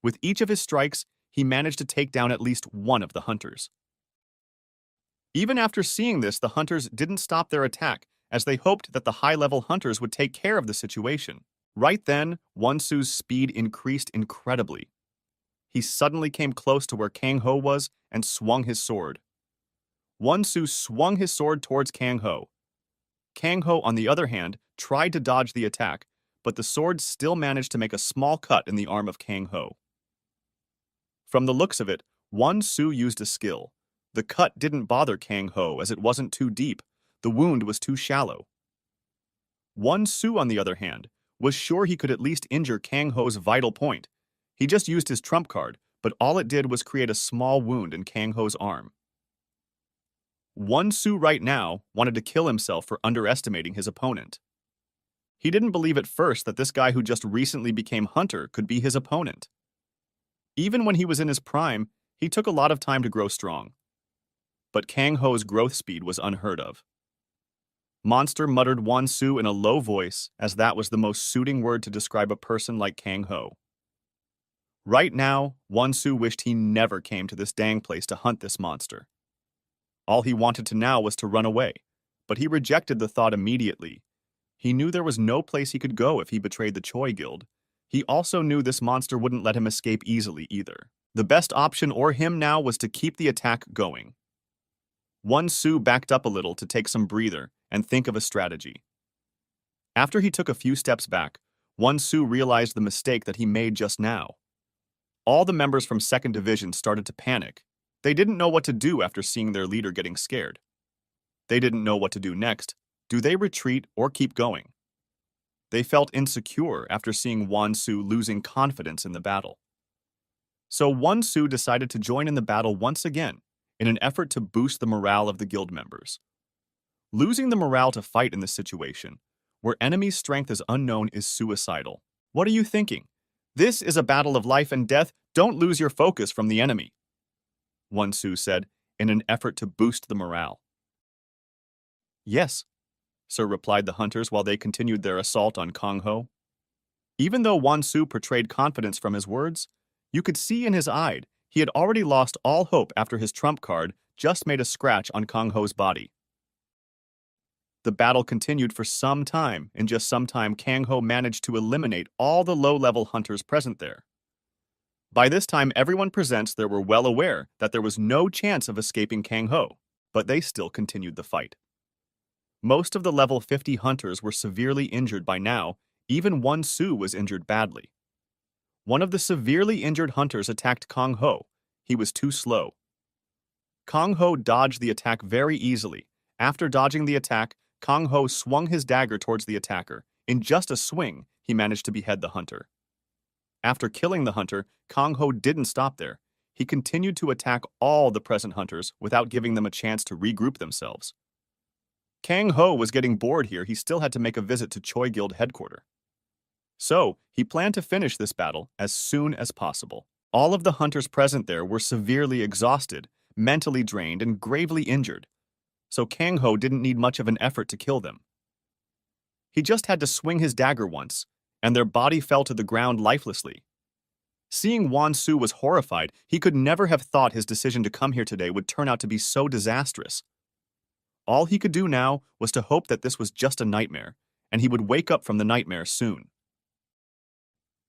With each of his strikes, he managed to take down at least one of the hunters. Even after seeing this, the hunters didn't stop their attack, as they hoped that the high-level hunters would take care of the situation. Right then, Won-Soo's speed increased incredibly. He suddenly came close to where Kang-ho was and swung his sword. Won-Soo swung his sword towards Kang-ho. Kang-ho, on the other hand, tried to dodge the attack, but the sword still managed to make a small cut in the arm of Kang-ho. From the looks of it, Won-Soo used a skill. The cut didn't bother Kang-ho as it wasn't too deep. The wound was too shallow. Won-Soo, on the other hand, was sure he could at least injure Kang-ho's vital point. He just used his trump card, but all it did was create a small wound in Kang-ho's arm. Won-Soo right now wanted to kill himself for underestimating his opponent. He didn't believe at first that this guy who just recently became hunter could be his opponent. Even when he was in his prime, he took a lot of time to grow strong. But Kang-ho's growth speed was unheard of. Monster muttered Won-Soo in a low voice, as that was the most suiting word to describe a person like Kang-ho. Right now, Won-Soo wished he never came to this dang place to hunt this monster. All he wanted to now was to run away, but he rejected the thought immediately. He knew there was no place he could go if he betrayed the Choi Guild. He also knew this monster wouldn't let him escape easily either. The best option for him now was to keep the attack going. Won-Soo backed up a little to take some breather and think of a strategy. After he took a few steps back, Won-Soo realized the mistake that he made just now. All the members from 2nd Division started to panic. They didn't know what to do after seeing their leader getting scared. They didn't know what to do next. Do they retreat or keep going? They felt insecure after seeing Won-Soo losing confidence in the battle. So Won-Soo decided to join in the battle once again, in an effort to boost the morale of the guild members. Losing the morale to fight in this situation, where enemy's strength is unknown, is suicidal. What are you thinking? This is a battle of life and death. Don't lose your focus from the enemy, Won-Soo said, in an effort to boost the morale. Yes, sir, replied the hunters while they continued their assault on Kong-ho. Even though Won-Soo portrayed confidence from his words, you could see in his eye he had already lost all hope after his trump card just made a scratch on Kong-ho's body. The battle continued for some time. In just some time, Kang-ho managed to eliminate all the low-level hunters present there. By this time, everyone present there were well aware that there was no chance of escaping Kang-ho, but they still continued the fight. Most of the level 50 hunters were severely injured by now. Even Won-Soo was injured badly. One of the severely injured hunters attacked Kang-ho. He was too slow. Kang-ho dodged the attack very easily. After dodging the attack, Kang-ho swung his dagger towards the attacker. In just a swing, he managed to behead the hunter. After killing the hunter, Kang-ho didn't stop there. He continued to attack all the present hunters without giving them a chance to regroup themselves. Kang-ho was getting bored here. He still had to make a visit to Choi Guild headquarters. So, he planned to finish this battle as soon as possible. All of the hunters present there were severely exhausted, mentally drained, and gravely injured. So Kang-ho didn't need much of an effort to kill them. He just had to swing his dagger once, and their body fell to the ground lifelessly. Seeing Won-Soo was horrified. He could never have thought his decision to come here today would turn out to be so disastrous. All he could do now was to hope that this was just a nightmare, and he would wake up from the nightmare soon.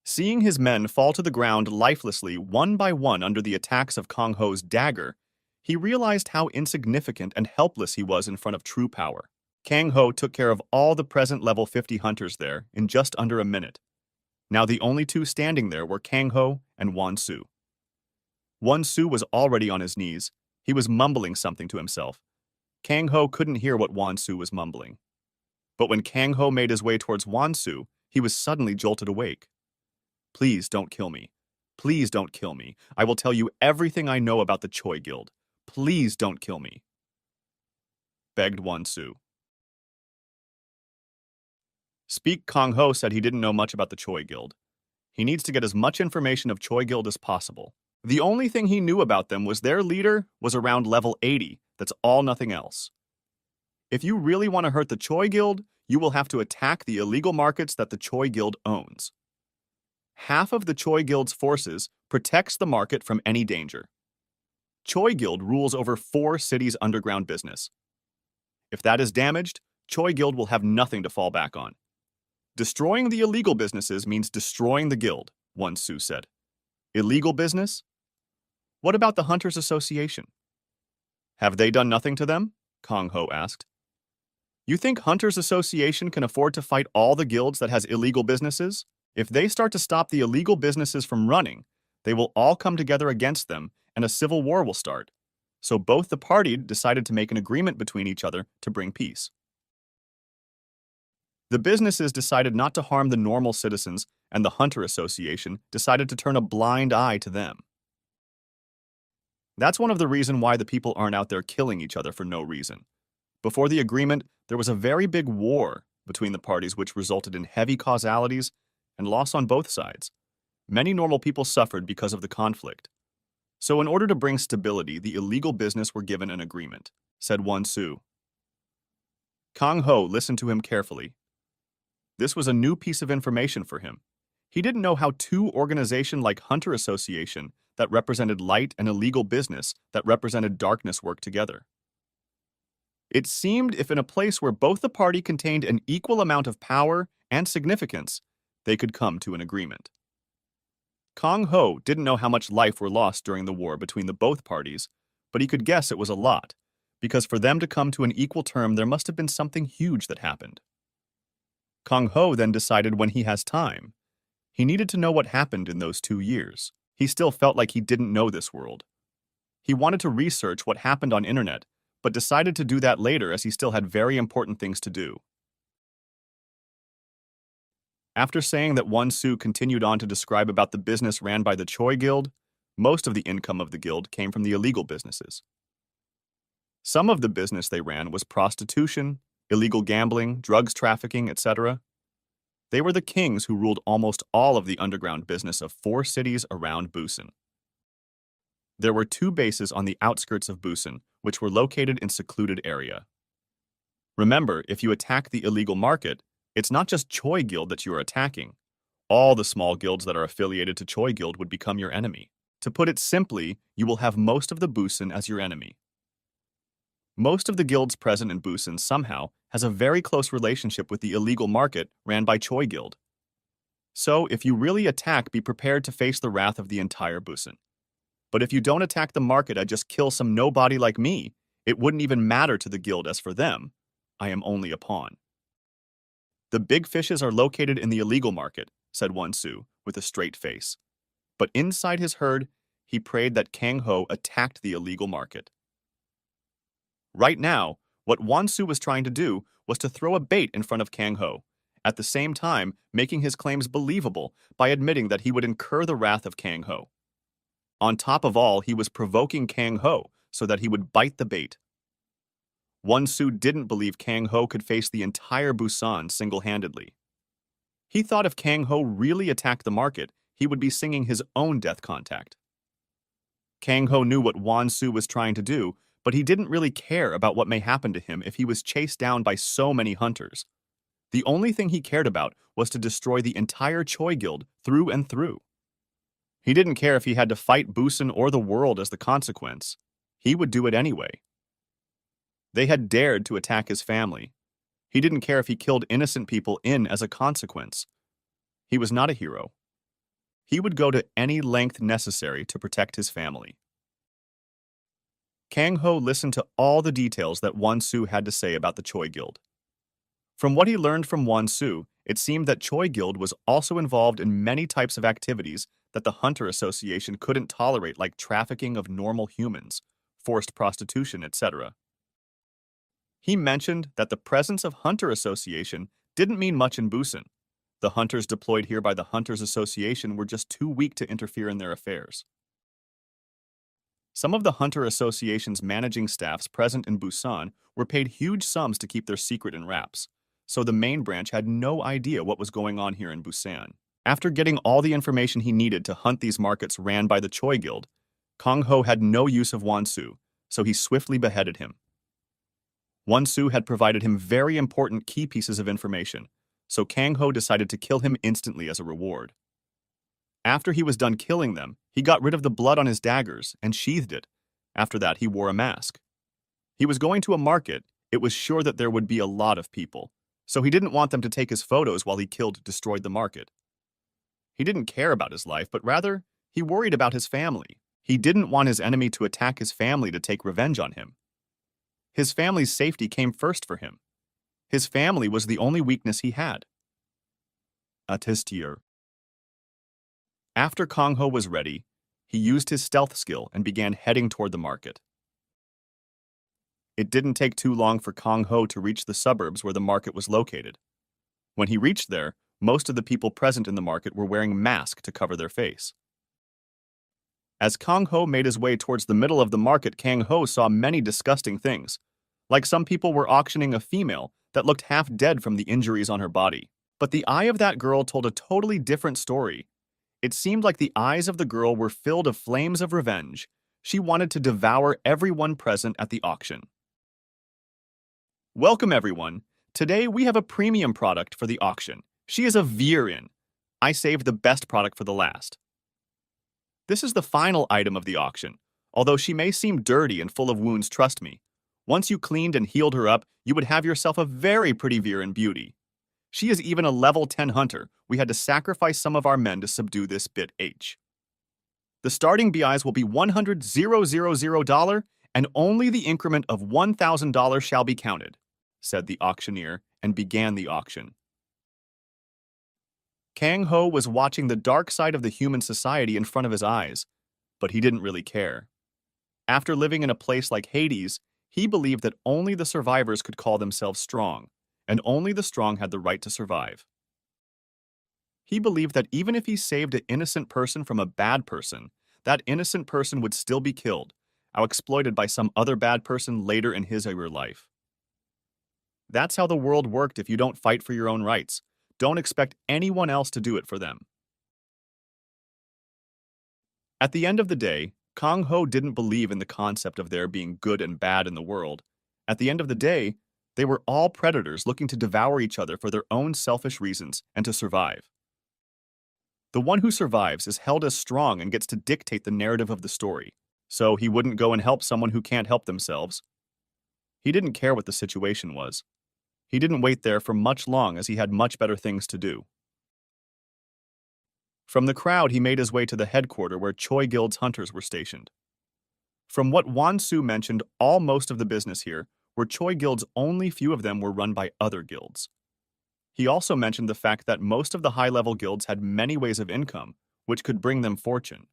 Seeing his men fall to the ground lifelessly one by one under the attacks of Kang-ho's dagger, he realized how insignificant and helpless he was in front of true power. Kang-ho took care of all the present level 50 hunters there in just under a minute. Now the only two standing there were Kang-ho and Won-Soo. Won-Soo was already on his knees. He was mumbling something to himself. Kang-ho couldn't hear what Won-Soo was mumbling. But when Kang-ho made his way towards Won-Soo, he was suddenly jolted awake. Please don't kill me. Please don't kill me. I will tell you everything I know about the Choi Guild. Please don't kill me, begged Won-Soo. Speak. Kang-ho said he didn't know much about the Choi Guild. He needs to get as much information of Choi Guild as possible. The only thing he knew about them was their leader was around level 80. That's all, nothing else. If you really want to hurt the Choi Guild, you will have to attack the illegal markets that the Choi Guild owns. Half of the Choi Guild's forces protects the market from any danger. Choi Guild rules over 4 cities' underground business. If that is damaged, Choi Guild will have nothing to fall back on. Destroying the illegal businesses means destroying the guild, Won-Soo said. Illegal business? What about the Hunters Association? Have they done nothing to them? Kang-ho asked. You think Hunters Association can afford to fight all the guilds that has illegal businesses? If they start to stop the illegal businesses from running, they will all come together against them and a civil war will start. So both the parties decided to make an agreement between each other to bring peace. The businesses decided not to harm the normal citizens, and the Hunter Association decided to turn a blind eye to them. That's one of the reasons why the people aren't out there killing each other for no reason. Before the agreement, there was a very big war between the parties which resulted in heavy causalities and loss on both sides. Many normal people suffered because of the conflict. So in order to bring stability, the illegal business were given an agreement, said Won-Soo. Kang-ho listened to him carefully. This was a new piece of information for him. He didn't know how two organizations like Hunter Association that represented light and illegal business that represented darkness work together. It seemed if in a place where both the party contained an equal amount of power and significance, they could come to an agreement. Kang-ho didn't know how much life were lost during the war between the both parties, but he could guess it was a lot, because for them to come to an equal term there must have been something huge that happened. Kang-ho then decided when he has time. He needed to know what happened in those 2 years. He still felt like he didn't know this world. He wanted to research what happened on internet, but decided to do that later as he still had very important things to do. After saying that Won-Soo continued on to describe about the business ran by the Choi Guild, most of the income of the guild came from the illegal businesses. Some of the business they ran was prostitution, illegal gambling, drugs trafficking, etc. They were the kings who ruled almost all of the underground business of 4 cities around Busan. There were 2 bases on the outskirts of Busan, which were located in secluded area. Remember, if you attack the illegal market, it's not just Choi Guild that you are attacking. All the small guilds that are affiliated to Choi Guild would become your enemy. To put it simply, you will have most of the Busan as your enemy. Most of the guilds present in Busan somehow has a very close relationship with the illegal market ran by Choi Guild. So, if you really attack, be prepared to face the wrath of the entire Busan. But if you don't attack the market and just kill some nobody like me, it wouldn't even matter to the guild. As for them, I am only a pawn. The big fishes are located in the illegal market, said Won-soo with a straight face. But inside his herd, he prayed that Kang-ho attacked the illegal market. Right now, what Won-soo was trying to do was to throw a bait in front of Kang-ho, at the same time making his claims believable by admitting that he would incur the wrath of Kang-ho. On top of all, he was provoking Kang-ho so that he would bite the bait. Won-soo didn't believe Kang-ho could face the entire Busan single-handedly. He thought if Kang-ho really attacked the market, he would be singing his own death contact. Kang-ho knew what Won-soo was trying to do, but he didn't really care about what may happen to him if he was chased down by so many hunters. The only thing he cared about was to destroy the entire Choi Guild through and through. He didn't care if he had to fight Busan or the world as the consequence. He would do it anyway. They had dared to attack his family. He didn't care if he killed innocent people as a consequence. He was not a hero. He would go to any length necessary to protect his family. Kang-ho listened to all the details that Won-soo had to say about the Choi Guild. From what he learned from Won-soo, it seemed that Choi Guild was also involved in many types of activities that the Hunter Association couldn't tolerate, like trafficking of normal humans, forced prostitution, etc. He mentioned that the presence of Hunter Association didn't mean much in Busan. The hunters deployed here by the Hunters Association were just too weak to interfere in their affairs. Some of the Hunter Association's managing staffs present in Busan were paid huge sums to keep their secret in wraps, so the main branch had no idea what was going on here in Busan. After getting all the information he needed to hunt these markets ran by the Choi Guild, Kang-ho had no use of Won-soo, so he swiftly beheaded him. Won-soo had provided him very important key pieces of information, so Kang-ho decided to kill him instantly as a reward. After he was done killing them, he got rid of the blood on his daggers and sheathed it. After that, he wore a mask. He was going to a market. It was sure that there would be a lot of people, so he didn't want them to take his photos while he destroyed the market. He didn't care about his life, but rather, he worried about his family. He didn't want his enemy to attack his family to take revenge on him. His family's safety came first for him. His family was the only weakness he had. Attestier. After Kang-ho was ready, he used his stealth skill and began heading toward the market. It didn't take too long for Kang-ho to reach the suburbs where the market was located. When he reached there, most of the people present in the market were wearing masks to cover their face. As Kang-ho made his way towards the middle of the market, Kang-ho saw many disgusting things, like some people were auctioning a female that looked half dead from the injuries on her body. But the eye of that girl told a totally different story. It seemed like the eyes of the girl were filled of flames of revenge. She wanted to devour everyone present at the auction. Welcome everyone. Today we have a premium product for the auction. She is a Viren. I saved the best product for the last. This is the final item of the auction. Although she may seem dirty and full of wounds, trust me. Once you cleaned and healed her up, you would have yourself a very pretty Viren beauty. She is even a level 10 hunter. We had to sacrifice some of our men to subdue this bit H. The starting BIs will be $100,000 and only the increment of $1,000 shall be counted, said the auctioneer and began the auction. Kang-ho was watching the dark side of the human society in front of his eyes, but he didn't really care. After living in a place like Hades, he believed that only the survivors could call themselves strong, and only the strong had the right to survive. He believed that even if he saved an innocent person from a bad person, that innocent person would still be killed, how exploited by some other bad person later in his or her life. That's how the world worked if you don't fight for your own rights. Don't expect anyone else to do it for them. At the end of the day, Kang Ho didn't believe in the concept of there being good and bad in the world. At the end of the day, they were all predators looking to devour each other for their own selfish reasons and to survive. The one who survives is held as strong and gets to dictate the narrative of the story, so he wouldn't go and help someone who can't help themselves. He didn't care what the situation was. He didn't wait there for much long as he had much better things to do. From the crowd, he made his way to the headquarters where Choi Guild's hunters were stationed. From what Won-Soo mentioned, most of the business here were Choi Guild's, only few of them were run by other guilds. He also mentioned the fact that most of the high-level guilds had many ways of income, which could bring them fortune.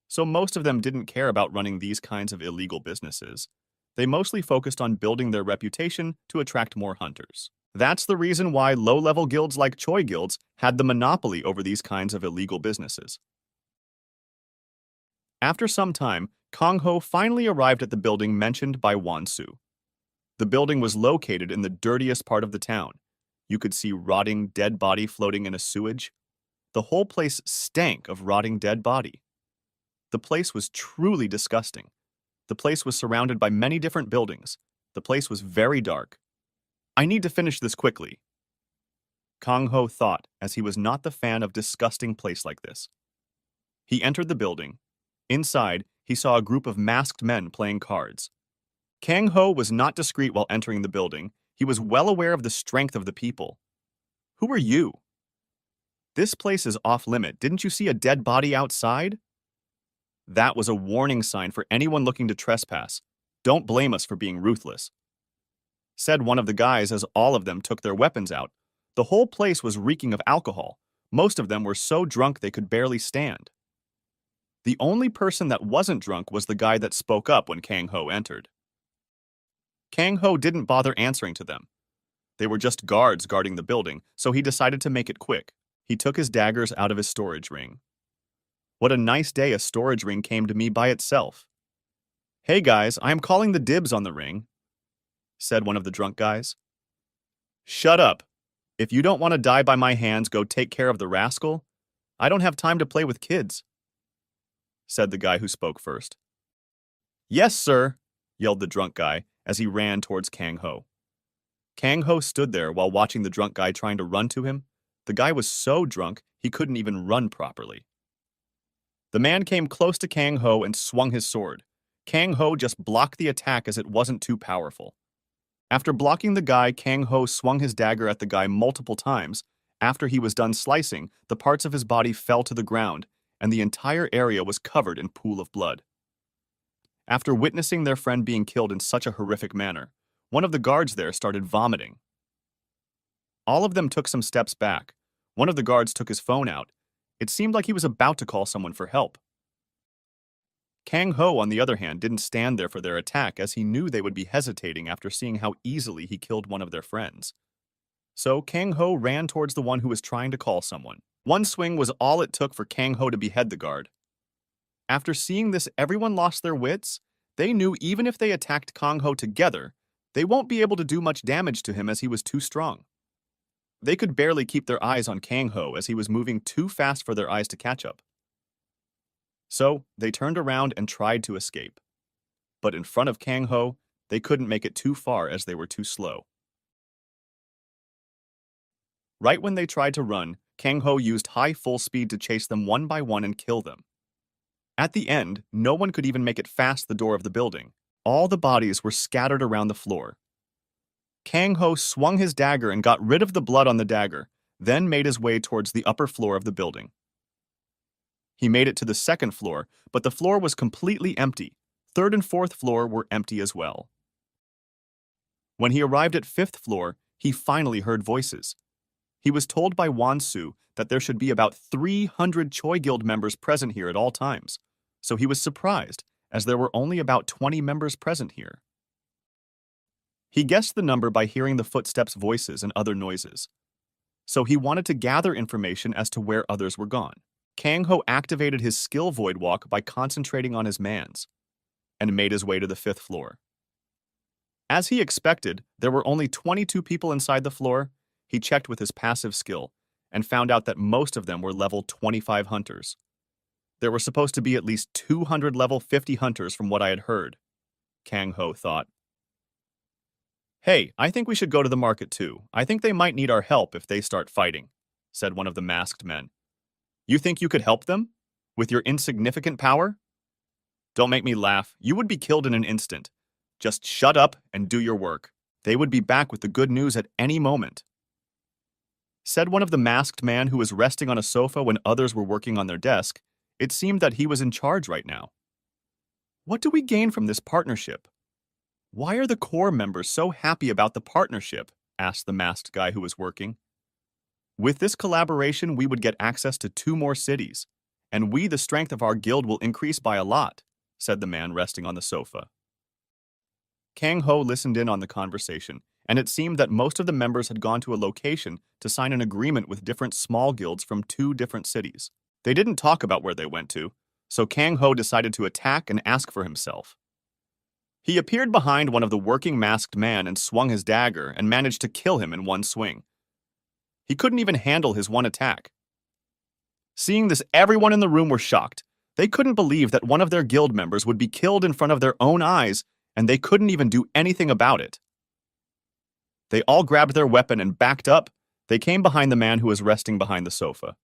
So most of them didn't care about running these kinds of illegal businesses. They mostly focused on building their reputation to attract more hunters. That's the reason why low-level guilds like Choi Guilds had the monopoly over these kinds of illegal businesses. After some time, Kang Ho finally arrived at the building mentioned by Won-Soo. The building was located in the dirtiest part of the town. You could see rotting dead body floating in a sewage. The whole place stank of rotting dead body. The place was truly disgusting. The place was surrounded by many different buildings. The place was very dark. I need to finish this quickly, Kang Ho thought, as he was not the fan of disgusting place like this. He entered the building. Inside, he saw a group of masked men playing cards. Kang Ho was not discreet while entering the building. He was well aware of the strength of the people. Who are you? This place is off-limit. Didn't you see a dead body outside? That was a warning sign for anyone looking to trespass. Don't blame us for being ruthless, said one of the guys as all of them took their weapons out. The whole place was reeking of alcohol. Most of them were so drunk they could barely stand. The only person that wasn't drunk was the guy that spoke up when Kang Ho entered. Kang Ho didn't bother answering to them. They were just guards guarding the building, so he decided to make it quick. He took his daggers out of his storage ring. What a nice day a storage ring came to me by itself. Hey guys, I am calling the dibs on the ring, said one of the drunk guys. Shut up. If you don't want to die by my hands, go take care of the rascal. I don't have time to play with kids, said the guy who spoke first. Yes, sir, yelled the drunk guy as he ran towards Kang Ho. Kang Ho stood there while watching the drunk guy trying to run to him. The guy was so drunk he couldn't even run properly. The man came close to Kang Ho and swung his sword. Kang Ho just blocked the attack as it wasn't too powerful. After blocking the guy, Kang Ho swung his dagger at the guy multiple times. After he was done slicing, the parts of his body fell to the ground, and the entire area was covered in a pool of blood. After witnessing their friend being killed in such a horrific manner, one of the guards there started vomiting. All of them took some steps back. One of the guards took his phone out. It seemed like he was about to call someone for help. Kang Ho, on the other hand, didn't stand there for their attack as he knew they would be hesitating after seeing how easily he killed one of their friends. So Kang Ho ran towards the one who was trying to call someone. One swing was all it took for Kang Ho to behead the guard. After seeing this, everyone lost their wits. They knew even if they attacked Kang Ho together, they won't be able to do much damage to him as he was too strong. They could barely keep their eyes on Kang Ho as he was moving too fast for their eyes to catch up. So they turned around and tried to escape. But in front of Kang Ho, they couldn't make it too far as they were too slow. Right when they tried to run, Kang Ho used high full speed to chase them one by one and kill them. At the end, no one could even make it past the door of the building. All the bodies were scattered around the floor. Kang Ho swung his dagger and got rid of the blood on the dagger, then made his way towards the upper floor of the building. He made it to the second floor, but the floor was completely empty. Third and fourth floor were empty as well. When he arrived at fifth floor, he finally heard voices. He was told by Won-Soo that there should be about 300 Choi Guild members present here at all times, so he was surprised, as there were only about 20 members present here. He guessed the number by hearing the footsteps, voices, and other noises. So he wanted to gather information as to where others were gone. Kang Ho activated his skill Void Walk by concentrating on his mans. and made his way to the 5th floor. As he expected, there were only 22 people inside the floor. He checked with his passive skill and found out that most of them were level 25 hunters. There were supposed to be at least 200 level 50 hunters from what I had heard, Kang Ho thought. Hey, I think we should go to the market too. I think they might need our help if they start fighting, said one of the masked men. You think you could help them? With your insignificant power? Don't make me laugh. You would be killed in an instant. Just shut up and do your work. They would be back with the good news at any moment, said one of the masked man who was resting on a sofa when others were working on their desk. It seemed that he was in charge right now. What do we gain from this partnership? Why are the core members so happy about the partnership? Asked the masked guy who was working. With this collaboration, we would get access to 2 more cities, and the strength of our guild will increase by a lot, said the man resting on the sofa. Kang Ho listened in on the conversation, and it seemed that most of the members had gone to a location to sign an agreement with different small guilds from 2 different cities. They didn't talk about where they went to, so Kang Ho decided to attack and ask for himself. He appeared behind one of the working masked man and swung his dagger and managed to kill him in one swing. He couldn't even handle his one attack. Seeing this, everyone in the room were shocked. They couldn't believe that one of their guild members would be killed in front of their own eyes, and they couldn't even do anything about it. They all grabbed their weapon and backed up. They came behind the man who was resting behind the sofa.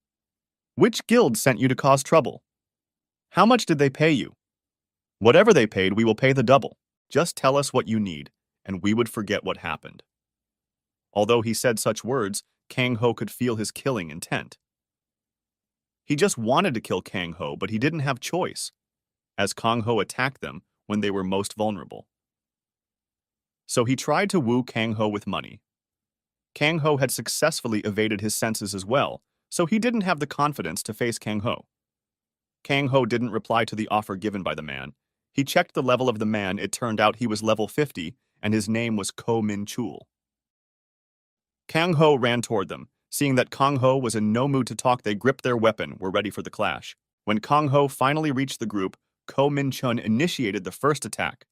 Which guild sent you to cause trouble? How much did they pay you? Whatever they paid, we will pay the double. Just tell us what you need, and we would forget what happened. Although he said such words, Kang Ho could feel his killing intent. He just wanted to kill Kang Ho, but he didn't have choice, as Kang Ho attacked them when they were most vulnerable. So he tried to woo Kang Ho with money. Kang Ho had successfully evaded his senses as well, so he didn't have the confidence to face Kang Ho. Kang Ho didn't reply to the offer given by the man. He checked the level of the man. It turned out he was level 50, and his name was Ko Min Chul. Kang Ho ran toward them. Seeing that Kang Ho was in no mood to talk, they gripped their weapon, were ready for the clash. When Kang Ho finally reached the group, Ko Min Chun initiated the first attack.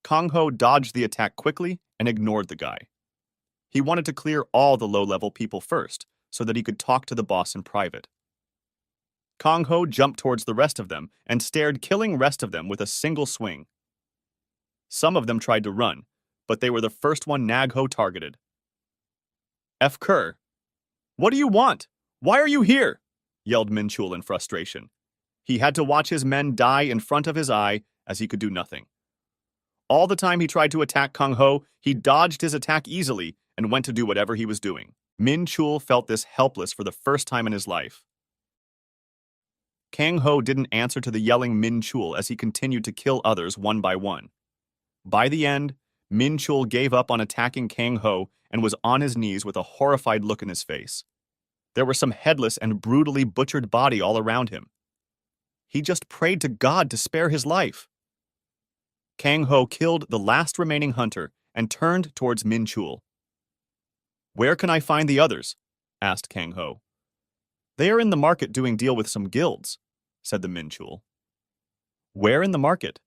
Kang Ho dodged the attack quickly and ignored the guy. He wanted to clear all the low-level people first, so that he could talk to the boss in private. Kang Ho jumped towards the rest of them and stared, killing rest of them with a single swing. Some of them tried to run, but they were the first one Nag Ho targeted. F. Kerr. What do you want? Why are you here? Yelled Min Chul in frustration. He had to watch his men die in front of his eye as he could do nothing. All the time he tried to attack Kang Ho, he dodged his attack easily and went to do whatever he was doing. Min Chul felt this helpless for the first time in his life. Kang Ho didn't answer to the yelling Min Chul as he continued to kill others one by one. By the end, Min Chul gave up on attacking Kang Ho and was on his knees with a horrified look in his face. There were some headless and brutally butchered body all around him. He just prayed to God to spare his life. Kang Ho killed the last remaining hunter and turned towards Min Chul. Where can I find the others? Asked Kang Ho. They are in the market doing deal with some guilds, said the Min Chul. Where in the market?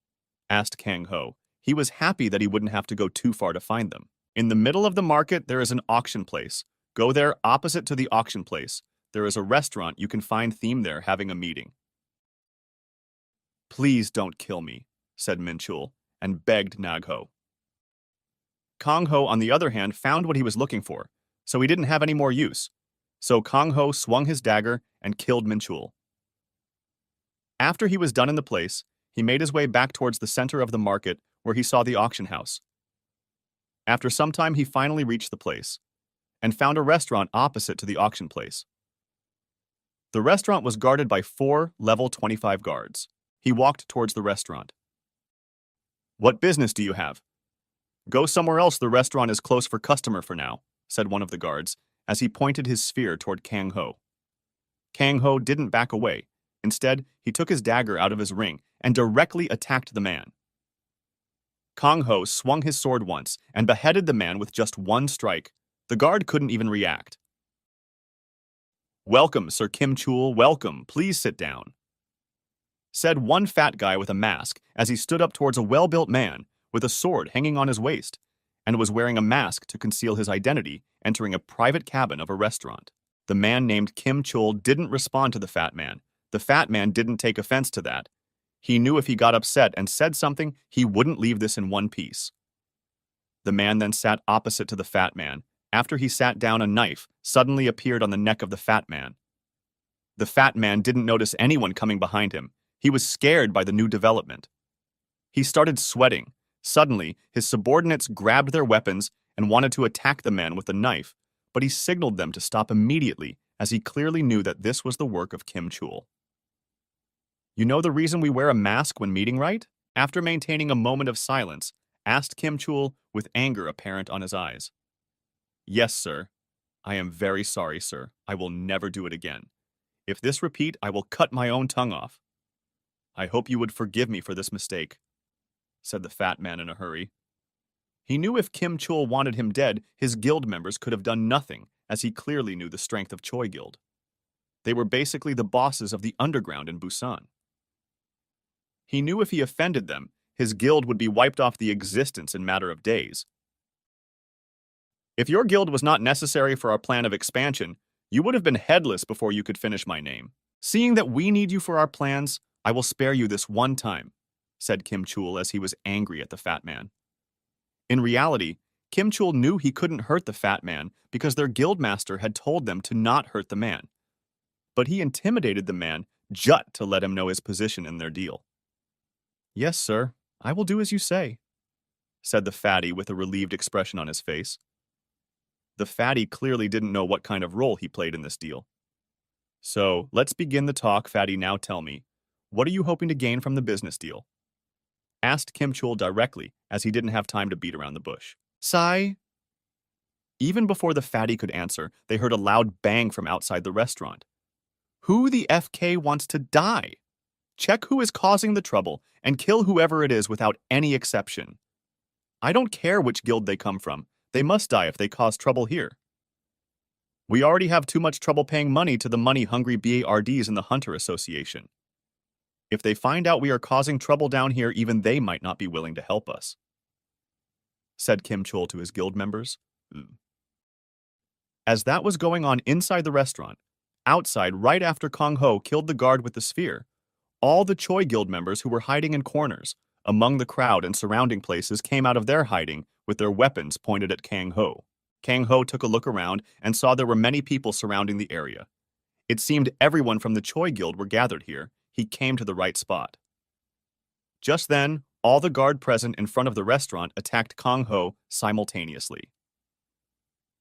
Asked Kang Ho. He was happy that he wouldn't have to go too far to find them. In the middle of the market, there is an auction place. Go there. Opposite to the auction place, there is a restaurant. You can find Theme there having a meeting. Please don't kill me, said Min Chul, and begged Nag Ho. Kang Ho, on the other hand, found what he was looking for, so he didn't have any more use. So Kang Ho swung his dagger and killed Min Chul. After he was done in the place, he made his way back towards the center of the market where he saw the auction house. After some time, he finally reached the place and found a restaurant opposite to the auction place. The restaurant was guarded by 4 level 25 guards. He walked towards the restaurant. What business do you have? Go somewhere else. The restaurant is closed for customer for now, said one of the guards as he pointed his spear toward Kang Ho. Kang Ho didn't back away. Instead, he took his dagger out of his ring and directly attacked the man. Kang Ho swung his sword once and beheaded the man with just one strike. The guard couldn't even react. Welcome, Sir Kim Chul, welcome. Please sit down. said one fat guy with a mask as he stood up towards a well-built man with a sword hanging on his waist and was wearing a mask to conceal his identity, entering a private cabin of a restaurant. The man named Kim Chul didn't respond to the fat man. The fat man didn't take offense to that. He knew if he got upset and said something, he wouldn't leave this in one piece. The man then sat opposite to the fat man. After he sat down, a knife suddenly appeared on the neck of the fat man. The fat man didn't notice anyone coming behind him. He was scared by the new development. He started sweating. Suddenly, his subordinates grabbed their weapons and wanted to attack the man with the knife, but he signaled them to stop immediately, as he clearly knew that this was the work of Kim Chul. "You know the reason we wear a mask when meeting, right?" After maintaining a moment of silence, asked Kim Chul with anger apparent on his eyes. "Yes, sir. I am very sorry, sir. I will never do it again. If this repeat, I will cut my own tongue off. I hope you would forgive me for this mistake," said the fat man in a hurry. He knew if Kim Chul wanted him dead, his guild members could have done nothing, as he clearly knew the strength of Choi Guild. They were basically the bosses of the underground in Busan. He knew if he offended them, his guild would be wiped off the existence in a matter of days. "If your guild was not necessary for our plan of expansion, you would have been headless before you could finish my name. Seeing that we need you for our plans, I will spare you this one time," said Kim Chul as he was angry at the fat man. In reality, Kim Chul knew he couldn't hurt the fat man because their guildmaster had told them to not hurt the man. But he intimidated the man just to let him know his position in their deal. "Yes, sir, I will do as you say," said the fatty with a relieved expression on his face. The fatty clearly didn't know what kind of role he played in this deal. "So, let's begin the talk, fatty. Now tell me, what are you hoping to gain from the business deal?" asked Kim Chul directly, as he didn't have time to beat around the bush. "Sigh." Even before the fatty could answer, they heard a loud bang from outside the restaurant. "Who the FK wants to die? Check who is causing the trouble and kill whoever it is without any exception. I don't care which guild they come from. They must die if they cause trouble here. We already have too much trouble paying money to the money-hungry BARDs in the Hunter Association. If they find out we are causing trouble down here, even they might not be willing to help us," said Kim Chul to his guild members. As that was going on inside the restaurant, outside right after Kong Ho killed the guard with the sphere, all the Choi Guild members who were hiding in corners, among the crowd and surrounding places, came out of their hiding with their weapons pointed at Kang Ho. Kang Ho took a look around and saw there were many people surrounding the area. It seemed everyone from the Choi Guild were gathered here. He came to the right spot. Just then, all the guard present in front of the restaurant attacked Kong Ho simultaneously.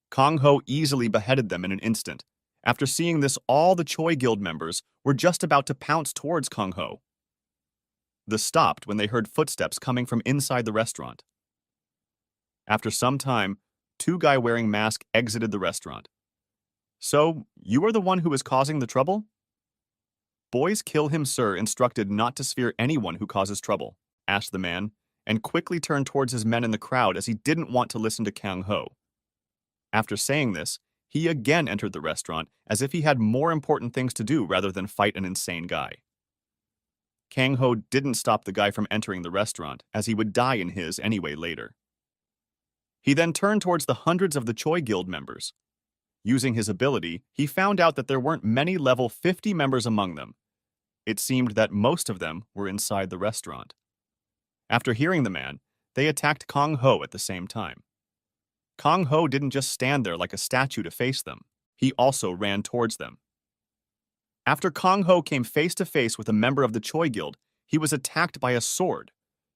Kong Ho easily beheaded them in an instant. After seeing this, all the Choi Guild members were just about to pounce towards Kong Ho. They stopped when they heard footsteps coming from inside the restaurant. After some time, two guys wearing masks exited the restaurant. "So, you are the one who is causing the trouble?" "Boys, kill him, sir, instructed not to sphere anyone who causes trouble," asked the man, and quickly turned towards his men in the crowd as he didn't want to listen to Kang Ho. After saying this, he again entered the restaurant as if he had more important things to do rather than fight an insane guy. Kang Ho didn't stop the guy from entering the restaurant, as he would die in his anyway later. He then turned towards the hundreds of the Choi Guild members. Using his ability, he found out that there weren't many level 50 members among them. It seemed that most of them were inside the restaurant. After hearing the man, they attacked Kong Ho at the same time. Kong Ho didn't just stand there like a statue to face them. He also ran towards them. After Kong Ho came face to face with a member of the Choi Guild, he was attacked by a sword.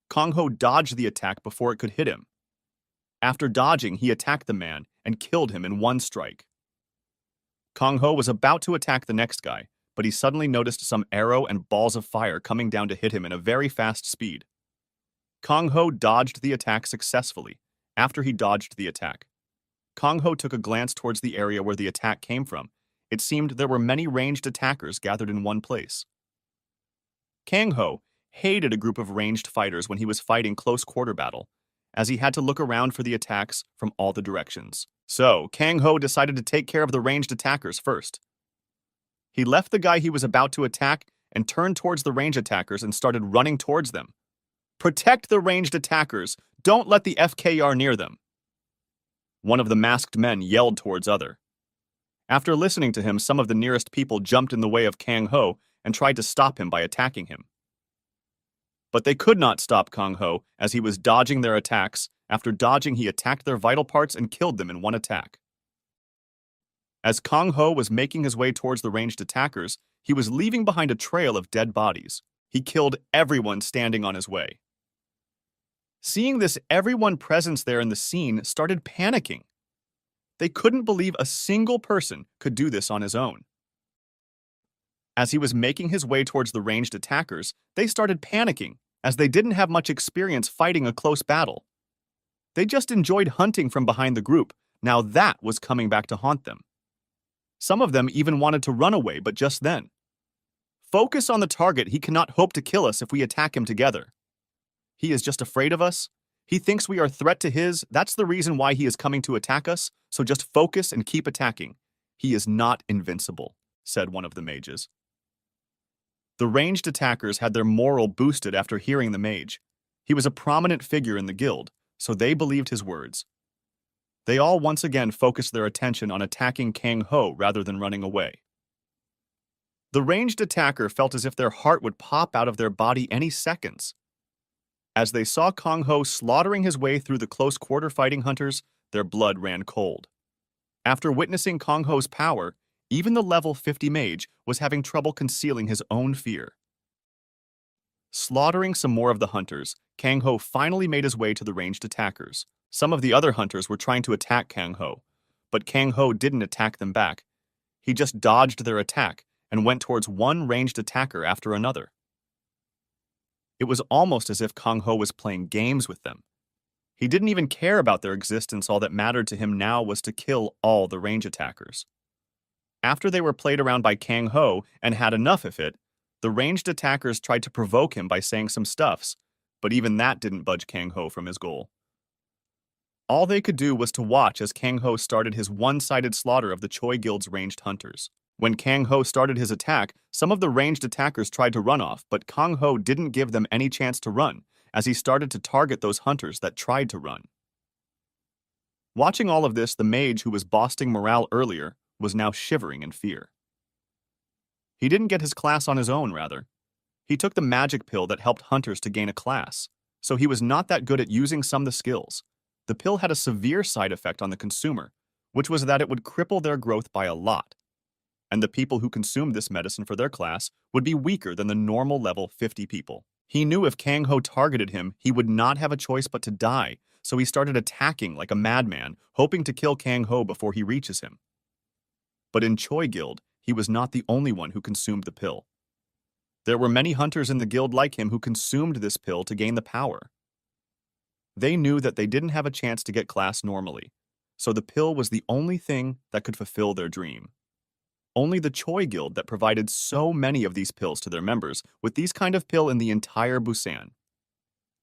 Kong Ho dodged the attack before it could hit him. After dodging, he attacked the man and killed him in one strike. Kong Ho was about to attack the next guy, but he suddenly noticed some arrow and balls of fire coming down to hit him in a very fast speed. Kong Ho dodged the attack successfully. After he dodged the attack, Kong Ho took a glance towards the area where the attack came from. It seemed there were many ranged attackers gathered in one place. Kang Ho hated a group of ranged fighters when he was fighting close quarter battle, as he had to look around for the attacks from all the directions. So, Kang Ho decided to take care of the ranged attackers first. He left the guy he was about to attack and turned towards the ranged attackers and started running towards them. "Protect the ranged attackers! Don't let the FKR near them!" One of the masked men yelled towards other. After listening to him, some of the nearest people jumped in the way of Kang Ho and tried to stop him by attacking him. But they could not stop Kang Ho as he was dodging their attacks. After dodging, he attacked their vital parts and killed them in one attack. As Kang Ho was making his way towards the ranged attackers, he was leaving behind a trail of dead bodies. He killed everyone standing on his way. Seeing this, everyone present there in the scene started panicking. They couldn't believe a single person could do this on his own. As he was making his way towards the ranged attackers, they started panicking, as they didn't have much experience fighting a close battle. They just enjoyed hunting from behind the group. Now that was coming back to haunt them. Some of them even wanted to run away, but just then. "Focus on the target. He cannot hope to kill us if we attack him together. He is just afraid of us. He thinks we are a threat to his. That's the reason why he is coming to attack us, so just focus and keep attacking. He is not invincible," said one of the mages. The ranged attackers had their morale boosted after hearing the mage. He was a prominent figure in the guild, so they believed his words. They all once again focused their attention on attacking Kang Ho rather than running away. The ranged attacker felt as if their heart would pop out of their body any seconds. As they saw Kang Ho slaughtering his way through the close-quarter fighting hunters, their blood ran cold. After witnessing Kang Ho's power, even the level 50 mage was having trouble concealing his own fear. Slaughtering some more of the hunters, Kang Ho finally made his way to the ranged attackers. Some of the other hunters were trying to attack Kang Ho, but Kang Ho didn't attack them back. He just dodged their attack and went towards one ranged attacker after another. It was almost as if Kang Ho was playing games with them. He didn't even care about their existence. All that mattered to him now was to kill all the range attackers. After they were played around by Kang Ho and had enough of it, the ranged attackers tried to provoke him by saying some stuffs, but even that didn't budge Kang Ho from his goal. All they could do was to watch as Kang Ho started his one-sided slaughter of the Choi Guild's ranged hunters. When Kang Ho started his attack, some of the ranged attackers tried to run off, but Kang Ho didn't give them any chance to run, as he started to target those hunters that tried to run. Watching all of this, the mage who was boosting morale earlier was now shivering in fear. He didn't get his class on his own, rather. He took the magic pill that helped hunters to gain a class, so he was not that good at using some of the skills. The pill had a severe side effect on the consumer, which was that it would cripple their growth by a lot. And the people who consumed this medicine for their class would be weaker than the normal level 50 people. He knew if Kang Ho targeted him, he would not have a choice but to die, so he started attacking like a madman, hoping to kill Kang Ho before he reaches him. But in Choi Guild, he was not the only one who consumed the pill. There were many hunters in the guild like him who consumed this pill to gain the power. They knew that they didn't have a chance to get class normally, so the pill was the only thing that could fulfill their dream. Only the Choi Guild that provided so many of these pills to their members with these kind of pill in the entire Busan.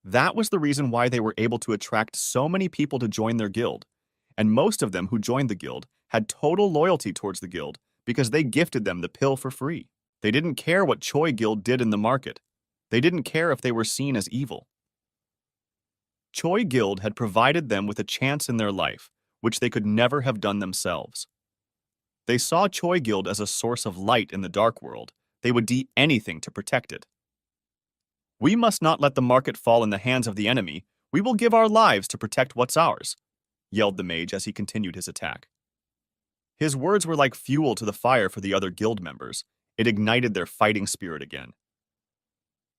That was the reason why they were able to attract so many people to join their guild, and most of them who joined the guild had total loyalty towards the guild because they gifted them the pill for free. They didn't care what Choi Guild did in the market. They didn't care if they were seen as evil. Choi Guild had provided them with a chance in their life, which they could never have done themselves. They saw Choi Guild as a source of light in the dark world. They would do anything to protect it. "We must not let the market fall in the hands of the enemy. We will give our lives to protect what's ours," yelled the mage as he continued his attack. His words were like fuel to the fire for the other guild members. It ignited their fighting spirit again.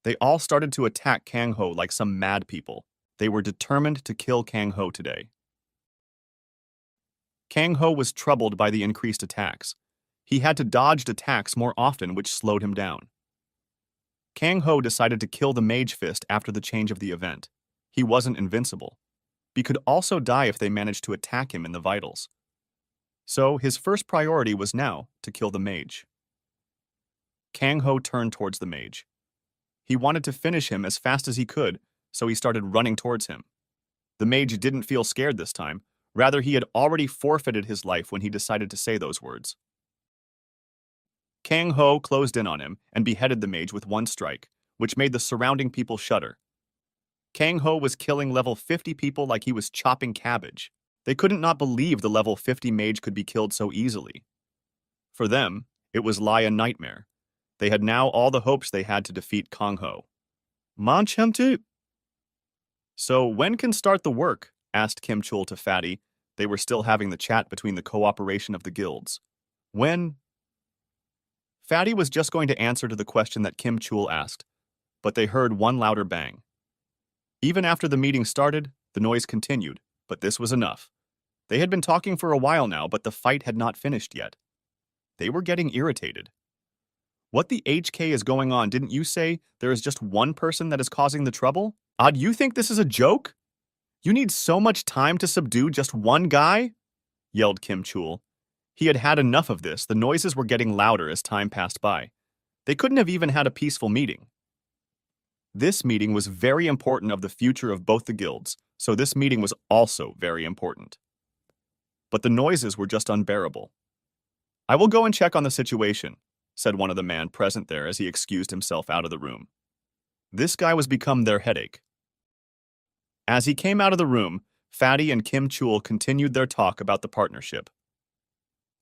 They all started to attack Kang Ho like some mad people. They were determined to kill Kang Ho today. Kang Ho was troubled by the increased attacks. He had to dodge attacks more often, which slowed him down. Kang Ho decided to kill the Mage Fist after the change of the event. He wasn't invincible. He could also die if they managed to attack him in the vitals. So his first priority was now to kill the mage. Kang Ho turned towards the mage. He wanted to finish him as fast as he could, so he started running towards him. The mage didn't feel scared this time. Rather, he had already forfeited his life when he decided to say those words. Kang Ho closed in on him and beheaded the mage with one strike, which made the surrounding people shudder. Kang Ho was killing level 50 people like he was chopping cabbage. They couldn't not believe the level 50 mage could be killed so easily. For them, it was a nightmare. They had now all the hopes they had to defeat Kang Ho. Manchemtu. So when can start the work? Asked Kim Chul to Fatty. They were still having the chat between the cooperation of the guilds. When? Fatty was just going to answer to the question that Kim Chul asked, but they heard one louder bang. Even after the meeting started, the noise continued, but this was enough. They had been talking for a while now, but the fight had not finished yet. They were getting irritated. What the HK is going on? Didn't you say there is just one person that is causing the trouble? Odd, you think this is a joke? You need so much time to subdue just one guy? Yelled Kim Chul. He had had enough of this. The noises were getting louder as time passed by. They couldn't have even had a peaceful meeting. This meeting was very important of the future of both the guilds, so this meeting was also very important. But the noises were just unbearable. I will go and check on the situation, said one of the men present there as he excused himself out of the room. This guy was become their headache. As he came out of the room, Fatty and Kim Chul continued their talk about the partnership.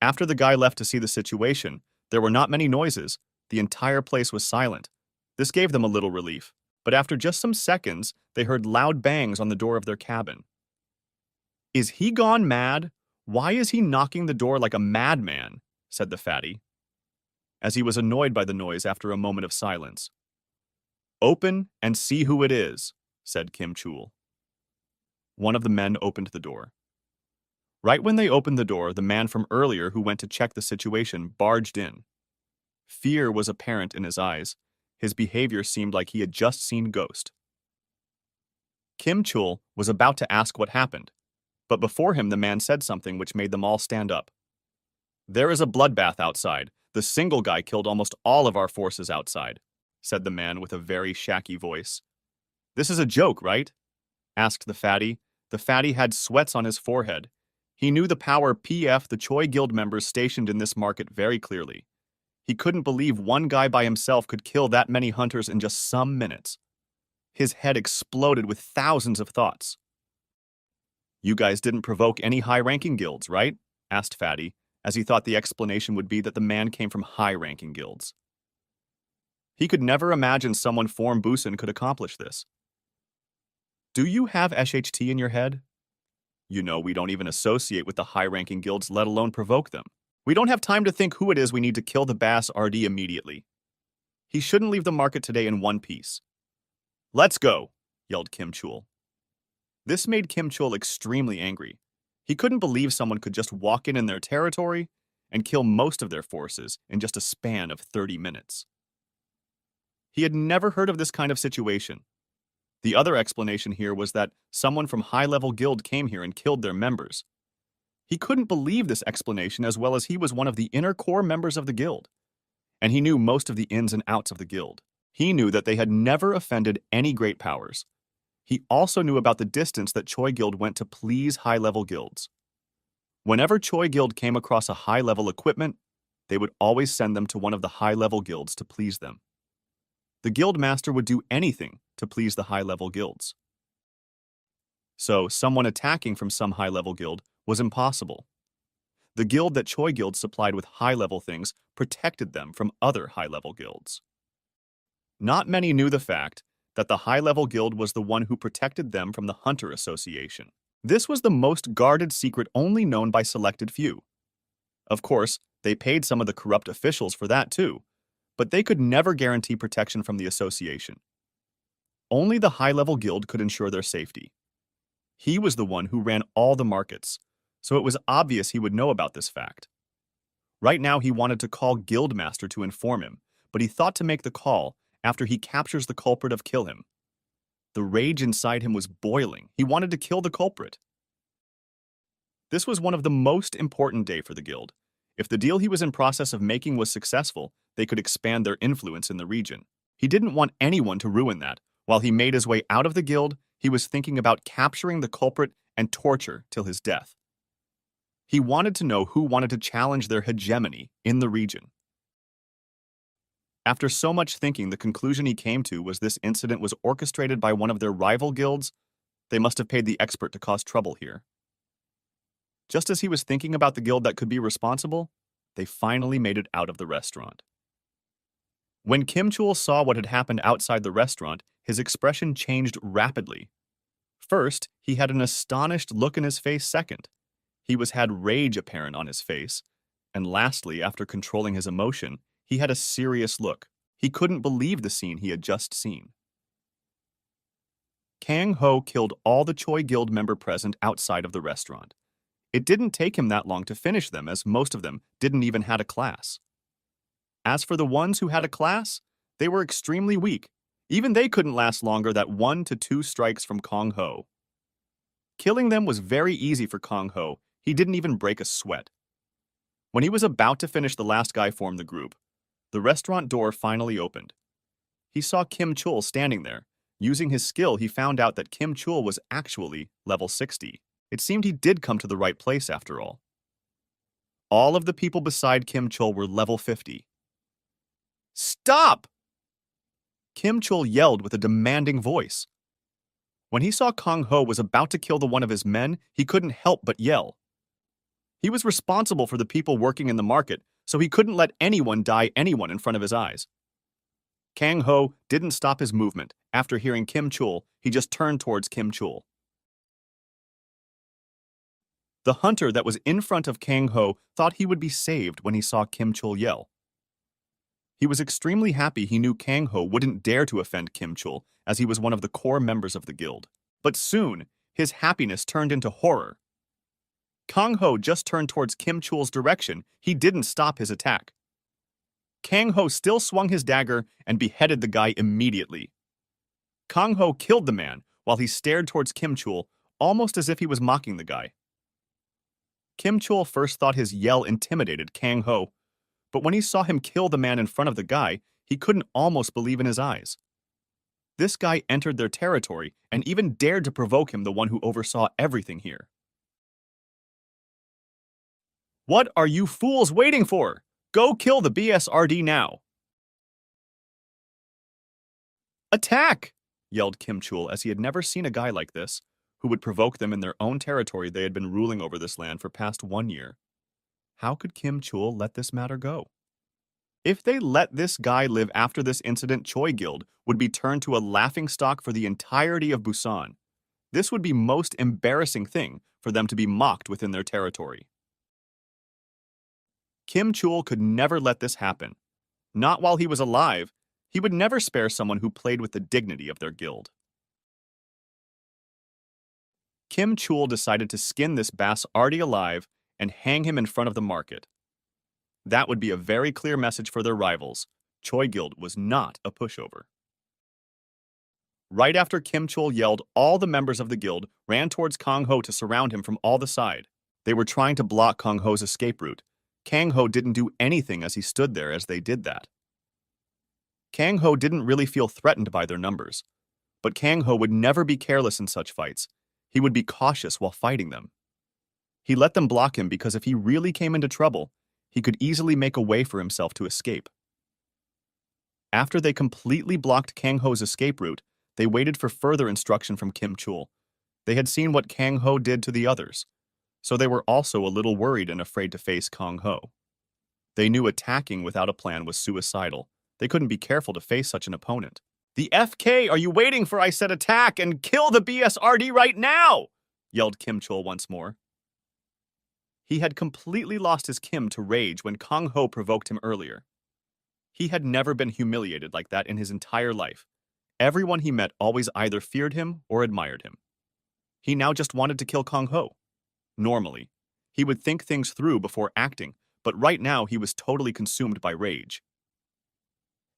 After the guy left to see the situation, there were not many noises. The entire place was silent. This gave them a little relief, but after just some seconds, they heard loud bangs on the door of their cabin. Is he gone mad? Why is he knocking the door like a madman? Said the Fatty, as he was annoyed by the noise after a moment of silence. Open and see who it is, said Kim Chul. One of the men opened the door. Right when they opened the door, the man from earlier who went to check the situation barged in. Fear was apparent in his eyes. His behavior seemed like he had just seen Ghost. Kim Chul was about to ask what happened, but before him the man said something which made them all stand up. There is a bloodbath outside. The single guy killed almost all of our forces outside, said the man with a very shaky voice. This is a joke, right? Asked the Fatty. The Fatty had sweats on his forehead. He knew the power PF the Choi Guild members stationed in this market very clearly. He couldn't believe one guy by himself could kill that many hunters in just some minutes. His head exploded with thousands of thoughts. You guys didn't provoke any high-ranking guilds, right? Asked Fatty, as he thought the explanation would be that the man came from high-ranking guilds. He could never imagine someone from Busan could accomplish this. Do you have SHT in your head? You know we don't even associate with the high-ranking guilds, let alone provoke them. We don't have time to think who it is we need to kill the Bass RD immediately. He shouldn't leave the market today in one piece. Let's go, yelled Kim Chul. This made Kim Chul extremely angry. He couldn't believe someone could just walk in their territory and kill most of their forces in just a span of 30 minutes. He had never heard of this kind of situation. The other explanation here was that someone from high-level guild came here and killed their members. He couldn't believe this explanation as well as he was one of the inner core members of the guild, and he knew most of the ins and outs of the guild. He knew that they had never offended any great powers. He also knew about the distance that Choi Guild went to please high-level guilds. Whenever Choi Guild came across a high-level equipment, they would always send them to one of the high-level guilds to please them. The guild master would do anything to please the high-level guilds. So, someone attacking from some high-level guild was impossible. The guild that Choi Guild supplied with high-level things protected them from other high-level guilds. Not many knew the fact that the high-level guild was the one who protected them from the Hunter Association. This was the most guarded secret only known by selected few. Of course, they paid some of the corrupt officials for that too, but they could never guarantee protection from the association. Only the high-level guild could ensure their safety. He was the one who ran all the markets, so it was obvious he would know about this fact. Right now he wanted to call Guildmaster to inform him, but he thought to make the call after he captures the culprit of kill him. The rage inside him was boiling. He wanted to kill the culprit. This was one of the most important days for the guild. If the deal he was in process of making was successful, they could expand their influence in the region. He didn't want anyone to ruin that. While he made his way out of the guild, he was thinking about capturing the culprit and torture till his death. He wanted to know who wanted to challenge their hegemony in the region. After so much thinking, the conclusion he came to was this incident was orchestrated by one of their rival guilds. They must have paid the expert to cause trouble here. Just as he was thinking about the guild that could be responsible, they finally made it out of the restaurant. When Kim Chul saw what had happened outside the restaurant, his expression changed rapidly. First, he had an astonished look in his face second. He had rage apparent on his face. And lastly, after controlling his emotion, he had a serious look. He couldn't believe the scene he had just seen. Kang Ho killed all the Choi Guild member present outside of the restaurant. It didn't take him that long to finish them, as most of them didn't even have a class. As for the ones who had a class, they were extremely weak. Even they couldn't last longer than 1 to 2 strikes from Kang Ho. Killing them was very easy for Kang Ho. He didn't even break a sweat. When he was about to finish the last guy from the group, the restaurant door finally opened. He saw Kim Chul standing there. Using his skill, he found out that Kim Chul was actually level 60. It seemed he did come to the right place after all. All of the people beside Kim Chul were level 50. "Stop!" Kim Chul yelled with a demanding voice. When he saw Kang Ho was about to kill one of his men, he couldn't help but yell. He was responsible for the people working in the market, so he couldn't let anyone in front of his eyes. Kang Ho didn't stop his movement. After hearing Kim Chul, he just turned towards Kim Chul. The hunter that was in front of Kang Ho thought he would be saved when he saw Kim Chul yell. He was extremely happy he knew Kang Ho wouldn't dare to offend Kim Chul, as he was one of the core members of the guild. But soon, his happiness turned into horror. Kang Ho just turned towards Kim Chul's direction. He didn't stop his attack. Kang Ho still swung his dagger and beheaded the guy immediately. Kang Ho killed the man while he stared towards Kim Chul, almost as if he was mocking the guy. Kim Chul first thought his yell intimidated Kang Ho, but when he saw him kill the man in front of the guy, he couldn't almost believe in his eyes. This guy entered their territory and even dared to provoke him, the one who oversaw everything here. "What are you fools waiting for? Go kill the BSRD now!" "Attack!" yelled Kim Chul, as he had never seen a guy like this, who would provoke them in their own territory. They had been ruling over this land for past 1 year. How could Kim Chul let this matter go? If they let this guy live after this incident, Choi Guild would be turned to a laughingstock for the entirety of Busan. This would be most embarrassing thing for them to be mocked within their territory. Kim Chul could never let this happen. Not while he was alive. He would never spare someone who played with the dignity of their guild. Kim Chul decided to skin this Bass already alive and hang him in front of the market. That would be a very clear message for their rivals. Choi Guild was not a pushover. Right after Kim Chul yelled, all the members of the guild ran towards Kang Ho to surround him from all the side. They were trying to block Kang Ho's escape route. Kang Ho didn't do anything as he stood there as they did that. Kang Ho didn't really feel threatened by their numbers, but Kang Ho would never be careless in such fights. He would be cautious while fighting them. He let them block him because if he really came into trouble, he could easily make a way for himself to escape. After they completely blocked Kang Ho's escape route, they waited for further instruction from Kim Chul. They had seen what Kang Ho did to the others, so they were also a little worried and afraid to face Kang Ho. They knew attacking without a plan was suicidal. They couldn't be careful to face such an opponent. "The FK are you waiting for? I said attack and kill the BSRD right now!" yelled Kim Chul once more. He had completely lost his Kim to rage when Kang Ho provoked him earlier. He had never been humiliated like that in his entire life. Everyone he met always either feared him or admired him. He now just wanted to kill Kang Ho. Normally, he would think things through before acting, but right now he was totally consumed by rage.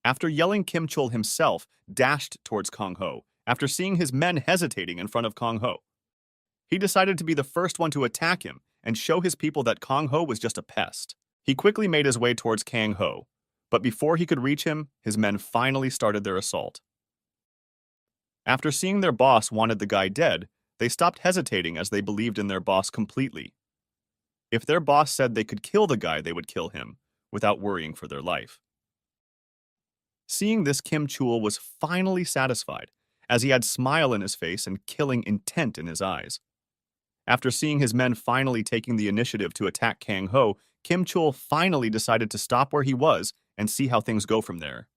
After yelling, Kim Chul himself dashed towards Kang Ho after seeing his men hesitating in front of Kang Ho. He decided to be the first one to attack him and show his people that Kang Ho was just a pest. He quickly made his way towards Kang Ho, but before he could reach him, his men finally started their assault. After seeing their boss wanted the guy dead, they stopped hesitating as they believed in their boss completely. If their boss said they could kill the guy, they would kill him, without worrying for their life. Seeing this, Kim Chul was finally satisfied, as he had smile in his face and killing intent in his eyes. After seeing his men finally taking the initiative to attack Kang Ho, Kim Chul finally decided to stop where he was and see how things go from there.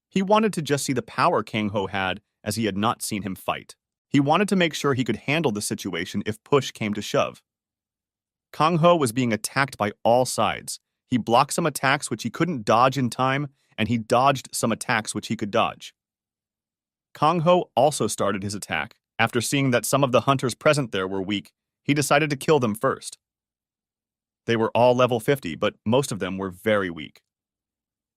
He wanted to just see the power Kang Ho had, as he had not seen him fight. He wanted to make sure he could handle the situation if push came to shove. Kang Ho was being attacked by all sides. He blocked some attacks which he couldn't dodge in time, and he dodged some attacks which he could dodge. Kang Ho also started his attack. After seeing that some of the hunters present there were weak, he decided to kill them first. They were all level 50, but most of them were very weak.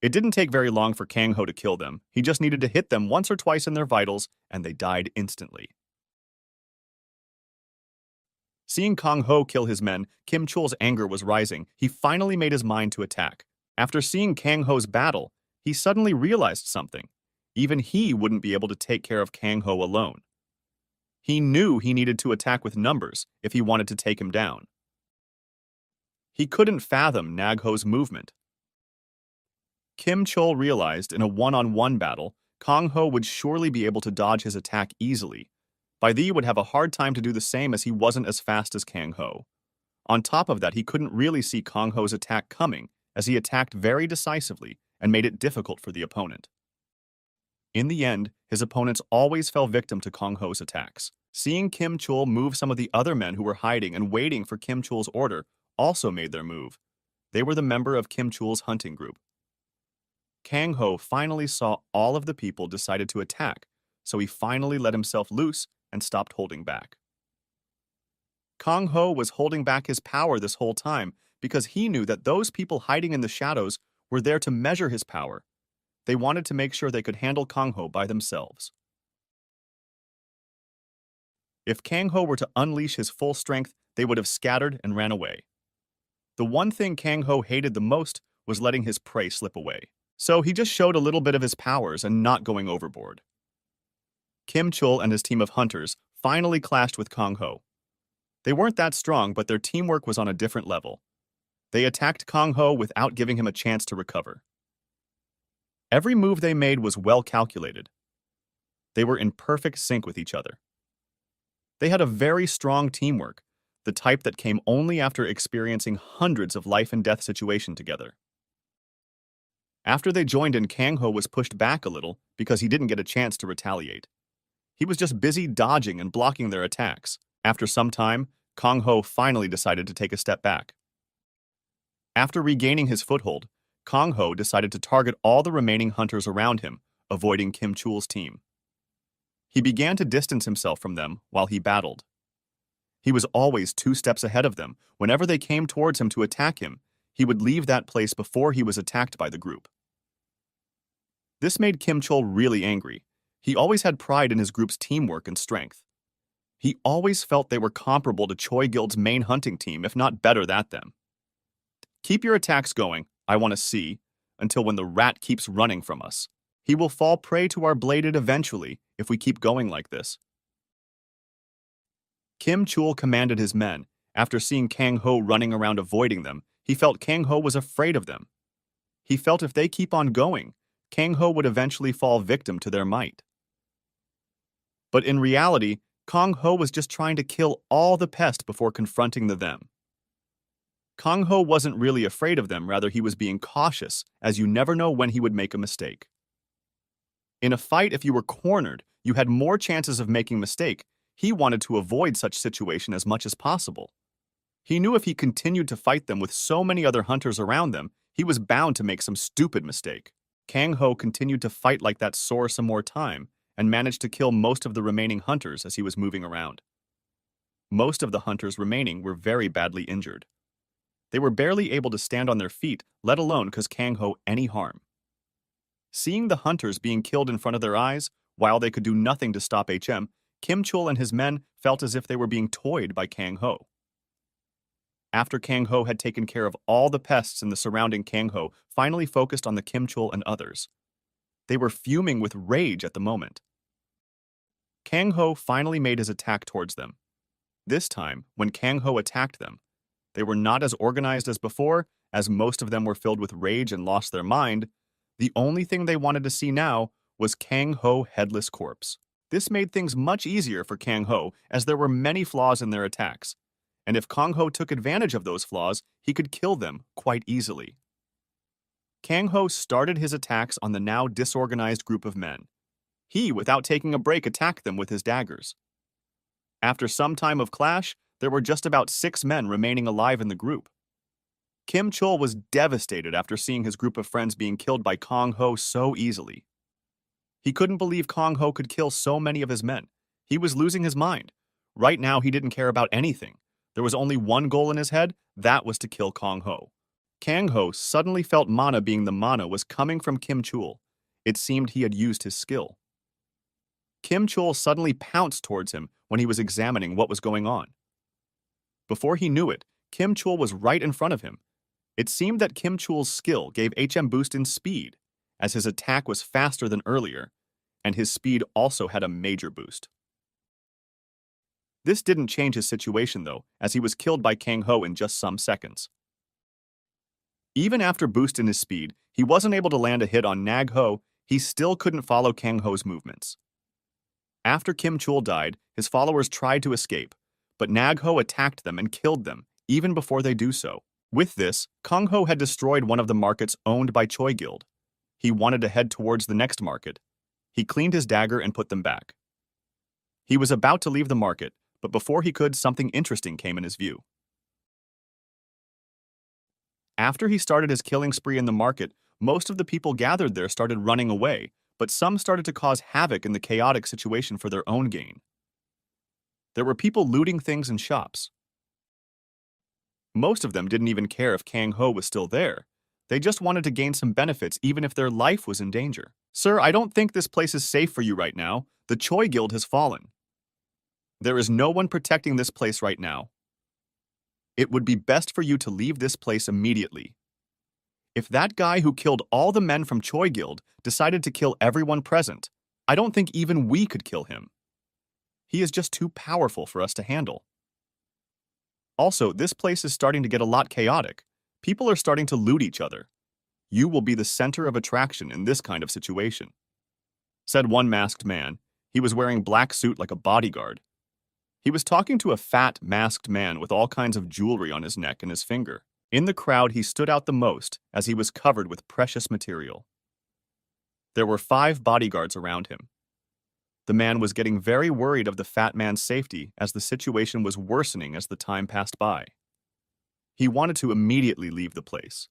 It didn't take very long for Kang Ho to kill them. He just needed to hit them once or twice in their vitals, and they died instantly. Seeing Kang Ho kill his men, Kim Chul's anger was rising. He finally made his mind to attack. After seeing Kang Ho's battle, he suddenly realized something. Even he wouldn't be able to take care of Kang Ho alone. He knew he needed to attack with numbers if he wanted to take him down. He couldn't fathom Nag Ho's movement. Kim Chul realized in a one-on-one battle, Kang Ho would surely be able to dodge his attack easily. Bai Di would have a hard time to do the same as he wasn't as fast as Kang Ho. On top of that, he couldn't really see Kang Ho's attack coming, as he attacked very decisively and made it difficult for the opponent. In the end, his opponents always fell victim to Kang Ho's attacks. Seeing Kim Chul move, some of the other men who were hiding and waiting for Kim Chul's order also made their move. They were the member of Kim Chul's hunting group. Kang Ho finally saw all of the people decided to attack, so he finally let himself loose and stopped holding back. Kang Ho was holding back his power this whole time because he knew that those people hiding in the shadows were there to measure his power. They wanted to make sure they could handle Kang Ho by themselves. If Kang Ho were to unleash his full strength, they would have scattered and ran away. The one thing Kang Ho hated the most was letting his prey slip away. So he just showed a little bit of his powers and not going overboard. Kim Chul and his team of hunters finally clashed with Kang Ho. They weren't that strong, but their teamwork was on a different level. They attacked Kang Ho without giving him a chance to recover. Every move they made was well calculated. They were in perfect sync with each other. They had a very strong teamwork, the type that came only after experiencing hundreds of life and death situations together. After they joined in, Kang Ho was pushed back a little because he didn't get a chance to retaliate. He was just busy dodging and blocking their attacks. After some time, Kang Ho finally decided to take a step back. After regaining his foothold, Kang Ho decided to target all the remaining hunters around him, avoiding Kim Chul's team. He began to distance himself from them while he battled. He was always 2 steps ahead of them. Whenever they came towards him to attack him, he would leave that place before he was attacked by the group. This made Kim Chul really angry. He always had pride in his group's teamwork and strength. He always felt they were comparable to Choi Guild's main hunting team, if not better than them. Keep your attacks going, I want to see, until when the rat keeps running from us. He will fall prey to our bladed eventually if we keep going like this. Kim Chul commanded his men. After seeing Kang Ho running around avoiding them, he felt Kang Ho was afraid of them. He felt if they keep on going, Kang Ho would eventually fall victim to their might. But in reality, Kang Ho was just trying to kill all the pest before confronting them. Kang Ho wasn't really afraid of them, rather he was being cautious, as you never know when he would make a mistake. In a fight, if you were cornered, you had more chances of making a mistake. He wanted to avoid such situation as much as possible. He knew if he continued to fight them with so many other hunters around them, he was bound to make some stupid mistake. Kang Ho continued to fight like that sore some more time, and managed to kill most of the remaining hunters as he was moving around. Most of the hunters remaining were very badly injured. They were barely able to stand on their feet, let alone cause Kang Ho any harm. Seeing the hunters being killed in front of their eyes, while they could do nothing to stop HM, Kim Chul and his men felt as if they were being toyed by Kang Ho. After Kang Ho had taken care of all the pests in the surrounding, Kang Ho finally focused on the Kim Chul and others. They were fuming with rage at the moment. Kang Ho finally made his attack towards them. This time, when Kang Ho attacked them, they were not as organized as before, as most of them were filled with rage and lost their mind, The only thing they wanted to see now was Kang Ho's headless corpse. This made things much easier for Kang Ho, as there were many flaws in their attacks, and if Kang Ho took advantage of those flaws, he could kill them quite easily. Kang Ho started his attacks on the now disorganized group of men. He, without taking a break, attacked them with his daggers. After some time of clash, there were just about 6 men remaining alive in the group. Kim Chul was devastated after seeing his group of friends being killed by Kang Ho so easily. He couldn't believe Kang Ho could kill so many of his men. He was losing his mind. Right now, he didn't care about anything. There was only one goal in his head, that was to kill Kang Ho. Kang Ho suddenly felt mana being the mana was coming from Kim Chul. It seemed he had used his skill. Kim Chul suddenly pounced towards him when he was examining what was going on. Before he knew it, Kim Chul was right in front of him. It seemed that Kim Chul's skill gave HM boost in speed, as his attack was faster than earlier, and his speed also had a major boost. This didn't change his situation though, as he was killed by Kang Ho in just some seconds. Even after boosting his speed, he wasn't able to land a hit on Nag Ho. He still couldn't follow Kang Ho's movements. After Kim Chul died, his followers tried to escape, but Nag Ho attacked them and killed them, even before they do so. With this, Kang Ho had destroyed one of the markets owned by Choi Guild. He wanted to head towards the next market. He cleaned his dagger and put them back. He was about to leave the market, but before he could, something interesting came in his view. After he started his killing spree in the market, most of the people gathered there started running away, but some started to cause havoc in the chaotic situation for their own gain. There were people looting things in shops. Most of them didn't even care if Kang Ho was still there. They just wanted to gain some benefits even if their life was in danger. "Sir, I don't think this place is safe for you right now. The Choi Guild has fallen. There is no one protecting this place right now. It would be best for you to leave this place immediately. If that guy who killed all the men from Choi Guild decided to kill everyone present, I don't think even we could kill him. He is just too powerful for us to handle. Also, this place is starting to get a lot chaotic. People are starting to loot each other. You will be the center of attraction in this kind of situation," said one masked man. He was wearing black suit like a bodyguard. He was talking to a fat, masked man with all kinds of jewelry on his neck and his finger. In the crowd, he stood out the most as he was covered with precious material. There were 5 bodyguards around him. The man was getting very worried of the fat man's safety as the situation was worsening as the time passed by. He wanted to immediately leave the place.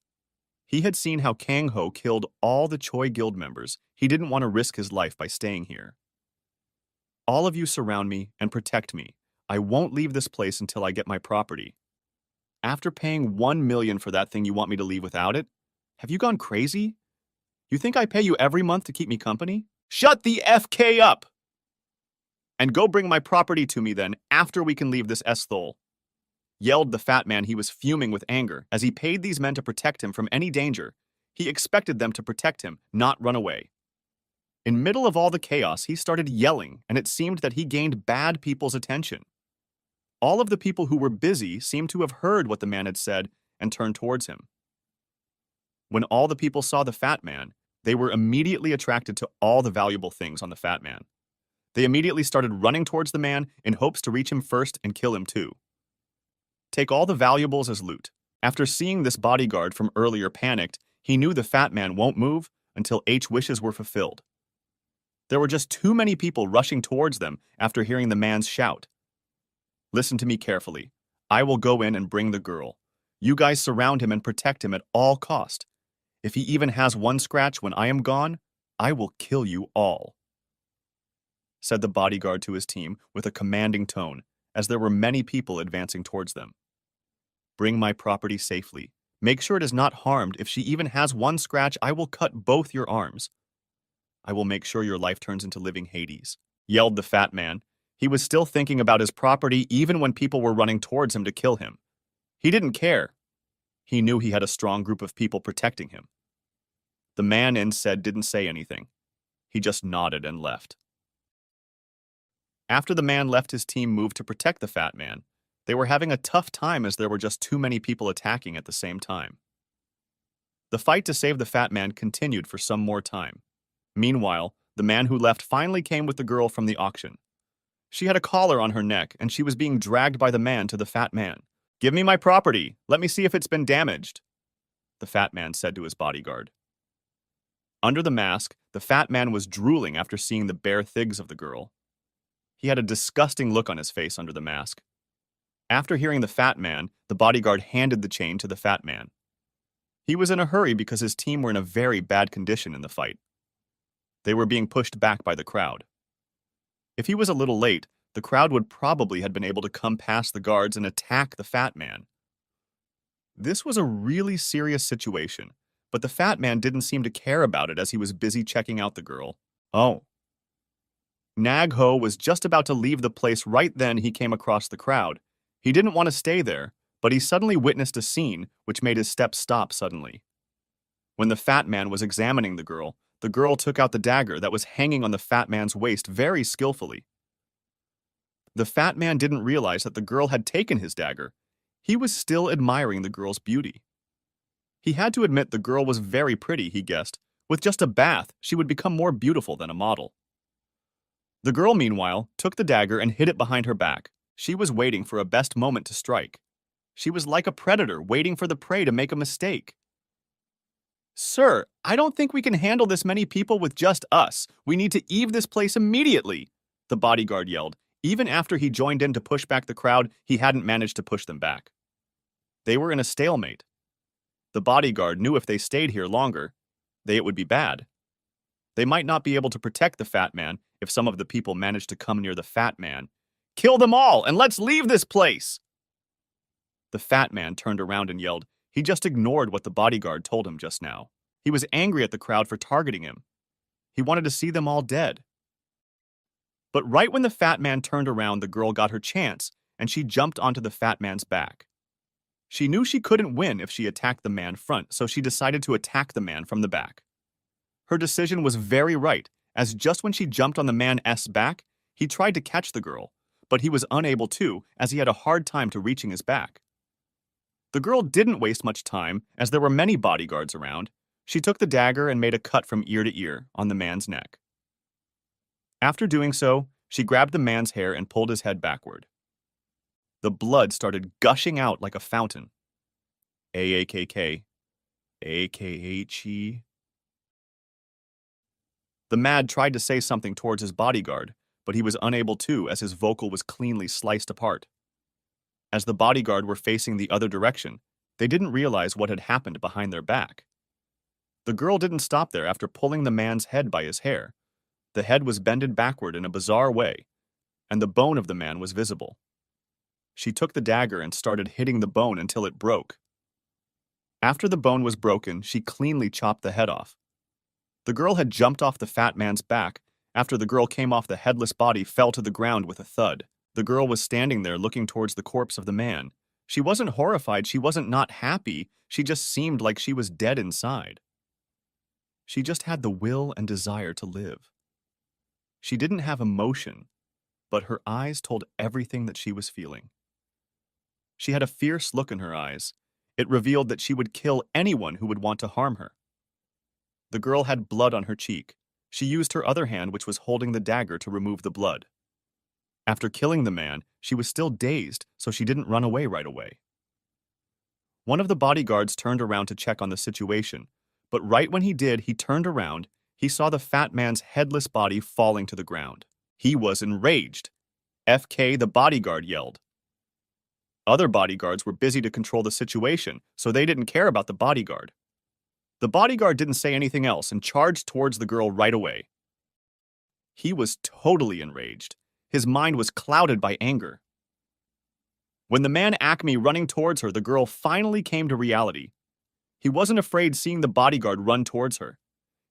He had seen how Kang Ho killed all the Choi Guild members. He didn't want to risk his life by staying here. "All of you surround me and protect me. I won't leave this place until I get my property. After paying 1 million for that thing, you want me to leave without it? Have you gone crazy? You think I pay you every month to keep me company? Shut the FK up! And go bring my property to me then, after we can leave this Esthol," yelled the fat man. He was fuming with anger, as he paid these men to protect him from any danger. He expected them to protect him, not run away. In middle of all the chaos, he started yelling, and it seemed that he gained bad people's attention. All of the people who were busy seemed to have heard what the man had said and turned towards him. When all the people saw the fat man, they were immediately attracted to all the valuable things on the fat man. They immediately started running towards the man in hopes to reach him first and kill him too. Take all the valuables as loot. After seeing this bodyguard from earlier panicked, he knew the fat man won't move until H wishes were fulfilled. There were just too many people rushing towards them after hearing the man's shout. "Listen to me carefully. I will go in and bring the girl. You guys surround him and protect him at all cost. If he even has one scratch when I am gone, I will kill you all," said the bodyguard to his team with a commanding tone, as there were many people advancing towards them. "Bring my property safely. Make sure it is not harmed. If she even has one scratch, I will cut both your arms. I will make sure your life turns into living Hades," yelled the fat man. He was still thinking about his property even when people were running towards him to kill him. He didn't care. He knew he had a strong group of people protecting him. The man instead didn't say anything. He just nodded and left. After the man left, his team moved to protect the fat man. They were having a tough time as there were just too many people attacking at the same time. The fight to save the fat man continued for some more time. Meanwhile, the man who left finally came with the girl from the auction. She had a collar on her neck, and she was being dragged by the man to the fat man. "Give me my property. Let me see if it's been damaged," the fat man said to his bodyguard. Under the mask, the fat man was drooling after seeing the bare thighs of the girl. He had a disgusting look on his face under the mask. After hearing the fat man, the bodyguard handed the chain to the fat man. He was in a hurry because his team were in a very bad condition in the fight. They were being pushed back by the crowd. If he was a little late, the crowd would probably have been able to come past the guards and attack the fat man. This was a really serious situation, but the fat man didn't seem to care about it as he was busy checking out the girl. Oh. Nag Ho was just about to leave the place right then he came across the crowd. He didn't want to stay there, but he suddenly witnessed a scene which made his steps stop suddenly. When the fat man was examining the girl took out the dagger that was hanging on the fat man's waist very skillfully. The fat man didn't realize that the girl had taken his dagger. He was still admiring the girl's beauty. He had to admit the girl was very pretty, he guessed. With just a bath, she would become more beautiful than a model. The girl, meanwhile, took the dagger and hid it behind her back. She was waiting for a best moment to strike. She was like a predator waiting for the prey to make a mistake. "Sir, I don't think we can handle this many people with just us. We need to eve this place immediately," the bodyguard yelled. Even after he joined in to push back the crowd, he hadn't managed to push them back. They were in a stalemate. The bodyguard knew if they stayed here longer, it would be bad. They might not be able to protect the fat man if some of the people managed to come near the fat man. "Kill them all, and let's leave this place!" The fat man turned around and yelled. He just ignored what the bodyguard told him just now. He was angry at the crowd for targeting him. He wanted to see them all dead. But right when the fat man turned around, the girl got her chance, and she jumped onto the fat man's back. She knew she couldn't win if she attacked the man front, so she decided to attack the man from the back. Her decision was very right, as just when she jumped on the man's back, he tried to catch the girl, but he was unable to, as he had a hard time to reaching his back. The girl didn't waste much time, as there were many bodyguards around. She took the dagger and made a cut from ear to ear on the man's neck. After doing so, she grabbed the man's hair and pulled his head backward. The blood started gushing out like a fountain. AAKK. AKHE. The Mad tried to say something towards his bodyguard, but he was unable to as his vocal was cleanly sliced apart. As the bodyguard were facing the other direction, they didn't realize what had happened behind their back. The girl didn't stop there after pulling the man's head by his hair. The head was bended backward in a bizarre way, and the bone of the man was visible. She took the dagger and started hitting the bone until it broke. After the bone was broken, she cleanly chopped the head off. The girl had jumped off the fat man's back. After the girl came off, the headless body fell to the ground with a thud. The girl was standing there looking towards the corpse of the man. She wasn't horrified, she wasn't not happy, she just seemed like she was dead inside. She just had the will and desire to live. She didn't have emotion, but her eyes told everything that she was feeling. She had a fierce look in her eyes. It revealed that she would kill anyone who would want to harm her. The girl had blood on her cheek. She used her other hand, which was holding the dagger, to remove the blood. After killing the man, she was still dazed, so she didn't run away right away. One of the bodyguards turned around to check on the situation, but right when he did, he turned around. He saw the fat man's headless body falling to the ground. He was enraged. "FK," the bodyguard yelled. Other bodyguards were busy to control the situation, so they didn't care about the bodyguard. The bodyguard didn't say anything else and charged towards the girl right away. He was totally enraged. His mind was clouded by anger. When the man Acme running towards her, the girl finally came to reality. He wasn't afraid seeing the bodyguard run towards her.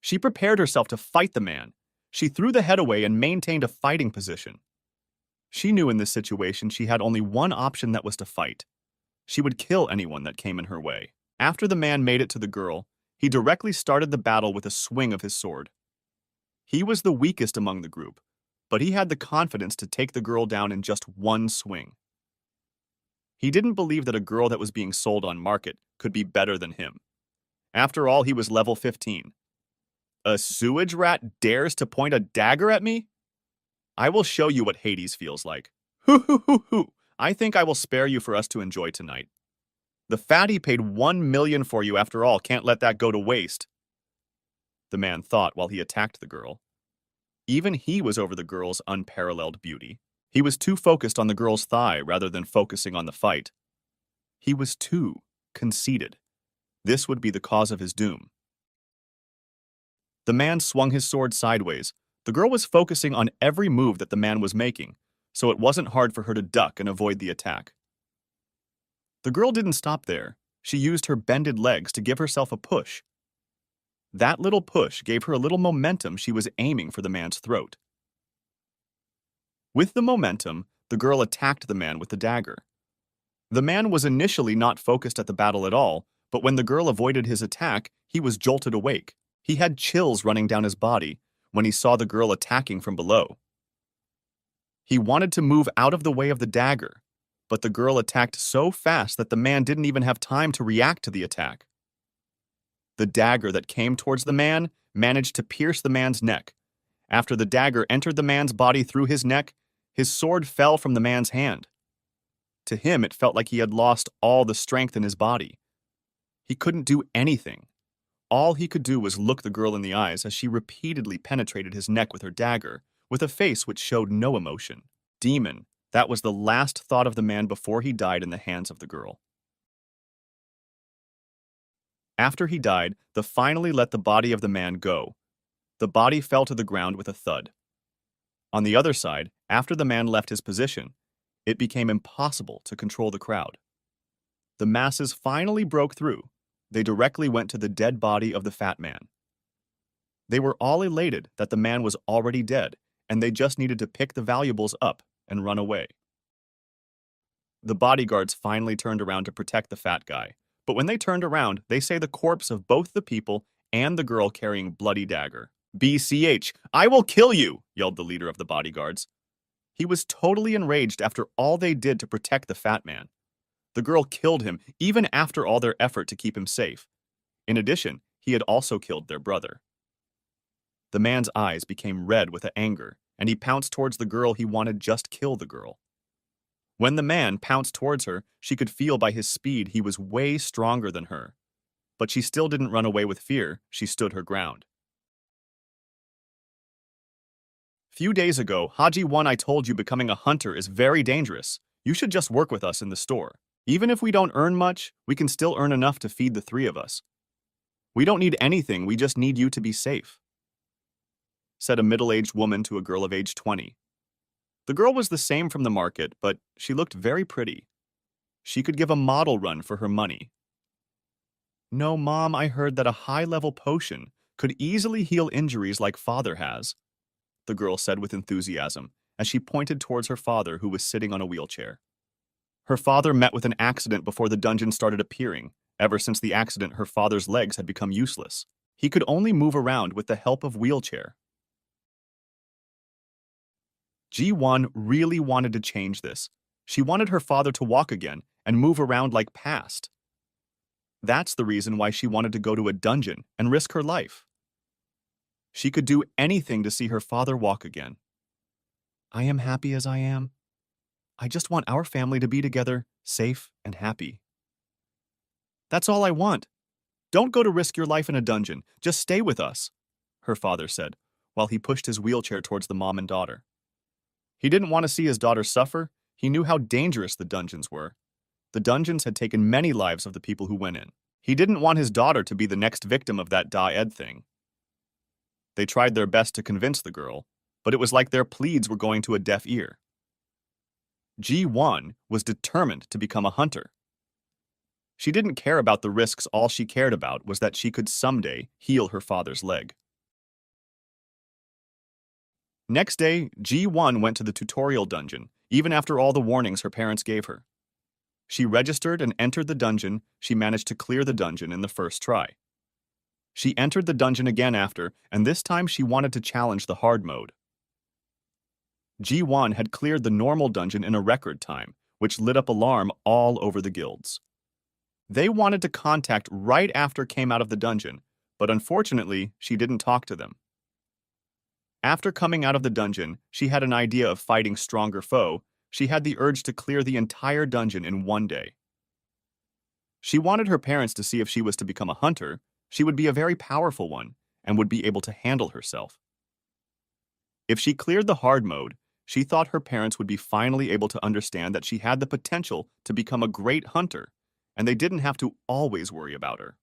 She prepared herself to fight the man. She threw the head away and maintained a fighting position. She knew in this situation she had only one option, that was to fight. She would kill anyone that came in her way. After the man made it to the girl, he directly started the battle with a swing of his sword. He was the weakest among the group, but he had the confidence to take the girl down in just one swing. He didn't believe that a girl that was being sold on market could be better than him. After all, he was level 15. A sewage rat dares to point a dagger at me? I will show you what Hades feels like. Hoo hoo hoo hoo. I think I will spare you for us to enjoy tonight. The fatty paid 1 million for you after all, can't let that go to waste. The man thought while he attacked the girl. Even he was over the girl's unparalleled beauty. He was too focused on the girl's thigh rather than focusing on the fight. He was too conceited. This would be the cause of his doom. The man swung his sword sideways. The girl was focusing on every move that the man was making, so it wasn't hard for her to duck and avoid the attack. The girl didn't stop there. She used her bended legs to give herself a push. That little push gave her a little momentum she was aiming for the man's throat. With the momentum, the girl attacked the man with the dagger. The man was initially not focused at the battle at all, but when the girl avoided his attack, he was jolted awake. He had chills running down his body when he saw the girl attacking from below. He wanted to move out of the way of the dagger, but the girl attacked so fast that the man didn't even have time to react to the attack. The dagger that came towards the man managed to pierce the man's neck. After the dagger entered the man's body through his neck, his sword fell from the man's hand. To him, it felt like he had lost all the strength in his body. He couldn't do anything. All he could do was look the girl in the eyes as she repeatedly penetrated his neck with her dagger, with a face which showed no emotion. Demon, that was the last thought of the man before he died in the hands of the girl. After he died, the finally let the body of the man go. The body fell to the ground with a thud. On the other side, after the man left his position, it became impossible to control the crowd. The masses finally broke through. They directly went to the dead body of the fat man. They were all elated that the man was already dead, and they just needed to pick the valuables up and run away. The bodyguards finally turned around to protect the fat guy, but when they turned around, they say the corpse of both the people and the girl carrying bloody dagger. BCH, I will kill you, yelled the leader of the bodyguards. He was totally enraged after all they did to protect the fat man. The girl killed him even after all their effort to keep him safe. In addition, he had also killed their brother. The man's eyes became red with anger, and he pounced towards the girl he wanted just kill the girl. When the man pounced towards her, she could feel by his speed he was way stronger than her. But she still didn't run away with fear, she stood her ground. Few days ago, Haji-1, I told you becoming a hunter is very dangerous. You should just work with us in the store. Even if we don't earn much, we can still earn enough to feed the three of us. We don't need anything, we just need you to be safe, said a middle-aged woman to a girl of age 20. The girl was the same from the market, but she looked very pretty. She could give a model run for her money. No, Mom, I heard that a high-level potion could easily heal injuries like Father has, the girl said with enthusiasm as she pointed towards her father who was sitting on a wheelchair. Her father met with an accident before the dungeon started appearing. Ever since the accident, her father's legs had become useless. He could only move around with the help of wheelchair. Ji-1 really wanted to change this. She wanted her father to walk again and move around like past. That's the reason why she wanted to go to a dungeon and risk her life. She could do anything to see her father walk again. I am happy as I am. I just want our family to be together, safe and happy. That's all I want. Don't go to risk your life in a dungeon. Just stay with us, her father said, while he pushed his wheelchair towards the mom and daughter. He didn't want to see his daughter suffer. He knew how dangerous the dungeons were. The dungeons had taken many lives of the people who went in. He didn't want his daughter to be the next victim of that Da-Ed thing. They tried their best to convince the girl, but it was like their pleads were going to a deaf ear. Ji-1 was determined to become a hunter. She didn't care about the risks. All she cared about was that she could someday heal her father's leg. Next day, Ji-1 went to the tutorial dungeon, even after all the warnings her parents gave her. She registered and entered the dungeon. She managed to clear the dungeon in the first try. She entered the dungeon again after, and this time she wanted to challenge the hard mode. Ji-1 had cleared the normal dungeon in a record time, which lit up alarm all over the guilds. They wanted to contact right after came out of the dungeon, but unfortunately, she didn't talk to them. After coming out of the dungeon, she had an idea of fighting stronger foe. She had the urge to clear the entire dungeon in one day. She wanted her parents to see if she was to become a hunter, she would be a very powerful one and would be able to handle herself. If she cleared the hard mode, she thought her parents would be finally able to understand that she had the potential to become a great hunter, and they didn't have to always worry about her.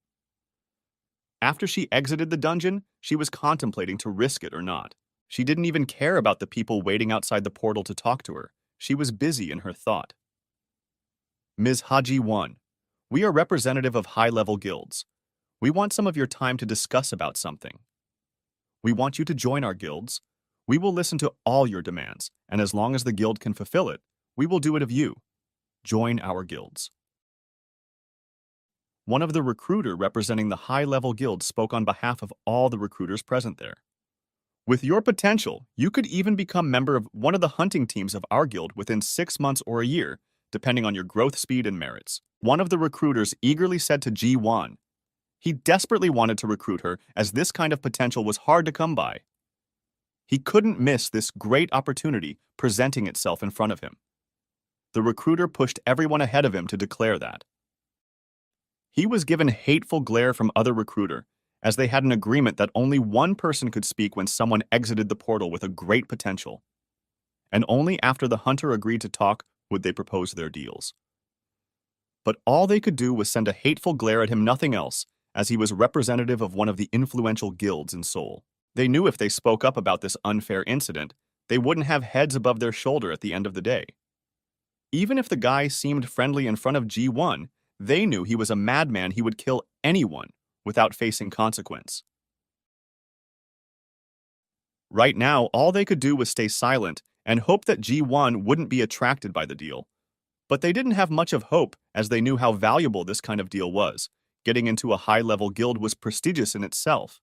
After she exited the dungeon, she was contemplating to risk it or not. She didn't even care about the people waiting outside the portal to talk to her. She was busy in her thought. Ms. Haji 1, we are representative of high-level guilds. We want some of your time to discuss about something. We want you to join our guilds. We will listen to all your demands, and as long as the guild can fulfill it, we will do it of you. Join our guilds. One of the recruiter representing the high-level guild spoke on behalf of all the recruiters present there. With your potential, you could even become member of one of the hunting teams of our guild within 6 months or a year, depending on your growth speed and merits. One of the recruiters eagerly said to Ji-Wan. He desperately wanted to recruit her, as this kind of potential was hard to come by. He couldn't miss this great opportunity presenting itself in front of him. The recruiter pushed everyone ahead of him to declare that. He was given hateful glare from other recruiter, as they had an agreement that only one person could speak when someone exited the portal with a great potential. And only after the hunter agreed to talk would they propose their deals. But all they could do was send a hateful glare at him, nothing else, as he was representative of one of the influential guilds in Seoul. They knew if they spoke up about this unfair incident, they wouldn't have heads above their shoulder at the end of the day. Even if the guy seemed friendly in front of G1, they knew he was a madman. He would kill anyone without facing consequence. Right now, all they could do was stay silent and hope that G1 wouldn't be attracted by the deal. But they didn't have much of hope, as they knew how valuable this kind of deal was. Getting into a high-level guild was prestigious in itself.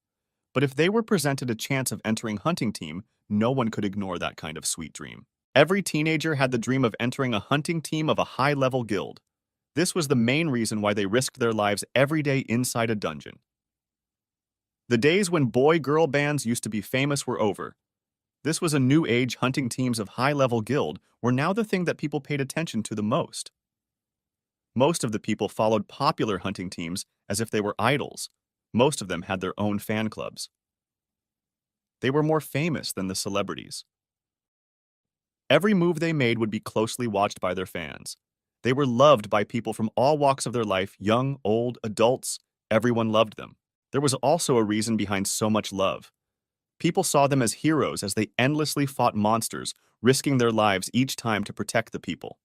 But if they were presented a chance of entering hunting team, no one could ignore that kind of sweet dream. Every teenager had the dream of entering a hunting team of a high-level guild. This was the main reason why they risked their lives every day inside a dungeon. The days when boy-girl bands used to be famous were over. This was a new age. Hunting teams of high-level guild were now the thing that people paid attention to the most. Most of the people followed popular hunting teams as if they were idols. Most of them had their own fan clubs. They were more famous than the celebrities. Every move they made would be closely watched by their fans. They were loved by people from all walks of their life, young, old, adults. Everyone loved them. There was also a reason behind so much love. People saw them as heroes as they endlessly fought monsters, risking their lives each time to protect the people.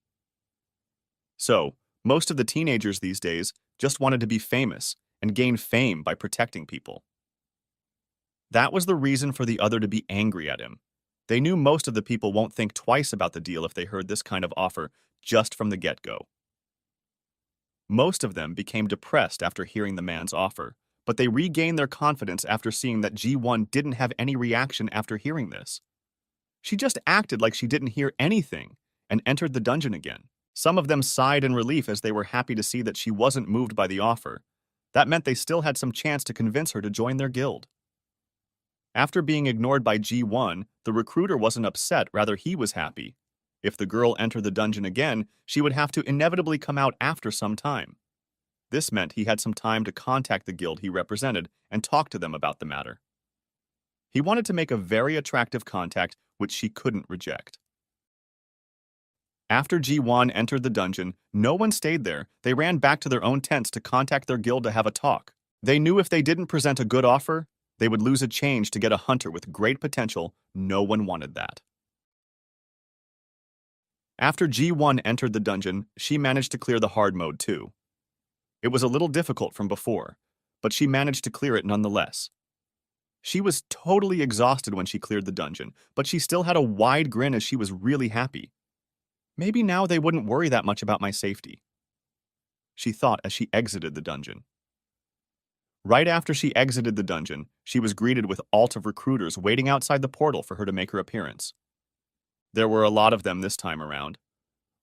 So, most of the teenagers these days just wanted to be famous and gain fame by protecting people. That was the reason for the other to be angry at him. They knew most of the people won't think twice about the deal if they heard this kind of offer just from the get-go. Most of them became depressed after hearing the man's offer, but they regained their confidence after seeing that G1 didn't have any reaction after hearing this. She just acted like she didn't hear anything and entered the dungeon again. Some of them sighed in relief as they were happy to see that she wasn't moved by the offer. That meant they still had some chance to convince her to join their guild. After being ignored by G1, the recruiter wasn't upset, rather he was happy. If the girl entered the dungeon again, she would have to inevitably come out after some time. This meant he had some time to contact the guild he represented and talk to them about the matter. He wanted to make a very attractive contact which she couldn't reject. After Ji-won entered the dungeon, no one stayed there. They ran back to their own tents to contact their guild to have a talk. They knew if they didn't present a good offer, they would lose a change to get a hunter with great potential. No one wanted that. After Ji-won entered the dungeon, she managed to clear the hard mode too. It was a little difficult from before, but she managed to clear it nonetheless. She was totally exhausted when she cleared the dungeon, but she still had a wide grin as she was really happy. Maybe now they wouldn't worry that much about my safety, she thought as she exited the dungeon. Right after she exited the dungeon, she was greeted with alt of recruiters waiting outside the portal for her to make her appearance. There were a lot of them this time around.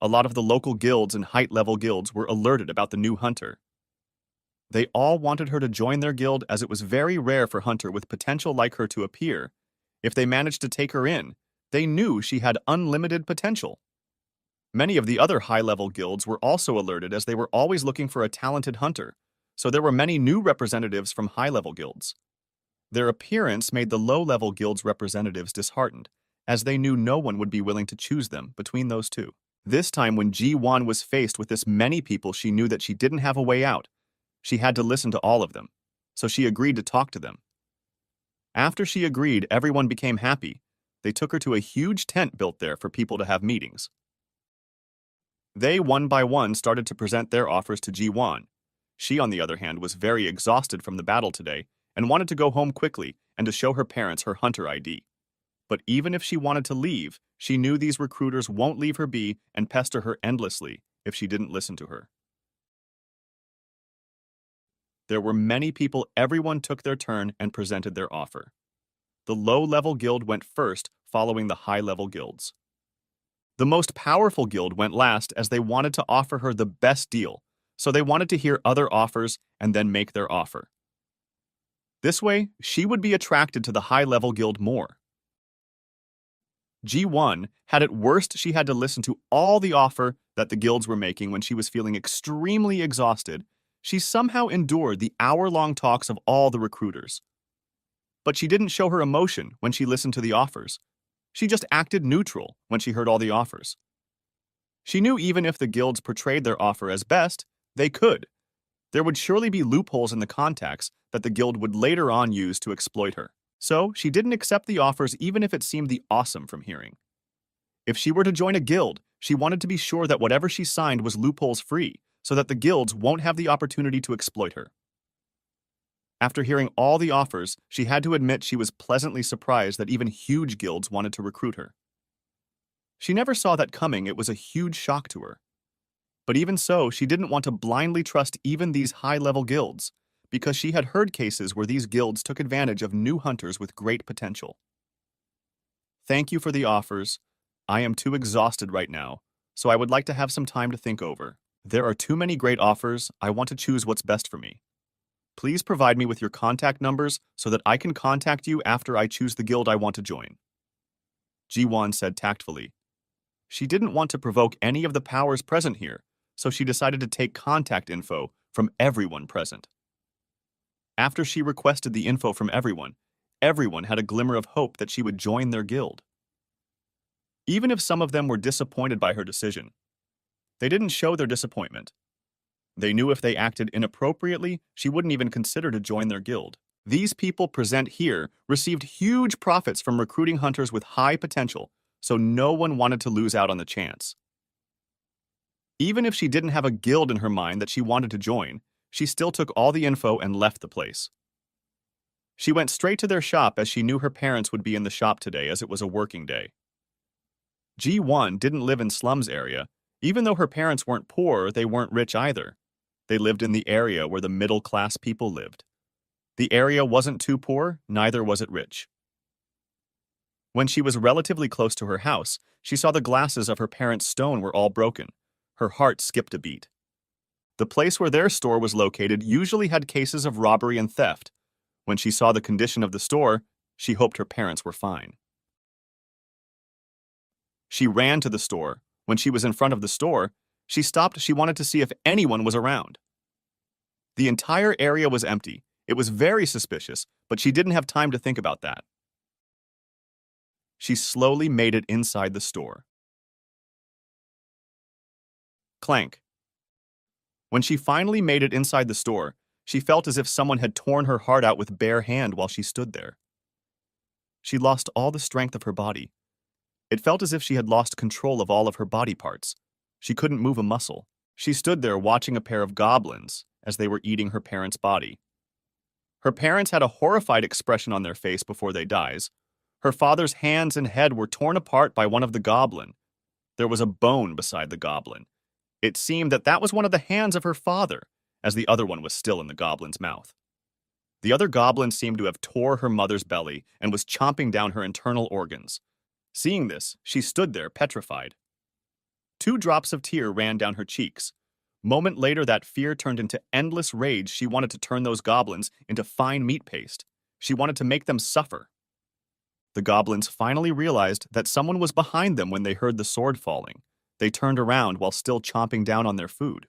A lot of the local guilds and height-level guilds were alerted about the new hunter. They all wanted her to join their guild as it was very rare for hunter with potential like her to appear. If they managed to take her in, they knew she had unlimited potential. Many of the other high-level guilds were also alerted as they were always looking for a talented hunter, so there were many new representatives from high-level guilds. Their appearance made the low-level guilds' representatives disheartened, as they knew no one would be willing to choose them between those two. This time when Ji-won was faced with this many people, she knew that she didn't have a way out. She had to listen to all of them, so she agreed to talk to them. After she agreed, everyone became happy. They took her to a huge tent built there for people to have meetings. They, one by one, started to present their offers to Ji-won. She, on the other hand, was very exhausted from the battle today and wanted to go home quickly and to show her parents her hunter ID. But even if she wanted to leave, she knew these recruiters won't leave her be and pester her endlessly if she didn't listen to her. There were many people. Everyone took their turn and presented their offer. The low-level guild went first, following the high-level guilds. The most powerful guild went last as they wanted to offer her the best deal, so they wanted to hear other offers and then make their offer. This way, she would be attracted to the high-level guild more. G1 had it worst. She had to listen to all the offer that the guilds were making when she was feeling extremely exhausted. She somehow endured the hour-long talks of all the recruiters. But she didn't show her emotion when she listened to the offers. She just acted neutral when she heard all the offers. She knew even if the guilds portrayed their offer as best, they could. There would surely be loopholes in the contacts that the guild would later on use to exploit her. So she didn't accept the offers even if it seemed the awesome from hearing. If she were to join a guild, she wanted to be sure that whatever she signed was loopholes-free, so that the guilds won't have the opportunity to exploit her. After hearing all the offers, she had to admit she was pleasantly surprised that even huge guilds wanted to recruit her. She never saw that coming. It was a huge shock to her. But even so, she didn't want to blindly trust even these high-level guilds, because she had heard cases where these guilds took advantage of new hunters with great potential. Thank you for the offers. I am too exhausted right now, so I would like to have some time to think over. There are too many great offers. I want to choose what's best for me. Please provide me with your contact numbers so that I can contact you after I choose the guild I want to join. Ji-won said tactfully. She didn't want to provoke any of the powers present here, so she decided to take contact info from everyone present. After she requested the info from everyone had a glimmer of hope that she would join their guild. Even if some of them were disappointed by her decision, they didn't show their disappointment. They knew if they acted inappropriately, she wouldn't even consider to join their guild. These people present here received huge profits from recruiting hunters with high potential, so no one wanted to lose out on the chance. Even if she didn't have a guild in her mind that she wanted to join, she still took all the info and left the place. She went straight to their shop as she knew her parents would be in the shop today as it was a working day. G1 didn't live in slums area. Even though her parents weren't poor, they weren't rich either. They lived in the area where the middle-class people lived. The area wasn't too poor, neither was it rich. When she was relatively close to her house, she saw the glasses of her parents' stone were all broken. Her heart skipped a beat. The place where their store was located usually had cases of robbery and theft. When she saw the condition of the store, she hoped her parents were fine. She ran to the store. When she was in front of the store, she stopped. She wanted to see if anyone was around. The entire area was empty. It was very suspicious, but she didn't have time to think about that. She slowly made it inside the store. Clank. When she finally made it inside the store, she felt as if someone had torn her heart out with bare hand while she stood there. She lost all the strength of her body. It felt as if she had lost control of all of her body parts. She couldn't move a muscle. She stood there watching a pair of goblins as they were eating her parents' body. Her parents had a horrified expression on their face before they dies. Her father's hands and head were torn apart by one of the goblin. There was a bone beside the goblin. It seemed that that was one of the hands of her father, as the other one was still in the goblin's mouth. The other goblin seemed to have tore her mother's belly and was chomping down her internal organs. Seeing this, she stood there petrified. 2 drops of tear ran down her cheeks. Moment later, that fear turned into endless rage. She wanted to turn those goblins into fine meat paste. She wanted to make them suffer. The goblins finally realized that someone was behind them when they heard the sword falling. They turned around while still chomping down on their food.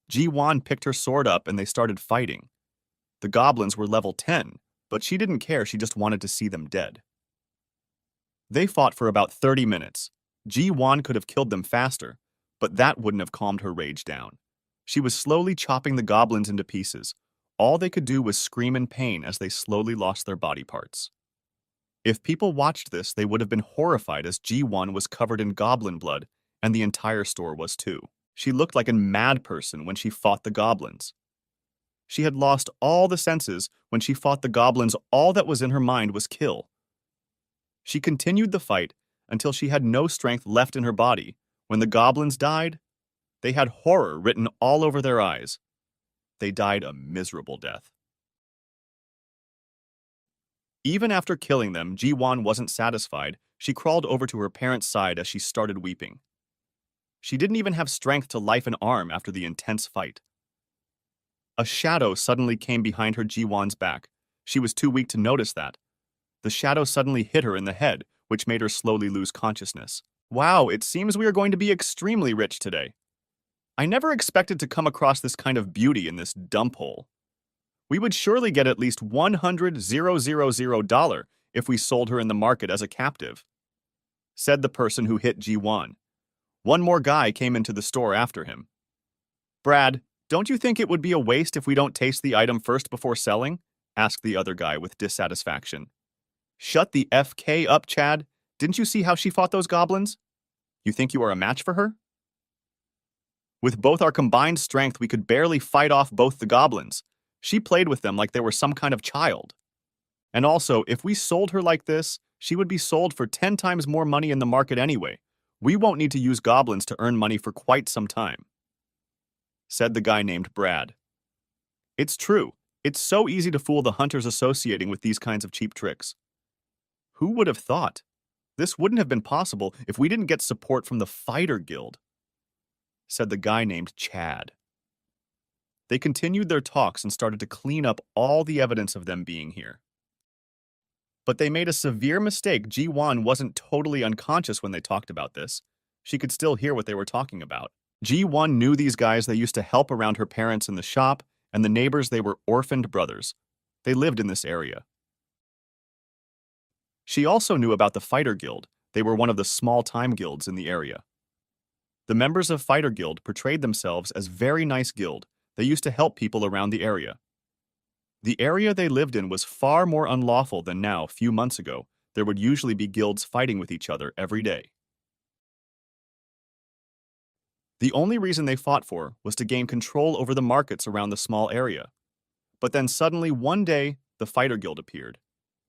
Ji-won picked her sword up and they started fighting. The goblins were level 10, but she didn't care, she just wanted to see them dead. They fought for about 30 minutes. Ji-won could have killed them faster, but that wouldn't have calmed her rage down. She was slowly chopping the goblins into pieces. All they could do was scream in pain as they slowly lost their body parts. If people watched this, they would have been horrified as Ji-won was covered in goblin blood, and the entire store was too. She looked like a mad person when she fought the goblins. She had lost all the senses when she fought the goblins. All that was in her mind was kill. She continued the fight until she had no strength left in her body. When the goblins died, they had horror written all over their eyes. They died a miserable death. Even after killing them, Ji-won wasn't satisfied. She crawled over to her parents' side as she started weeping. She didn't even have strength to life an arm after the intense fight. A shadow suddenly came behind her Ji-won's back. She was too weak to notice that. The shadow suddenly hit her in the head, which made her slowly lose consciousness. Wow, it seems we are going to be extremely rich today. I never expected to come across this kind of beauty in this dump hole. We would surely get at least $100,000 if we sold her in the market as a captive, said the person who hit Ji-won. One more guy came into the store after him. Brad, don't you think it would be a waste if we don't taste the item first before selling? Asked the other guy with dissatisfaction. Shut the FK up, Chad. Didn't you see how she fought those goblins? You think you are a match for her? With both our combined strength, we could barely fight off both the goblins. She played with them like they were some kind of child. And also, if we sold her like this, she would be sold for 10 times more money in the market anyway. We won't need to use goblins to earn money for quite some time, said the guy named Brad. It's true. It's so easy to fool the hunters associating with these kinds of cheap tricks. Who would have thought? This wouldn't have been possible if we didn't get support from the Fighter Guild, said the guy named Chad. They continued their talks and started to clean up all the evidence of them being here. But they made a severe mistake. Ji-won wasn't totally unconscious when they talked about this. She could still hear what they were talking about. Ji-won knew these guys. They used to help around her parents in the shop, and the neighbors, they were orphaned brothers. They lived in this area. She also knew about the Fighter Guild. They were one of the small-time guilds in the area. The members of Fighter Guild portrayed themselves as very nice guild. They used to help people around the area. The area they lived in was far more unlawful than now. A few months ago, there would usually be guilds fighting with each other every day. The only reason they fought for was to gain control over the markets around the small area. But then suddenly one day, the Fighter Guild appeared.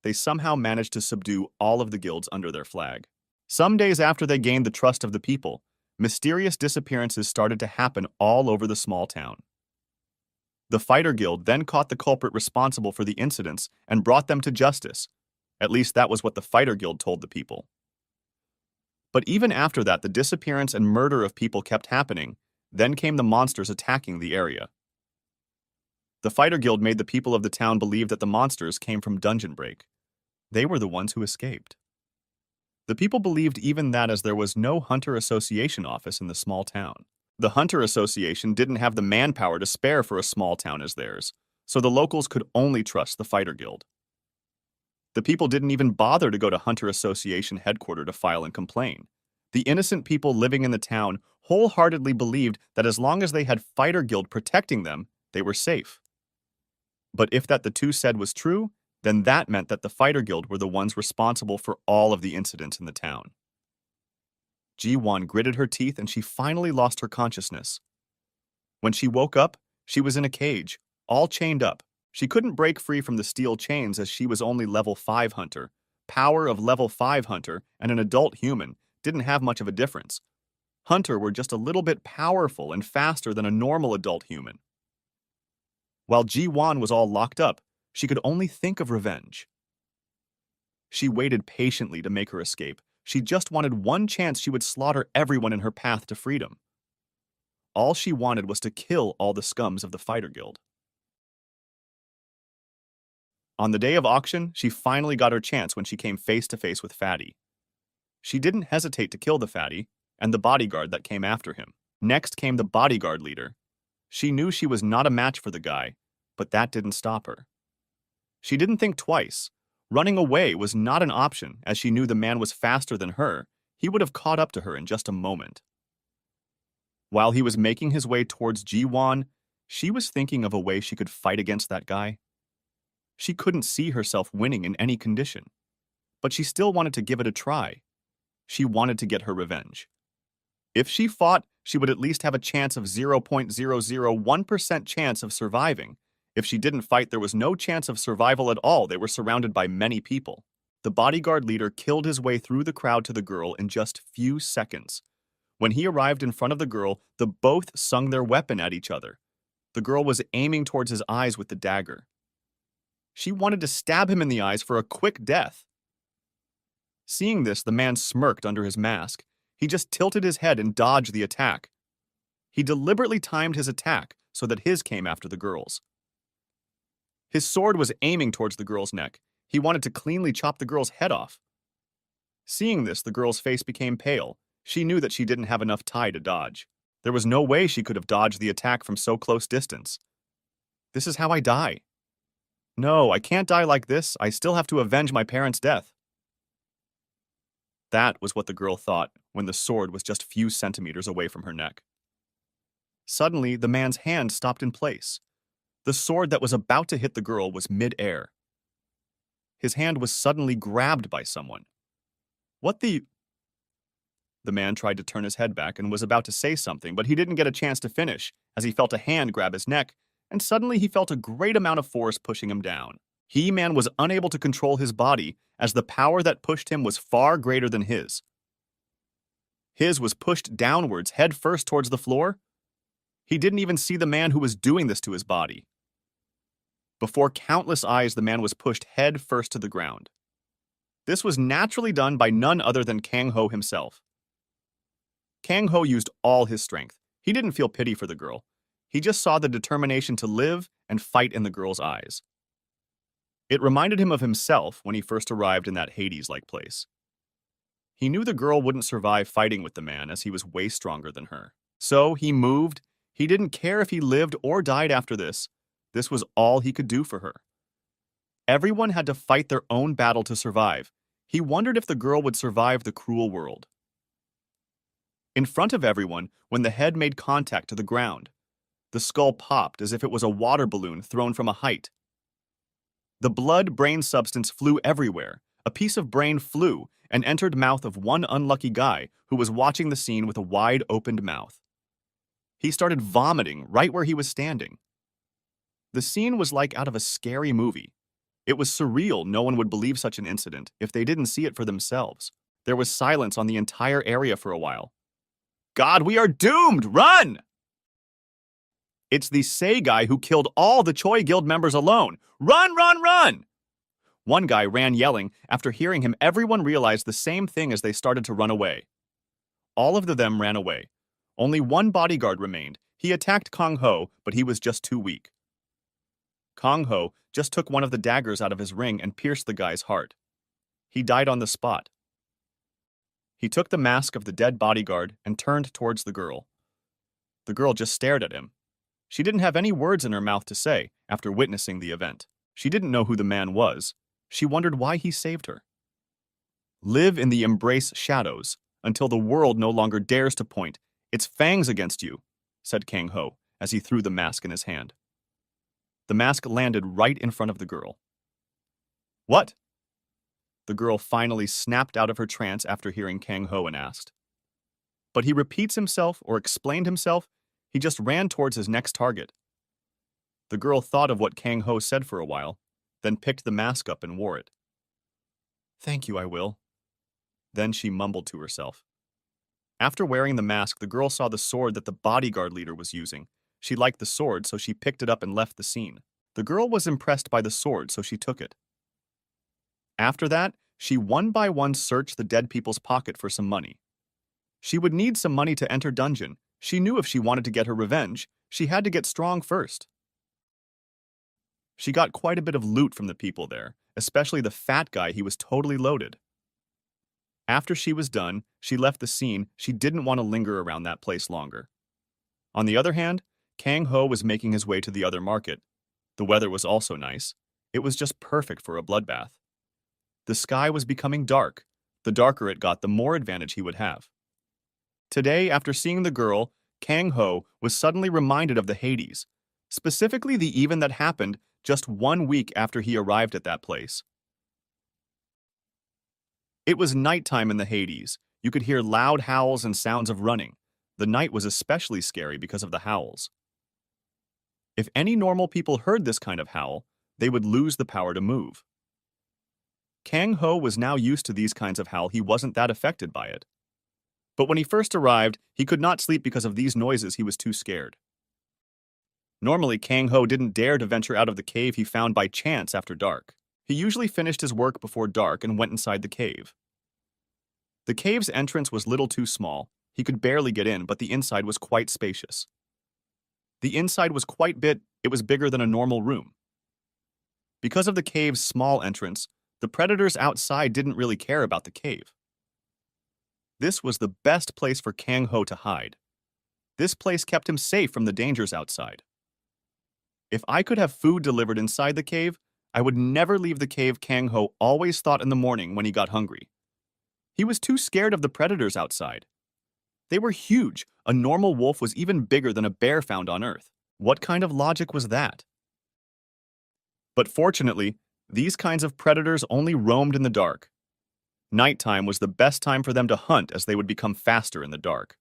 They somehow managed to subdue all of the guilds under their flag. Some days after they gained the trust of the people, mysterious disappearances started to happen all over the small town. The Fighter Guild then caught the culprit responsible for the incidents and brought them to justice. At least that was what the Fighter Guild told the people. But even after that, the disappearance and murder of people kept happening. Then came the monsters attacking the area. The Fighter Guild made the people of the town believe that the monsters came from Dungeon Break. They were the ones who escaped. The people believed even that as there was no Hunter Association office in the small town. The Hunter Association didn't have the manpower to spare for a small town as theirs, so the locals could only trust the Fighter Guild. The people didn't even bother to go to Hunter Association headquarters to file and complain. The innocent people living in the town wholeheartedly believed that as long as they had Fighter Guild protecting them, they were safe. But if that the two said was true, then that meant that the Fighter Guild were the ones responsible for all of the incidents in the town. Ji-won gritted her teeth and she finally lost her consciousness. When she woke up, she was in a cage, all chained up. She couldn't break free from the steel chains as she was only level 5 hunter. Power of level 5 hunter and an adult human didn't have much of a difference. Hunter were just a little bit powerful and faster than a normal adult human. While Ji-won was all locked up, she could only think of revenge. She waited patiently to make her escape. She just wanted one chance she would slaughter everyone in her path to freedom. all she wanted was to kill all the scums of the fighter guild. On the day of auction, she finally got her chance when she came face to face with Fatty. She didn't hesitate to kill the Fatty and the bodyguard that came after him. Next came the bodyguard leader. She knew she was not a match for the guy, but that didn't stop her. She didn't think twice. Running away was not an option, as she knew the man was faster than her. He would have caught up to her in just a moment. While he was making his way towards Ji-won, she was thinking of a way she could fight against that guy. She couldn't see herself winning in any condition, but she still wanted to give it a try. She wanted to get her revenge. If she fought, she would at least have a chance of 0.001% chance of surviving. If she didn't fight, there was no chance of survival at all. They were surrounded by many people. The bodyguard leader killed his way through the crowd to the girl in just few seconds. When he arrived in front of the girl, the both swung their weapon at each other. The girl was aiming towards his eyes with the dagger. She wanted to stab him in the eyes for a quick death. Seeing this, the man smirked under his mask. He just tilted his head and dodged the attack. He deliberately timed his attack so that his came after the girl's. His sword was aiming towards the girl's neck. He wanted to cleanly chop the girl's head off. Seeing this, the girl's face became pale. She knew that she didn't have enough time to dodge. There was no way she could have dodged the attack from so close distance. This is how I die. No, I can't die like this. I still have to avenge my parents' death. That was what the girl thought when the sword was just few centimeters away from her neck. Suddenly, the man's hand stopped in place. The sword that was about to hit the girl was mid-air. His hand was suddenly grabbed by someone. What the... The man tried to turn his head back and was about to say something, but he didn't get a chance to finish as he felt a hand grab his neck, and suddenly he felt a great amount of force pushing him down. He-Man was unable to control his body as the power that pushed him was far greater than his. His was pushed downwards head first towards the floor. He didn't even see the man who was doing this to his body. Before countless eyes, the man was pushed head first to the ground. This was naturally done by none other than Kang-ho himself. Kang-ho used all his strength. He didn't feel pity for the girl. He just saw the determination to live and fight in the girl's eyes. It reminded him of himself when he first arrived in that Hades-like place. He knew the girl wouldn't survive fighting with the man as he was way stronger than her. So he moved. He didn't care if he lived or died after this. This was all he could do for her. Everyone had to fight their own battle to survive. He wondered if the girl would survive the cruel world. In front of everyone, when the head made contact to the ground, the skull popped as if it was a water balloon thrown from a height. The blood-brain substance flew everywhere. A piece of brain flew and entered mouth of one unlucky guy who was watching the scene with a wide-opened mouth. He started vomiting right where he was standing. The scene was like out of a scary movie. It was surreal. No one would believe such an incident if they didn't see it for themselves. There was silence on the entire area for a while. God, we are doomed! Run! It's the Sei guy who killed all the Choi Guild members alone. Run, run, run! One guy ran yelling. After hearing him, everyone realized the same thing as they started to run away. All of them ran away. Only one bodyguard remained. He attacked Kang-ho, but he was just too weak. Kang-ho just took one of the daggers out of his ring and pierced the guy's heart. He died on the spot. He took the mask of the dead bodyguard and turned towards the girl. The girl just stared at him. She didn't have any words in her mouth to say after witnessing the event. She didn't know who the man was. She wondered why he saved her. Live in the embrace shadows until the world no longer dares to point its fangs against you, said Kang-ho as he threw the mask in his hand. The mask landed right in front of the girl. What? The girl finally snapped out of her trance after hearing Kang-ho and asked. But he repeats himself or explained himself. He just ran towards his next target. The girl thought of what Kang-ho said for a while, then picked the mask up and wore it. Thank you, I will. Then she mumbled to herself. After wearing the mask, the girl saw the sword that the bodyguard leader was using. She liked the sword, so she picked it up and left the scene. The girl was impressed by the sword, so she took it. After that, she one by one searched the dead people's pocket for some money. She would need some money to enter dungeon, She knew if she wanted to get her revenge, she had to get strong first. She got quite a bit of loot from the people there, especially the fat guy. He was totally loaded. After she was done, she left the scene. She didn't want to linger around that place longer. On the other hand, Kang Ho was making his way to the other market. The weather was also nice. It was just perfect for a bloodbath. The sky was becoming dark. The darker it got, the more advantage he would have. Today, after seeing the girl, Kang Ho was suddenly reminded of the Hades, specifically the event that happened just 1 week after he arrived at that place. It was nighttime in the Hades. You could hear loud howls and sounds of running. The night was especially scary because of the howls. If any normal people heard this kind of howl, they would lose the power to move. Kang Ho was now used to these kinds of howl. He wasn't that affected by it. But when he first arrived, he could not sleep because of these noises. He was too scared. Normally, Kang Ho didn't dare to venture out of the cave he found by chance after dark. He usually finished his work before dark and went inside the cave. The cave's entrance was little too small. He could barely get in, but the inside was quite spacious. The inside was quite big. It was bigger than a normal room. Because of the cave's small entrance, the predators outside didn't really care about the cave. This was the best place for Kang Ho to hide. This place kept him safe from the dangers outside. If I could have food delivered inside the cave, I would never leave the cave. Kang Ho always thought in the morning when he got hungry. He was too scared of the predators outside. They were huge. A normal wolf was even bigger than a bear found on Earth. What kind of logic was that? But fortunately, these kinds of predators only roamed in the dark. Nighttime was the best time for them to hunt, as they would become faster in the dark.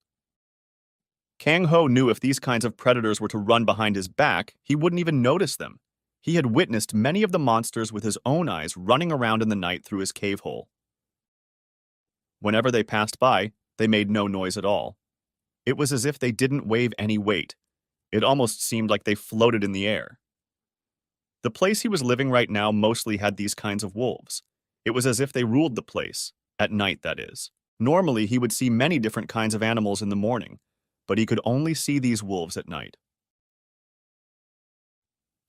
Kang Ho knew if these kinds of predators were to run behind his back, he wouldn't even notice them. He had witnessed many of the monsters with his own eyes running around in the night through his cave hole. Whenever they passed by, they made no noise at all. It was as if they didn't wave any weight. It almost seemed like they floated in the air. The place he was living right now mostly had these kinds of wolves. It was as if they ruled the place, at night that is. Normally, he would see many different kinds of animals in the morning, but he could only see these wolves at night.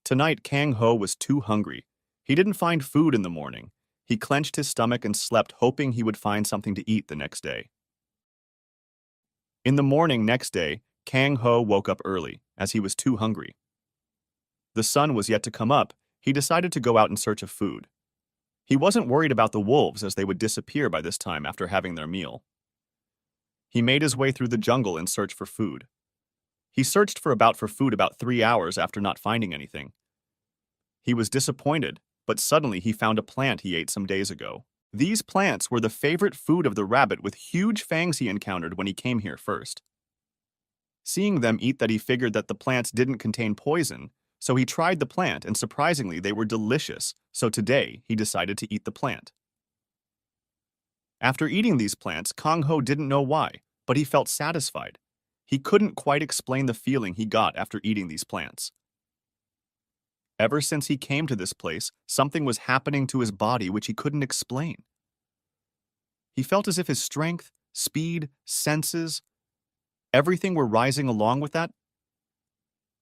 Tonight, Kang Ho was too hungry. He didn't find food in the morning. He clenched his stomach and slept, hoping he would find something to eat the next day. In the morning next day, Kang Ho woke up early, as he was too hungry. The sun was yet to come up. He decided to go out in search of food. He wasn't worried about the wolves, as they would disappear by this time after having their meal. He made his way through the jungle in search for food. He searched for food about 3 hours after not finding anything. He was disappointed, but suddenly he found a plant he ate some days ago. These plants were the favorite food of the rabbit with huge fangs he encountered when he came here first. Seeing them eat that, he figured that the plants didn't contain poison, so he tried the plant, and surprisingly they were delicious, so today he decided to eat the plant. After eating these plants, Kang Ho didn't know why, but he felt satisfied. He couldn't quite explain the feeling he got after eating these plants. Ever since he came to this place, something was happening to his body which he couldn't explain. He felt as if his strength, speed, senses, everything were rising along with that.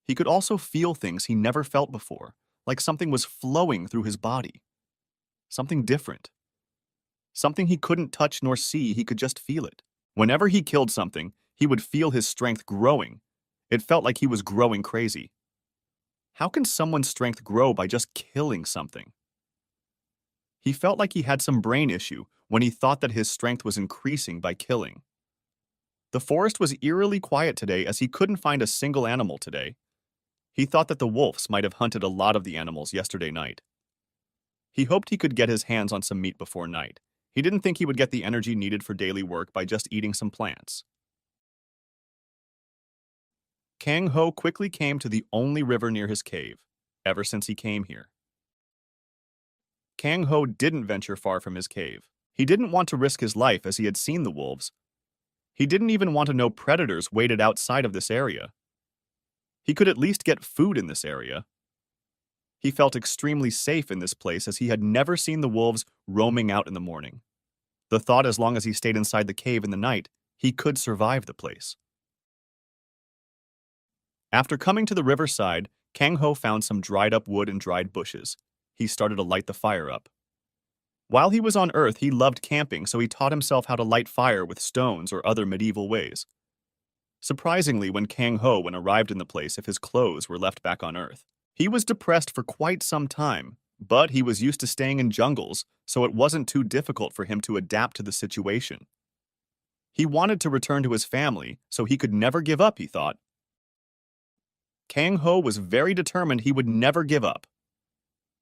He could also feel things he never felt before, like something was flowing through his body. Something different. Something he couldn't touch nor see, he could just feel it. Whenever he killed something, he would feel his strength growing. It felt like he was growing crazy. How can someone's strength grow by just killing something? He felt like he had some brain issue when he thought that his strength was increasing by killing. The forest was eerily quiet today, as he couldn't find a single animal today. He thought that the wolves might have hunted a lot of the animals yesterday night. He hoped he could get his hands on some meat before night. He didn't think he would get the energy needed for daily work by just eating some plants. Kang Ho quickly came to the only river near his cave, ever since he came here. Kang Ho didn't venture far from his cave. He didn't want to risk his life, as he had seen the wolves. He didn't even want to know predators waited outside of this area. He could at least get food in this area. He felt extremely safe in this place, as he had never seen the wolves roaming out in the morning. The thought, as long as he stayed inside the cave in the night, he could survive the place. After coming to the riverside, Kang Ho found some dried up wood and dried bushes. He started to light the fire up. While he was on Earth, he loved camping, so he taught himself how to light fire with stones or other medieval ways. Surprisingly, when Kang Ho arrived in the place if his clothes were left back on Earth. He was depressed for quite some time, but he was used to staying in jungles, so it wasn't too difficult for him to adapt to the situation. He wanted to return to his family, so he could never give up, he thought. Kang Ho was very determined he would never give up.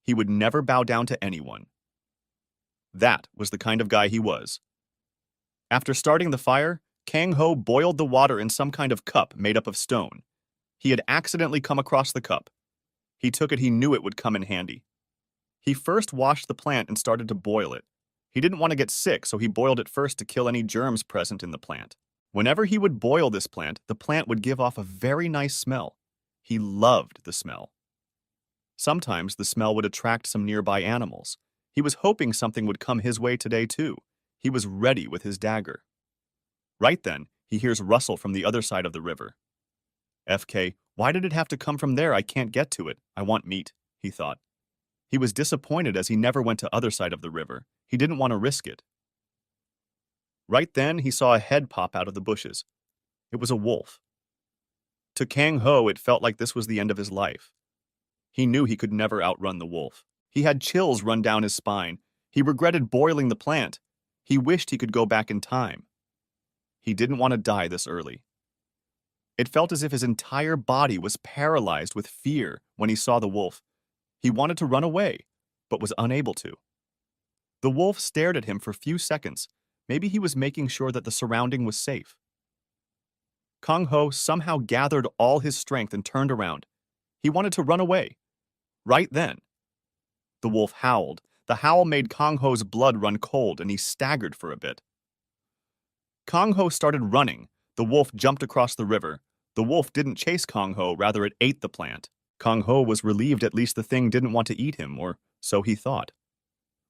He would never bow down to anyone. That was the kind of guy he was. After starting the fire, Kang Ho boiled the water in some kind of cup made up of stone. He had accidentally come across the cup. He took it, he knew it would come in handy. He first washed the plant and started to boil it. He didn't want to get sick, so he boiled it first to kill any germs present in the plant. Whenever he would boil this plant, the plant would give off a very nice smell. He loved the smell. Sometimes the smell would attract some nearby animals. He was hoping something would come his way today too. He was ready with his dagger. Right then, he hears rustle from the other side of the river. FK, why did it have to come from there? I can't get to it. I want meat, he thought. He was disappointed as he never went to other side of the river. He didn't want to risk it. Right then, he saw a head pop out of the bushes. It was a wolf. To Kang Ho, it felt like this was the end of his life. He knew he could never outrun the wolf. He had chills run down his spine. He regretted boiling the plant. He wished he could go back in time. He didn't want to die this early. It felt as if his entire body was paralyzed with fear when he saw the wolf. He wanted to run away, but was unable to. The wolf stared at him for a few seconds. Maybe he was making sure that the surrounding was safe. Kang Ho somehow gathered all his strength and turned around. He wanted to run away. Right then, the wolf howled. The howl made Kang Ho's blood run cold, and he staggered for a bit. Kang Ho started running. The wolf jumped across the river. The wolf didn't chase Kang Ho, rather it ate the plant. Kang Ho was relieved at least the thing didn't want to eat him, or so he thought.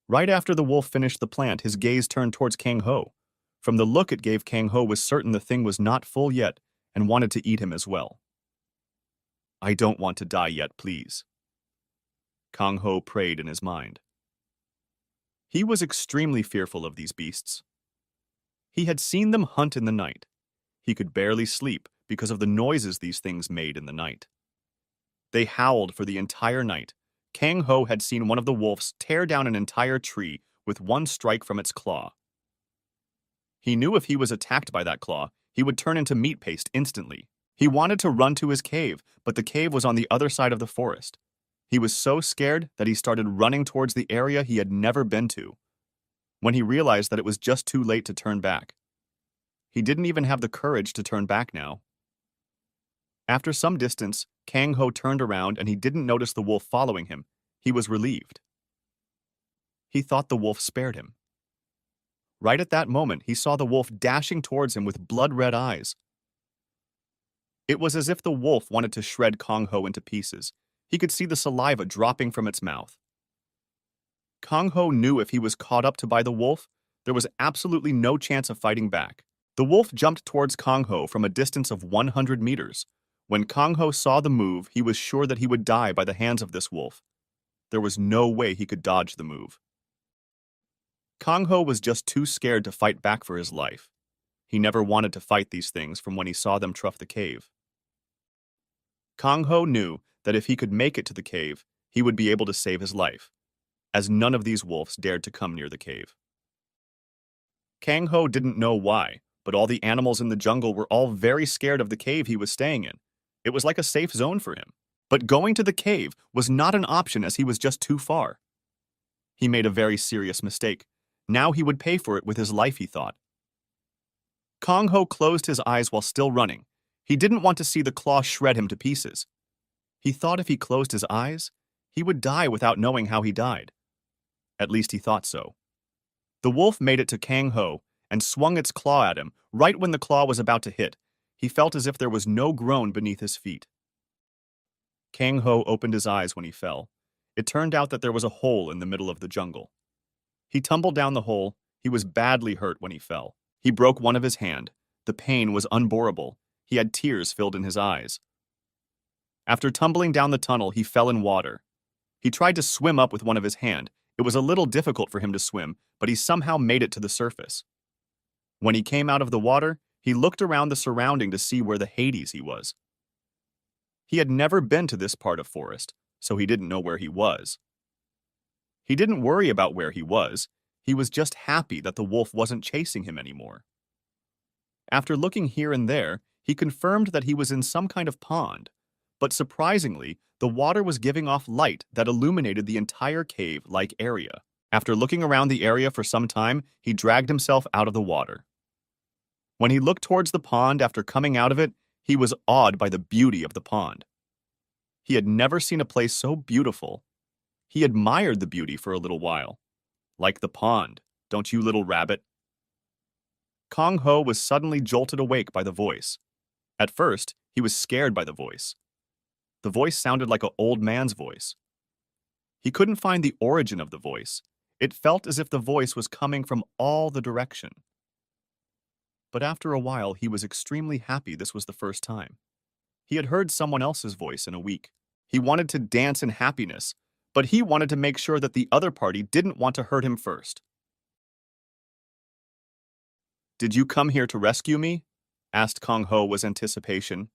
Right after the wolf finished the plant, his gaze turned towards Kang Ho. From the look it gave, Kang Ho was certain the thing was not full yet and wanted to eat him as well. I don't want to die yet, please. Kang Ho prayed in his mind. He was extremely fearful of these beasts. He had seen them hunt in the night. He could barely sleep because of the noises these things made in the night. They howled for the entire night. Kang Ho had seen one of the wolves tear down an entire tree with one strike from its claw. He knew if he was attacked by that claw, he would turn into meat paste instantly. He wanted to run to his cave, but the cave was on the other side of the forest. He was so scared that he started running towards the area he had never been to. When he realized that it was just too late to turn back. He didn't even have the courage to turn back now. After some distance, Kang Ho turned around and he didn't notice the wolf following him. He was relieved. He thought the wolf spared him. Right at that moment, he saw the wolf dashing towards him with blood-red eyes. It was as if the wolf wanted to shred Kang Ho into pieces. He could see the saliva dropping from its mouth. Kang Ho knew if he was caught up to by the wolf, there was absolutely no chance of fighting back. The wolf jumped towards Kang Ho from a distance of 100 meters. When Kang Ho saw the move, he was sure that he would die by the hands of this wolf. There was no way he could dodge the move. Kang Ho was just too scared to fight back for his life. He never wanted to fight these things from when he saw them trough the cave. Kang Ho knew that if he could make it to the cave, he would be able to save his life, as none of these wolves dared to come near the cave. Kang Ho didn't know why, but all the animals in the jungle were all very scared of the cave he was staying in. It was like a safe zone for him. But going to the cave was not an option as he was just too far. He made a very serious mistake. Now he would pay for it with his life, he thought. Kang Ho closed his eyes while still running. He didn't want to see the claw shred him to pieces. He thought if he closed his eyes, he would die without knowing how he died. At least he thought so. The wolf made it to Kang Ho and swung its claw at him right when the claw was about to hit. He felt as if there was no ground beneath his feet. Kang Ho opened his eyes when he fell. It turned out that there was a hole in the middle of the jungle. He tumbled down the hole. He was badly hurt when he fell. He broke one of his hand. The pain was unbearable. He had tears filled in his eyes. After tumbling down the tunnel, he fell in water. He tried to swim up with one of his hand. It was a little difficult for him to swim, but he somehow made it to the surface. When he came out of the water, he looked around the surrounding to see where the Hades he was. He had never been to this part of forest, so he didn't know where he was. He didn't worry about where he was just happy that the wolf wasn't chasing him anymore. After looking here and there, he confirmed that he was in some kind of pond, but surprisingly, the water was giving off light that illuminated the entire cave-like area. After looking around the area for some time, he dragged himself out of the water. When he looked towards the pond after coming out of it, he was awed by the beauty of the pond. He had never seen a place so beautiful. He admired the beauty for a little while. Like the pond, don't you, little rabbit? Kong Ho was suddenly jolted awake by the voice. At first, he was scared by the voice. The voice sounded like an old man's voice. He couldn't find the origin of the voice. It felt as if the voice was coming from all the direction. But after a while, he was extremely happy this was the first time. He had heard someone else's voice in a week. He wanted to dance in happiness, but he wanted to make sure that the other party didn't want to hurt him first. "Did you come here to rescue me?" asked Kong Ho with anticipation.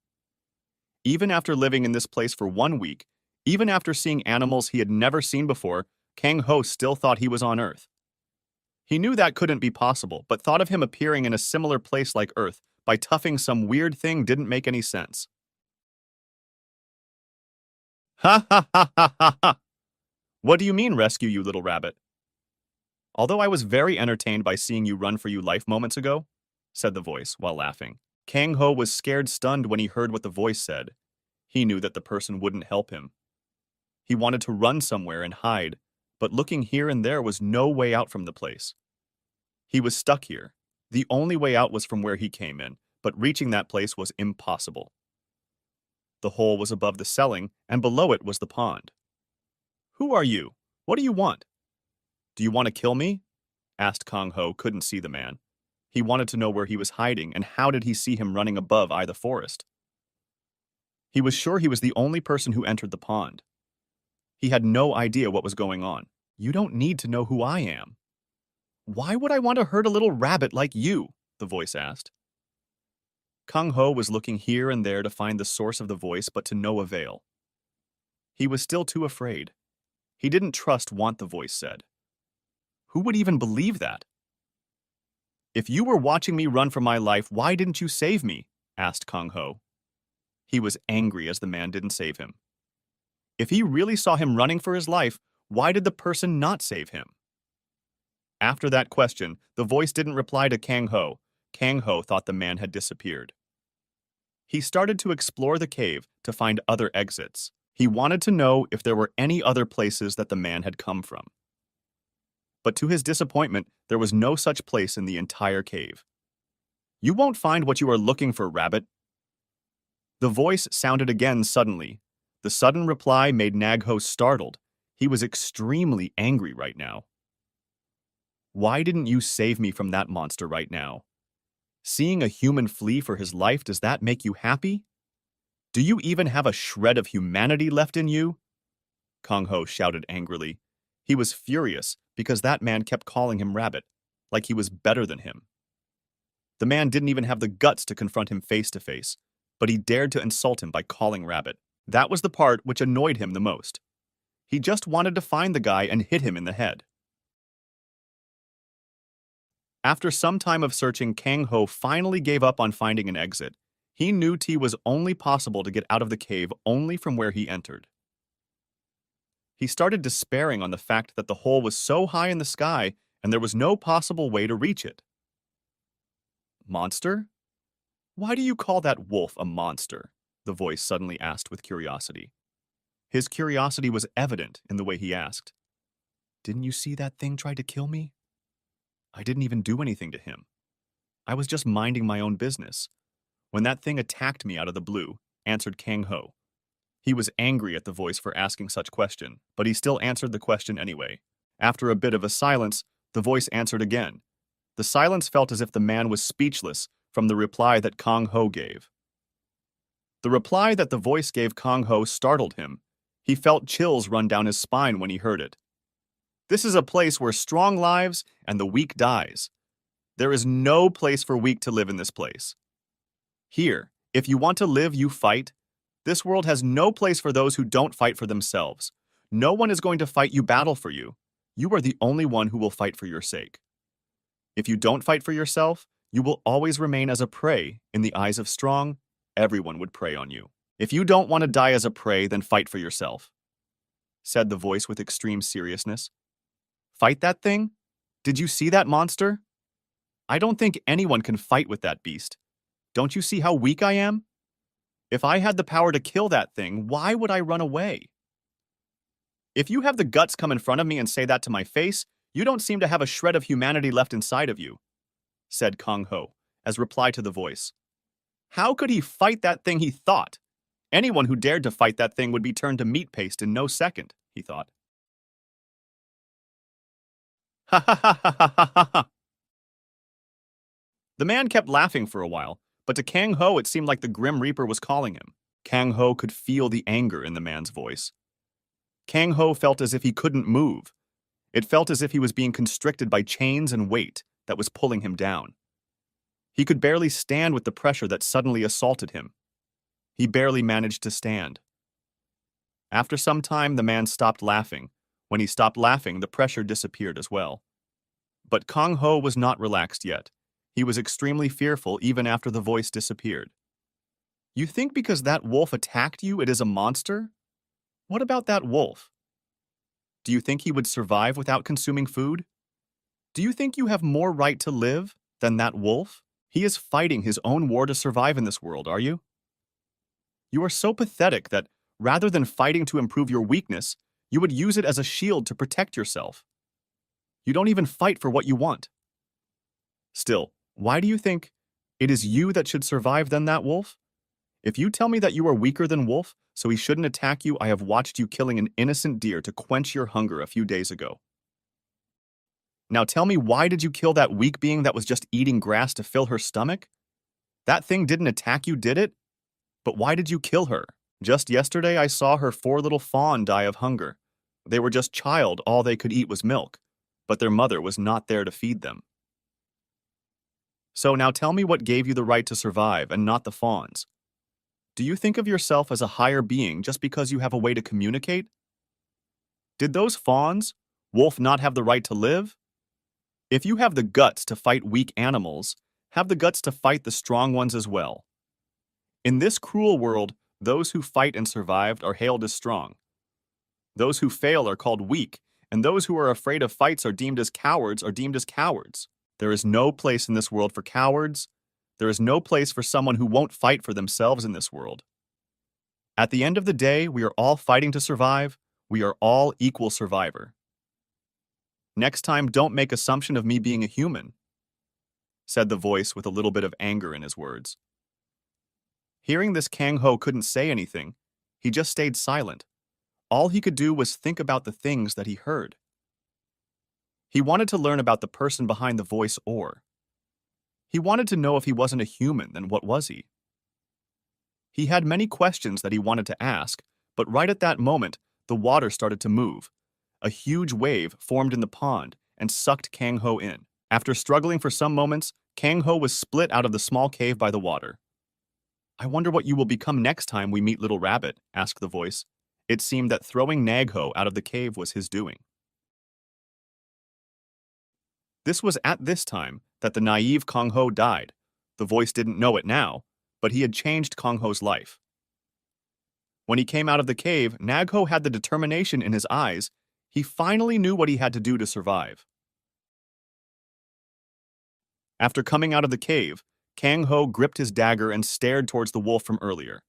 Even after living in this place for 1 week, even after seeing animals he had never seen before, Kang Ho still thought he was on Earth. He knew that couldn't be possible, but thought of him appearing in a similar place like Earth by toughing some weird thing didn't make any sense. "Ha ha ha ha ha ha! What do you mean rescue you, little rabbit?" "Although I was very entertained by seeing you run for your life moments ago," said the voice while laughing. Kang Ho was stunned when he heard what the voice said. He knew that the person wouldn't help him. He wanted to run somewhere and hide, but looking here and there was no way out from the place. He was stuck here. The only way out was from where he came in, but reaching that place was impossible. The hole was above the ceiling, and below it was the pond. "Who are you? What do you want?" "Do you want to kill me?" asked Kong Ho. Couldn't see the man. He wanted to know where he was hiding, and how did he see him running above the forest? He was sure he was the only person who entered the pond. He had no idea what was going on. "You don't need to know who I am." "Why would I want to hurt a little rabbit like you?" the voice asked. Kong Ho was looking here and there to find the source of the voice, but to no avail. He was still too afraid. He didn't trust what the voice said. Who would even believe that? "If you were watching me run for my life, why didn't you save me?" asked Kong Ho. He was angry as the man didn't save him. If he really saw him running for his life, why did the person not save him? After that question, the voice didn't reply to Kang Ho. Kang Ho thought the man had disappeared. He started to explore the cave to find other exits. He wanted to know if there were any other places that the man had come from. But to his disappointment, there was no such place in the entire cave. "You won't find what you are looking for, rabbit." The voice sounded again suddenly. The sudden reply made Nagho startled. He was extremely angry right now. "Why didn't you save me from that monster right now? Seeing a human flee for his life, does that make you happy? Do you even have a shred of humanity left in you?" Kong Ho shouted angrily. He was furious because that man kept calling him rabbit, like he was better than him. The man didn't even have the guts to confront him face to face, but he dared to insult him by calling rabbit. That was the part which annoyed him the most. He just wanted to find the guy and hit him in the head. After some time of searching, Kang Ho finally gave up on finding an exit. He knew it was only possible to get out of the cave only from where he entered. He started despairing on the fact that the hole was so high in the sky and there was no possible way to reach it. "Monster? Why do you call that wolf a monster?" the voice suddenly asked with curiosity. His curiosity was evident in the way he asked. "Didn't you see that thing try to kill me? I didn't even do anything to him. I was just minding my own business when that thing attacked me out of the blue," answered Kang Ho. He was angry at the voice for asking such question, but he still answered the question anyway. After a bit of a silence, the voice answered again. The silence felt as if the man was speechless from the reply that Kang Ho gave. The reply that the voice gave Kang Ho startled him. He felt chills run down his spine when he heard it. This is a place where strong lives and the weak dies. There is no place for weak to live in this place. Here, if you want to live, you fight. This world has no place for those who don't fight for themselves. No one is going to fight you battle for you. You are the only one who will fight for your sake. If you don't fight for yourself, you will always remain as a prey in the eyes of strong. Everyone would prey on you. If you don't want to die as a prey, then fight for yourself, said the voice with extreme seriousness. Fight that thing? Did you see that monster? I don't think anyone can fight with that beast. Don't you see how weak I am? If I had the power to kill that thing, why would I run away? If you have the guts come in front of me and say that to my face, you don't seem to have a shred of humanity left inside of you, said Kang Ho, as reply to the voice. How could he fight that thing he thought? Anyone who dared to fight that thing would be turned to meat paste in no second, he thought. Ha ha ha ha ha ha ha. The man kept laughing for a while, but to Kang Ho it seemed like the Grim Reaper was calling him. Kang Ho could feel the anger in the man's voice. Kang Ho felt as if he couldn't move. It felt as if he was being constricted by chains and weight that was pulling him down. He could barely stand with the pressure that suddenly assaulted him. He barely managed to stand. After some time, the man stopped laughing. When he stopped laughing, the pressure disappeared as well. But Kang Ho was not relaxed yet. He was extremely fearful even after the voice disappeared. You think because that wolf attacked you, it is a monster? What about that wolf? Do you think he would survive without consuming food? Do you think you have more right to live than that wolf? He is fighting his own war to survive in this world, are you? You are so pathetic that, rather than fighting to improve your weakness, you would use it as a shield to protect yourself. You don't even fight for what you want. Still, why do you think it is you that should survive than that wolf? If you tell me that you are weaker than wolf, so he shouldn't attack you, I have watched you killing an innocent deer to quench your hunger a few days ago. Now tell me, why did you kill that weak being that was just eating grass to fill her stomach? That thing didn't attack you, did it? But why did you kill her? Just yesterday I saw her 4 little fawn die of hunger. They were just child, all they could eat was milk, but their mother was not there to feed them. So now tell me what gave you the right to survive and not the fawns. Do you think of yourself as a higher being just because you have a way to communicate? Did those fawns, wolf, not have the right to live? If you have the guts to fight weak animals, have the guts to fight the strong ones as well. In this cruel world, those who fight and survived are hailed as strong. Those who fail are called weak, and those who are afraid of fights are deemed as cowards. There is no place in this world for cowards. There is no place for someone who won't fight for themselves in this world. At the end of the day, we are all fighting to survive. We are all equal survivor. Next time, don't make assumption of me being a human, said the voice with a little bit of anger in his words. Hearing this, Kang Ho couldn't say anything. He just stayed silent. All he could do was think about the things that he heard. He wanted to learn about the person behind the voice, or he wanted to know if he wasn't a human, then what was he? He had many questions that he wanted to ask, but right at that moment, the water started to move. A huge wave formed in the pond and sucked Kang Ho in. After struggling for some moments, Kang Ho was split out of the small cave by the water. I wonder what you will become next time we meet Little Rabbit, asked the voice. It seemed that throwing Nag Ho out of the cave was his doing. This was at this time that the naive Kang Ho died. The voice didn't know it now, but he had changed Kang Ho's life. When he came out of the cave, Nag Ho had the determination in his eyes. He finally knew what he had to do to survive. After coming out of the cave, Kang Ho gripped his dagger and stared towards the wolf from earlier.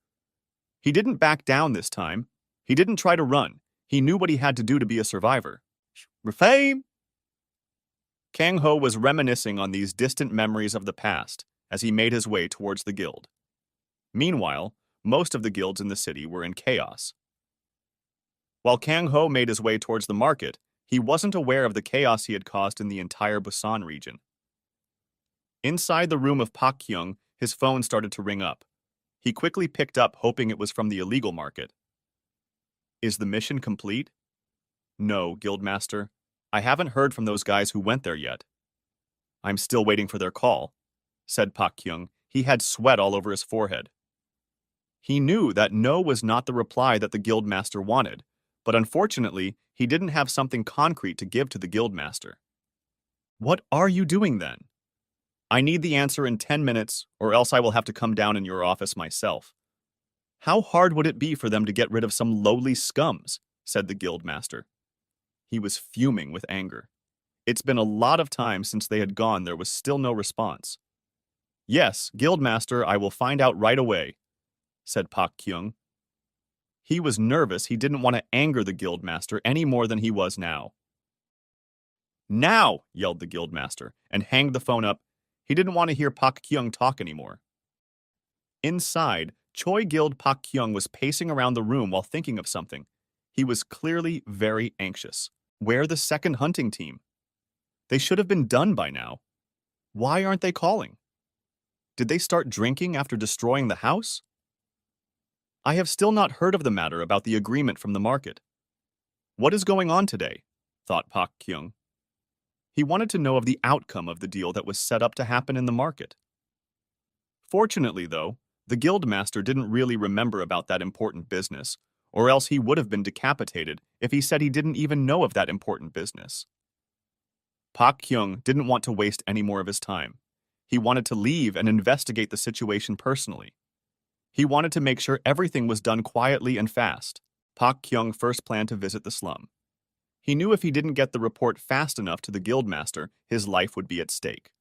He didn't back down this time. He didn't try to run. He knew what he had to do to be a survivor. Refame! Kang Ho was reminiscing on these distant memories of the past as he made his way towards the guild. Meanwhile, most of the guilds in the city were in chaos. While Kang Ho made his way towards the market, he wasn't aware of the chaos he had caused in the entire Busan region. Inside the room of Pak Kyung, his phone started to ring up. He quickly picked up, hoping it was from the illegal market. Is the mission complete? No, Guildmaster. I haven't heard from those guys who went there yet. I'm still waiting for their call, said Pak Kyung. He had sweat all over his forehead. He knew that no was not the reply that the Guildmaster wanted, but unfortunately, he didn't have something concrete to give to the Guildmaster. What are you doing then? I need the answer in 10 minutes, or else I will have to come down in your office myself. How hard would it be for them to get rid of some lowly scums? Said the Guildmaster. He was fuming with anger. It's been a lot of time since they had gone. There was still no response. Yes, Guildmaster, I will find out right away, said Pak Kyung. He was nervous. He didn't want to anger the Guildmaster any more than he was now. Now, yelled the Guildmaster, and hanged the phone up. He didn't want to hear Pak Kyung talk anymore. Inside, Choi Guild Pak Kyung was pacing around the room while thinking of something. He was clearly very anxious. Where the second hunting team? They should have been done by now. Why aren't they calling? Did they start drinking after destroying the house? I have still not heard of the matter about the agreement from the market. What is going on today? Thought Pak Kyung. He wanted to know of the outcome of the deal that was set up to happen in the market. Fortunately, though, the Guildmaster didn't really remember about that important business, or else he would have been decapitated if he said he didn't even know of that important business. Pak Kyung didn't want to waste any more of his time. He wanted to leave and investigate the situation personally. He wanted to make sure everything was done quietly and fast. Pak Kyung first planned to visit the slum. He knew if he didn't get the report fast enough to the Guildmaster, his life would be at stake.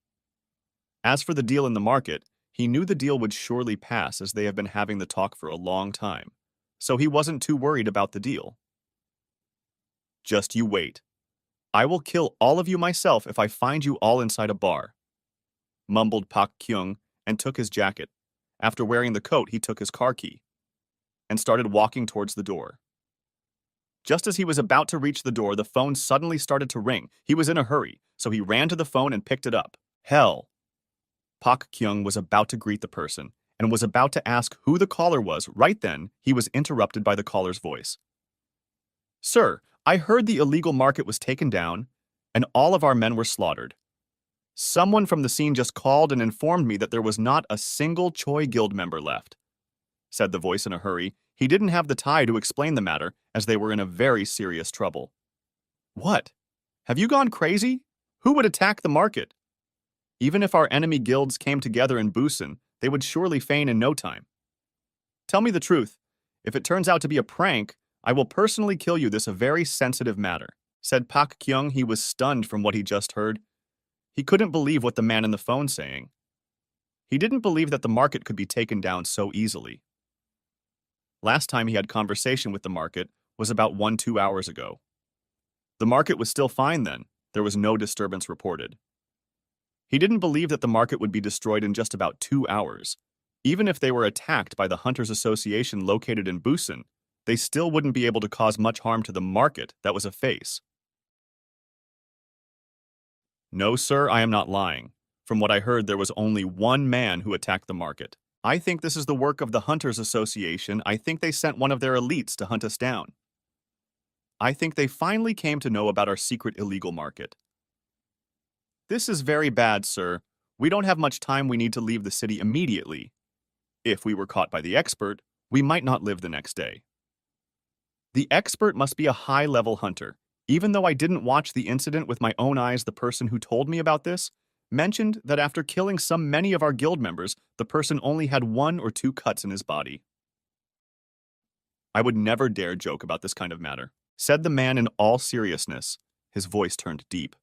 As for the deal in the market, he knew the deal would surely pass as they have been having the talk for a long time, so he wasn't too worried about the deal. Just you wait. I will kill all of you myself if I find you all inside a bar, mumbled Pak Kyung and took his jacket. After wearing the coat, he took his car key and started walking towards the door. Just as he was about to reach the door, the phone suddenly started to ring. He was in a hurry, so he ran to the phone and picked it up. Hell! Pak Kyung was about to greet the person and was about to ask who the caller was. Right then, he was interrupted by the caller's voice. Sir, I heard the illegal market was taken down and all of our men were slaughtered. Someone from the scene just called and informed me that there was not a single Choi Guild member left, said the voice in a hurry. He didn't have the time to explain the matter, as they were in a very serious trouble. What? Have you gone crazy? Who would attack the market? Even if our enemy guilds came together in Busan, they would surely feign in no time. Tell me the truth. If it turns out to be a prank, I will personally kill you. This is a very sensitive matter, said Pak Kyung. He was stunned from what he just heard. He couldn't believe what the man in the phone saying. He didn't believe that the market could be taken down so easily. Last time he had conversation with the market was about 1-2 hours ago. The market was still fine then. There was no disturbance reported. He didn't believe that the market would be destroyed in just about 2 hours. Even if they were attacked by the Hunters Association located in Busan, they still wouldn't be able to cause much harm to the market that was a face. No, sir, I am not lying. From what I heard, there was only one man who attacked the market. I think this is the work of the Hunters Association. I think they sent one of their elites to hunt us down. I think they finally came to know about our secret illegal market. This is very bad, sir. We don't have much time. We need to leave the city immediately. If we were caught by the expert, we might not live the next day. The expert must be a high-level hunter. Even though I didn't watch the incident with my own eyes, the person who told me about this mentioned that after killing many of our guild members, the person only had 1 or 2 cuts in his body. I would never dare joke about this kind of matter, said the man in all seriousness. His voice turned deep.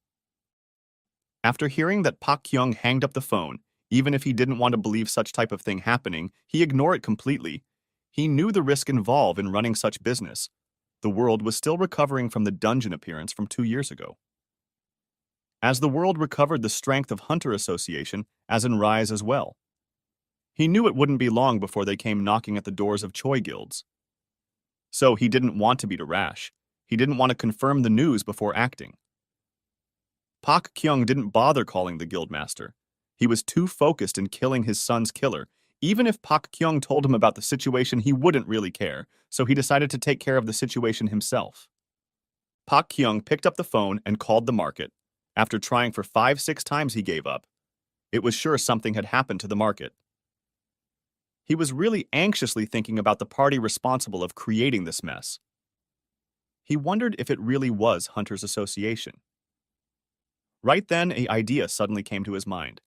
After hearing that, Pak Kyung hanged up the phone. Even if he didn't want to believe such type of thing happening, he ignored it completely. He knew the risk involved in running such business. The world was still recovering from the dungeon appearance from 2 years ago. As the world recovered, the strength of Hunter Association as in rise as well. He knew it wouldn't be long before they came knocking at the doors of Choi guilds. So he didn't want to be too rash. He didn't want to confirm the news before acting. Pak Kyung didn't bother calling the guildmaster. He was too focused in killing his son's killer. Even if Pak Kyung told him about the situation, he wouldn't really care, so he decided to take care of the situation himself. Pak Kyung picked up the phone and called the market. After trying for 5-6 times, he gave up. It was sure something had happened to the market. He was really anxiously thinking about the party responsible of creating this mess. He wondered if it really was Hunters Association. Right then, an idea suddenly came to his mind.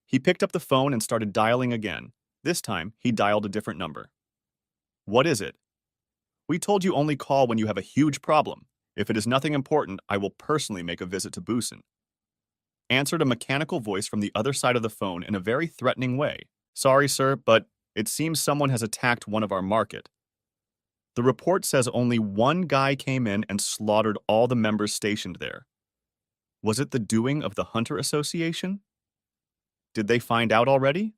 He picked up the phone and started dialing again. This time, he dialed a different number. "What is it?" "We told you only call when you have a huge problem. If it is nothing important, I will personally make a visit to Busan," answered a mechanical voice from the other side of the phone in a very threatening way. "Sorry, sir, but it seems someone has attacked one of our market. The report says only one guy came in and slaughtered all the members stationed there. Was it the doing of the Hunter Association? Did they find out already?"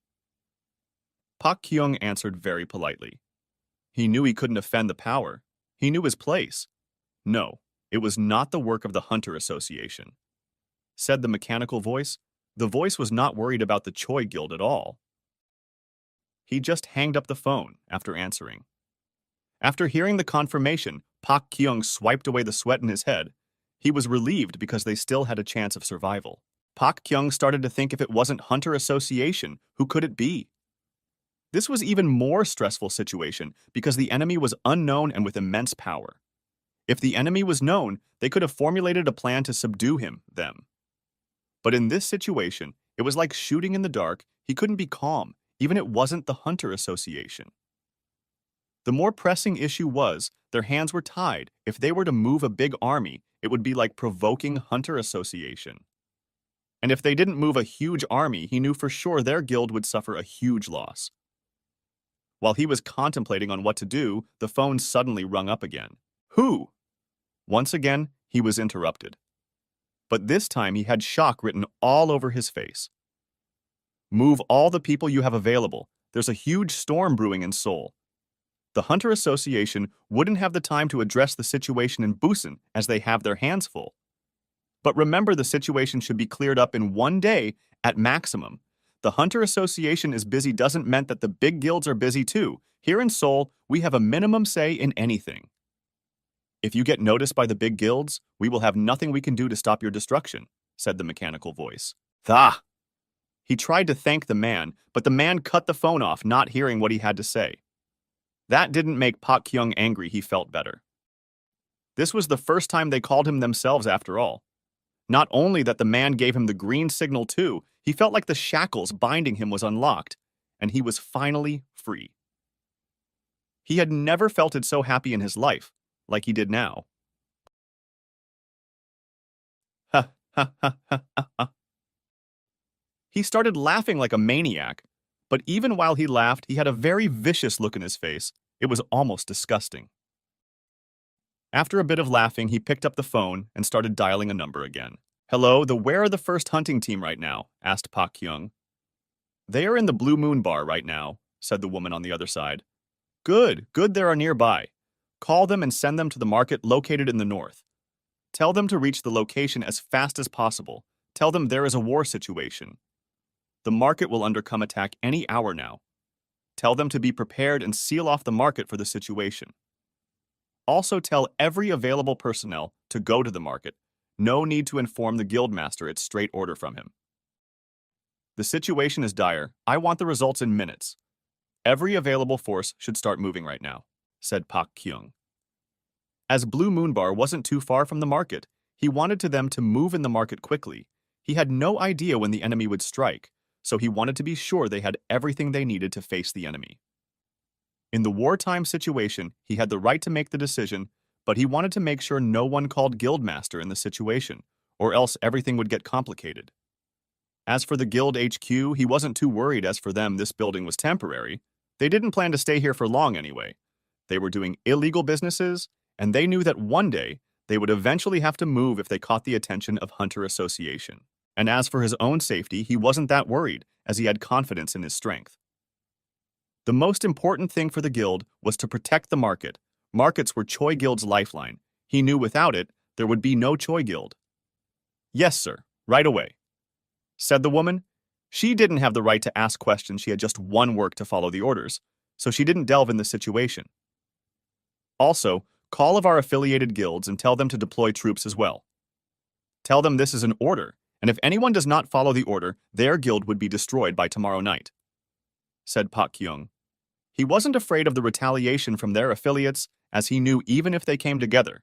Pak Kyung answered very politely. He knew he couldn't offend the power. He knew his place. "No, it was not the work of the Hunter Association," said the mechanical voice. The voice was not worried about the Choi Guild at all. He just hanged up the phone after answering. After hearing the confirmation, Pak Kyung swiped away the sweat in his head. He was relieved because they still had a chance of survival. Pak Kyung started to think if it wasn't Hunter Association, who could it be? This was even more stressful situation because the enemy was unknown and with immense power. If the enemy was known, they could have formulated a plan to subdue them. But in this situation, it was like shooting in the dark. He couldn't be calm, even it wasn't the Hunter Association. The more pressing issue was, their hands were tied. If they were to move a big army, it would be like provoking Hunter Association. And if they didn't move a huge army, he knew for sure their guild would suffer a huge loss. While he was contemplating on what to do, the phone suddenly rung up again. "Who?" Once again, he was interrupted. But this time he had shock written all over his face. "Move all the people you have available. There's a huge storm brewing in Seoul. The Hunter Association wouldn't have the time to address the situation in Busan as they have their hands full. But remember, the situation should be cleared up in 1 day at maximum. The Hunter Association is busy doesn't mean that the big guilds are busy too. Here in Seoul, we have a minimum say in anything. If you get noticed by the big guilds, we will have nothing we can do to stop your destruction," said the mechanical voice. "Tha!" He tried to thank the man, but the man cut the phone off, not hearing what he had to say. That didn't make Pak Kyung angry. He felt better. This was the first time they called him themselves after all. Not only that the man gave him the green signal too, he felt like the shackles binding him was unlocked, and he was finally free. He had never felt it so happy in his life, like he did now. Ha ha ha ha ha. He started laughing like a maniac, but even while he laughed, he had a very vicious look in his face. It was almost disgusting. After a bit of laughing, he picked up the phone and started dialing a number again. "Hello, where are the first hunting team right now?" asked Pak Kyung. "They are in the Blue Moon Bar right now," said the woman on the other side. Good, they are nearby. Call them and send them to the market located in the north. Tell them to reach the location as fast as possible. Tell them there is a war situation. The market will undercome attack any hour now. Tell them to be prepared and seal off the market for the situation. Also tell every available personnel to go to the market. No need to inform the guildmaster, it's straight order from him. The situation is dire. I want the results in minutes. Every available force should start moving right now," said Pak Kyung. As Blue Moon Bar wasn't too far from the market, he wanted them to move in the market quickly. He had no idea when the enemy would strike, so he wanted to be sure they had everything they needed to face the enemy. In the wartime situation, he had the right to make the decision, but he wanted to make sure no one called guildmaster in the situation, or else everything would get complicated. As for the guild HQ, he wasn't too worried. As for them, this building was temporary. They didn't plan to stay here for long anyway. They were doing illegal businesses, and they knew that one day they would eventually have to move if they caught the attention of Hunter Association. And as for his own safety, he wasn't that worried, as he had confidence in his strength. The most important thing for the guild was to protect the market. Markets were Choi Guild's lifeline. He knew without it, there would be no Choi Guild. "Yes, sir, right away," said the woman. She didn't have the right to ask questions, she had just one work to follow the orders, so she didn't delve in the situation. Also, call of our affiliated guilds and tell them to deploy troops as well. Tell them this is an order, and if anyone does not follow the order, their guild would be destroyed by tomorrow night, said Pak Kyung. He wasn't afraid of the retaliation from their affiliates, as he knew even if they came together,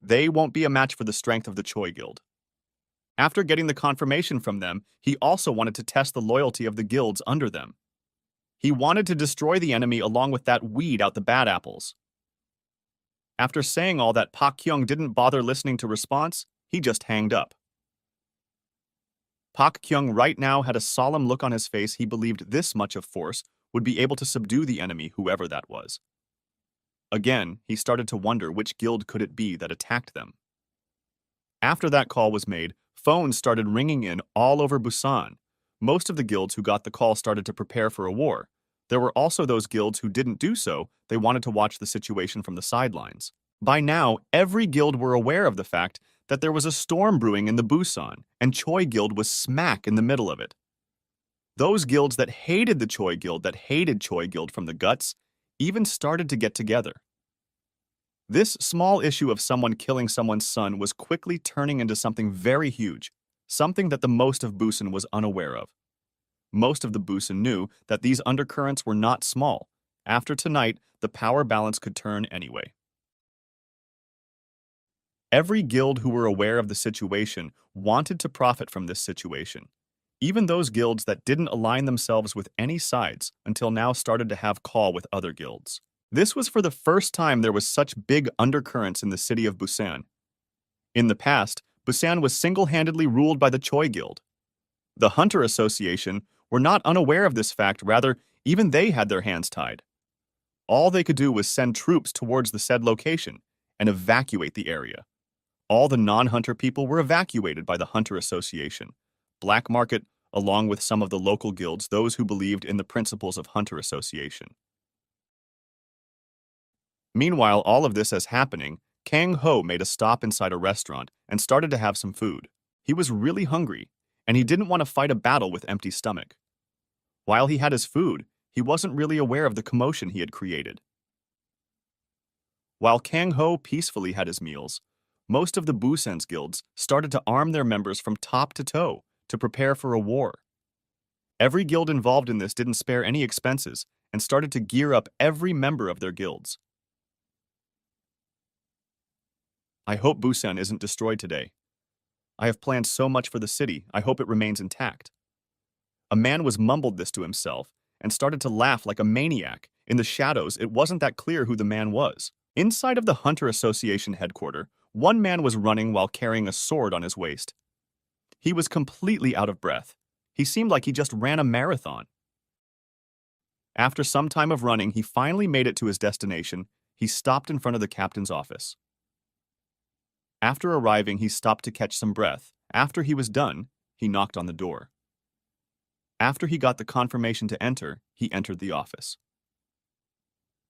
they won't be a match for the strength of the Choi Guild. After getting the confirmation from them, he also wanted to test the loyalty of the guilds under them. He wanted to destroy the enemy along with that weed out the bad apples. After saying all that, Pak Kyung didn't bother listening to response, he just hanged up. Pak Kyung right now had a solemn look on his face. He believed this much of force would be able to subdue the enemy, whoever that was. Again, he started to wonder which guild could it be that attacked them. After that call was made, phones started ringing in all over Busan. Most of the guilds who got the call started to prepare for a war. There were also those guilds who didn't do so. They wanted to watch the situation from the sidelines. By now, every guild were aware of the fact that there was a storm brewing in the Busan, and Choi Guild was smack in the middle of it. Those guilds that hated the Choi Guild, that hated Choi Guild from the guts, even started to get together. This small issue of someone killing someone's son was quickly turning into something very huge, something that the most of Busan was unaware of. Most of the Busan knew that these undercurrents were not small. After tonight, the power balance could turn anyway. Every guild who were aware of the situation wanted to profit from this situation. Even those guilds that didn't align themselves with any sides until now started to have call with other guilds. This was for the first time there was such big undercurrents in the city of Busan. In the past, Busan was single-handedly ruled by the Choi Guild. The Hunter Association were not unaware of this fact, rather, even they had their hands tied. All they could do was send troops towards the said location and evacuate the area. All the non-hunter people were evacuated by the Hunter Association, Black Market, along with some of the local guilds, those who believed in the principles of Hunter Association. Meanwhile, all of this is happening, Kang Ho made a stop inside a restaurant and started to have some food. He was really hungry, and he didn't want to fight a battle with empty stomach. While he had his food, he wasn't really aware of the commotion he had created. While Kang Ho peacefully had his meals, most of the Busan's guilds started to arm their members from top to toe to prepare for a war. Every guild involved in this didn't spare any expenses and started to gear up every member of their guilds. I hope Busan isn't destroyed today. I have planned so much for the city, I hope it remains intact. A man was mumbled this to himself and started to laugh like a maniac. In the shadows, it wasn't that clear who the man was. Inside of the Hunter Association headquarters, one man was running while carrying a sword on his waist. He was completely out of breath. He seemed like he just ran a marathon. After some time of running, he finally made it to his destination. He stopped in front of the captain's office. After arriving, he stopped to catch some breath. After he was done, he knocked on the door. After he got the confirmation to enter, he entered the office.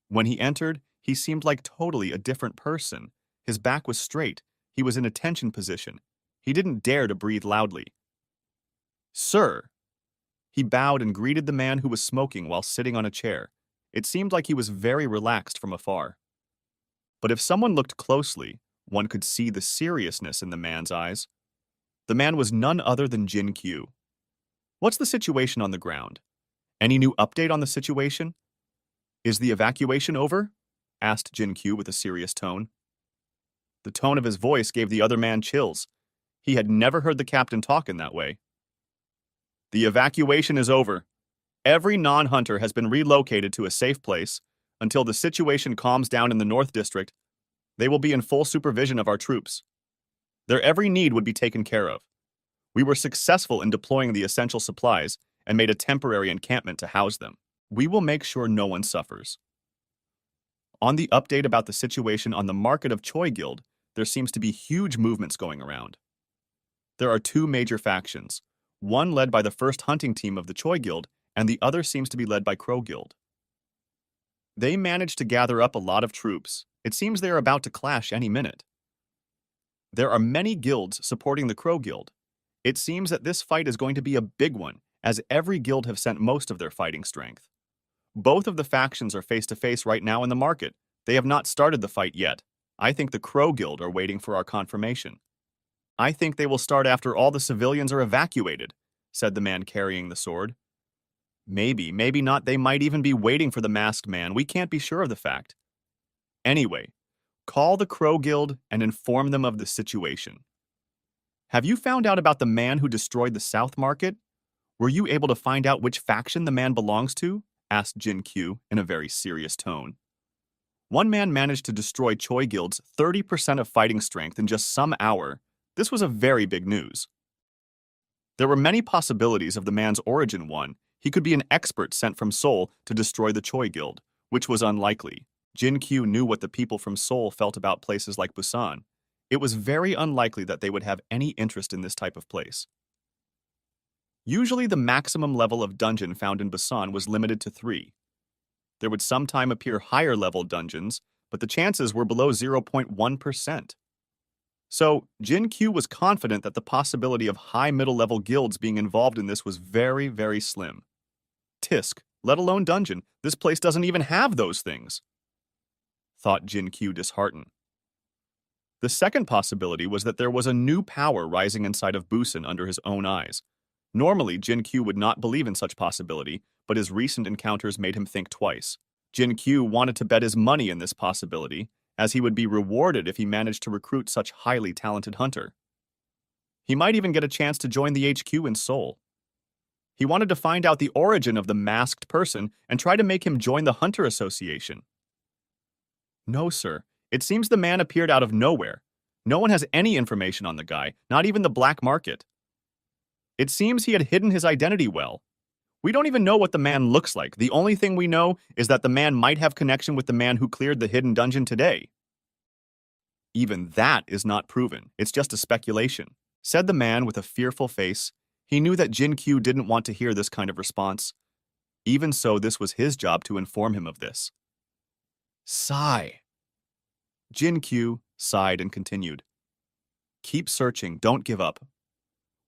When he entered, he seemed like totally a different person. His back was straight. He was in attention position. He didn't dare to breathe loudly. "Sir." He bowed and greeted the man who was smoking while sitting on a chair. It seemed like he was very relaxed from afar. But if someone looked closely, one could see the seriousness in the man's eyes. The man was none other than Jin Q. "What's the situation on the ground? Any new update on the situation? Is the evacuation over?" asked Jin Q with a serious tone. The tone of his voice gave the other man chills. He had never heard the captain talk in that way. "The evacuation is over. Every non-hunter has been relocated to a safe place until the situation calms down in the North District. They will be in full supervision of our troops. Their every need would be taken care of. We were successful in deploying the essential supplies and made a temporary encampment to house them. We will make sure no one suffers." On the update about the situation on the market of Choi Guild, there seems to be huge movements going around. There are two major factions, one led by the first hunting team of the Choi Guild, and the other seems to be led by Crow Guild. They managed to gather up a lot of troops. It seems they are about to clash any minute. There are many guilds supporting the Crow Guild. It seems that this fight is going to be a big one, as every guild have sent most of their fighting strength. Both of the factions are face-to-face right now in the market. They have not started the fight yet. I think the Crow Guild are waiting for our confirmation. I think they will start after all the civilians are evacuated, said the man carrying the sword. Maybe, maybe not. They might even be waiting for the masked man. We can't be sure of the fact. Anyway, call the Crow Guild and inform them of the situation. Have you found out about the man who destroyed the South Market? Were you able to find out which faction the man belongs to? Asked Jin Q in a very serious tone. One man managed to destroy Choi Guild's 30% of fighting strength in just some hour. This was a very big news. There were many possibilities of the man's origin. One, he could be an expert sent from Seoul to destroy the Choi Guild, which was unlikely. Jin Q knew what the people from Seoul felt about places like Busan. It was very unlikely that they would have any interest in this type of place. Usually the maximum level of dungeon found in Busan was limited to 3. There would sometime appear higher-level dungeons, but the chances were below 0.1%. So, Jin Q was confident that the possibility of high middle-level guilds being involved in this was very, very slim. Tisk, let alone dungeon, this place doesn't even have those things, thought Jin Q disheartened. The second possibility was that there was a new power rising inside of Busan under his own eyes. Normally, Jin Q would not believe in such possibility, but his recent encounters made him think twice. Jin Q wanted to bet his money in this possibility, as he would be rewarded if he managed to recruit such highly talented hunter. He might even get a chance to join the HQ in Seoul. He wanted to find out the origin of the masked person and try to make him join the Hunter Association. No, sir. It seems the man appeared out of nowhere. No one has any information on the guy, not even the black market. It seems he had hidden his identity well. We don't even know what the man looks like. The only thing we know is that the man might have connection with the man who cleared the hidden dungeon today. Even that is not proven. It's just a speculation, said the man with a fearful face. He knew that Jin Q didn't want to hear this kind of response. Even so, this was his job to inform him of this. Sigh. Jin Q sighed and continued. Keep searching, don't give up.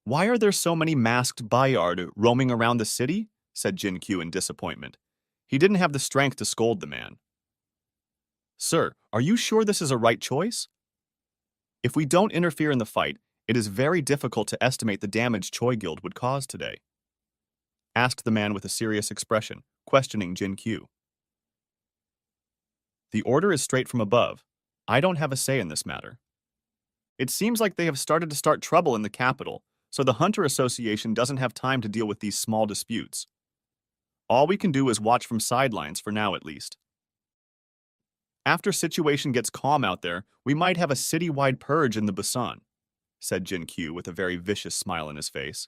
Why are there so many masked Bayard roaming around the city? Said Jin Q in disappointment. He didn't have the strength to scold the man. Sir, are you sure this is a right choice? If we don't interfere in the fight, it is very difficult to estimate the damage Choi Guild would cause today, asked the man with a serious expression, questioning Jin Q. The order is straight from above. I don't have a say in this matter. It seems like they have started to start trouble in the capital, so the Hunter Association doesn't have time to deal with these small disputes. All we can do is watch from sidelines for now at least. After situation gets calm out there, we might have a city-wide purge in the Busan, said Jin Q with a very vicious smile on his face.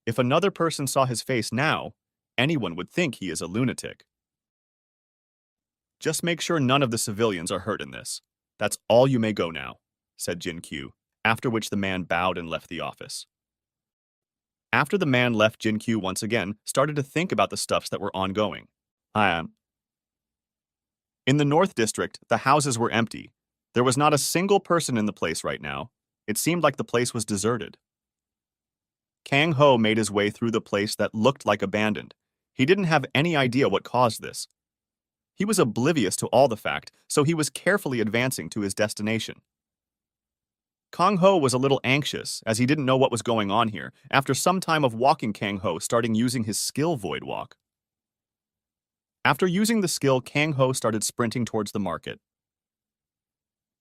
If another person saw his face now, anyone would think he is a lunatic. Just make sure none of the civilians are hurt in this. That's all, you may go now, said Jin Q, after which the man bowed and left the office. After the man left, Jin Q once again started to think about the stuffs that were ongoing. In the North District, the houses were empty. There was not a single person in the place right now. It seemed like the place was deserted. Kang Ho made his way through the place that looked like abandoned. He didn't have any idea what caused this. He was oblivious to all the fact, so he was carefully advancing to his destination. Kang Ho was a little anxious, as he didn't know what was going on here. After some time of walking, Kang Ho started using his skill Void Walk. After using the skill, Kang Ho started sprinting towards the market.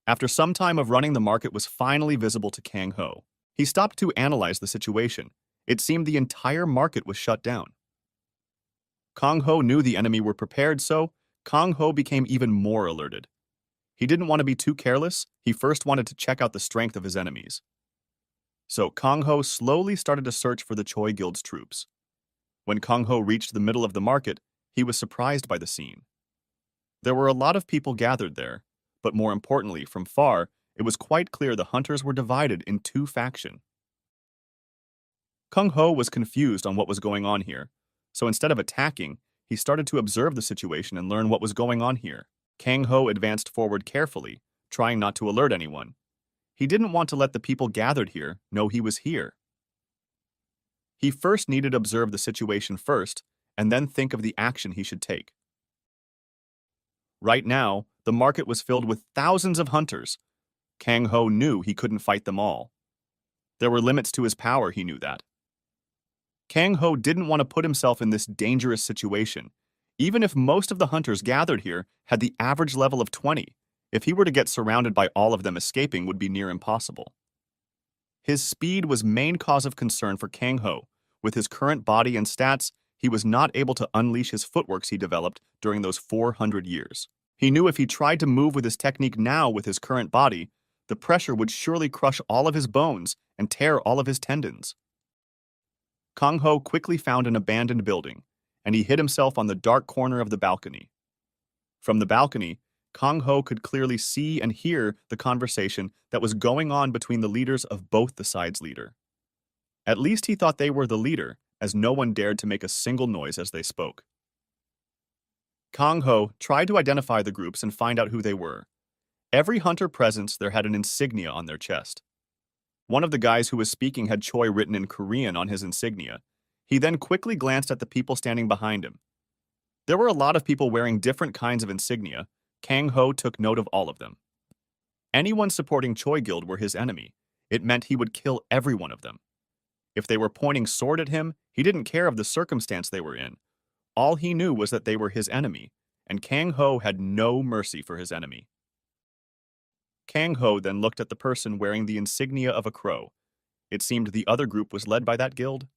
After some time of running, the market was finally visible to Kang Ho. He stopped to analyze the situation. It seemed the entire market was shut down. Kang Ho knew the enemy were prepared, so Kang Ho became even more alerted. He didn't want to be too careless. He first wanted to check out the strength of his enemies. So Kang Ho slowly started to search for the Choi Guild's troops. When Kang Ho reached the middle of the market, he was surprised by the scene. There were a lot of people gathered there, but more importantly, from far, it was quite clear the hunters were divided in 2 factions. Kang Ho was confused on what was going on here, so instead of attacking, he started to observe the situation and learn what was going on here. Kang Ho advanced forward carefully, trying not to alert anyone. He didn't want to let the people gathered here know he was here. He first needed to observe the situation first, and then think of the action he should take. Right now, the market was filled with thousands of hunters. Kang Ho knew he couldn't fight them all. There were limits to his power, he knew that. Kang Ho didn't want to put himself in this dangerous situation. Even if most of the hunters gathered here had the average level of 20, if he were to get surrounded by all of them, escaping would be near impossible. His speed was main cause of concern for Kang Ho. With his current body and stats, he was not able to unleash his footworks he developed during those 400 years. He knew if he tried to move with his technique now with his current body, the pressure would surely crush all of his bones and tear all of his tendons. Kang Ho quickly found an abandoned building, and he hid himself on the dark corner of the balcony. From the balcony, Kang Ho could clearly see and hear the conversation that was going on between the leaders of both the sides' leader. At least he thought they were the leader, as no one dared to make a single noise as they spoke. Kang Ho tried to identify the groups and find out who they were. Every hunter present there had an insignia on their chest. One of the guys who was speaking had Choi written in Korean on his insignia. He then quickly glanced at the people standing behind him. There were a lot of people wearing different kinds of insignia. Kang Ho took note of all of them. Anyone supporting Choi Guild were his enemy. It meant he would kill every one of them. If they were pointing sword at him, he didn't care of the circumstance they were in. All he knew was that they were his enemy, and Kang Ho had no mercy for his enemy. Kang Ho then looked at the person wearing the insignia of a crow. It seemed the other group was led by that guild.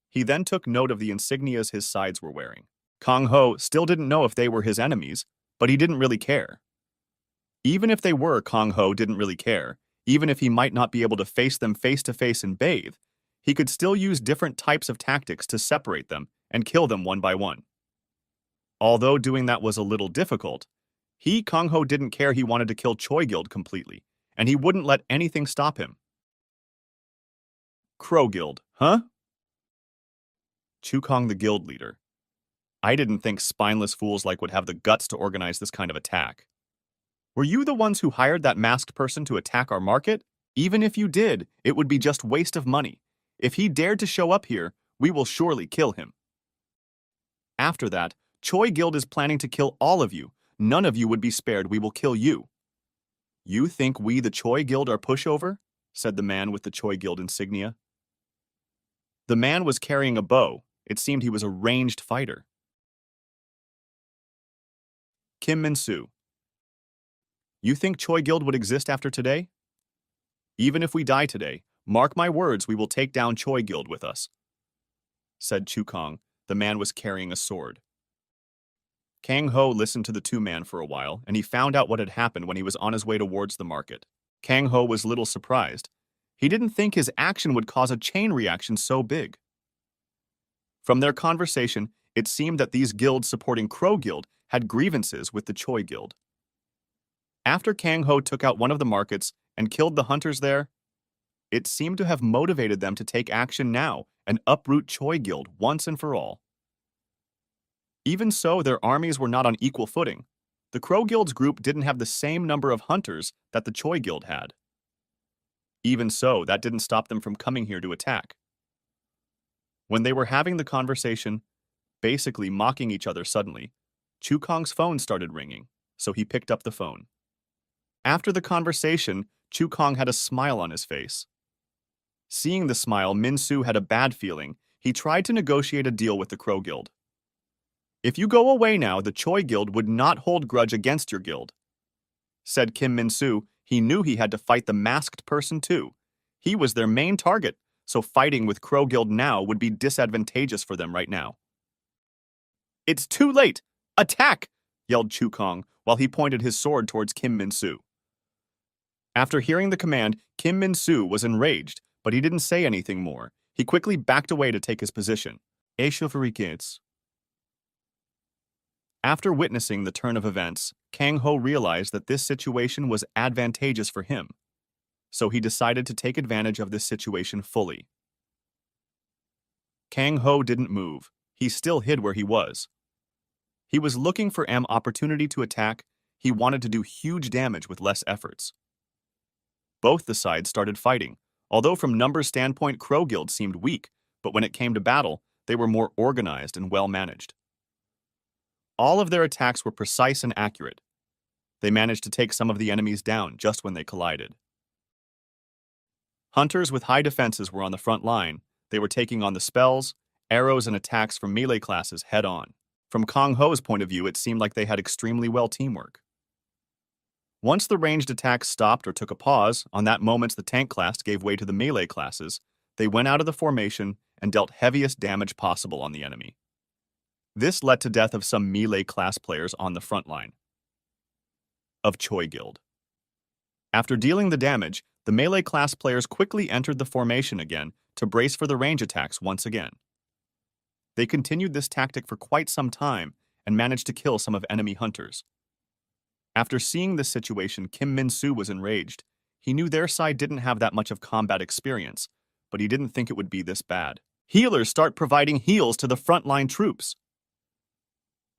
He then took note of the insignias his sides were wearing. Kang Ho still didn't know if they were his enemies, but he didn't really care. Even if they were, Kang Ho didn't really care. Even if he might not be able to face them face to face and bathe, he could still use different types of tactics to separate them and kill them one by one. Although doing that was a little difficult, Kang Ho didn't care. He wanted to kill Choi Guild completely, and he wouldn't let anything stop him. Crow Guild, huh? Chukong, the guild leader. I didn't think spineless fools like would have the guts to organize this kind of attack. Were you the ones who hired that masked person to attack our market? Even if you did, it would be just waste of money. If he dared to show up here, we will surely kill him. After that, Choi Guild is planning to kill all of you. None of you would be spared. We will kill you. You think we, the Choi Guild, are pushover? Said the man with the Choi Guild insignia. The man was carrying a bow. It seemed he was a ranged fighter. Kim Min-soo. You think Choi Guild would exist after today? Even if we die today, mark my words, we will take down Choi Guild with us, said Chukong. The man was carrying a sword. Kang Ho listened to the two men for a while, and he found out what had happened when he was on his way towards the market. Kang Ho was little surprised. He didn't think his action would cause a chain reaction so big. From their conversation, it seemed that these guilds supporting Crow Guild had grievances with the Choi Guild. After Kang Ho took out one of the markets and killed the hunters there, it seemed to have motivated them to take action now and uproot Choi Guild once and for all. Even so, their armies were not on equal footing. The Crow Guild's group didn't have the same number of hunters that the Choi Guild had. Even so, that didn't stop them from coming here to attack. When they were having the conversation, basically mocking each other suddenly, Chukong's phone started ringing, so he picked up the phone. After the conversation, Chukong had a smile on his face. Seeing the smile, Min-soo had a bad feeling. He tried to negotiate a deal with the Crow Guild. If you go away now, the Choi Guild would not hold grudge against your guild, said Kim Min-soo. He knew he had to fight the masked person too. He was their main target, so fighting with Crow Guild now would be disadvantageous for them right now. It's too late! Attack! Yelled Chukong while he pointed his sword towards Kim Min-soo. After hearing the command, Kim Min-soo was enraged, but he didn't say anything more. He quickly backed away to take his position. After witnessing the turn of events, Kang Ho realized that this situation was advantageous for him, so he decided to take advantage of this situation fully. Kang Ho didn't move. He still hid where he was. He was looking for an opportunity to attack. He wanted to do huge damage with less efforts. Both the sides started fighting. Although from numbers standpoint Crow Guild seemed weak, but when it came to battle, they were more organized and well-managed. All of their attacks were precise and accurate. They managed to take some of the enemies down just when they collided. Hunters with high defenses were on the front line. They were taking on the spells, arrows, and attacks from melee classes head-on. From Kang Ho's point of view, it seemed like they had extremely well teamwork. Once the ranged attacks stopped or took a pause, on that moment the tank class gave way to the melee classes. They went out of the formation and dealt heaviest damage possible on the enemy. This led to death of some melee class players on the front line of Choi Guild. After dealing the damage, the melee class players quickly entered the formation again to brace for the range attacks once again. They continued this tactic for quite some time and managed to kill some of enemy hunters. After seeing this situation, Kim Min-soo was enraged. He knew their side didn't have that much of combat experience, but he didn't think it would be this bad. Healers start providing heals to the frontline troops.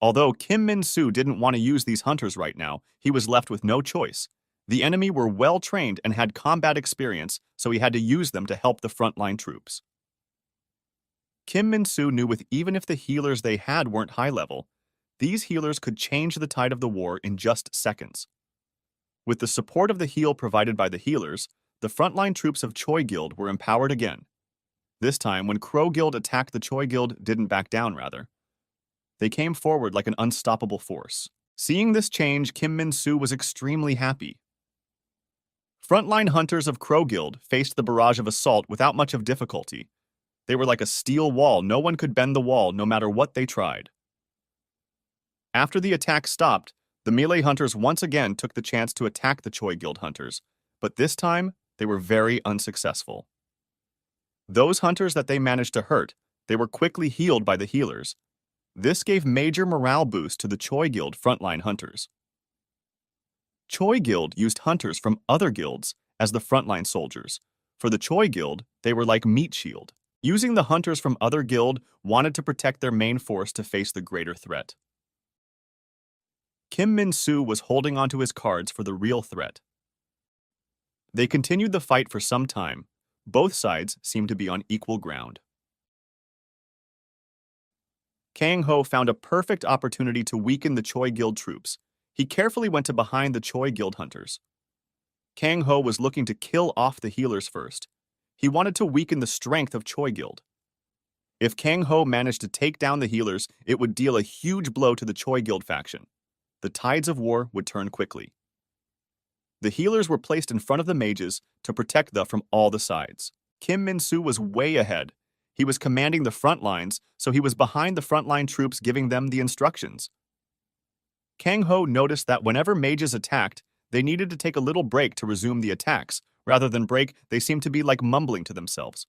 Although Kim Min-soo didn't want to use these hunters right now, he was left with no choice. The enemy were well-trained and had combat experience, so he had to use them to help the frontline troops. Kim Min-soo knew even if the healers they had weren't high-level, these healers could change the tide of the war in just seconds. With the support of the heal provided by the healers, the frontline troops of Choi Guild were empowered again. This time, when Crow Guild attacked, the Choi Guild didn't back down, rather. They came forward like an unstoppable force. Seeing this change, Kim Min-soo was extremely happy. Frontline hunters of Crow Guild faced the barrage of assault without much of difficulty. They were like a steel wall. No one could bend the wall, no matter what they tried. After the attack stopped, the melee hunters once again took the chance to attack the Choi Guild hunters, but this time, they were very unsuccessful. Those hunters that they managed to hurt, they were quickly healed by the healers. This gave major morale boost to the Choi Guild frontline hunters. Choi Guild used hunters from other guilds as the frontline soldiers. For the Choi Guild, they were like meat shield. Using the hunters from other guild wanted to protect their main force to face the greater threat. Kim Min-soo was holding onto his cards for the real threat. They continued the fight for some time. Both sides seemed to be on equal ground. Kang Ho found a perfect opportunity to weaken the Choi Guild troops. He carefully went to behind the Choi Guild hunters. Kang Ho was looking to kill off the healers first. He wanted to weaken the strength of Choi Guild. If Kang Ho managed to take down the healers, it would deal a huge blow to the Choi Guild faction. The tides of war would turn quickly. The healers were placed in front of the mages to protect them from all the sides. Kim Min-soo was way ahead. He was commanding the front lines, so he was behind the frontline troops giving them the instructions. Kang Ho noticed that whenever mages attacked, they needed to take a little break to resume the attacks. Rather than break, they seemed to be like mumbling to themselves.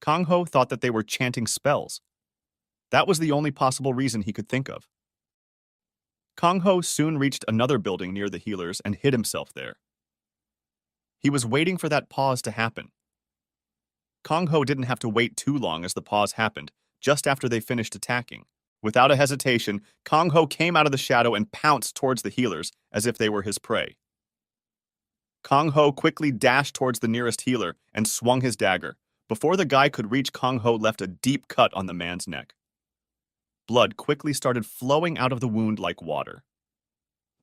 Kang Ho thought that they were chanting spells. That was the only possible reason he could think of. Kang Ho soon reached another building near the healers and hid himself there. He was waiting for that pause to happen. Kang Ho didn't have to wait too long as the pause happened, just after they finished attacking. Without a hesitation, Kang Ho came out of the shadow and pounced towards the healers as if they were his prey. Kang Ho quickly dashed towards the nearest healer and swung his dagger. Before the guy could reach, Kang Ho left a deep cut on the man's neck. Blood quickly started flowing out of the wound like water.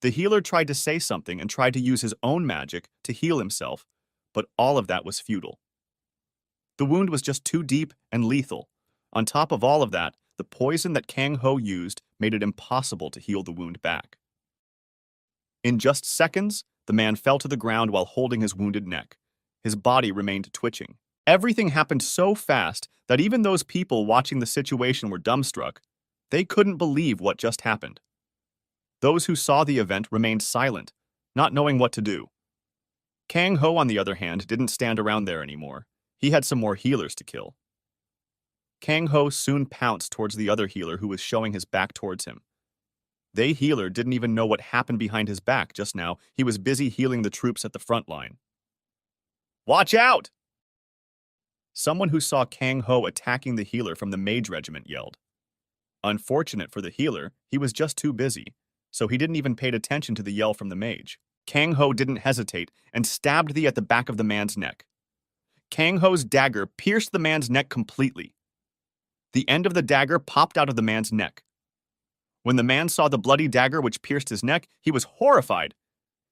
The healer tried to say something and tried to use his own magic to heal himself, but all of that was futile. The wound was just too deep and lethal. On top of all of that, the poison that Kang Ho used made it impossible to heal the wound back. In just seconds, the man fell to the ground while holding his wounded neck. His body remained twitching. Everything happened so fast that even those people watching the situation were dumbstruck. They couldn't believe what just happened. Those who saw the event remained silent, not knowing what to do. Kang Ho, on the other hand, didn't stand around there anymore. He had some more healers to kill. Kang Ho soon pounced towards the other healer who was showing his back towards him. The healer didn't even know what happened behind his back just now. He was busy healing the troops at the front line. "Watch out!" Someone who saw Kang Ho attacking the healer from the mage regiment yelled. Unfortunate for the healer, he was just too busy, so he didn't even pay attention to the yell from the mage. Kang Ho didn't hesitate and stabbed at the back of the man's neck. Kang Ho's dagger pierced the man's neck completely. The end of the dagger popped out of the man's neck. When the man saw the bloody dagger which pierced his neck, he was horrified.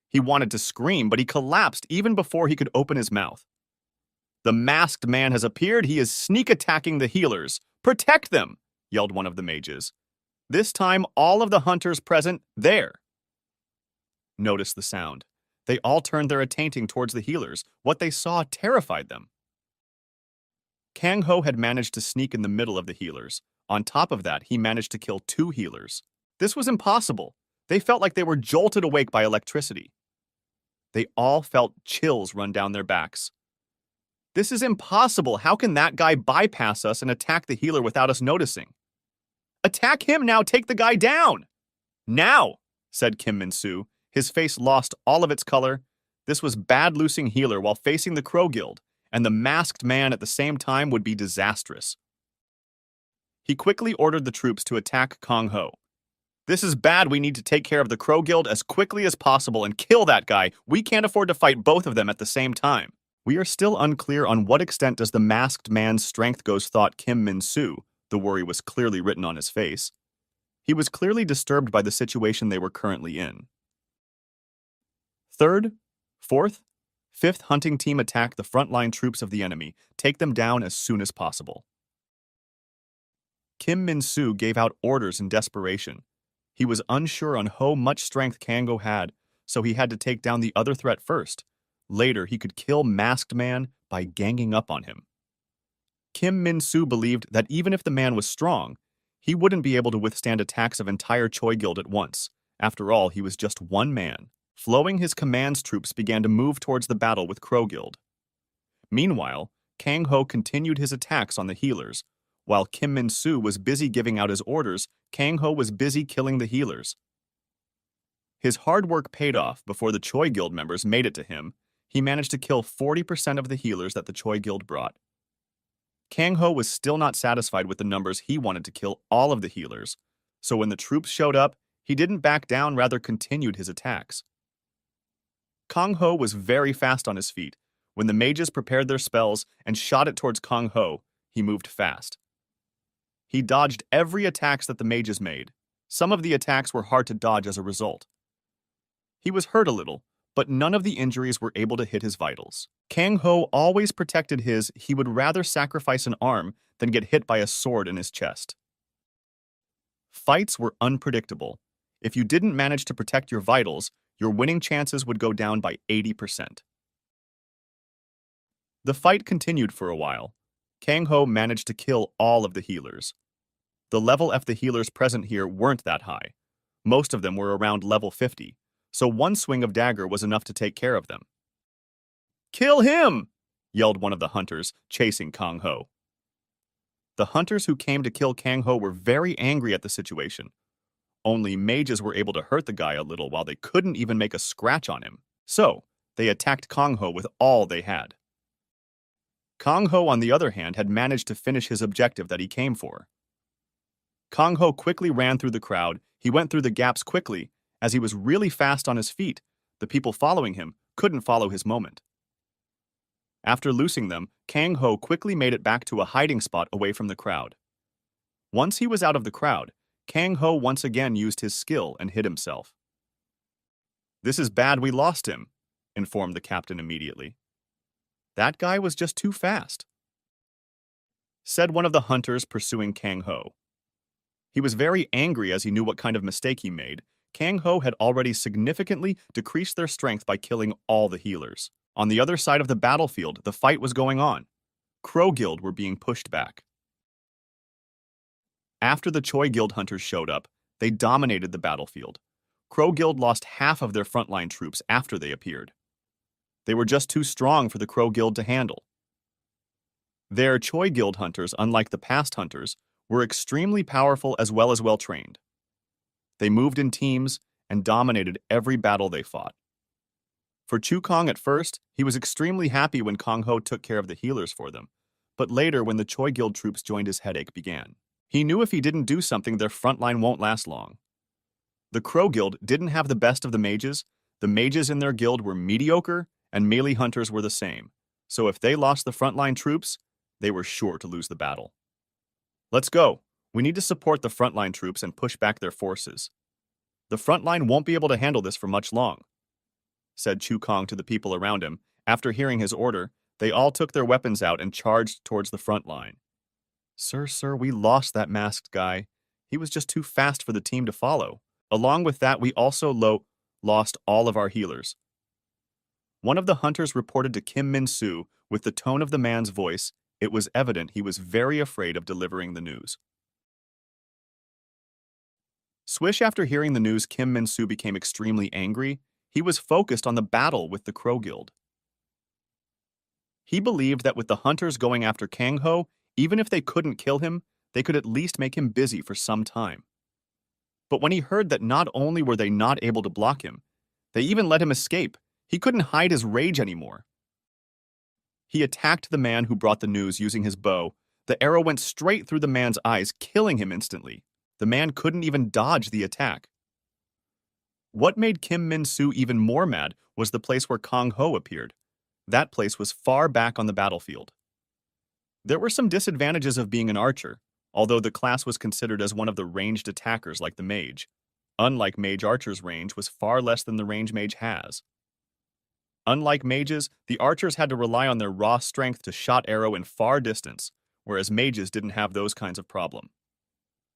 He wanted to scream, but he collapsed even before he could open his mouth. The masked man has appeared. He is sneak attacking the healers. Protect them, yelled one of the mages. This time, all of the hunters present there. Notice the sound. They all turned their attention towards the healers. What they saw terrified them. Kang Ho had managed to sneak in the middle of the healers. On top of that, he managed to kill 2 healers. This was impossible. They felt like they were jolted awake by electricity. They all felt chills run down their backs. This is impossible. How can that guy bypass us and attack the healer without us noticing? Attack him now. Take the guy down. Now, said Kim Min-soo. His face lost all of its color. This was bad losing healer while facing the Crow Guild, and the masked man at the same time would be disastrous. He quickly ordered the troops to attack Kang Ho. This is bad. We need to take care of the Crow Guild as quickly as possible and kill that guy. We can't afford to fight both of them at the same time. We are still unclear on what extent does the masked man's strength goes, thought Kim Min-soo. The worry was clearly written on his face. He was clearly disturbed by the situation they were currently in. 3rd, 4th, 5th hunting team attack the frontline troops of the enemy. Take them down as soon as possible. Kim Min-soo gave out orders in desperation. He was unsure on how much strength Kang Ho had, so he had to take down the other threat first. Later, he could kill Masked Man by ganging up on him. Kim Min-soo believed that even if the man was strong, he wouldn't be able to withstand attacks of entire Choi Guild at once. After all, he was just one man. Flowing his command's troops began to move towards the battle with Crow Guild. Meanwhile, Kang Ho continued his attacks on the healers. While Kim Min-soo was busy giving out his orders, Kang Ho was busy killing the healers. His hard work paid off. Before the Choi Guild members made it to him, he managed to kill 40% of the healers that the Choi Guild brought. Kang Ho was still not satisfied with the numbers. He wanted to kill all of the healers, so when the troops showed up, he didn't back down, rather continued his attacks. Kang Ho was very fast on his feet. When the mages prepared their spells and shot it towards Kang Ho, he moved fast. He dodged every attack that the mages made. Some of the attacks were hard to dodge as a result. He was hurt a little, but none of the injuries were able to hit his vitals. Kang Ho always protected he would rather sacrifice an arm than get hit by a sword in his chest. Fights were unpredictable. If you didn't manage to protect your vitals, your winning chances would go down by 80%. The fight continued for a while. Kang Ho managed to kill all of the healers. The level of the healers present here weren't that high. Most of them were around level 50, so one swing of dagger was enough to take care of them. "Kill him!" yelled one of the hunters, chasing Kang Ho. The hunters who came to kill Kang Ho were very angry at the situation. Only mages were able to hurt the guy a little while they couldn't even make a scratch on him. So, they attacked Kang Ho with all they had. Kang Ho, on the other hand, had managed to finish his objective that he came for. Kang Ho quickly ran through the crowd. He went through the gaps quickly, as he was really fast on his feet. The people following him couldn't follow his movement. After losing them, Kang Ho quickly made it back to a hiding spot away from the crowd. Once he was out of the crowd, Kang Ho once again used his skill and hid himself. "This is bad, we lost him," informed the captain immediately. "That guy was just too fast," said one of the hunters pursuing Kang Ho. He was very angry as he knew what kind of mistake he made. Kang Ho had already significantly decreased their strength by killing all the healers. On the other side of the battlefield, the fight was going on. Crow Guild were being pushed back. After the Choi Guild hunters showed up, they dominated the battlefield. Crow Guild lost half of their frontline troops after they appeared. They were just too strong for the Crow Guild to handle. Their Choi Guild hunters, unlike the past hunters, were extremely powerful as well as well-trained. They moved in teams and dominated every battle they fought. For Chu Kong at first, he was extremely happy when Kang Ho took care of the healers for them, but later when the Choi Guild troops joined, his headache began. He knew if he didn't do something, their frontline won't last long. The Crow Guild didn't have the best of the mages in their guild were mediocre, and melee hunters were the same, So if they lost the frontline troops, they were sure to lose the battle. Let's go. We need to support the frontline troops and push back their forces. The frontline won't be able to handle this for much long, said Chu Kong to the people around him. After hearing his order, they all took their weapons out and charged towards the front line. Sir, we lost that masked guy. He was just too fast for the team to follow. Along with that, we also lost all of our healers. One of the hunters reported to Kim Min-soo. With the tone of the man's voice, it was evident he was very afraid of delivering the news. Swish, after hearing the news, Kim Min-soo became extremely angry. He was focused on the battle with the Crow Guild. He believed that with the hunters going after Kang Ho, even if they couldn't kill him, they could at least make him busy for some time. But when he heard that not only were they not able to block him, they even let him escape, he couldn't hide his rage anymore. He attacked the man who brought the news using his bow. The arrow went straight through the man's eyes, killing him instantly. The man couldn't even dodge the attack. What made Kim Min-soo even more mad was the place where Kang Ho appeared. That place was far back on the battlefield. There were some disadvantages of being an archer, although the class was considered as one of the ranged attackers like the mage. Unlike mage, archer's range was far less than the range mage has. Unlike mages, the archers had to rely on their raw strength to shot arrow in far distance, whereas mages didn't have those kinds of problem.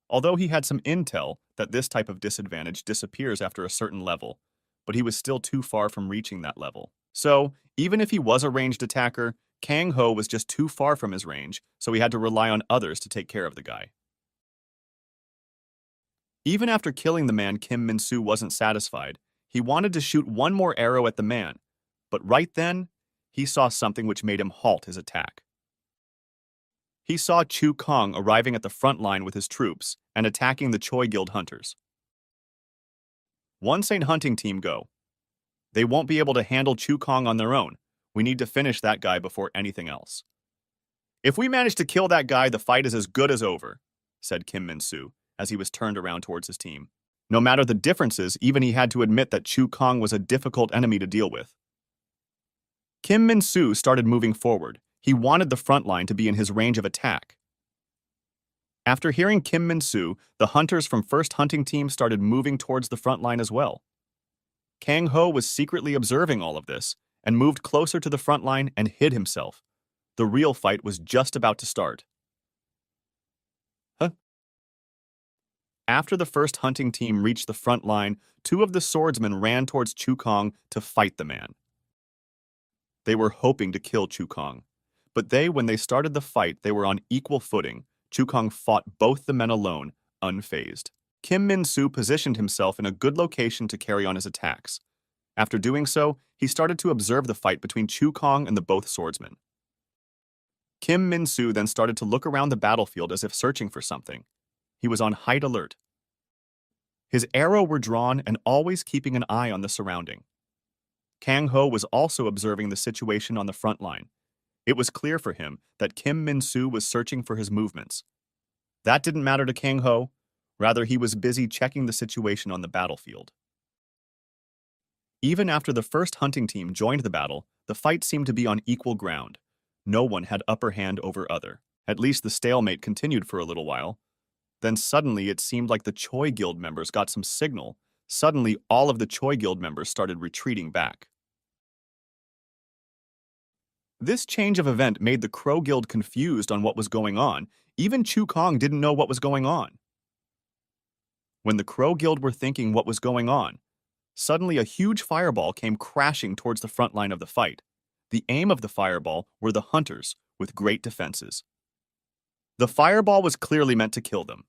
Although he had some intel that this type of disadvantage disappears after a certain level, but he was still too far from reaching that level. So, even if he was a ranged attacker, Kang Ho was just too far from his range, so he had to rely on others to take care of the guy. Even after killing the man, Kim Min-soo wasn't satisfied. He wanted to shoot one more arrow at the man, but right then, he saw something which made him halt his attack. He saw Chu Kong arriving at the front line with his troops and attacking the Choi Guild hunters. Once a hunting team go, they won't be able to handle Chu Kong on their own. We need to finish that guy before anything else. If we manage to kill that guy, the fight is as good as over, said Kim Min-soo as he was turned around towards his team. No matter the differences, even he had to admit that Chu Kong was a difficult enemy to deal with. Kim Min-soo started moving forward. He wanted the front line to be in his range of attack. After hearing Kim Min-soo, the hunters from First Hunting Team started moving towards the front line as well. Kang Ho was secretly observing all of this and moved closer to the front line and hid himself. The real fight was just about to start. After the First Hunting Team reached the front line, two of the swordsmen ran towards Chu Kong to fight the man. They were hoping to kill Chu Kong, but when they started the fight, they were on equal footing. Chu Kong fought both the men alone, unfazed. Kim Min-soo positioned himself in a good location to carry on his attacks. After doing so, he started to observe the fight between Chu Kong and the both swordsmen. Kim Min-soo then started to look around the battlefield as if searching for something. He was on high alert. His arrow were drawn and always keeping an eye on the surrounding. Kang Ho was also observing the situation on the front line. It was clear for him that Kim Min-soo was searching for his movements. That didn't matter to Kang Ho. Rather, he was busy checking the situation on the battlefield. Even after the First Hunting Team joined the battle, the fight seemed to be on equal ground. No one had upper hand over other. At least the stalemate continued for a little while. Then suddenly it seemed like the Choi Guild members got some signal. Suddenly all of the Choi Guild members started retreating back. This change of event made the Crow Guild confused on what was going on. Even Chu Kong didn't know what was going on. When the Crow Guild were thinking what was going on, suddenly a huge fireball came crashing towards the front line of the fight. The aim of the fireball were the hunters, with great defenses. The fireball was clearly meant to kill them.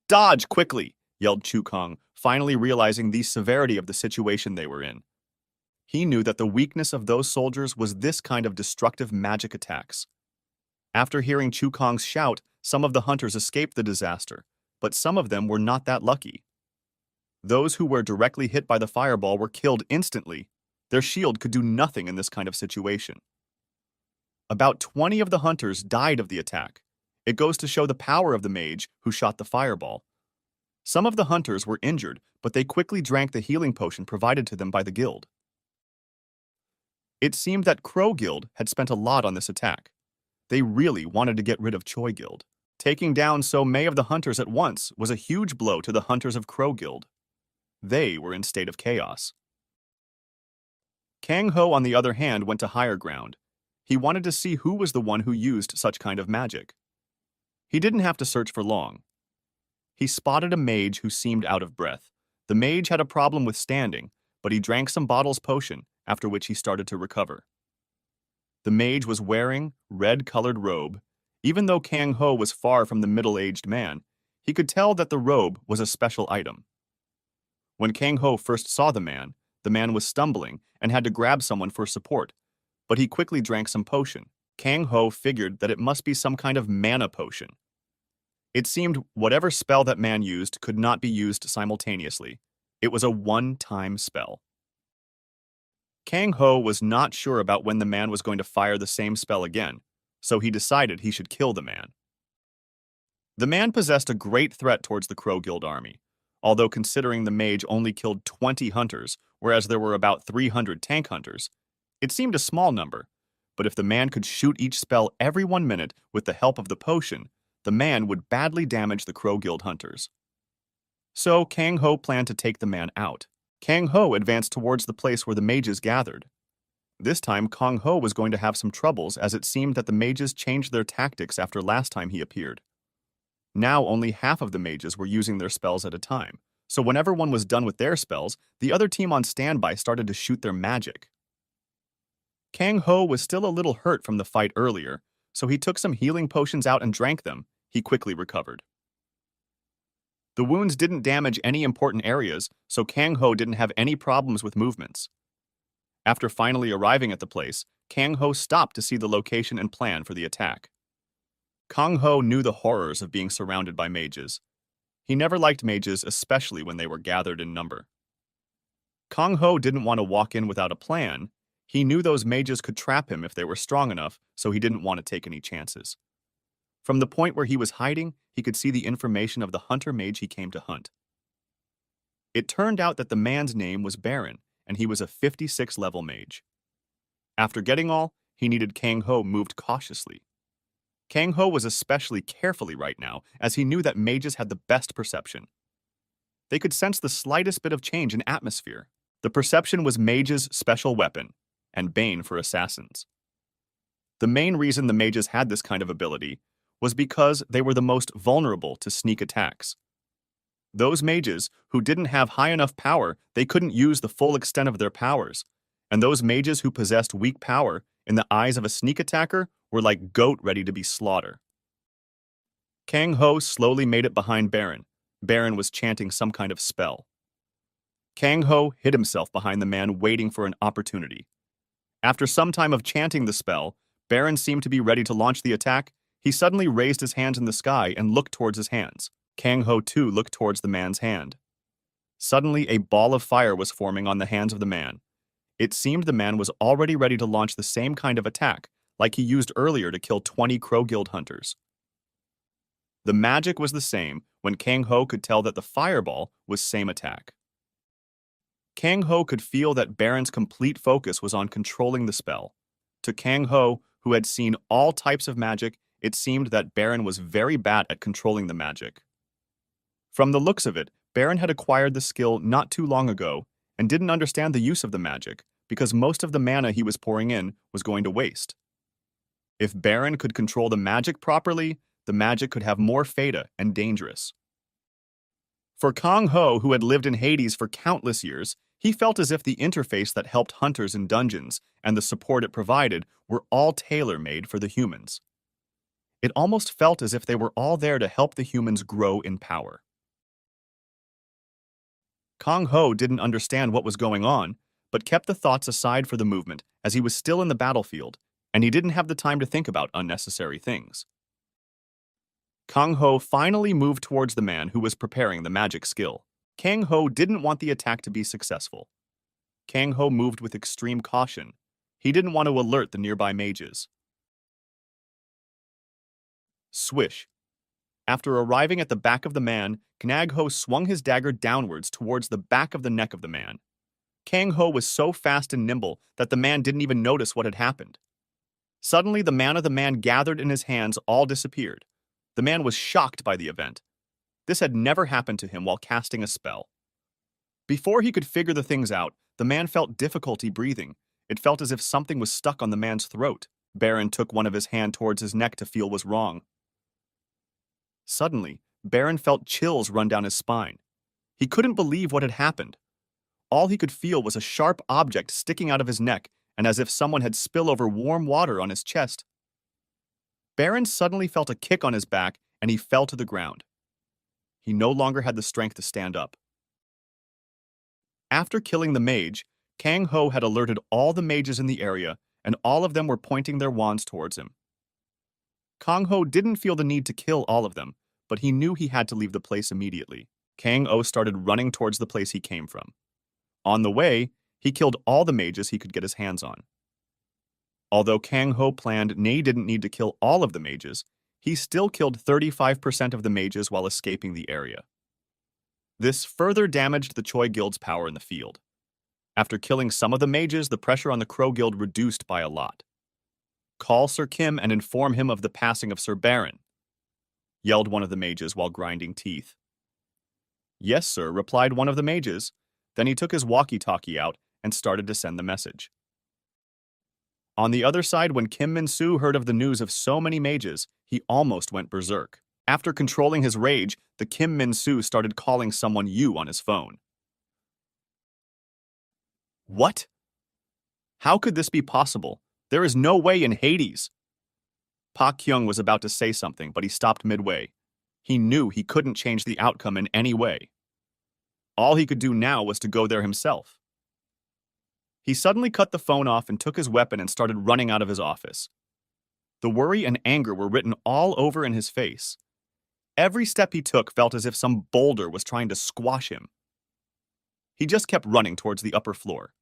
"Dodge quickly!" yelled Chu Kong, finally realizing the severity of the situation they were in. He knew that the weakness of those soldiers was this kind of destructive magic attacks. After hearing Chu Kong's shout, some of the hunters escaped the disaster, but some of them were not that lucky. Those who were directly hit by the fireball were killed instantly. Their shield could do nothing in this kind of situation. About 20 of the hunters died of the attack. It goes to show the power of the mage who shot the fireball. Some of the hunters were injured, but they quickly drank the healing potion provided to them by the guild. It seemed that Crow Guild had spent a lot on this attack. They really wanted to get rid of Choi Guild. Taking down so many of the hunters at once was a huge blow to the hunters of Crow Guild. They were in state of chaos. Kang Ho, on the other hand, went to higher ground. He wanted to see who was the one who used such kind of magic. He didn't have to search for long. He spotted a mage who seemed out of breath. The mage had a problem with standing, but he drank some bottles potion, after which he started to recover. The mage was wearing red-colored robe. Even though Kang Ho was far from the middle-aged man, he could tell that the robe was a special item. When Kang Ho first saw the man was stumbling and had to grab someone for support, but he quickly drank some potion. Kang Ho figured that it must be some kind of mana potion. It seemed whatever spell that man used could not be used simultaneously. It was a one-time spell. Kang Ho was not sure about when the man was going to fire the same spell again, so he decided he should kill the man. The man possessed a great threat towards the Crow Guild army, although considering the mage only killed 20 hunters, whereas there were about 300 tank hunters. It seemed a small number, but if the man could shoot each spell every 1 minute with the help of the potion, the man would badly damage the Crow Guild hunters. So Kang Ho planned to take the man out. Kang Ho advanced towards the place where the mages gathered. This time, Kang Ho was going to have some troubles as it seemed that the mages changed their tactics after last time he appeared. Now only half of the mages were using their spells at a time, so whenever one was done with their spells, the other team on standby started to shoot their magic. Kang Ho was still a little hurt from the fight earlier, so he took some healing potions out and drank them. He quickly recovered. The wounds didn't damage any important areas, so Kang Ho didn't have any problems with movements. After finally arriving at the place, Kang Ho stopped to see the location and plan for the attack. Kang Ho knew the horrors of being surrounded by mages. He never liked mages, especially when they were gathered in number. Kang Ho didn't want to walk in without a plan. He knew those mages could trap him if they were strong enough, so he didn't want to take any chances. From the point where he was hiding, he could see the information of the hunter mage he came to hunt. It turned out that the man's name was Baron, and he was a 56-level mage. After getting all, he needed Kang Ho moved cautiously. Kang Ho was especially carefully right now, as he knew that mages had the best perception. They could sense the slightest bit of change in atmosphere. The perception was mages' special weapon, and bane for assassins. The main reason the mages had this kind of ability was because they were the most vulnerable to sneak attacks. Those mages who didn't have high enough power, they couldn't use the full extent of their powers, and those mages who possessed weak power, in the eyes of a sneak attacker, were like goat ready to be slaughtered. Kang Ho slowly made it behind Baron. Baron was chanting some kind of spell. Kang Ho hid himself behind the man, waiting for an opportunity. After some time of chanting the spell, Baron seemed to be ready to launch the attack. He suddenly raised his hands in the sky and looked towards his hands. Kang Ho too looked towards the man's hand. Suddenly, a ball of fire was forming on the hands of the man. It seemed the man was already ready to launch the same kind of attack, like he used earlier to kill 20 Crow Guild hunters. The magic was the same when Kang Ho could tell that the fireball was same attack. Kang Ho could feel that Baron's complete focus was on controlling the spell. To Kang Ho, who had seen all types of magic, it seemed that Baron was very bad at controlling the magic. From the looks of it, Baron had acquired the skill not too long ago and didn't understand the use of the magic because most of the mana he was pouring in was going to waste. If Baron could control the magic properly, the magic could have more fata and dangerous. For Kang Ho, who had lived in Hades for countless years, he felt as if the interface that helped hunters in dungeons and the support it provided were all tailor-made for the humans. It almost felt as if they were all there to help the humans grow in power. Kang Ho didn't understand what was going on, but kept the thoughts aside for the movement as he was still in the battlefield, and he didn't have the time to think about unnecessary things. Kang Ho finally moved towards the man who was preparing the magic skill. Kang Ho didn't want the attack to be successful. Kang Ho moved with extreme caution. He didn't want to alert the nearby mages. Swish. After arriving at the back of the man, Kang Ho swung his dagger downwards towards the back of the neck of the man. Kang Ho was so fast and nimble that the man didn't even notice what had happened. Suddenly, the mana the man gathered in his hands all disappeared. The man was shocked by the event. This had never happened to him while casting a spell. Before he could figure the things out, the man felt difficulty breathing. It felt as if something was stuck on the man's throat. Baron took one of his hands towards his neck to feel was wrong. Suddenly, Baron felt chills run down his spine. He couldn't believe what had happened. All he could feel was a sharp object sticking out of his neck and as if someone had spilled over warm water on his chest. Baron suddenly felt a kick on his back and he fell to the ground. He no longer had the strength to stand up. After killing the mage, Kang Ho had alerted all the mages in the area and all of them were pointing their wands towards him. Kang Ho didn't feel the need to kill all of them, but he knew he had to leave the place immediately. Kang Ho started running towards the place he came from. On the way, he killed all the mages he could get his hands on. Although Kang Ho planned Nei didn't need to kill all of the mages, he still killed 35% of the mages while escaping the area. This further damaged the Choi Guild's power in the field. After killing some of the mages, the pressure on the Crow Guild reduced by a lot. "Call Sir Kim and inform him of the passing of Sir Baron," yelled one of the mages while grinding teeth. "Yes, sir," replied one of the mages. Then he took his walkie-talkie out and started to send the message. On the other side, when Kim Min-soo heard of the news of so many mages, he almost went berserk. After controlling his rage, the Kim Min-soo started calling someone Yu on his phone. What? How could this be possible? There is no way in Hades. Park Kyung was about to say something, but he stopped midway. He knew he couldn't change the outcome in any way. All he could do now was to go there himself. He suddenly cut the phone off and took his weapon and started running out of his office. The worry and anger were written all over in his face. Every step he took felt as if some boulder was trying to squash him. He just kept running towards the upper floor.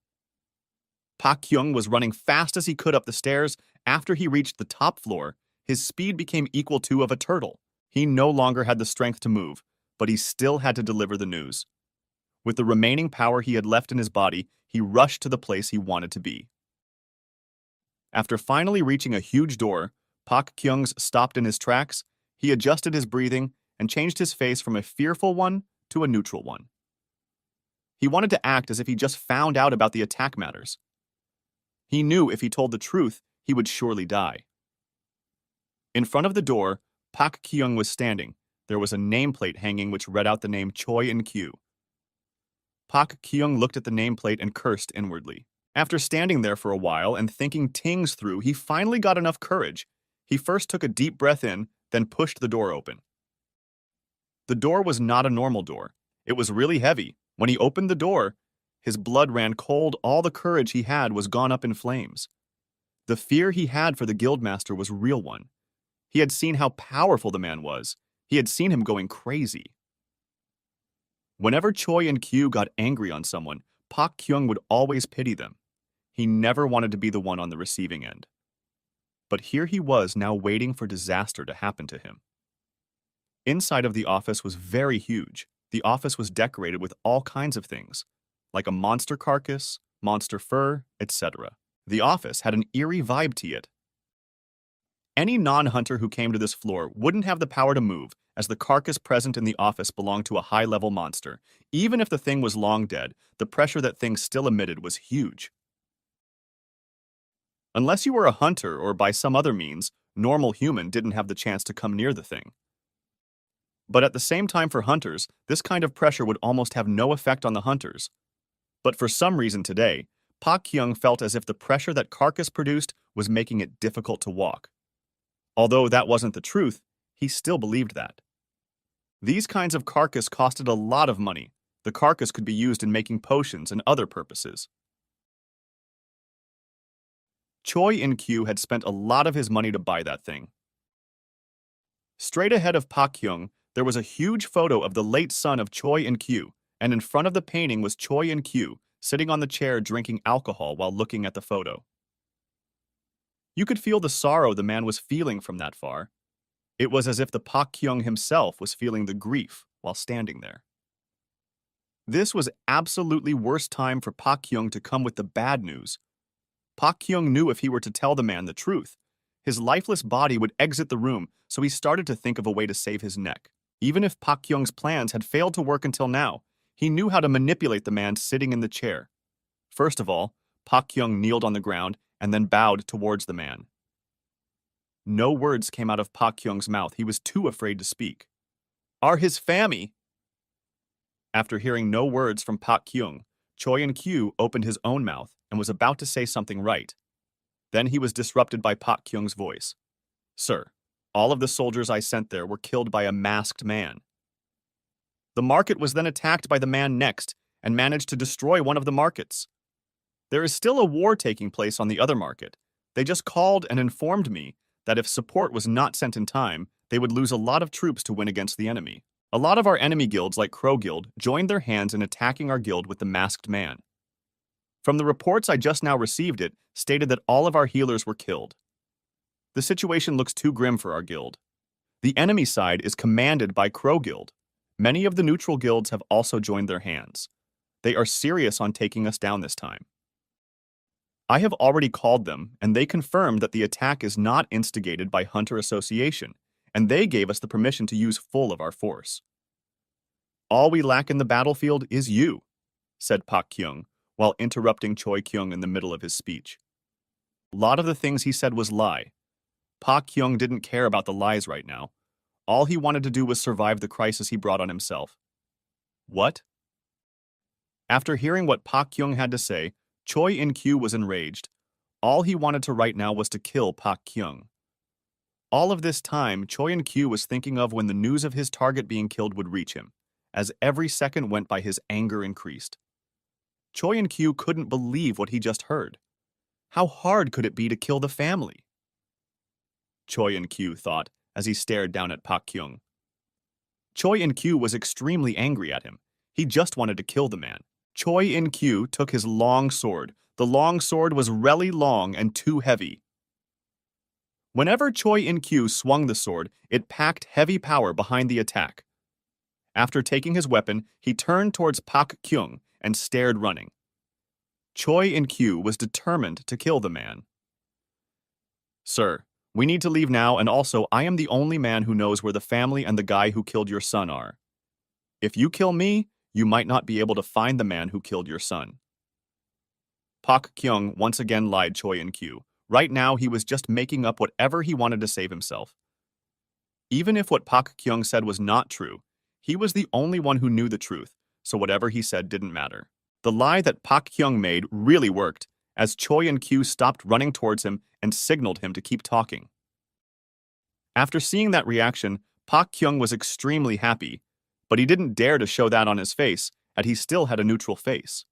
Park Kyung was running fast as he could up the stairs. After he reached the top floor, his speed became equal to of a turtle. He no longer had the strength to move, but he still had to deliver the news. With the remaining power he had left in his body, he rushed to the place he wanted to be. After finally reaching a huge door, Park Kyung stopped in his tracks. He adjusted his breathing and changed his face from a fearful one to a neutral one. He wanted to act as if he just found out about the attack matters. He knew if he told the truth, he would surely die. In front of the door, Park Kyung was standing. There was a nameplate hanging which read out the name Choi In-kyu. Park Kyung looked at the nameplate and cursed inwardly. After standing there for a while and thinking things through, he finally got enough courage. He first took a deep breath in, then pushed the door open. The door was not a normal door. It was really heavy. When he opened the door, his blood ran cold. All the courage he had was gone up in flames. The fear he had for the guildmaster was a real one. He had seen how powerful the man was. He had seen him going crazy. Whenever Choi In-kyu got angry on someone, Park Kyung would always pity them. He never wanted to be the one on the receiving end. But here he was now waiting for disaster to happen to him. Inside of the office was very huge. The office was decorated with all kinds of things, like a monster carcass, monster fur, etc. The office had an eerie vibe to it. Any non-hunter who came to this floor wouldn't have the power to move, as the carcass present in the office belonged to a high-level monster. Even if the thing was long dead, the pressure that thing still emitted was huge. Unless you were a hunter or by some other means, normal human didn't have the chance to come near the thing. But at the same time for hunters, this kind of pressure would almost have no effect on the hunters. But for some reason today, Park Kyung felt as if the pressure that carcass produced was making it difficult to walk. Although that wasn't the truth, he still believed that. These kinds of carcass costed a lot of money. The carcass could be used in making potions and other purposes. Choi In-kyu had spent a lot of his money to buy that thing. Straight ahead of Park Kyung, there was a huge photo of the late son of Choi In-kyu, and in front of the painting was Choi In-kyu, sitting on the chair drinking alcohol while looking at the photo. You could feel the sorrow the man was feeling from that far. It was as if the Park Kyung himself was feeling the grief while standing there. This was absolutely worst time for Pak Kyung to come with the bad news. Pak Kyung knew if he were to tell the man the truth, his lifeless body would exit the room, so he started to think of a way to save his neck. Even if Pak Kyung's plans had failed to work until now, he knew how to manipulate the man sitting in the chair. First of all, Pak Kyung kneeled on the ground and then bowed towards the man. No words came out of Pak Kyung's mouth. He was too afraid to speak. Are his family? After hearing no words from Pak Kyung, Choi In-kyu opened his own mouth and was about to say something right. Then he was disrupted by Pak Kyung's voice. Sir, all of the soldiers I sent there were killed by a masked man. The market was then attacked by the man next and managed to destroy one of the markets. There is still a war taking place on the other market. They just called and informed me that if support was not sent in time, they would lose a lot of troops to win against the enemy. A lot of our enemy guilds like Crow Guild joined their hands in attacking our guild with the masked man. From the reports I just now received it stated that all of our healers were killed. The situation looks too grim for our guild. The enemy side is commanded by Crow Guild. Many of the neutral guilds have also joined their hands. They are serious on taking us down this time. I have already called them, and they confirmed that the attack is not instigated by Hunter Association, and they gave us the permission to use full of our force. All we lack in the battlefield is you, said Pak Kyung, while interrupting Choi Kyung in the middle of his speech. A lot of the things he said was lie. Pak Kyung didn't care about the lies right now. All he wanted to do was survive the crisis he brought on himself. What? After hearing what Pak Kyung had to say, Choi In-kyu was enraged. All he wanted to right now was to kill Pak Kyung. All of this time, Choi In-kyu was thinking of when the news of his target being killed would reach him. As every second went by, his anger increased. Choi In-kyu couldn't believe what he just heard. How hard could it be to kill the family? Choi In-kyu thought as he stared down at Pak Kyung. Choi In-kyu was extremely angry at him. He just wanted to kill the man. Choi In-kyu took his long sword. The long sword was really long and too heavy. Whenever Choi In-kyu swung the sword, it packed heavy power behind the attack. After taking his weapon, he turned towards Pak Kyung and stared running. Choi In-kyu was determined to kill the man. Sir, we need to leave now, and also I am the only man who knows where the family and the guy who killed your son are. If you kill me, you might not be able to find the man who killed your son. Pak Kyung once again lied Choi In-kyu. Right now, he was just making up whatever he wanted to save himself. Even if what Pak Kyung said was not true, he was the only one who knew the truth, so whatever he said didn't matter. The lie that Pak Kyung made really worked, as Choi In-kyu stopped running towards him and signaled him to keep talking. After seeing that reaction, Pak Kyung was extremely happy, but he didn't dare to show that on his face, as he still had a neutral face.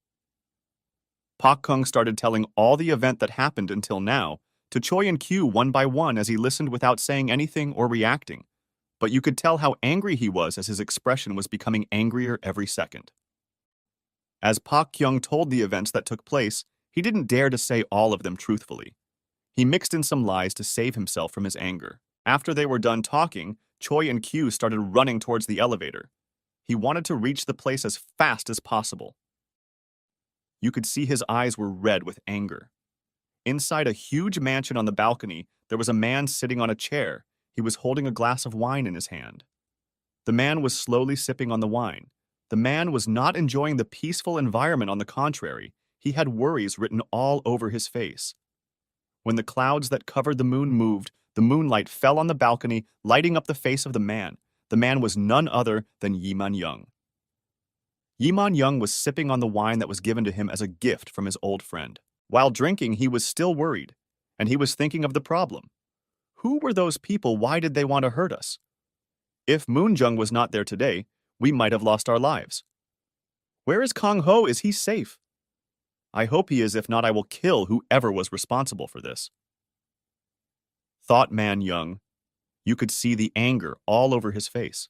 Pak Kyung started telling all the event that happened until now to Choi In-kyu one by one as he listened without saying anything or reacting, but you could tell how angry he was as his expression was becoming angrier every second. As Pak Kyung told the events that took place, he didn't dare to say all of them truthfully. He mixed in some lies to save himself from his anger. After they were done talking, Choi In-kyu started running towards the elevator. He wanted to reach the place as fast as possible. You could see his eyes were red with anger. Inside a huge mansion on the balcony, there was a man sitting on a chair. He was holding a glass of wine in his hand. The man was slowly sipping on the wine. The man was not enjoying the peaceful environment. On the contrary, he had worries written all over his face. When the clouds that covered the moon moved, the moonlight fell on the balcony, lighting up the face of the man. The man was none other than Yi-man-young. Yi-man-young was sipping on the wine that was given to him as a gift from his old friend. While drinking, he was still worried, and he was thinking of the problem. Who were those people? Why did they want to hurt us? If Moon-jung was not there today, we might have lost our lives. Where is Kang-ho? Is he safe? I hope he is. If not, I will kill whoever was responsible for this. Thought Man-young. You could see the anger all over his face.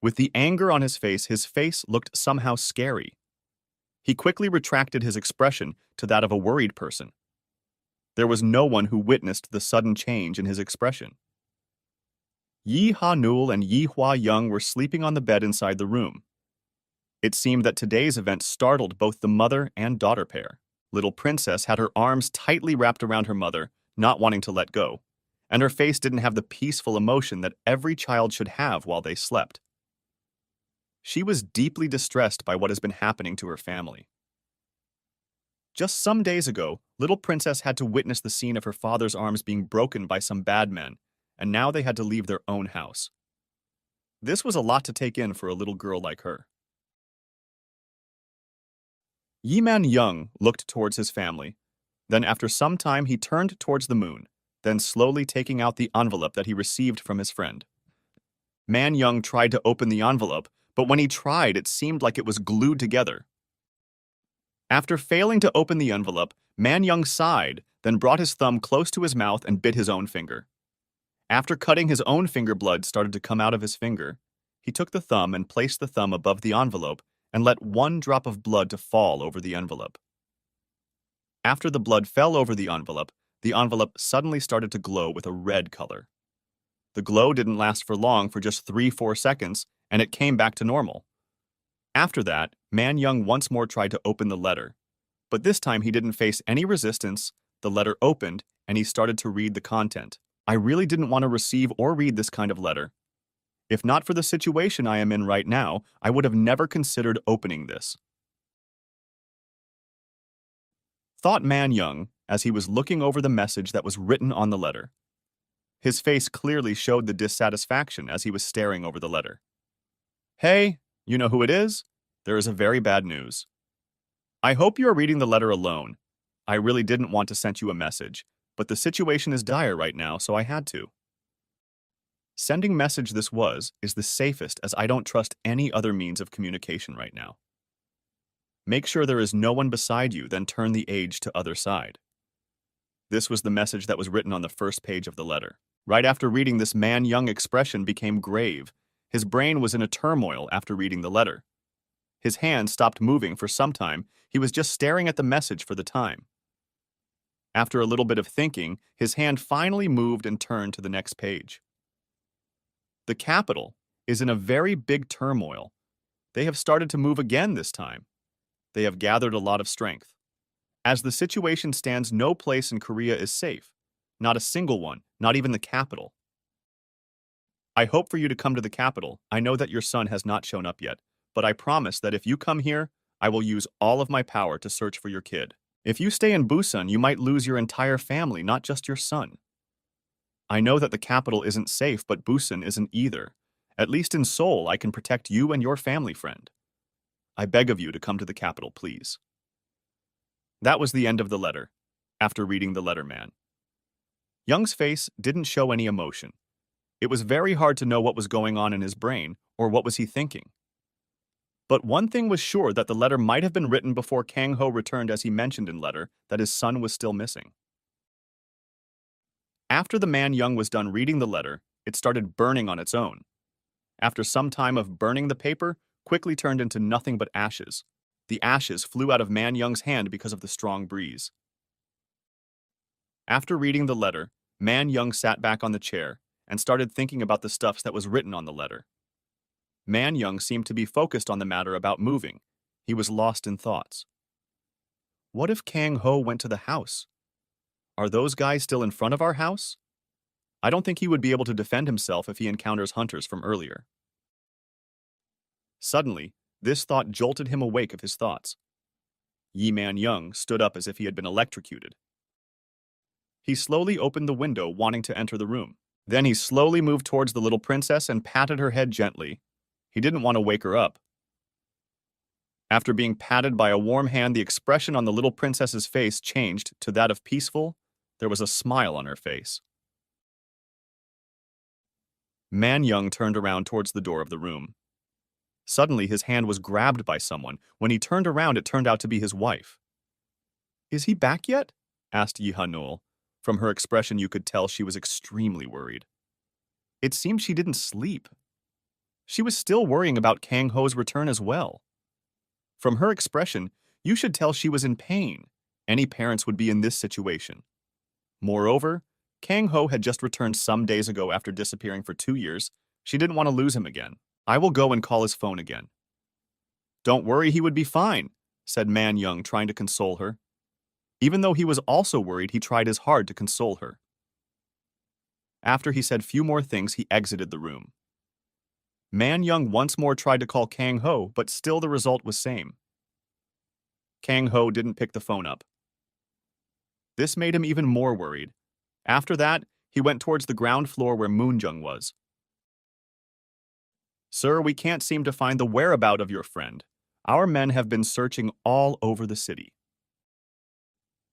With the anger on his face looked somehow scary. He quickly retracted his expression to that of a worried person. There was no one who witnessed the sudden change in his expression. Yi Ha-nul and Yi Hwa-young were sleeping on the bed inside the room. It seemed that today's event startled both the mother and daughter pair. Little Princess had her arms tightly wrapped around her mother, not wanting to let go, and her face didn't have the peaceful emotion that every child should have while they slept. She was deeply distressed by what has been happening to her family. Just some days ago, Little Princess had to witness the scene of her father's arms being broken by some bad men, and now they had to leave their own house. This was a lot to take in for a little girl like her. Yiman Young looked towards his family. Then after some time he turned towards the moon, then slowly taking out the envelope that he received from his friend. Man Young tried to open the envelope, but when he tried, it seemed like it was glued together. After failing to open the envelope, Man Young sighed, then brought his thumb close to his mouth and bit his own finger. After cutting his own finger, blood started to come out of his finger. He took the thumb and placed the thumb above the envelope and let one drop of blood to fall over the envelope. After the blood fell over the envelope suddenly started to glow with a red color. The glow didn't last for long, for just 3-4 seconds, and it came back to normal. After that, Man Young once more tried to open the letter, but this time he didn't face any resistance. The letter opened, and he started to read the content. I really didn't want to receive or read this kind of letter. If not for the situation I am in right now, I would have never considered opening this. Thought Man Young as he was looking over the message that was written on the letter. His face clearly showed the dissatisfaction as he was staring over the letter. Hey, you know who it is? There is a very bad news. I hope you are reading the letter alone. I really didn't want to send you a message, but the situation is dire right now, so I had to. Sending message is the safest, as I don't trust any other means of communication right now. Make sure there is no one beside you, then turn the age to other side. This was the message that was written on the first page of the letter. Right after reading this, Man Young expression became grave. His brain was in a turmoil after reading the letter. His hand stopped moving for some time. He was just staring at the message for the time. After a little bit of thinking, his hand finally moved and turned to the next page. The capital is in a very big turmoil. They have started to move again this time. They have gathered a lot of strength. As the situation stands, no place in Korea is safe. Not a single one, not even the capital. I hope for you to come to the capital. I know that your son has not shown up yet, but I promise that if you come here, I will use all of my power to search for your kid. If you stay in Busan, you might lose your entire family, not just your son. I know that the capital isn't safe, but Busan isn't either. At least in Seoul, I can protect you and your family, friend. I beg of you to come to the capital, please. That was the end of the letter. After reading the letter, Man Young's face didn't show any emotion. It was very hard to know what was going on in his brain, or what was he thinking. But one thing was sure, that the letter might have been written before Kang Ho returned, as he mentioned in letter that his son was still missing. After the Man Young was done reading the letter, it started burning on its own. After some time of burning, the paper quickly turned into nothing but ashes. The ashes flew out of Man Young's hand because of the strong breeze. After reading the letter, Man Young sat back on the chair and started thinking about the stuff that was written on the letter. Man Young seemed to be focused on the matter about moving. He was lost in thoughts. What if Kang Ho went to the house? Are those guys still in front of our house? I don't think he would be able to defend himself if he encounters hunters from earlier. Suddenly, this thought jolted him awake of his thoughts. Yi Man Young stood up as if he had been electrocuted. He slowly opened the window, wanting to enter the room. Then he slowly moved towards the little princess and patted her head gently. He didn't want to wake her up. After being patted by a warm hand, the expression on the little princess's face changed to that of peaceful. There was a smile on her face. Man Young turned around towards the door of the room. Suddenly, his hand was grabbed by someone. When he turned around, it turned out to be his wife. Is he back yet? Asked Yi Ha-nul. From her expression, you could tell she was extremely worried. It seemed she didn't sleep. She was still worrying about Kang Ho's return as well. From her expression, you should tell she was in pain. Any parents would be in this situation. Moreover, Kang Ho had just returned some days ago after disappearing for 2 years. She didn't want to lose him again. I will go and call his phone again. Don't worry, he would be fine, said Man Young, trying to console her. Even though he was also worried, he tried his hard to console her. After he said few more things, he exited the room. Man Young once more tried to call Kang Ho, but still the result was same. Kang Ho didn't pick the phone up. This made him even more worried. After that, he went towards the ground floor where Moonjung was. Sir, we can't seem to find the whereabout of your friend. Our men have been searching all over the city.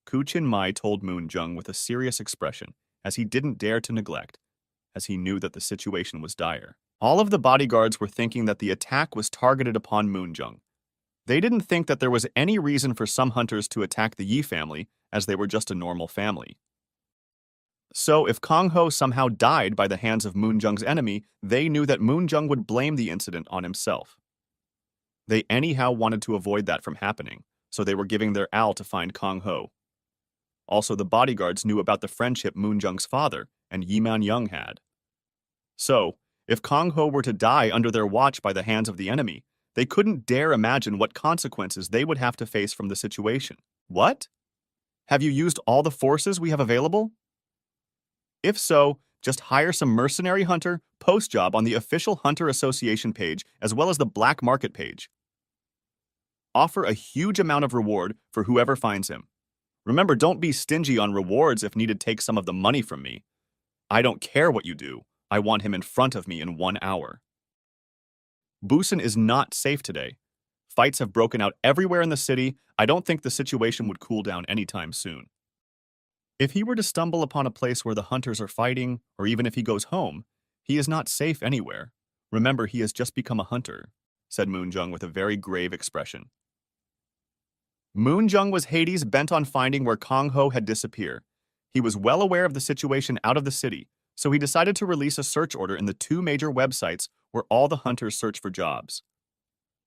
Ku Chin Mai told Moonjung with a serious expression, as he didn't dare to neglect, as he knew that the situation was dire. All of the bodyguards were thinking that the attack was targeted upon Moonjung. They didn't think that there was any reason for some hunters to attack the Yi family, as they were just a normal family. So if Kang Ho somehow died by the hands of Moonjung's enemy, they knew that Moonjung would blame the incident on himself. They anyhow wanted to avoid that from happening, so they were giving their all to find Kang Ho. Also, the bodyguards knew about the friendship Moonjung's father and Yi Man Young had. So, if Kang Ho were to die under their watch by the hands of the enemy, they couldn't dare imagine what consequences they would have to face from the situation. What? Have you used all the forces we have available? If so, just hire some mercenary hunter, post job on the official Hunter Association page as well as the black market page. Offer a huge amount of reward for whoever finds him. Remember, don't be stingy on rewards. If needed, take some of the money from me. I don't care what you do. I want him in front of me in 1 hour. Busan is not safe today. Fights have broken out everywhere in the city. I don't think the situation would cool down anytime soon. If he were to stumble upon a place where the hunters are fighting, or even if he goes home, he is not safe anywhere. Remember, he has just become a hunter, said Moonjung with a very grave expression. Moonjung was Hades, bent on finding where Kang Ho had disappeared. He was well aware of the situation out of the city, so he decided to release a search order in the 2 major websites where all the hunters search for jobs.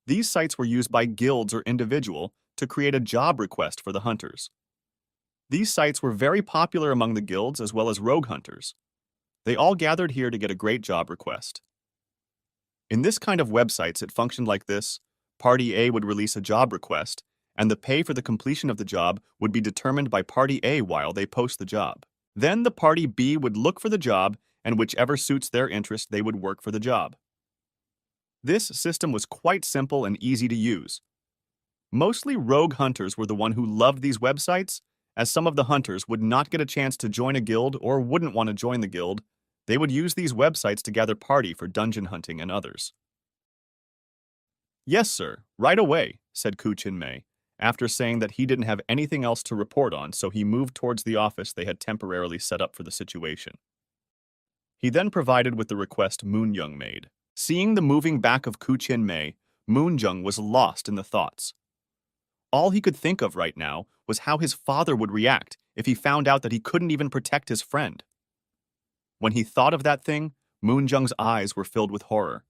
These sites were used by guilds or individual to create a job request for the hunters. These sites were very popular among the guilds as well as rogue hunters. They all gathered here to get a great job request. In this kind of websites, it functioned like this. Party A would release a job request, and the pay for the completion of the job would be determined by Party A while they post the job. Then the Party B would look for the job, and whichever suits their interest, they would work for the job. This system was quite simple and easy to use. Mostly rogue hunters were the one who loved these websites, as some of the hunters would not get a chance to join a guild or wouldn't want to join the guild. They would use these websites to gather party for dungeon hunting and others. Yes, sir, right away, said Ku Chin Mei, after saying that he didn't have anything else to report on, so he moved towards the office they had temporarily set up for the situation. He then provided with the request Moonjung made. Seeing the moving back of Ku Chin Mei, Moonjung was lost in the thoughts. All he could think of right now was how his father would react if he found out that he couldn't even protect his friend. When he thought of that thing, Moonjung's eyes were filled with horror.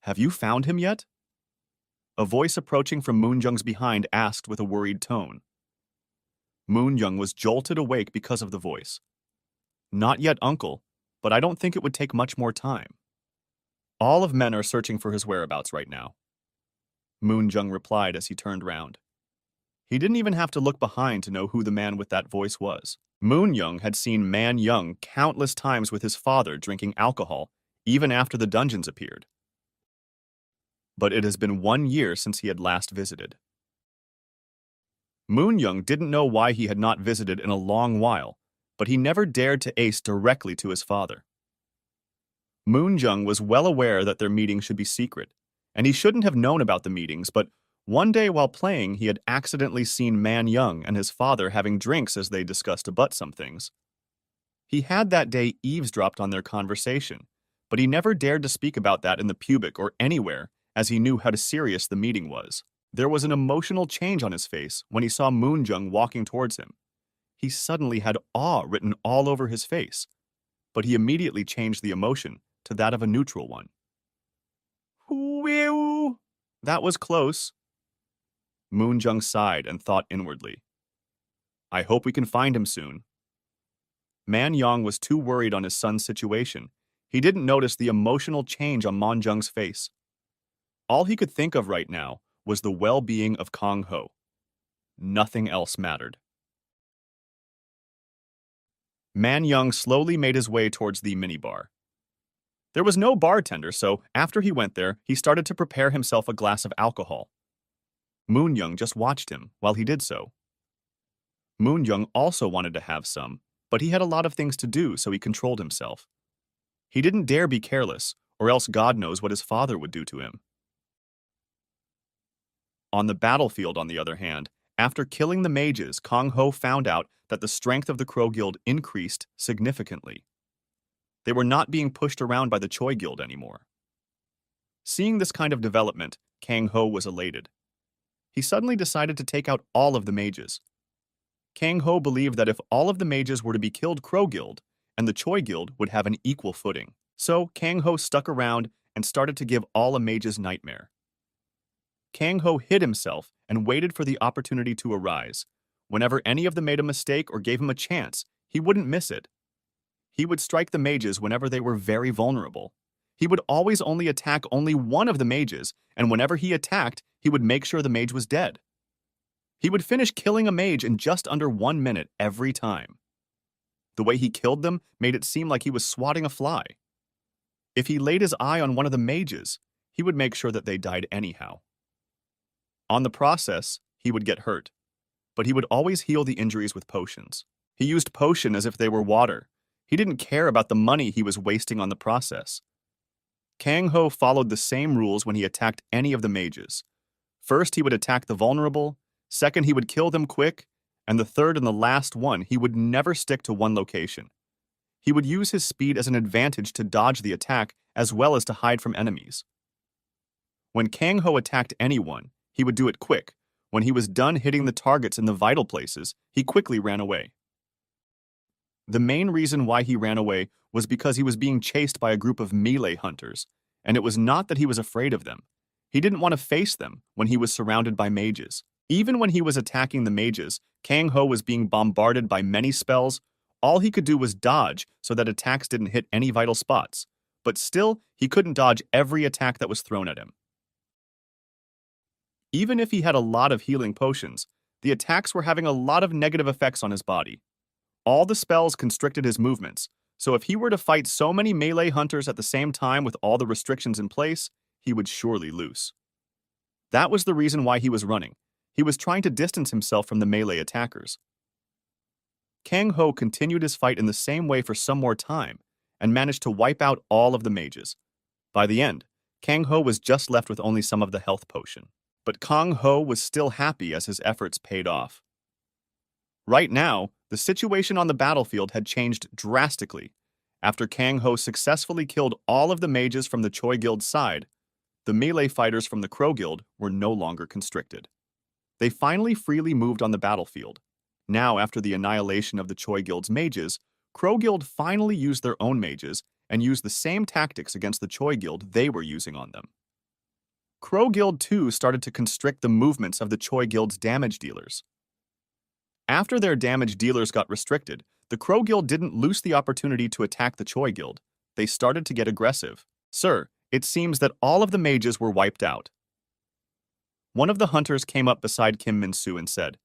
Have you found him yet? A voice approaching from Moonjung's behind asked with a worried tone. Moonjung was jolted awake because of the voice. Not yet, uncle, but I don't think it would take much more time. All of men are searching for his whereabouts right now. Moonjung replied as he turned round. He didn't even have to look behind to know who the man with that voice was. Moonjung had seen Man Young countless times with his father drinking alcohol, even after the dungeons appeared. But it has been 1 year since he had last visited. Moonjung didn't know why he had not visited in a long while, but he never dared to ace directly to his father. Moonjung was well aware that their meeting should be secret, and he shouldn't have known about the meetings, but one day while playing, he had accidentally seen Man Young and his father having drinks as they discussed about some things. He had that day eavesdropped on their conversation, but he never dared to speak about that in the pubic or anywhere, as he knew how serious the meeting was. There was an emotional change on his face when he saw Moonjung walking towards him. He suddenly had awe written all over his face, but he immediately changed the emotion to that of a neutral one. Whew, that was close. Moonjung sighed and thought inwardly. I hope we can find him soon. Man Yang was too worried on his son's situation. He didn't notice the emotional change on Moonjung's face. All he could think of right now was the well-being of Kong Ho. Nothing else mattered. Man Young slowly made his way towards the minibar. There was no bartender, so after he went there, he started to prepare himself a glass of alcohol. Moon Young just watched him while he did so. Moon Young also wanted to have some, but he had a lot of things to do, so he controlled himself. He didn't dare be careless, or else God knows what his father would do to him. On the battlefield, on the other hand, after killing the mages, Kong Ho found out that the strength of the Crow Guild increased significantly. They were not being pushed around by the Choi Guild anymore. Seeing this kind of development, Kang Ho was elated. He suddenly decided to take out all of the mages. Kang Ho believed that if all of the mages were to be killed, Crow Guild and the Choi Guild would have an equal footing. So Kang Ho stuck around and started to give all a mage's nightmare. Kang Ho hid himself and waited for the opportunity to arise. Whenever any of them made a mistake or gave him a chance, he wouldn't miss it. He would strike the mages whenever they were very vulnerable. He would always only attack only one of the mages, and whenever he attacked, he would make sure the mage was dead. He would finish killing a mage in just under 1 minute every time. The way he killed them made it seem like he was swatting a fly. If he laid his eye on one of the mages, he would make sure that they died anyhow. On the process, he would get hurt, but he would always heal the injuries with potions. He used potion as if they were water. He didn't care about the money he was wasting on the process. Kang Ho followed the same rules when he attacked any of the mages. First, he would attack the vulnerable. Second, he would kill them quick. And the third and the last one, he would never stick to one location. He would use his speed as an advantage to dodge the attack as well as to hide from enemies. When Kang Ho attacked anyone, he would do it quick. When he was done hitting the targets in the vital places, he quickly ran away. The main reason why he ran away was because he was being chased by a group of melee hunters, and it was not that he was afraid of them. He didn't want to face them when he was surrounded by mages. Even when he was attacking the mages, Kang Ho was being bombarded by many spells. All he could do was dodge so that attacks didn't hit any vital spots, but still, he couldn't dodge every attack that was thrown at him. Even if he had a lot of healing potions, the attacks were having a lot of negative effects on his body. All the spells constricted his movements, so if he were to fight so many melee hunters at the same time with all the restrictions in place, he would surely lose. That was the reason why he was running. He was trying to distance himself from the melee attackers. Kang Ho continued his fight in the same way for some more time and managed to wipe out all of the mages. By the end, Kang Ho was just left with only some of the health potion. But Kang Ho was still happy as his efforts paid off. Right now, the situation on the battlefield had changed drastically. After Kang Ho successfully killed all of the mages from the Choi Guild's side, the melee fighters from the Crow Guild were no longer constricted. They finally freely moved on the battlefield. Now, after the annihilation of the Choi Guild's mages, Crow Guild finally used their own mages and used the same tactics against the Choi Guild they were using on them. Crow Guild too started to constrict the movements of the Choi Guild's damage dealers. After their damage dealers got restricted, the Crow Guild didn't lose the opportunity to attack the Choi Guild. They started to get aggressive. Sir, it seems that all of the mages were wiped out. One of the hunters came up beside Kim Min-soo and said,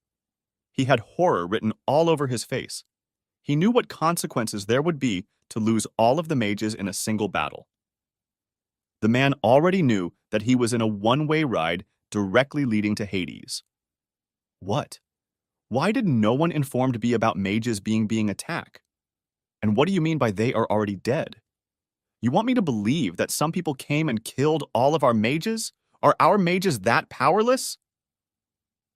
he had horror written all over his face. He knew what consequences there would be to lose all of the mages in a single battle. The man already knew that he was in a one-way ride directly leading to Hades. What? Why did no one informed B about mages being attacked? And what do you mean by they are already dead? You want me to believe that some people came and killed all of our mages? Are our mages that powerless?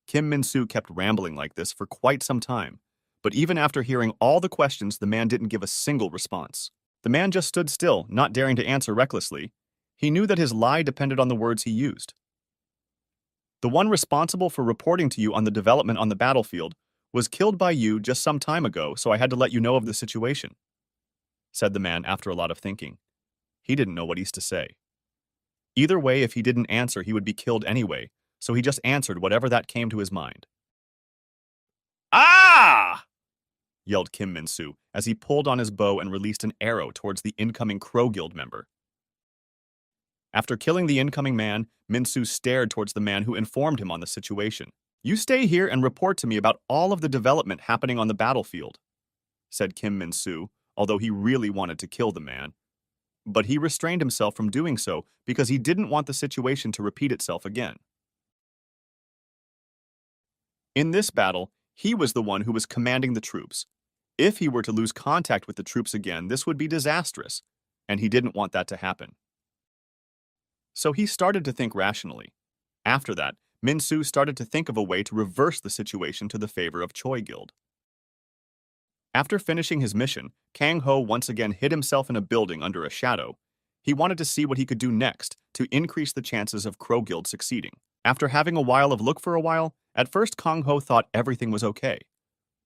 Kim Min-soo kept rambling like this for quite some time, but even after hearing all the questions, the man didn't give a single response. The man just stood still, not daring to answer recklessly. He knew that his lie depended on the words he used. The one responsible for reporting to you on the development on the battlefield was killed by you just some time ago, so I had to let you know of the situation, said the man after a lot of thinking. He didn't know what he's to say. Either way, if he didn't answer, he would be killed anyway, so he just answered whatever that came to his mind. Ah! Yelled Kim Min-soo as he pulled on his bow and released an arrow towards the incoming Crow Guild member. After killing the incoming man, Minsu stared towards the man who informed him on the situation. "You stay here and report to me about all of the development happening on the battlefield," said Kim Minsu, although he really wanted to kill the man. But he restrained himself from doing so because he didn't want the situation to repeat itself again. In this battle, he was the one who was commanding the troops. If he were to lose contact with the troops again, this would be disastrous, and he didn't want that to happen. So he started to think rationally. After that, Minsu started to think of a way to reverse the situation to the favor of Choi Guild. After finishing his mission, Kang Ho once again hid himself in a building under a shadow. He wanted to see what he could do next to increase the chances of Crow Guild succeeding. After having a while of look for a while, at first Kang Ho thought everything was okay.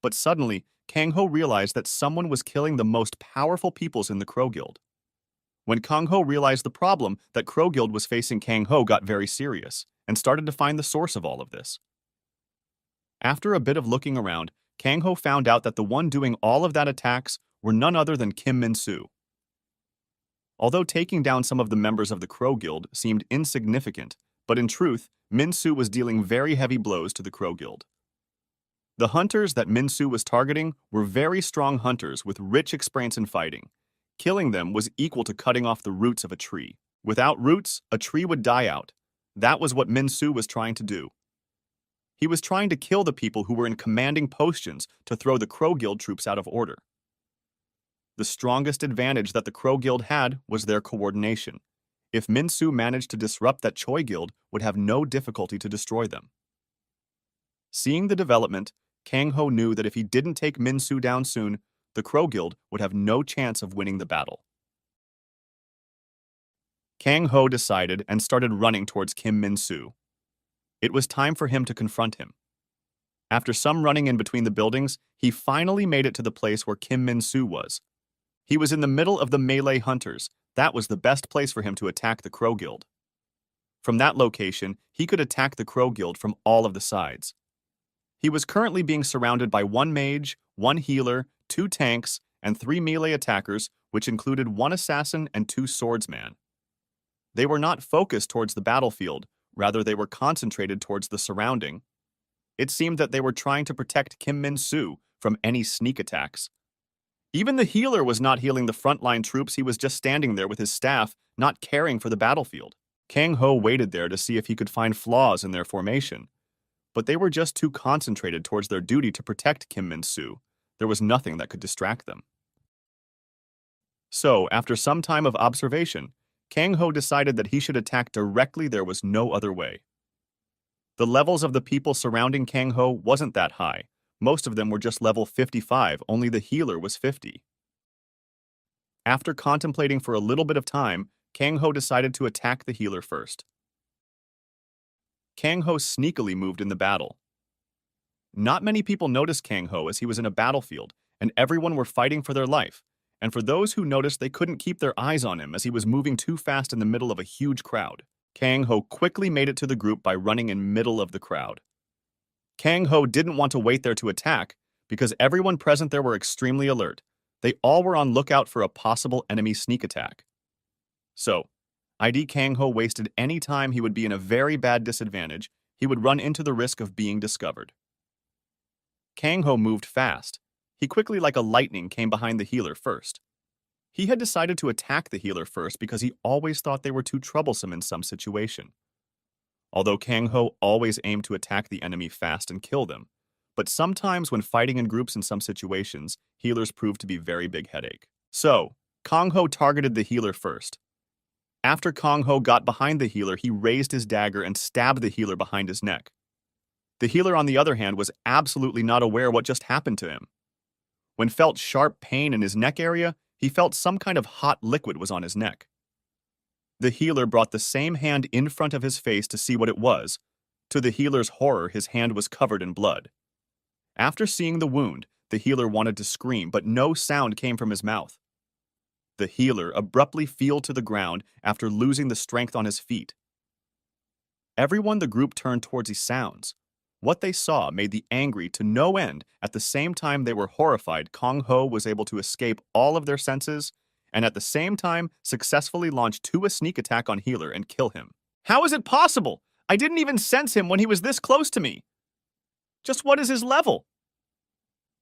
But suddenly, Kang Ho realized that someone was killing the most powerful peoples in the Crow Guild. When Kang Ho realized the problem that Crow Guild was facing, Kang Ho got very serious and started to find the source of all of this. After a bit of looking around, Kang Ho found out that the one doing all of that attacks were none other than Kim Minsu. Although taking down some of the members of the Crow Guild seemed insignificant, but in truth, Minsu was dealing very heavy blows to the Crow Guild. The hunters that Minsu was targeting were very strong hunters with rich experience in fighting. Killing them was equal to cutting off the roots of a tree. Without roots, a tree would die out. That was what Minsu was trying to do. He was trying to kill the people who were in commanding positions to throw the Crow Guild troops out of order. The strongest advantage that the Crow Guild had was their coordination. If Minsu managed to disrupt that Choi Guild, would have no difficulty to destroy them. Seeing the development, Kang Ho knew that if he didn't take Minsu down soon, the Crow Guild would have no chance of winning the battle. Kang Ho decided and started running towards Kim Minsu. It was time for him to confront him. After some running in between the buildings, he finally made it to the place where Kim Minsu was. He was in the middle of the melee hunters. That was the best place for him to attack the Crow Guild. From that location, he could attack the Crow Guild from all of the sides. He was currently being surrounded by one mage, one healer, 2 tanks, and 3 melee attackers, which included 1 assassin and 2 swordsmen. They were not focused towards the battlefield, rather they were concentrated towards the surrounding. It seemed that they were trying to protect Kim Minsu from any sneak attacks. Even the healer was not healing the frontline troops, he was just standing there with his staff, not caring for the battlefield. Kang Ho waited there to see if he could find flaws in their formation. But they were just too concentrated towards their duty to protect Kim Minsu. There was nothing that could distract them. So, after some time of observation, Kang Ho decided that he should attack directly. There was no other way. The levels of the people surrounding Kang Ho wasn't that high. Most of them were just level 55, only the healer was 50. After contemplating for a little bit of time, Kang Ho decided to attack the healer first. Kang Ho sneakily moved in the battle. Not many people noticed Kang Ho as he was in a battlefield, and everyone were fighting for their life. And for those who noticed, they couldn't keep their eyes on him as he was moving too fast in the middle of a huge crowd. Kang Ho quickly made it to the group by running in middle of the crowd. Kang Ho didn't want to wait there to attack because everyone present there were extremely alert. They all were on lookout for a possible enemy sneak attack. So, Kang Ho wasted any time. He would be in a very bad disadvantage. He would run into the risk of being discovered. Kang Ho moved fast. He quickly, like a lightning, came behind the healer first. He had decided to attack the healer first because he always thought they were too troublesome in some situation. Although Kang Ho always aimed to attack the enemy fast and kill them, but sometimes when fighting in groups in some situations, healers proved to be very big headache. So, Kang Ho targeted the healer first. After Kang Ho got behind the healer, he raised his dagger and stabbed the healer behind his neck. The healer, on the other hand, was absolutely not aware what just happened to him. When felt sharp pain in his neck area, he felt some kind of hot liquid was on his neck. The healer brought the same hand in front of his face to see what it was. To the healer's horror, his hand was covered in blood. After seeing the wound, the healer wanted to scream, but no sound came from his mouth. The healer abruptly fell to the ground after losing the strength on his feet. Everyone in the group turned towards these sounds. What they saw made them angry to no end. At the same time they were horrified, Kang Ho was able to escape all of their senses. and at the same time successfully launch a sneak attack on Healer and kill him. How is it possible? I didn't even sense him when he was this close to me. Just what is his level?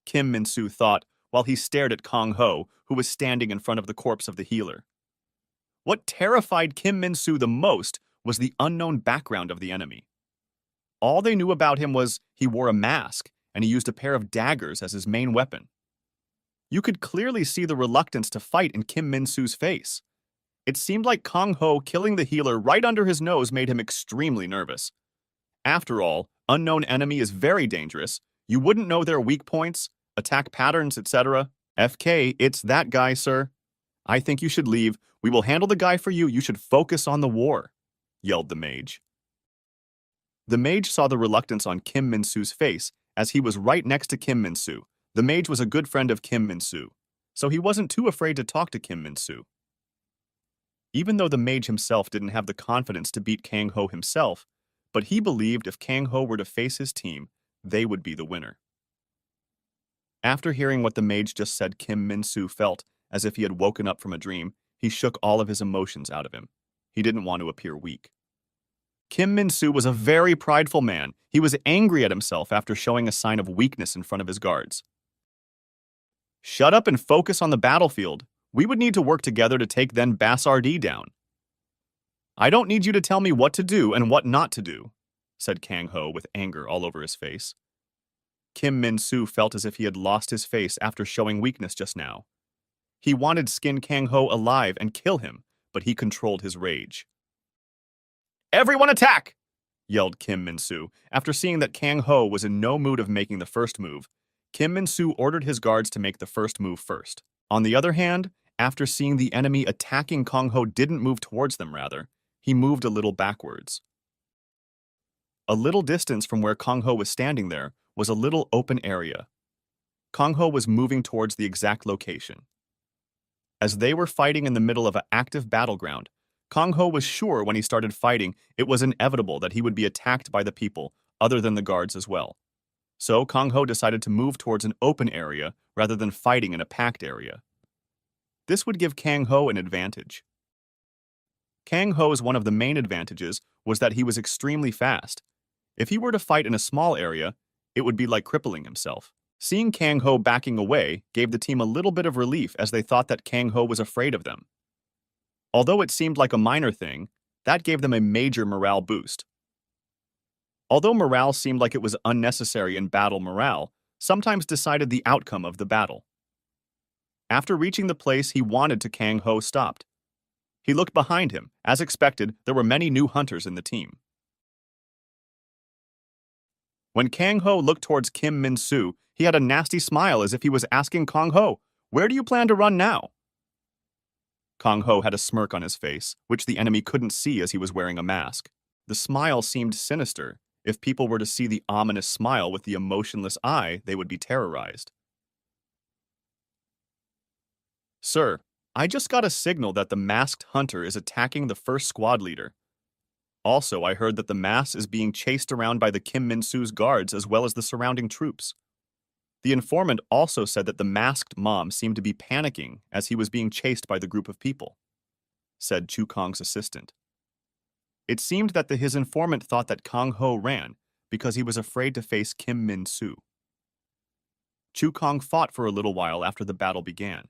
Kim Min-soo thought while he stared at Kong Ho, who was standing in front of the corpse of the healer. What terrified Kim Min-soo the most was the unknown background of the enemy. All they knew about him was he wore a mask and he used a pair of daggers as his main weapon. You could clearly see the reluctance to fight in Kim Min-soo's face. It seemed like Kong Ho killing the healer right under his nose made him extremely nervous. After all, unknown enemy is very dangerous. You wouldn't know their weak points, attack patterns, etc. FK, it's that guy, sir. I think you should leave. We will handle the guy for you. You should focus on the war, yelled the mage. The mage saw the reluctance on Kim Min-soo's face as he was right next to Kim Min-soo. The mage was a good friend of Kim Min-soo, so he wasn't too afraid to talk to Kim Min-soo. Even though the mage himself didn't have the confidence to beat Kang Ho himself, but he believed if Kang Ho were to face his team, they would be the winner. After hearing what the mage just said, Kim Min-soo felt as if he had woken up from a dream. He shook all of his emotions out of him. He didn't want to appear weak. Kim Min-soo was a very prideful man. He was angry at himself after showing a sign of weakness in front of his guards. Shut up and focus on the battlefield. We would need to work together to take then Bassardi down. I don't need you to tell me what to do and what not to do, said Kang Ho with anger all over his face. Kim Min-soo felt as if he had lost his face after showing weakness just now. He wanted to skin Kang Ho alive and kill him, but he controlled his rage. Everyone attack! Yelled Kim Min-soo. After seeing that Kang Ho was in no mood of making the first move, Kim Min-soo ordered his guards to make the first move first. On the other hand, after seeing the enemy attacking Kang Ho didn't move towards them, rather, he moved a little backwards. A little distance from where Kang Ho was standing there was a little open area. Kang Ho was moving towards the exact location. As they were fighting in the middle of an active battleground, Kang Ho was sure when he started fighting it was inevitable that he would be attacked by the people, other than the guards as well. So Kang Ho decided to move towards an open area rather than fighting in a packed area. This would give Kang Ho an advantage. Kang Ho's one of the main advantages was that he was extremely fast. If he were to fight in a small area, it would be like crippling himself. Seeing Kang Ho backing away gave the team a little bit of relief as they thought that Kang Ho was afraid of them. Although it seemed like a minor thing, that gave them a major morale boost. Although morale seemed like it was unnecessary in battle, morale sometimes decided the outcome of the battle. After reaching the place he wanted to, Kang Ho stopped. He looked behind him. As expected, there were many new hunters in the team. When Kang Ho looked towards Kim Min-soo, he had a nasty smile as if he was asking Kang Ho, "Where do you plan to run now?" Kang Ho had a smirk on his face, which the enemy couldn't see as he was wearing a mask. The smile seemed sinister. If people were to see the ominous smile with the emotionless eye, they would be terrorized. Sir, I just got a signal that the masked hunter is attacking the first squad leader. Also, I heard that the mass is being chased around by the Kim Min-soo's guards as well as the surrounding troops. The informant also said that the masked mom seemed to be panicking as he was being chased by the group of people, said Chu Kong's assistant. It seemed that his informant thought that Kang Ho ran because he was afraid to face Kim Min-soo. Chu Kong fought for a little while after the battle began,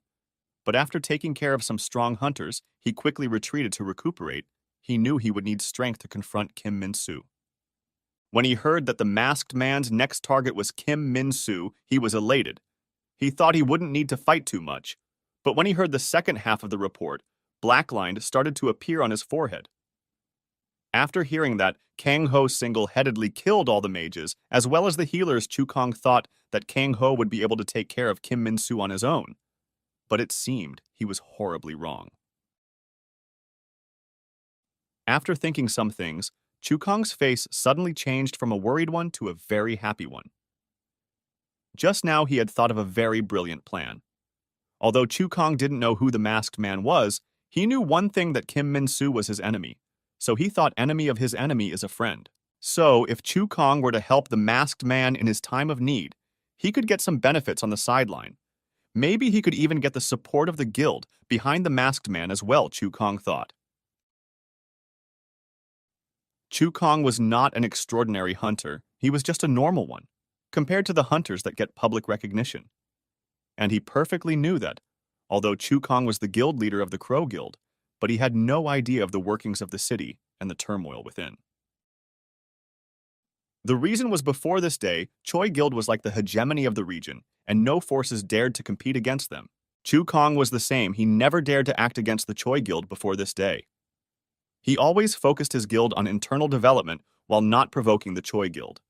but after taking care of some strong hunters, he quickly retreated to recuperate. He knew he would need strength to confront Kim Min-soo. When he heard that the masked man's next target was Kim Min-soo, he was elated. He thought he wouldn't need to fight too much, but when he heard the second half of the report, black lines started to appear on his forehead. After hearing that, Kang Ho single-headedly killed all the mages, as well as the healers. Chu Kong thought that Kang Ho would be able to take care of Kim Min-soo on his own, but it seemed he was horribly wrong. After thinking some things, Chu Kong's face suddenly changed from a worried one to a very happy one. Just now he had thought of a very brilliant plan. Although Chu Kong didn't know who the masked man was, he knew one thing, that Kim Min-soo was his enemy, so he thought enemy of his enemy is a friend. So if Chu Kong were to help the masked man in his time of need, he could get some benefits on the sideline. Maybe he could even get the support of the guild behind the masked man as well, Chu Kong thought. Chu Kong was not an extraordinary hunter, he was just a normal one, compared to the hunters that get public recognition. And he perfectly knew that, although Chu Kong was the guild leader of the Crow Guild, but he had no idea of the workings of the city and the turmoil within. The reason was before this day, Choi Guild was like the hegemony of the region, and no forces dared to compete against them. Chu Kong was the same, he never dared to act against the Choi Guild before this day. He always focused his guild on internal development while not provoking the Choi Guild.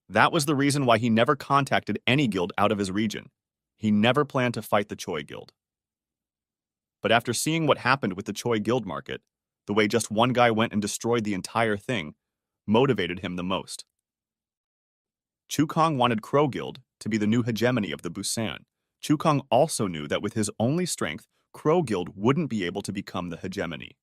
That was the reason why he never contacted any guild out of his region. He never planned to fight the Choi Guild. But after seeing what happened with the Choi Guild market, the way just one guy went and destroyed the entire thing motivated him the most. Chu Kong wanted Crow Guild to be the new hegemony of the Busan. Chu Kong also knew that with his only strength, Crow Guild wouldn't be able to become the hegemony.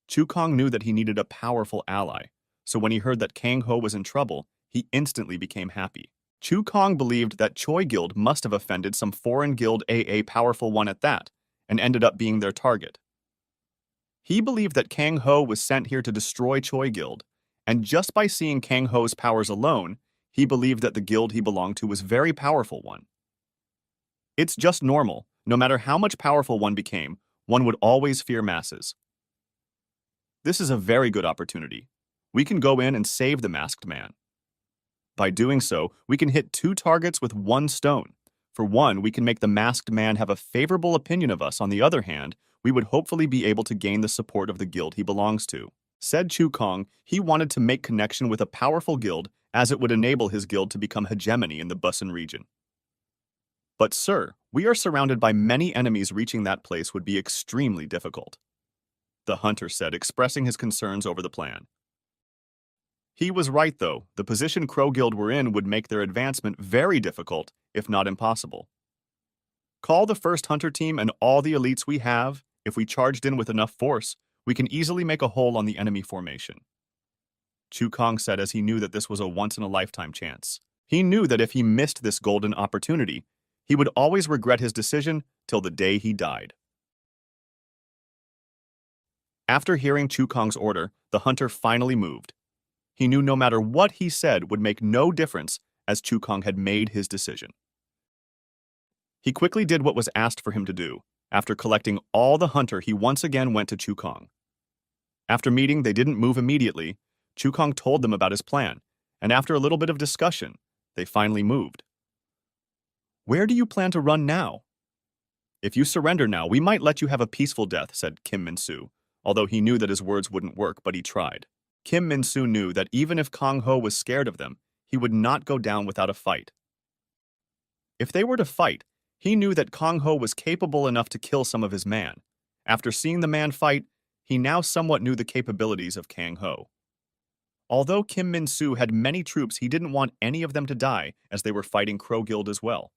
Chu Kong knew that he needed a powerful ally, so when he heard that Kang Ho was in trouble, he instantly became happy. Chu Kong believed that Choi Guild must have offended some foreign guild, a powerful one at that, and ended up being their target. He believed that Kang Ho was sent here to destroy Choi Guild, and just by seeing Kang Ho's powers alone, he believed that the guild he belonged to was a very powerful one. It's just normal, no matter how much powerful one became, one would always fear masses. This is a very good opportunity. We can go in and save the masked man. By doing so, we can hit 2 targets with 1 stone. For one, we can make the masked man have a favorable opinion of us. On the other hand, we would hopefully be able to gain the support of the guild he belongs to. Said Chu Kong, he wanted to make connection with a powerful guild as it would enable his guild to become hegemony in the Busan region. But sir, we are surrounded by many enemies. Reaching that place would be extremely difficult, the hunter said, expressing his concerns over the plan. He was right though, the position Crow Guild were in would make their advancement very difficult, if not impossible. Call the first hunter team and all the elites we have. If we charged in with enough force, we can easily make a hole on the enemy formation, Chu Kong said as he knew that this was a once-in-a-lifetime chance. He knew that if he missed this golden opportunity, he would always regret his decision till the day he died. After hearing Chu Kong's order, the hunter finally moved. He knew no matter what he said would make no difference as Chu Kong had made his decision. He quickly did what was asked for him to do. After collecting all the hunter, he once again went to Chu Kong. After meeting, they didn't move immediately. Chu Kong told them about his plan, and after a little bit of discussion, they finally moved. Where do you plan to run now? If you surrender now, we might let you have a peaceful death, said Kim Min-soo, although he knew that his words wouldn't work, but he tried. Kim Min-soo knew that even if Kang Ho was scared of them, he would not go down without a fight. If they were to fight, he knew that Kang Ho was capable enough to kill some of his man. After seeing the man fight, he now somewhat knew the capabilities of Kang Ho. Although Kim Min-soo had many troops, he didn't want any of them to die as they were fighting Crow Guild as well.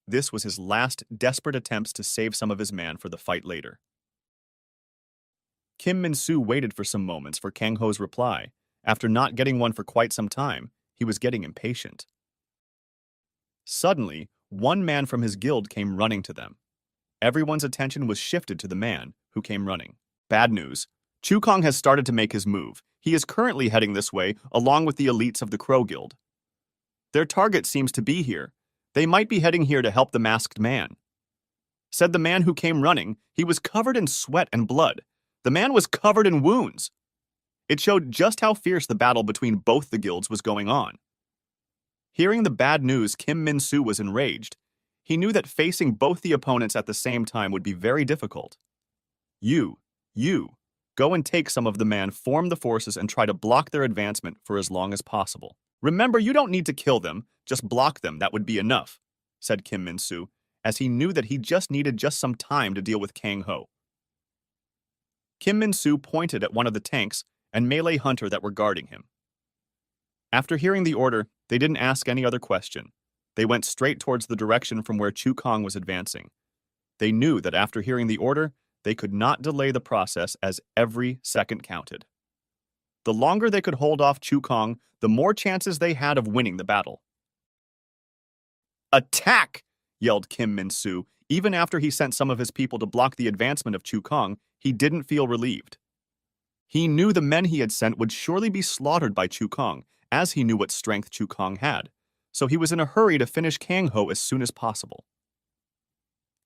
This was his last desperate attempts to save some of his man for the fight later. Kim Min-soo waited for some moments for Kang Ho's reply. After not getting one for quite some time, he was getting impatient. Suddenly, one man from his guild came running to them. Everyone's attention was shifted to the man who came running. Bad news. Chu Kong has started to make his move. He is currently heading this way along with the elites of the Crow Guild. Their target seems to be here. They might be heading here to help the masked man, said the man who came running. He was covered in sweat and blood. The man was covered in wounds. It showed just how fierce the battle between both the guilds was going on. Hearing the bad news, Kim Min-soo was enraged. He knew that facing both the opponents at the same time would be very difficult. You, go and take some of the man, form the forces, and try to block their advancement for as long as possible. Remember, you don't need to kill them, just block them, that would be enough, said Kim Min-soo, as he knew that he just needed some time to deal with Kang Ho. Kim Min-soo pointed at one of the tanks and melee hunter that were guarding him. After hearing the order, they didn't ask any other question. They went straight towards the direction from where Chu Kong was advancing. They knew that after hearing the order, they could not delay the process as every second counted. The longer they could hold off Chu Kong, the more chances they had of winning the battle. Attack! yelled Kim Min-soo. Even after he sent some of his people to block the advancement of Chu Kong, he didn't feel relieved. He knew the men he had sent would surely be slaughtered by Chu Kong, as he knew what strength Chu Kong had, so he was in a hurry to finish Kang Ho as soon as possible.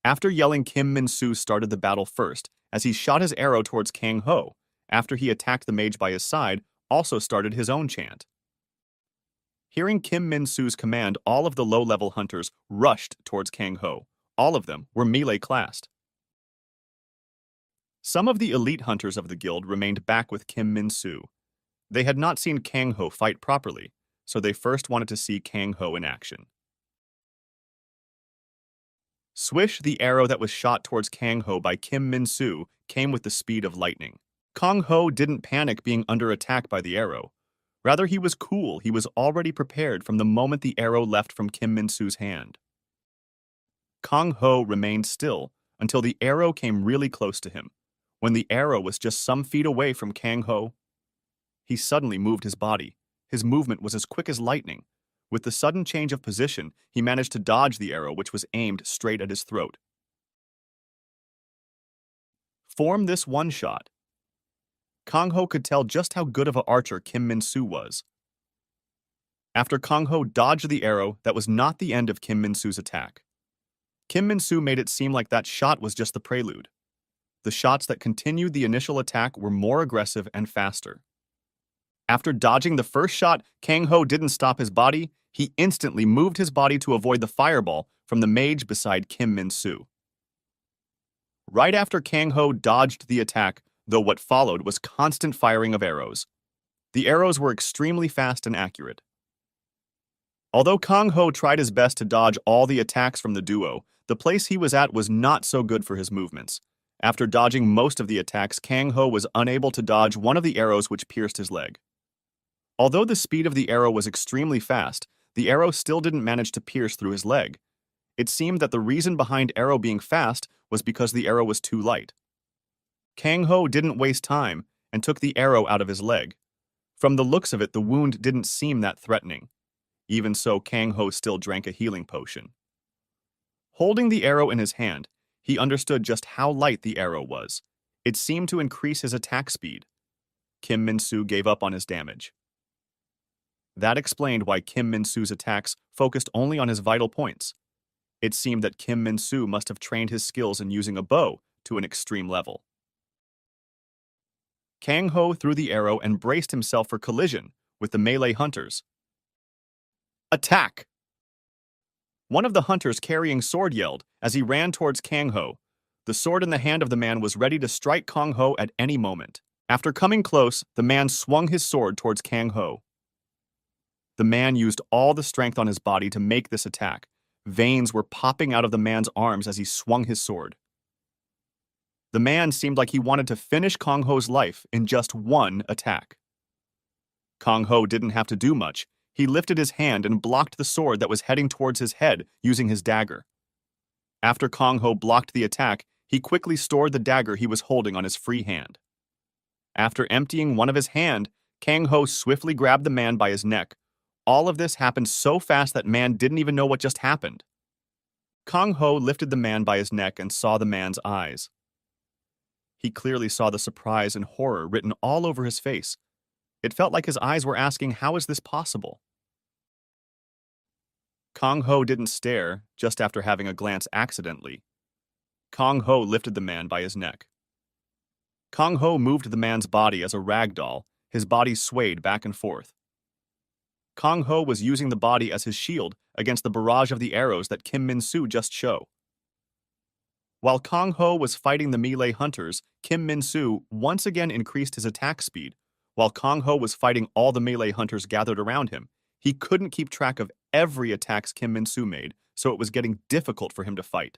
After yelling, Kim Min-soo started the battle first, as he shot his arrow towards Kang Ho. After he attacked the mage by his side, also started his own chant. Hearing Kim Min-soo's command, all of the low-level hunters rushed towards Kang Ho. All of them were melee-classed. Some of the elite hunters of the guild remained back with Kim Min-soo. They had not seen Kang Ho fight properly, so they first wanted to see Kang Ho in action. Swish, the arrow that was shot towards Kang Ho by Kim Min-soo, came with the speed of lightning. Kang Ho didn't panic being under attack by the arrow. Rather, he was cool. He was already prepared from the moment the arrow left from Kim Min-soo's hand. Kang Ho remained still until the arrow came really close to him. When the arrow was just some feet away from Kang Ho, he suddenly moved his body. His movement was as quick as lightning. With the sudden change of position, he managed to dodge the arrow, which was aimed straight at his throat. From this one shot, Kang Ho could tell just how good of an archer Kim Min-soo was. After Kang Ho dodged the arrow, that was not the end of Kim Min-soo's attack. Kim Min-soo made it seem like that shot was just the prelude. The shots that continued the initial attack were more aggressive and faster. After dodging the first shot, Kang Ho didn't stop his body. He instantly moved his body to avoid the fireball from the mage beside Kim Min-soo. Right after Kang Ho dodged the attack, though what followed was constant firing of arrows. The arrows were extremely fast and accurate. Although Kang Ho tried his best to dodge all the attacks from the duo, the place he was at was not so good for his movements. After dodging most of the attacks, Kang Ho was unable to dodge one of the arrows which pierced his leg. Although the speed of the arrow was extremely fast, the arrow still didn't manage to pierce through his leg. It seemed that the reason behind arrow being fast was because the arrow was too light. Kang Ho didn't waste time and took the arrow out of his leg. From the looks of it, the wound didn't seem that threatening. Even so, Kang Ho still drank a healing potion. Holding the arrow in his hand, he understood just how light the arrow was. It seemed to increase his attack speed. Kim Min-soo gave up on his damage. That explained why Kim Min-soo's attacks focused only on his vital points. It seemed that Kim Min-soo must have trained his skills in using a bow to an extreme level. Kang Ho threw the arrow and braced himself for collision with the melee hunters. Attack! One of the hunters carrying sword yelled as he ran towards Kang Ho. The sword in the hand of the man was ready to strike Kang Ho at any moment. After coming close, the man swung his sword towards Kang Ho. The man used all the strength on his body to make this attack. Veins were popping out of the man's arms as he swung his sword. The man seemed like he wanted to finish Kang Ho's life in just one attack. Kang Ho didn't have to do much. He lifted his hand and blocked the sword that was heading towards his head using his dagger. After Kang Ho blocked the attack, he quickly stored the dagger he was holding on his free hand. After emptying one of his hand, Kang Ho swiftly grabbed the man by his neck. All of this happened so fast that man didn't even know what just happened. Kang Ho lifted the man by his neck and saw the man's eyes. He clearly saw the surprise and horror written all over his face. It felt like his eyes were asking, how is this possible? Kang Ho didn't stare just after having a glance accidentally. Kang Ho lifted the man by his neck. Kang Ho moved the man's body as a rag doll. His body swayed back and forth. Kang Ho was using the body as his shield against the barrage of the arrows that Kim Min-soo just showed. While Kang Ho was fighting the melee hunters, Kim Min-soo once again increased his attack speed. While Kang Ho was fighting all the melee hunters gathered around him, he couldn't keep track of every attacks Kim Min-soo made, so it was getting difficult for him to fight.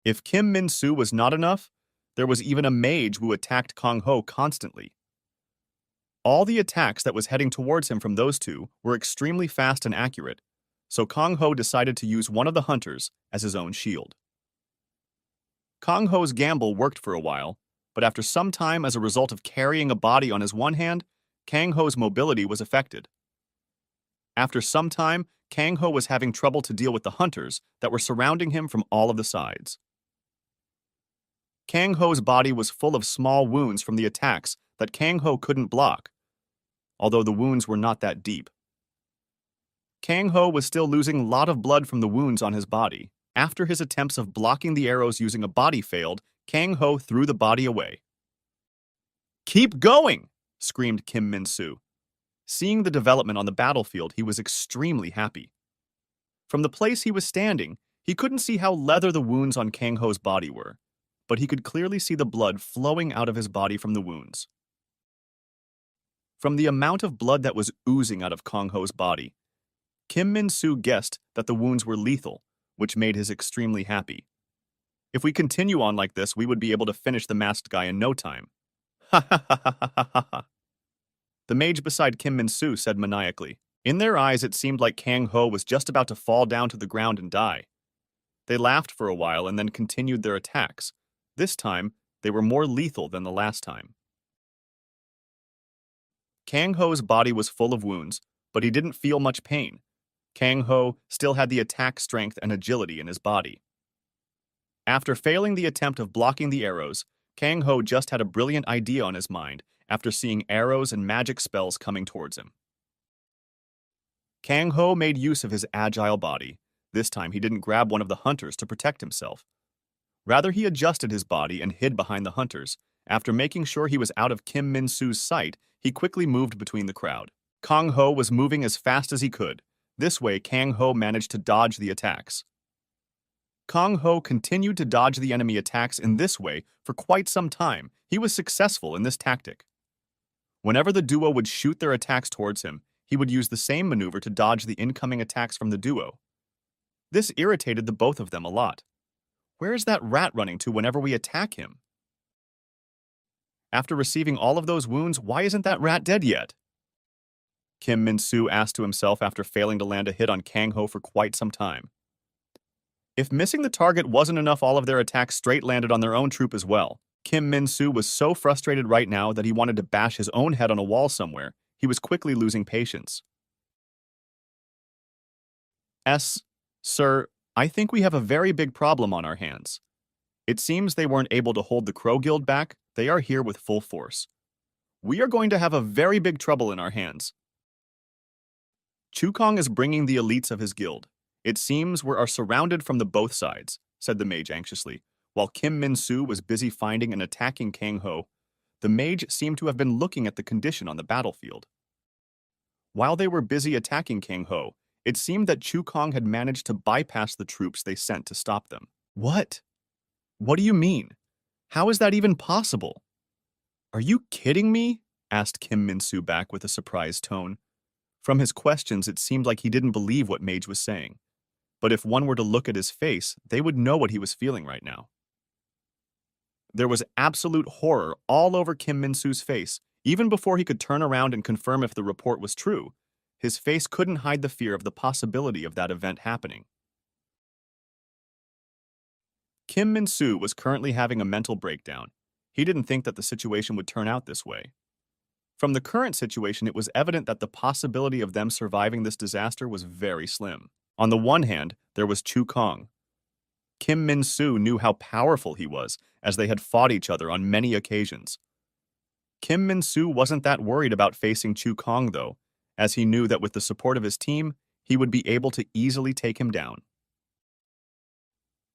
If Kim Min-soo was not enough, there was even a mage who attacked Kang Ho constantly. All the attacks that was heading towards him from those two were extremely fast and accurate, so Kang Ho decided to use one of the hunters as his own shield. Kang Ho's gamble worked for a while, but after some time, as a result of carrying a body on his one hand, Kang Ho's mobility was affected. After some time, Kang Ho was having trouble to deal with the hunters that were surrounding him from all of the sides. Kang Ho's body was full of small wounds from the attacks that Kang Ho couldn't block, although the wounds were not that deep. Kang Ho was still losing a lot of blood from the wounds on his body. After his attempts of blocking the arrows using a body failed, Kang Ho threw the body away. "Keep going!" screamed Kim Min-soo. Seeing the development on the battlefield, he was extremely happy. From the place he was standing, he couldn't see how leather the wounds on Kang Ho's body were, but he could clearly see the blood flowing out of his body from the wounds. From the amount of blood that was oozing out of Kang Ho's body, Kim Min-soo guessed that the wounds were lethal, which made him extremely happy. If we continue on like this, we would be able to finish the masked guy in no time. Ha ha ha ha ha ha ha. The mage beside Kim Min-soo said maniacally. In their eyes, it seemed like Kang Ho was just about to fall down to the ground and die. They laughed for a while and then continued their attacks. This time, they were more lethal than the last time. Kang Ho's body was full of wounds, but he didn't feel much pain. Kang Ho still had the attack strength and agility in his body. After failing the attempt of blocking the arrows, Kang Ho just had a brilliant idea on his mind after seeing arrows and magic spells coming towards him. Kang Ho made use of his agile body. This time he didn't grab one of the hunters to protect himself. Rather, he adjusted his body and hid behind the hunters. After making sure he was out of Kim Min-soo's sight, he quickly moved between the crowd. Kang Ho was moving as fast as he could. This way, Kang Ho managed to dodge the attacks. Kang Ho continued to dodge the enemy attacks in this way for quite some time. He was successful in this tactic. Whenever the duo would shoot their attacks towards him, he would use the same maneuver to dodge the incoming attacks from the duo. This irritated the both of them a lot. Where is that rat running to whenever we attack him? After receiving all of those wounds, why isn't that rat dead yet? Kim Min-soo asked to himself after failing to land a hit on Kang Ho for quite some time. If missing the target wasn't enough, all of their attacks straight landed on their own troop as well. Kim Min-soo was so frustrated right now that he wanted to bash his own head on a wall somewhere. He was quickly losing patience. Sir, I think we have a very big problem on our hands. It seems they weren't able to hold the Crow Guild back. They are here with full force. We are going to have a very big trouble in our hands. Chukong is bringing the elites of his guild. It seems we are surrounded from the both sides, said the mage anxiously. While Kim Min-soo was busy finding and attacking Kang Ho, the mage seemed to have been looking at the condition on the battlefield. While they were busy attacking Kang Ho, it seemed that Chukong had managed to bypass the troops they sent to stop them. What? What do you mean? How is that even possible? Are you kidding me? Asked Kim Min-soo back with a surprised tone. From his questions, it seemed like he didn't believe what Mage was saying. But if one were to look at his face, they would know what he was feeling right now. There was absolute horror all over Kim Min-soo's face. Even before he could turn around and confirm if the report was true, his face couldn't hide the fear of the possibility of that event happening. Kim Min-soo was currently having a mental breakdown. He didn't think that the situation would turn out this way. From the current situation, it was evident that the possibility of them surviving this disaster was very slim. On the one hand, there was Chukong. Kim Min-soo knew how powerful he was, as they had fought each other on many occasions. Kim Min-soo wasn't that worried about facing Chukong, though, as he knew that with the support of his team, he would be able to easily take him down.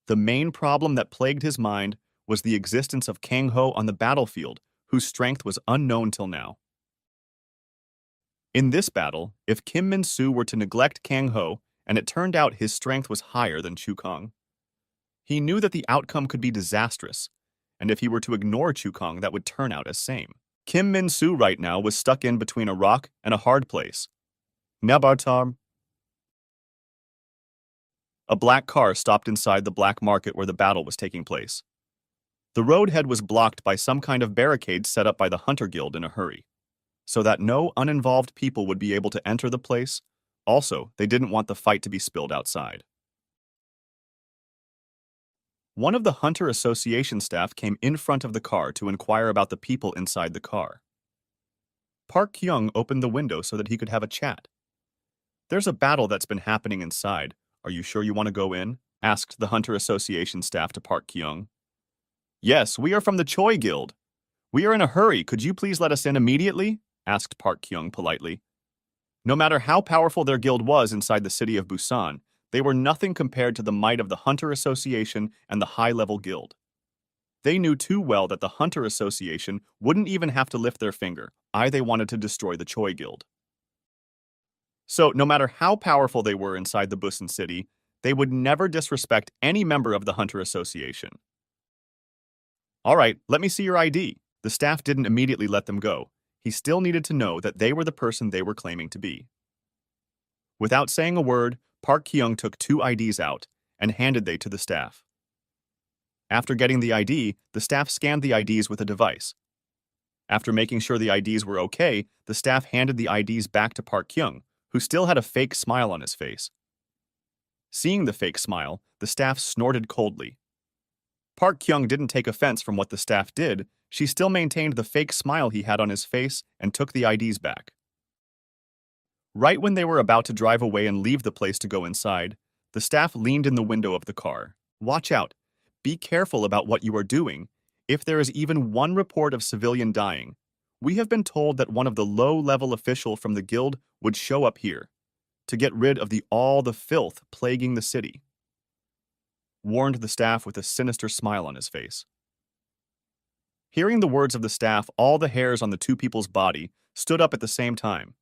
The main problem that plagued his mind was the existence of Kang Ho on the battlefield, whose strength was unknown till now. In this battle, if Kim Min-soo were to neglect Kang Ho, and it turned out his strength was higher than Chukong, he knew that the outcome could be disastrous, and if he were to ignore Chukong, that would turn out as same. Kim Min-soo right now was stuck in between a rock and a hard place. Nabartam. A black car stopped inside the black market where the battle was taking place. The roadhead was blocked by some kind of barricade set up by the Hunter Guild in a hurry, so that no uninvolved people would be able to enter the place. Also, they didn't want the fight to be spilled outside. One of the Hunter Association staff came in front of the car to inquire about the people inside the car. Park Kyung opened the window so that he could have a chat. There's a battle that's been happening inside. Are you sure you want to go in? Asked the Hunter Association staff to Park Kyung. Yes, we are from the Choi Guild. We are in a hurry. Could you please let us in immediately? Asked Park Kyung politely. No matter how powerful their guild was inside the city of Busan, they were nothing compared to the might of the Hunter Association and the high-level guild. They knew too well that the Hunter Association wouldn't even have to lift their finger. They wanted to destroy the Choi Guild. So, no matter how powerful they were inside the Busan city, they would never disrespect any member of the Hunter Association. All right, let me see your ID. The staff didn't immediately let them go. He still needed to know that they were the person they were claiming to be. Without saying a word, Park Kyung took 2 IDs out and handed they to the staff. After getting the ID, the staff scanned the IDs with a device. After making sure the IDs were okay, the staff handed the IDs back to Park Kyung, who still had a fake smile on his face. Seeing the fake smile, the staff snorted coldly. Park Kyung didn't take offense from what the staff did. She still maintained the fake smile he had on his face and took the IDs back. Right when they were about to drive away and leave the place to go inside, the staff leaned in the window of the car. Watch out. Be careful about what you are doing. If there is even one report of civilian dying, we have been told that one of the low-level official from the guild would show up here to get rid of all the filth plaguing the city. Warned the staff with a sinister smile on his face. Hearing the words of the staff, all the hairs on the 2 people's body stood up at the same time.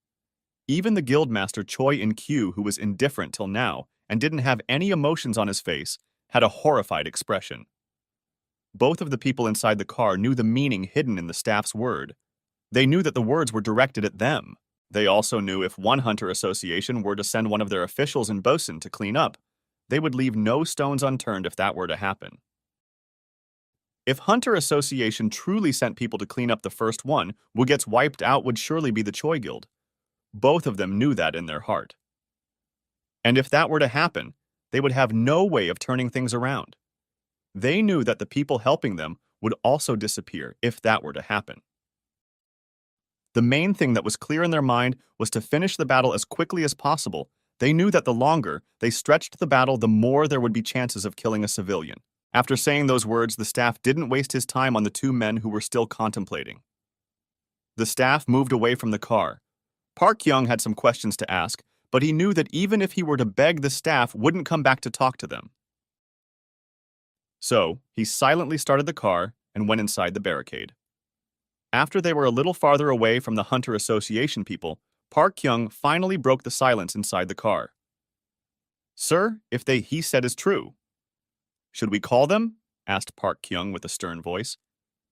Even the guildmaster Choi In-kyu, who was indifferent till now and didn't have any emotions on his face, had a horrified expression. Both of the people inside the car knew the meaning hidden in the staff's word. They knew that the words were directed at them. They also knew if one Hunter Association were to send one of their officials in Bosun to clean up, they would leave no stones unturned if that were to happen. If Hunter Association truly sent people to clean up the first one, who gets wiped out would surely be the Choi Guild. Both of them knew that in their heart. And if that were to happen, they would have no way of turning things around. They knew that the people helping them would also disappear if that were to happen. The main thing that was clear in their mind was to finish the battle as quickly as possible. They knew that the longer they stretched the battle, the more there would be chances of killing a civilian. After saying those words, the staff didn't waste his time on the 2 men who were still contemplating. The staff moved away from the car. Park Kyung had some questions to ask, but he knew that even if he were to beg, the staff wouldn't come back to talk to them. So, he silently started the car and went inside the barricade. After they were a little farther away from the Hunter Association people, Park Kyung finally broke the silence inside the car. Sir, if he said is true. Should we call them? Asked Park Kyung with a stern voice.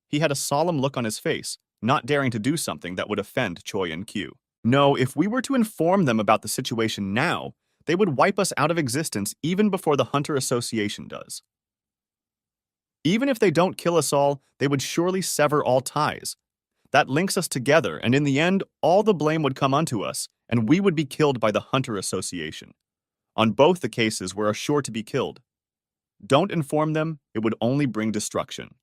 He had a solemn look on his face, not daring to do something that would offend Choi In-kyu. No, if we were to inform them about the situation now, they would wipe us out of existence even before the Hunter Association does. Even if they don't kill us all, they would surely sever all ties. That links us together, and in the end, all the blame would come unto us, and we would be killed by the Hunter Association. On both the cases, we are sure to be killed. Don't inform them, it would only bring destruction.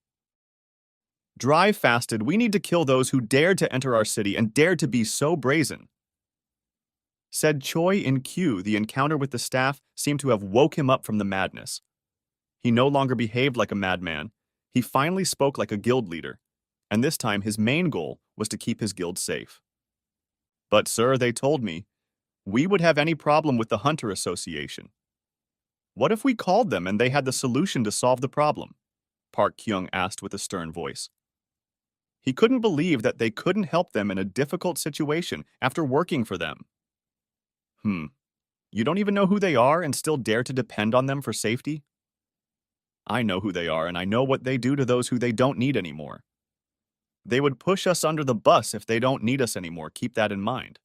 Drive fasted, we need to kill those who dared to enter our city and dared to be so brazen. Said Choi In-kyu, the encounter with the staff seemed to have woke him up from the madness. He no longer behaved like a madman. He finally spoke like a guild leader, and this time his main goal was to keep his guild safe. But sir, they told me, we would have any problem with the Hunter Association. What if we called them and they had the solution to solve the problem? Park Kyung asked with a stern voice. He couldn't believe that they couldn't help them in a difficult situation after working for them. You don't even know who they are and still dare to depend on them for safety? I know who they are, and I know what they do to those who they don't need anymore. They would push us under the bus if they don't need us anymore. Keep that in mind.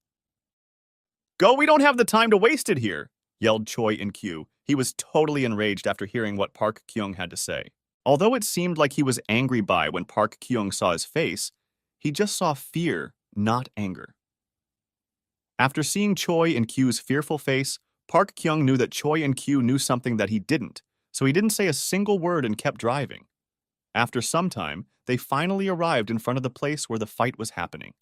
Go, we don't have the time to waste it here, yelled Choi In-kyu. He was totally enraged after hearing what Park Kyung had to say. Although it seemed like he was angry when Park Kyung saw his face, he just saw fear, not anger. After seeing Choi In-kyu's fearful face, Park Kyung knew that Choi In-kyu knew something that he didn't, so he didn't say a single word and kept driving. After some time, they finally arrived in front of the place where the fight was happening.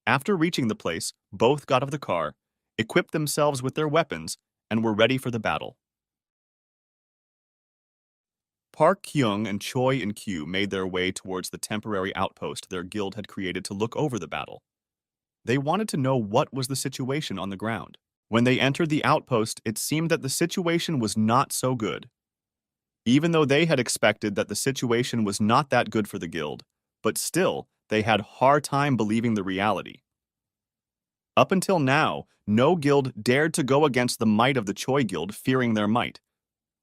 After reaching the place, both got out of the car. equipped themselves with their weapons, and were ready for the battle. Park Kyung and Choi and Kyu made their way towards the temporary outpost their guild had created to look over the battle. They wanted to know what was the situation on the ground. When they entered the outpost, it seemed that the situation was not so good. Even though they had expected that the situation was not that good for the guild, but still, they had hard time believing the reality. Up until now, no guild dared to go against the might of the Choi Guild, fearing their might.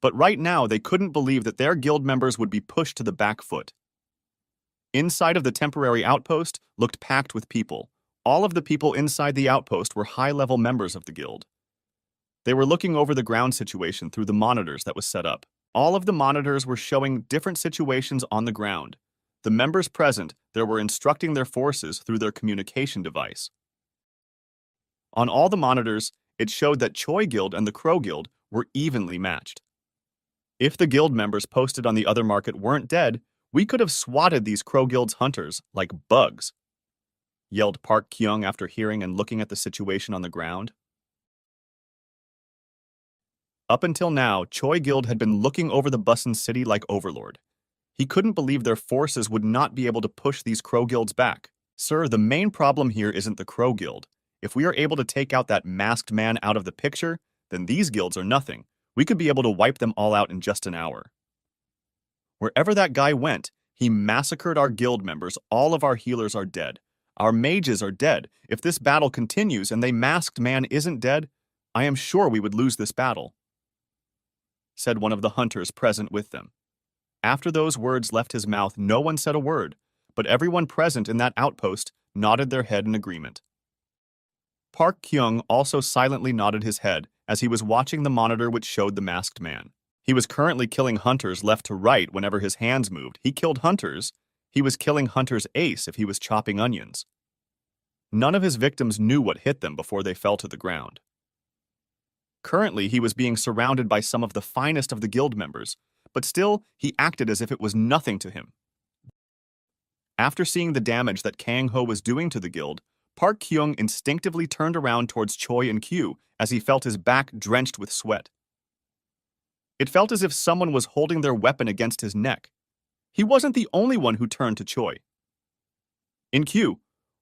But right now, they couldn't believe that their guild members would be pushed to the back foot. Inside of the temporary outpost looked packed with people. All of the people inside the outpost were high-level members of the guild. They were looking over the ground situation through the monitors that was set up. All of the monitors were showing different situations on the ground. The members present there were instructing their forces through their communication device. On all the monitors, it showed that Choi Guild and the Crow Guild were evenly matched. If the guild members posted on the other market weren't dead, we could have swatted these Crow Guild's hunters like bugs, yelled Park Kyung after hearing and looking at the situation on the ground. Up until now, Choi Guild had been looking over the Busan city like overlord. He couldn't believe their forces would not be able to push these Crow Guilds back. Sir, the main problem here isn't the Crow Guild. If we are able to take out that masked man out of the picture, then these guilds are nothing. We could be able to wipe them all out in just an hour. Wherever that guy went, he massacred our guild members. All of our healers are dead. Our mages are dead. If this battle continues and the masked man isn't dead, I am sure we would lose this battle, said one of the hunters present with them. After those words left his mouth, no one said a word, but everyone present in that outpost nodded their head in agreement. Park Kyung also silently nodded his head as he was watching the monitor which showed the masked man. He was currently killing hunters left to right whenever his hands moved. He killed hunters. He was killing hunters ace if he was chopping onions. None of his victims knew what hit them before they fell to the ground. Currently, he was being surrounded by some of the finest of the guild members, but still, he acted as if it was nothing to him. After seeing the damage that Kang Ho was doing to the guild, Park Kyung instinctively turned around towards Choi and Kyu as he felt his back drenched with sweat. It felt as if someone was holding their weapon against his neck. He wasn't the only one who turned to Choi. In Kyu,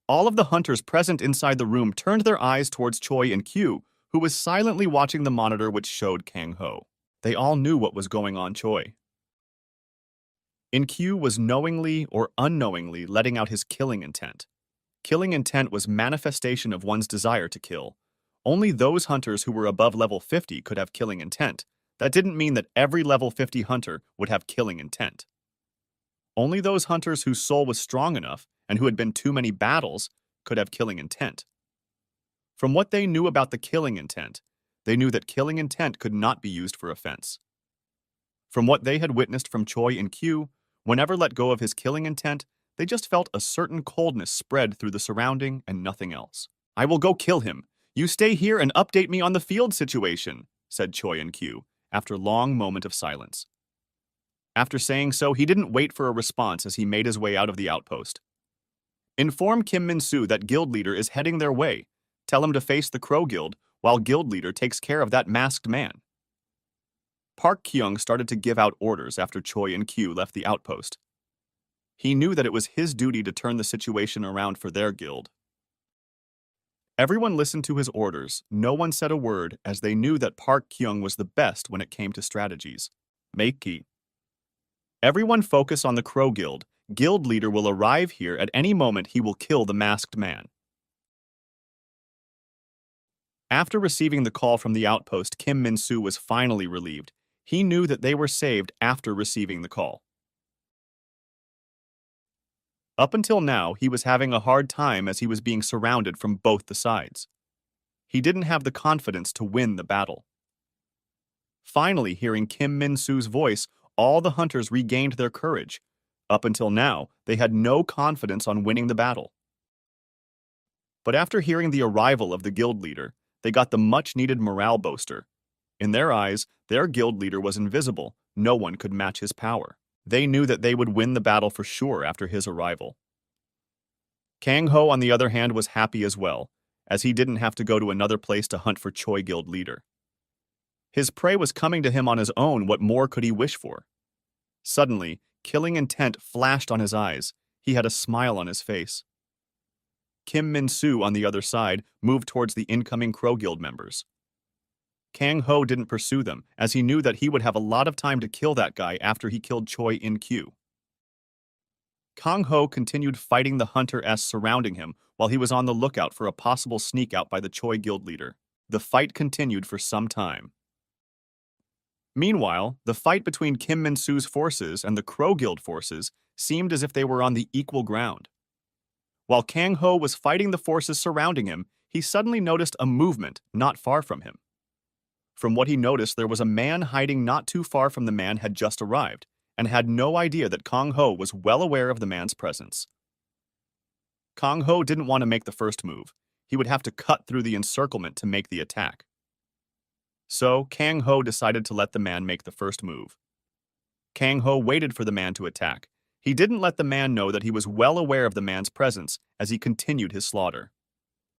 all of the hunters present inside the room turned their eyes towards Choi and Kyu, who was silently watching the monitor which showed Kang Ho. They all knew what was going on Choi. In Kyu was knowingly or unknowingly letting out his killing intent. Killing intent was manifestation of one's desire to kill. Only those hunters who were above level 50 could have killing intent. That didn't mean that every level 50 hunter would have killing intent. Only those hunters whose soul was strong enough and who had been too many battles could have killing intent. From what they knew about the killing intent, they knew that killing intent could not be used for offense. From what they had witnessed from Choi and Kyu, whenever let go of his killing intent, they just felt a certain coldness spread through the surrounding and nothing else. I will go kill him. You stay here and update me on the field situation, said Choi and Kyu, after a long moment of silence. After saying so, he didn't wait for a response as he made his way out of the outpost. Inform Kim Min-soo that guild leader is heading their way. Tell him to face the Crow Guild while guild leader takes care of that masked man. Park Kyung started to give out orders after Choi and Kyu left the outpost. He knew that it was his duty to turn the situation around for their guild. Everyone listened to his orders. No one said a word as they knew that Park Kyung was the best when it came to strategies. Meiki. Everyone focus on the Crow Guild. Guild leader will arrive here at any moment. He will kill the masked man. After receiving the call from the outpost, Kim Min-soo was finally relieved. He knew that they were saved after receiving the call. Up until now, he was having a hard time as he was being surrounded from both the sides. He didn't have the confidence to win the battle. Finally, hearing Kim Min-soo's voice, all the hunters regained their courage. Up until now, they had no confidence on winning the battle. But after hearing the arrival of the guild leader, they got the much-needed morale booster. In their eyes, their guild leader was invisible. No one could match his power. They knew that they would win the battle for sure after his arrival. Kang Ho, on the other hand, was happy as well. as he didn't have to go to another place to hunt for Choi Guild leader. His prey was coming to him on his own. What more could he wish for? Suddenly, killing intent flashed on his eyes. He had a smile on his face. Kim Min-soo, on the other side, moved towards the incoming Crow Guild members. Kang Ho didn't pursue them, as he knew that he would have a lot of time to kill that guy after he killed Choi In-kyu. Kang Ho continued fighting the hunter-s surrounding him while he was on the lookout for a possible sneak-out by the Choi Guild leader. The fight continued for some time. Meanwhile, the fight between Kim Min-soo's forces and the Crow Guild forces seemed as if they were on the equal ground. While Kang Ho was fighting the forces surrounding him, he suddenly noticed a movement not far from him. From what he noticed, there was a man hiding not too far from the man had just arrived, and had no idea that Kang Ho was well aware of the man's presence. Kang Ho didn't want to make the first move. He would have to cut through the encirclement to make the attack. So, Kang Ho decided to let the man make the first move. Kang Ho waited for the man to attack. He didn't let the man know that he was well aware of the man's presence as he continued his slaughter.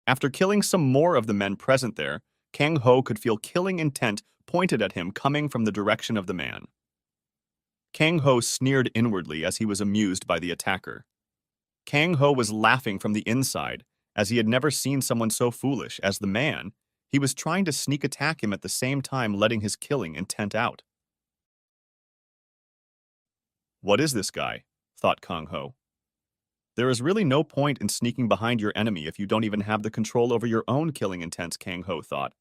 After killing some more of the men present there, Kang Ho could feel killing intent pointed at him coming from the direction of the man. Kang Ho sneered inwardly as he was amused by the attacker. Kang Ho was laughing from the inside, as he had never seen someone so foolish as the man. He was trying to sneak attack him at the same time letting his killing intent out. What is this guy? Thought Kang Ho. There is really no point in sneaking behind your enemy if you don't even have the control over your own killing intents, Kang Ho thought.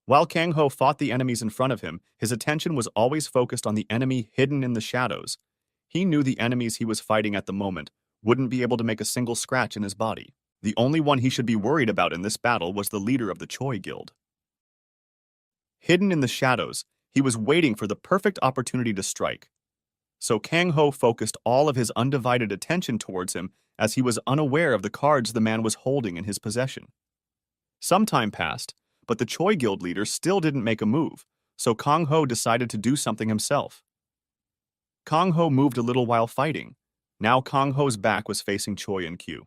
While Kang Ho fought the enemies in front of him, his attention was always focused on the enemy hidden in the shadows. He knew the enemies he was fighting at the moment wouldn't be able to make a single scratch in his body. The only one he should be worried about in this battle was the leader of the Choi Guild. Hidden in the shadows, he was waiting for the perfect opportunity to strike. So Kang Ho focused all of his undivided attention towards him as he was unaware of the cards the man was holding in his possession. Some time passed, but the Choi Guild leader still didn't make a move, so Kang Ho decided to do something himself. Kang Ho moved a little while fighting. Now Kang Ho's back was facing Choi In-kyu.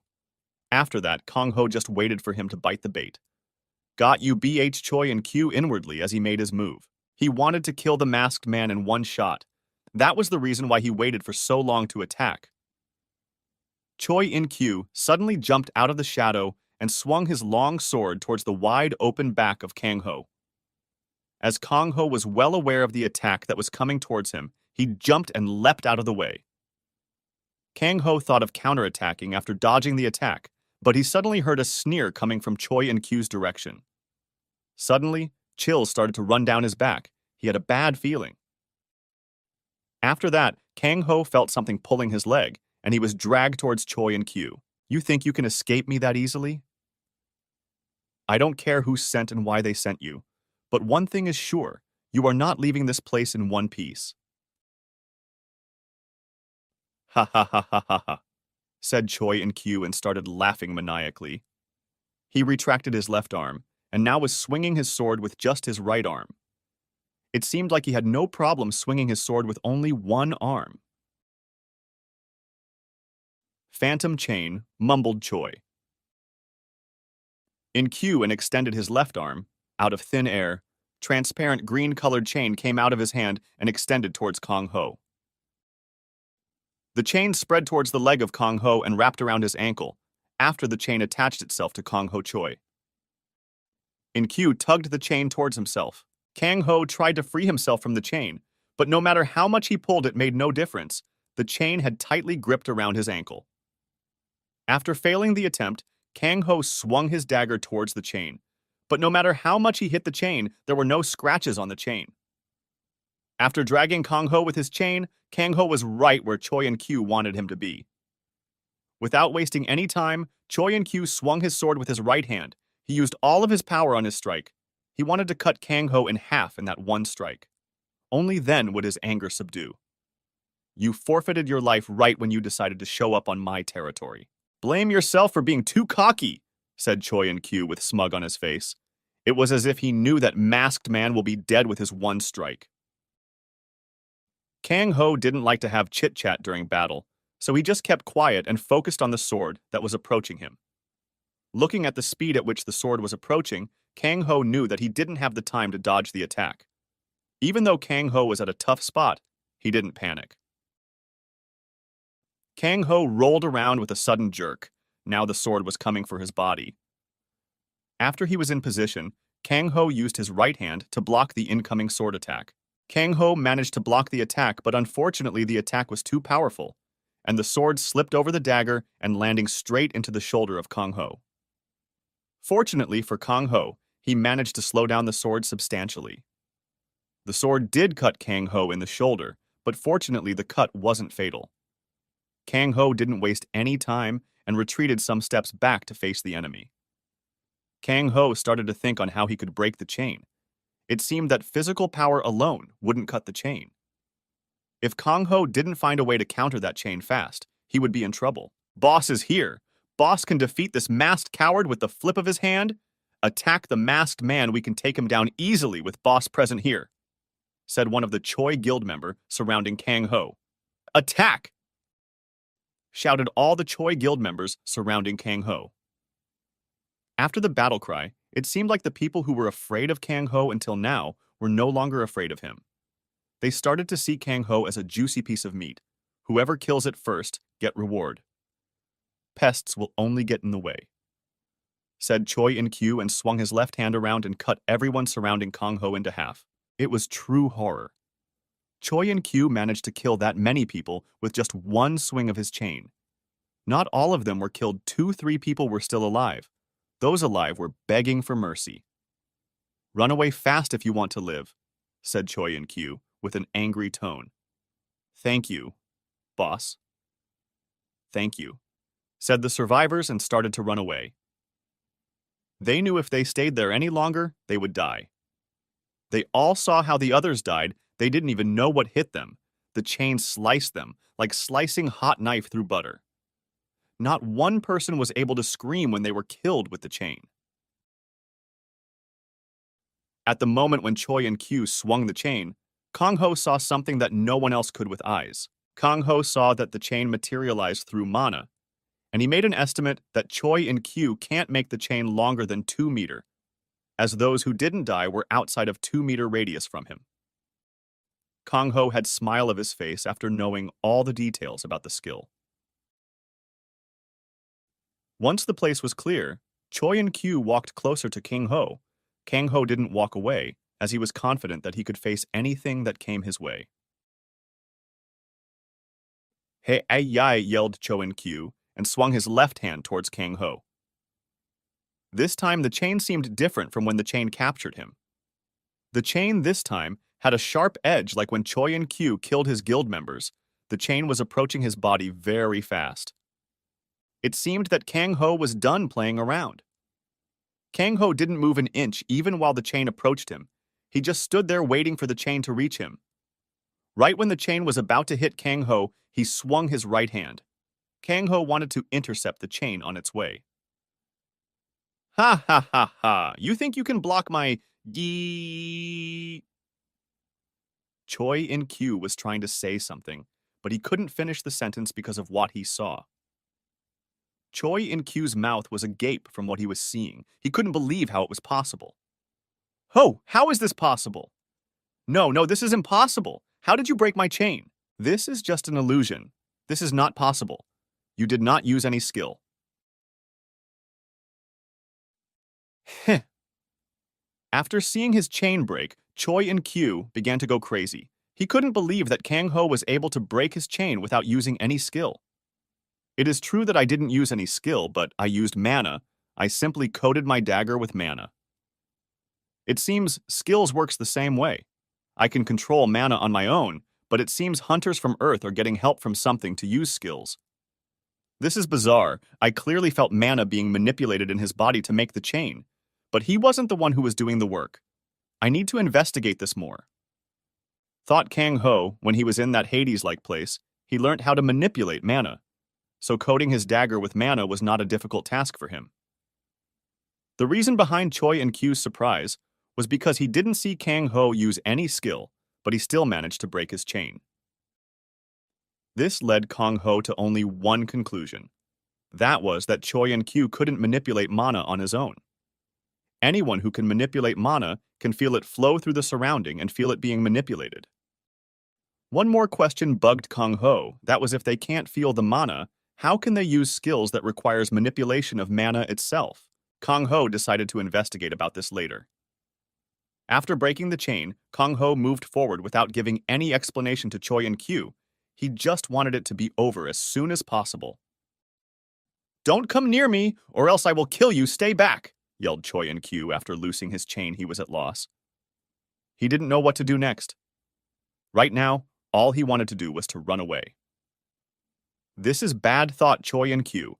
After that, Kang Ho just waited for him to bite the bait. Got you, BH Choi In-kyu inwardly as he made his move. He wanted to kill the masked man in one shot. That was the reason why he waited for so long to attack. Choi In-kyu suddenly jumped out of the shadow and swung his long sword towards the wide open back of Kang Ho. As Kang Ho was well aware of the attack that was coming towards him, he jumped and leapt out of the way. Kang Ho thought of counterattacking after dodging the attack, but he suddenly heard a sneer coming from Choi In-kyu's direction. Suddenly, chills started to run down his back. He had a bad feeling. After that, Kang Ho felt something pulling his leg, and he was dragged towards Choi In-kyu. You think you can escape me that easily? I don't care who sent and why they sent you, but one thing is sure, you are not leaving this place in one piece. Ha ha ha ha ha ha, said Choi In-kyu and started laughing maniacally. He retracted his left arm, and now was swinging his sword with just his right arm. It seemed like he had no problem swinging his sword with only one arm. Phantom chain, mumbled Choi. In-kyu and extended his left arm. Out of thin air, transparent green-colored chain came out of his hand and extended towards Kang Ho. The chain spread towards the leg of Kang Ho and wrapped around his ankle, after the chain attached itself to Kang Ho Choi. In-kyu tugged the chain towards himself. Kang Ho tried to free himself from the chain, but no matter how much he pulled, it made no difference. The chain had tightly gripped around his ankle. After failing the attempt, Kang Ho swung his dagger towards the chain, but no matter how much he hit the chain, there were no scratches on the chain. After dragging Kang Ho with his chain, Kang Ho was right where Choi In-kyu wanted him to be. Without wasting any time, Choi In-kyu swung his sword with his right hand. He used all of his power on his strike. He wanted to cut Kang Ho in half in that one strike. Only then would his anger subdue. You forfeited your life right when you decided to show up on my territory. Blame yourself for being too cocky, said Choi In-kyu with smug on his face. It was as if he knew that masked man will be dead with his one strike. Kang Ho didn't like to have chit-chat during battle, so he just kept quiet and focused on the sword that was approaching him. Looking at the speed at which the sword was approaching, Kang Ho knew that he didn't have the time to dodge the attack. Even though Kang Ho was at a tough spot, he didn't panic. Kang Ho rolled around with a sudden jerk. Now the sword was coming for his body. After he was in position, Kang Ho used his right hand to block the incoming sword attack. Kang Ho managed to block the attack, but unfortunately the attack was too powerful, and the sword slipped over the dagger and landing straight into the shoulder of Kang Ho. Fortunately for Kang Ho, he managed to slow down the sword substantially. The sword did cut Kang Ho in the shoulder, but fortunately the cut wasn't fatal. Kang Ho didn't waste any time and retreated some steps back to face the enemy. Kang Ho started to think on how he could break the chain. It seemed that physical power alone wouldn't cut the chain. If Kang Ho didn't find a way to counter that chain fast, he would be in trouble. Boss is here. Boss can defeat this masked coward with the flip of his hand. Attack the masked man, we can take him down easily with Boss present here, said one of the Choi guild member surrounding Kang Ho. Attack! Shouted all the Choi guild members surrounding Kang Ho. After the battle cry, it seemed like the people who were afraid of Kang Ho until now were no longer afraid of him. They started to see Kang Ho as a juicy piece of meat. Whoever kills it first, get reward. Pests will only get in the way, said Choi In-kyu and swung his left hand around and cut everyone surrounding Kang Ho into half. It was true horror. Choi In-kyu managed to kill that many people with just one swing of his chain. Not all of them were killed. 2-3 people were still alive. Those alive were begging for mercy. Run away fast if you want to live, said Choi In-kyu with an angry tone. Thank you, boss. Thank you, said the survivors and started to run away. They knew if they stayed there any longer, they would die. They all saw how the others died. They didn't even know what hit them. The chain sliced them, like slicing hot knife through butter. Not one person was able to scream when they were killed with the chain. At the moment when Choi In-kyu swung the chain, Kang Ho saw something that no one else could with eyes. Kang Ho saw that the chain materialized through mana, and he made an estimate that Choi In-kyu can't make the chain longer than 2 meters, as those who didn't die were outside of 2-meter radius from him. Kang Ho had a smile of his face after knowing all the details about the skill. Once the place was clear, Choi In-kyu walked closer to Kang Ho. Kang Ho didn't walk away, as he was confident that he could face anything that came his way. Hey, ay, yai, yelled Choi In-kyu, and swung his left hand towards Kang Ho. This time, the chain seemed different from when the chain captured him. The chain this time had a sharp edge like when Choi In-kyu killed his guild members. The chain was approaching his body very fast. It seemed that Kang Ho was done playing around. Kang Ho didn't move an inch even while the chain approached him. He just stood there waiting for the chain to reach him. Right when the chain was about to hit Kang Ho, he swung his right hand. Kang Ho wanted to intercept the chain on its way. Ha ha ha ha, you think you can block my Choi In-kyu was trying to say something, but he couldn't finish the sentence because of what he saw. Choi In-kyu's mouth was agape from what he was seeing. He couldn't believe how it was possible. Oh, how is this possible? No, this is impossible. How did you break my chain? This is just an illusion. This is not possible. You did not use any skill. Heh. After seeing his chain break, Choi In-kyu began to go crazy. He couldn't believe that Kang Ho was able to break his chain without using any skill. It is true that I didn't use any skill, but I used mana. I simply coated my dagger with mana. It seems skills works the same way. I can control mana on my own, but it seems hunters from Earth are getting help from something to use skills. This is bizarre. I clearly felt mana being manipulated in his body to make the chain, but he wasn't the one who was doing the work. I need to investigate this more. Thought Kang Ho, when he was in that Hades-like place, he learned how to manipulate mana. So coating his dagger with mana was not a difficult task for him. The reason behind Choi In-kyu's surprise was because he didn't see Kang Ho use any skill, but he still managed to break his chain. This led Kang Ho to only one conclusion. That was that Choi and Q couldn't manipulate mana on his own. Anyone who can manipulate mana can feel it flow through the surrounding and feel it being manipulated. One more question bugged Kong Ho. That was if they can't feel the mana, how can they use skills that requires manipulation of mana itself? Kong Ho decided to investigate about this later. After breaking the chain, Kong Ho moved forward without giving any explanation to Choi and Q. He just wanted it to be over as soon as possible. "Don't come near me, or else I will kill you, stay back," yelled Choi and Q after loosing his chain. He was at loss. He didn't know what to do next. Right now, all he wanted to do was to run away. This is bad, thought Choi and Q.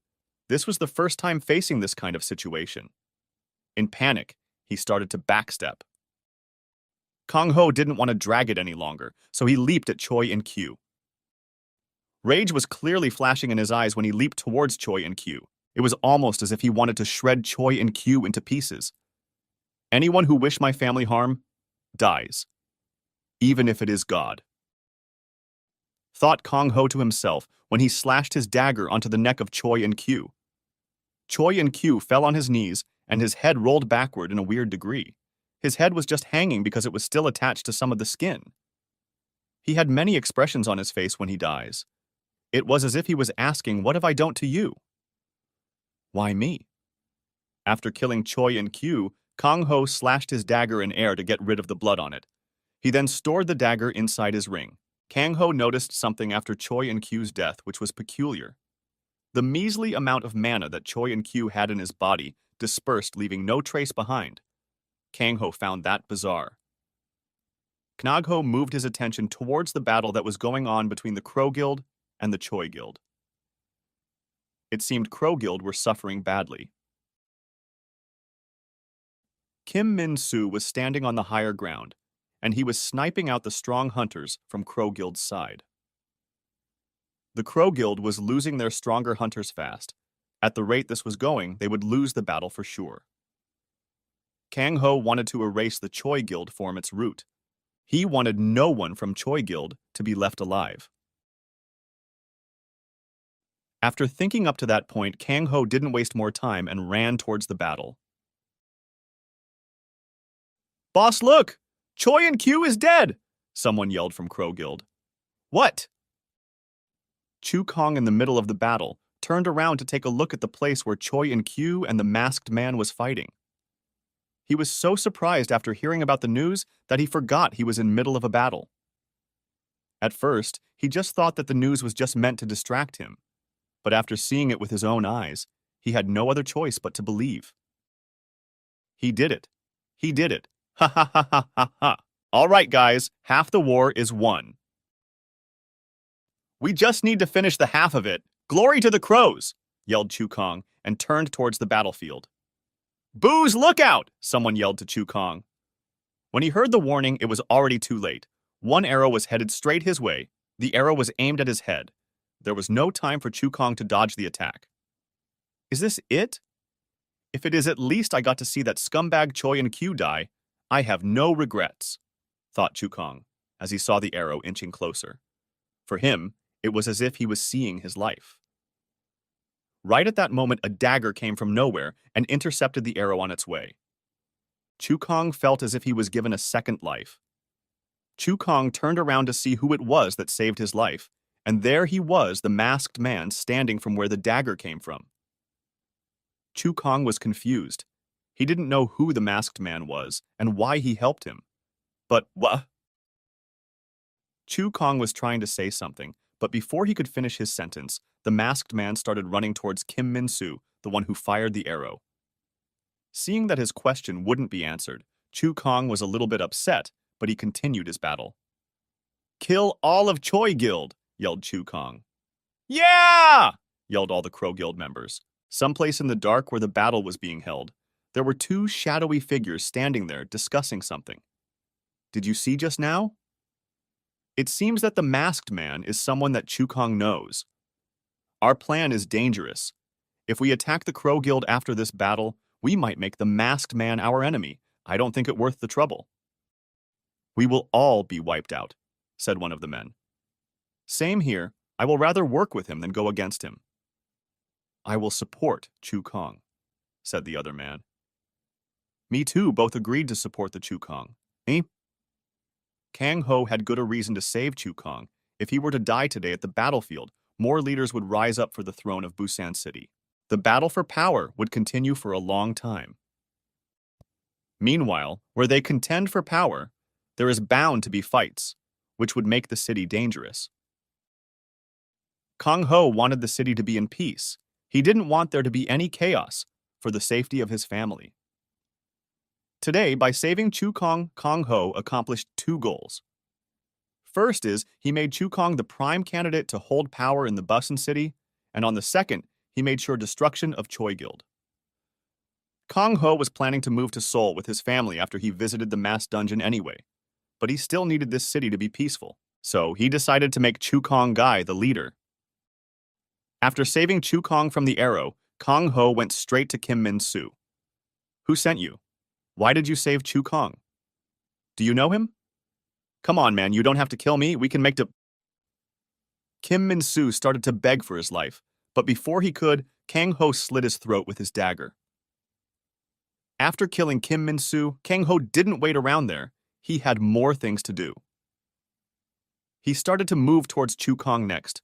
This was the first time facing this kind of situation. In panic, he started to backstep. Kong Ho didn't want to drag it any longer, so he leaped at Choi and Q. Rage was clearly flashing in his eyes when he leaped towards Choi and Q. It was almost as if he wanted to shred Choi and Q into pieces. Anyone who wished my family harm dies, even if it is God, thought Kong Ho to himself when he slashed his dagger onto the neck of Choi and Q. Choi and Q fell on his knees, and his head rolled backward in a weird degree. His head was just hanging because it was still attached to some of the skin. He had many expressions on his face when he dies. It was as if he was asking, "What have I done to you?" Why me? After killing Choi and Q, Kong Ho slashed his dagger in air to get rid of the blood on it. He then stored the dagger inside his ring. Kang Ho noticed something after Choi and Q's death which was peculiar. The measly amount of mana that Choi and Q had in his body dispersed, leaving no trace behind. Kang Ho found that bizarre. Kang Ho moved his attention towards the battle that was going on between the Crow Guild and the Choi Guild. It seemed Crow Guild were suffering badly. Kim Min-soo was standing on the higher ground, and he was sniping out the strong hunters from Crow Guild's side. The Crow Guild was losing their stronger hunters fast. At the rate this was going, they would lose the battle for sure. Kang Ho wanted to erase the Choi Guild from its root. He wanted no one from Choi Guild to be left alive. After thinking up to that point, Kang Ho didn't waste more time and ran towards the battle. "Boss, look! Choi and Q is dead!" someone yelled from Crow Guild. "What?" Chu Kong, in the middle of the battle, turned around to take a look at the place where Choi and Q and the masked man was fighting. He was so surprised after hearing about the news that he forgot he was in the middle of a battle. At first, he just thought that the news was just meant to distract him. But after seeing it with his own eyes, he had no other choice but to believe. He did it. He did it. Ha ha ha ha ha ha. All right, guys, half the war is won. We just need to finish the half of it. Glory to the crows, yelled Chu Kong and turned towards the battlefield. Booze, look out, someone yelled to Chu Kong. When he heard the warning, it was already too late. One arrow was headed straight his way. The arrow was aimed at his head. There was no time for Chu Kong to dodge the attack. Is this it? If it is, at least I got to see that scumbag Choi and Q die. I have no regrets, thought Chu Kong, as he saw the arrow inching closer. For him, it was as if he was seeing his life. Right at that moment, a dagger came from nowhere and intercepted the arrow on its way. Chu Kong felt as if he was given a second life. Chu Kong turned around to see who it was that saved his life, and there he was, the masked man, standing from where the dagger came from. Chu Kong was confused. He didn't know who the masked man was and why he helped him. But what? Chu Kong was trying to say something, but before he could finish his sentence, the masked man started running towards Kim Min-soo, the one who fired the arrow. Seeing that his question wouldn't be answered, Chu Kong was a little bit upset, but he continued his battle. Kill all of Choi Guild, yelled Chu Kong. Yeah! Yelled all the Crow Guild members. Someplace in the dark where the battle was being held, there were two shadowy figures standing there discussing something. Did you see just now? It seems that the masked man is someone that Chu Kong knows. Our plan is dangerous. If we attack the Crow Guild after this battle, we might make the masked man our enemy. I don't think it worth the trouble. We will all be wiped out, said one of the men. Same here. I will rather work with him than go against him. I will support Chu Kong, said the other man. Me too, both agreed to support the Chu Kong. Me? Kang Ho had good a reason to save Chu Kong. If he were to die today at the battlefield, more leaders would rise up for the throne of Busan City. The battle for power would continue for a long time. Meanwhile, where they contend for power, there is bound to be fights, which would make the city dangerous. Kang Ho wanted the city to be in peace. He didn't want there to be any chaos for the safety of his family. Today, by saving Chu Kong, Kang Ho accomplished two goals. First is, he made Chu Kong the prime candidate to hold power in the Busan city, and on the second, he made sure destruction of Choi Guild. Kang Ho was planning to move to Seoul with his family after he visited the mass dungeon anyway, but he still needed this city to be peaceful, so he decided to make Chu Kong Gai the leader. After saving Chu Kong from the arrow, Kang Ho went straight to Kim Min-soo. Who sent you? Why did you save Chu Kong? Do you know him? Come on, man, you don't have to kill me. We can make the... Kim Min-soo started to beg for his life, but before he could, Kang Ho slit his throat with his dagger. After killing Kim Min-soo, Kang Ho didn't wait around there. He had more things to do. He started to move towards Chu Kong next.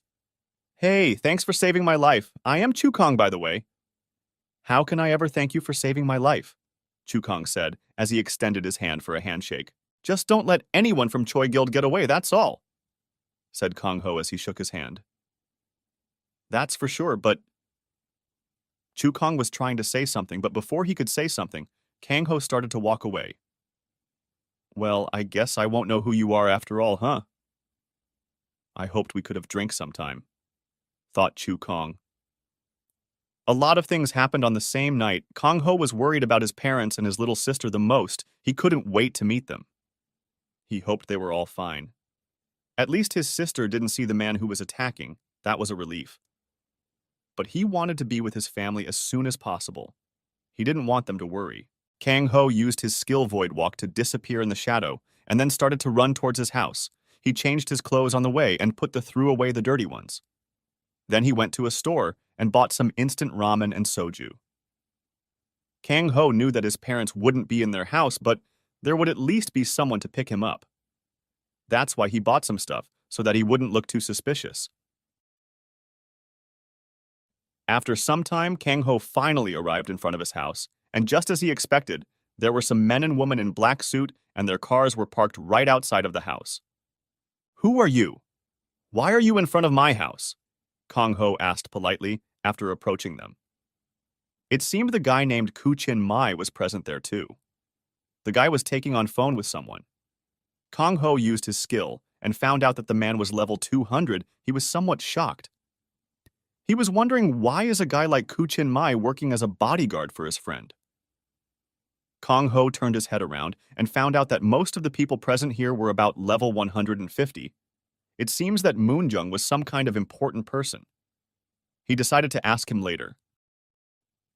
Hey, thanks for saving my life. I am Chu Kong, by the way. How can I ever thank you for saving my life? Chu Kong said, as he extended his hand for a handshake. Just don't let anyone from Choi Guild get away, that's all, said Kang Ho as he shook his hand. That's for sure, but... Chu Kong was trying to say something, but before he could say something, Kang Ho started to walk away. Well, I guess I won't know who you are after all, huh? I hoped we could have drank sometime, thought Chu Kong. A lot of things happened on the same night. Kang Ho was worried about his parents and his little sister the most. He couldn't wait to meet them. He hoped they were all fine. At least his sister didn't see the man who was attacking. That was a relief. But he wanted to be with his family as soon as possible. He didn't want them to worry. Kang Ho used his skill void walk to disappear in the shadow and then started to run towards his house. He changed his clothes on the way and threw away the dirty ones. Then he went to a store and bought some instant ramen and soju. Kang Ho knew that his parents wouldn't be in their house, but there would at least be someone to pick him up. That's why he bought some stuff, so that he wouldn't look too suspicious. After some time, Kang Ho finally arrived in front of his house, and just as he expected, there were some men and women in black suit, and their cars were parked right outside of the house. Who are you? Why are you in front of my house? Kang Ho asked politely after approaching them. It seemed the guy named Ku Chin Mai was present there too. The guy was taking on phone with someone. Kang Ho used his skill and found out that the man was level 200. He was somewhat shocked. He was wondering, why is a guy like Ku Chin Mai working as a bodyguard for his friend? Kang Ho turned his head around and found out that most of the people present here were about level 150. It seems that Moonjung was some kind of important person. He decided to ask him later.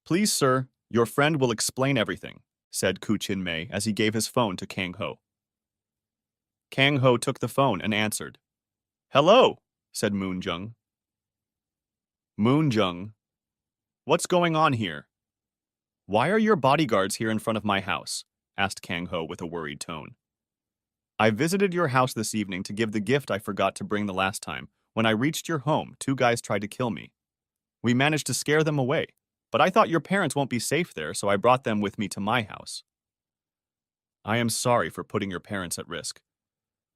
Please, sir, your friend will explain everything, said Ku Chin Mei as he gave his phone to Kang Ho. Kang Ho took the phone and answered. Hello, said Moonjung. Moonjung, what's going on here? Why are your bodyguards here in front of my house? Asked Kang Ho with a worried tone. I visited your house this evening to give the gift I forgot to bring the last time. When I reached your home, 2 guys tried to kill me. We managed to scare them away, but I thought your parents won't be safe there, so I brought them with me to my house. I am sorry for putting your parents at risk.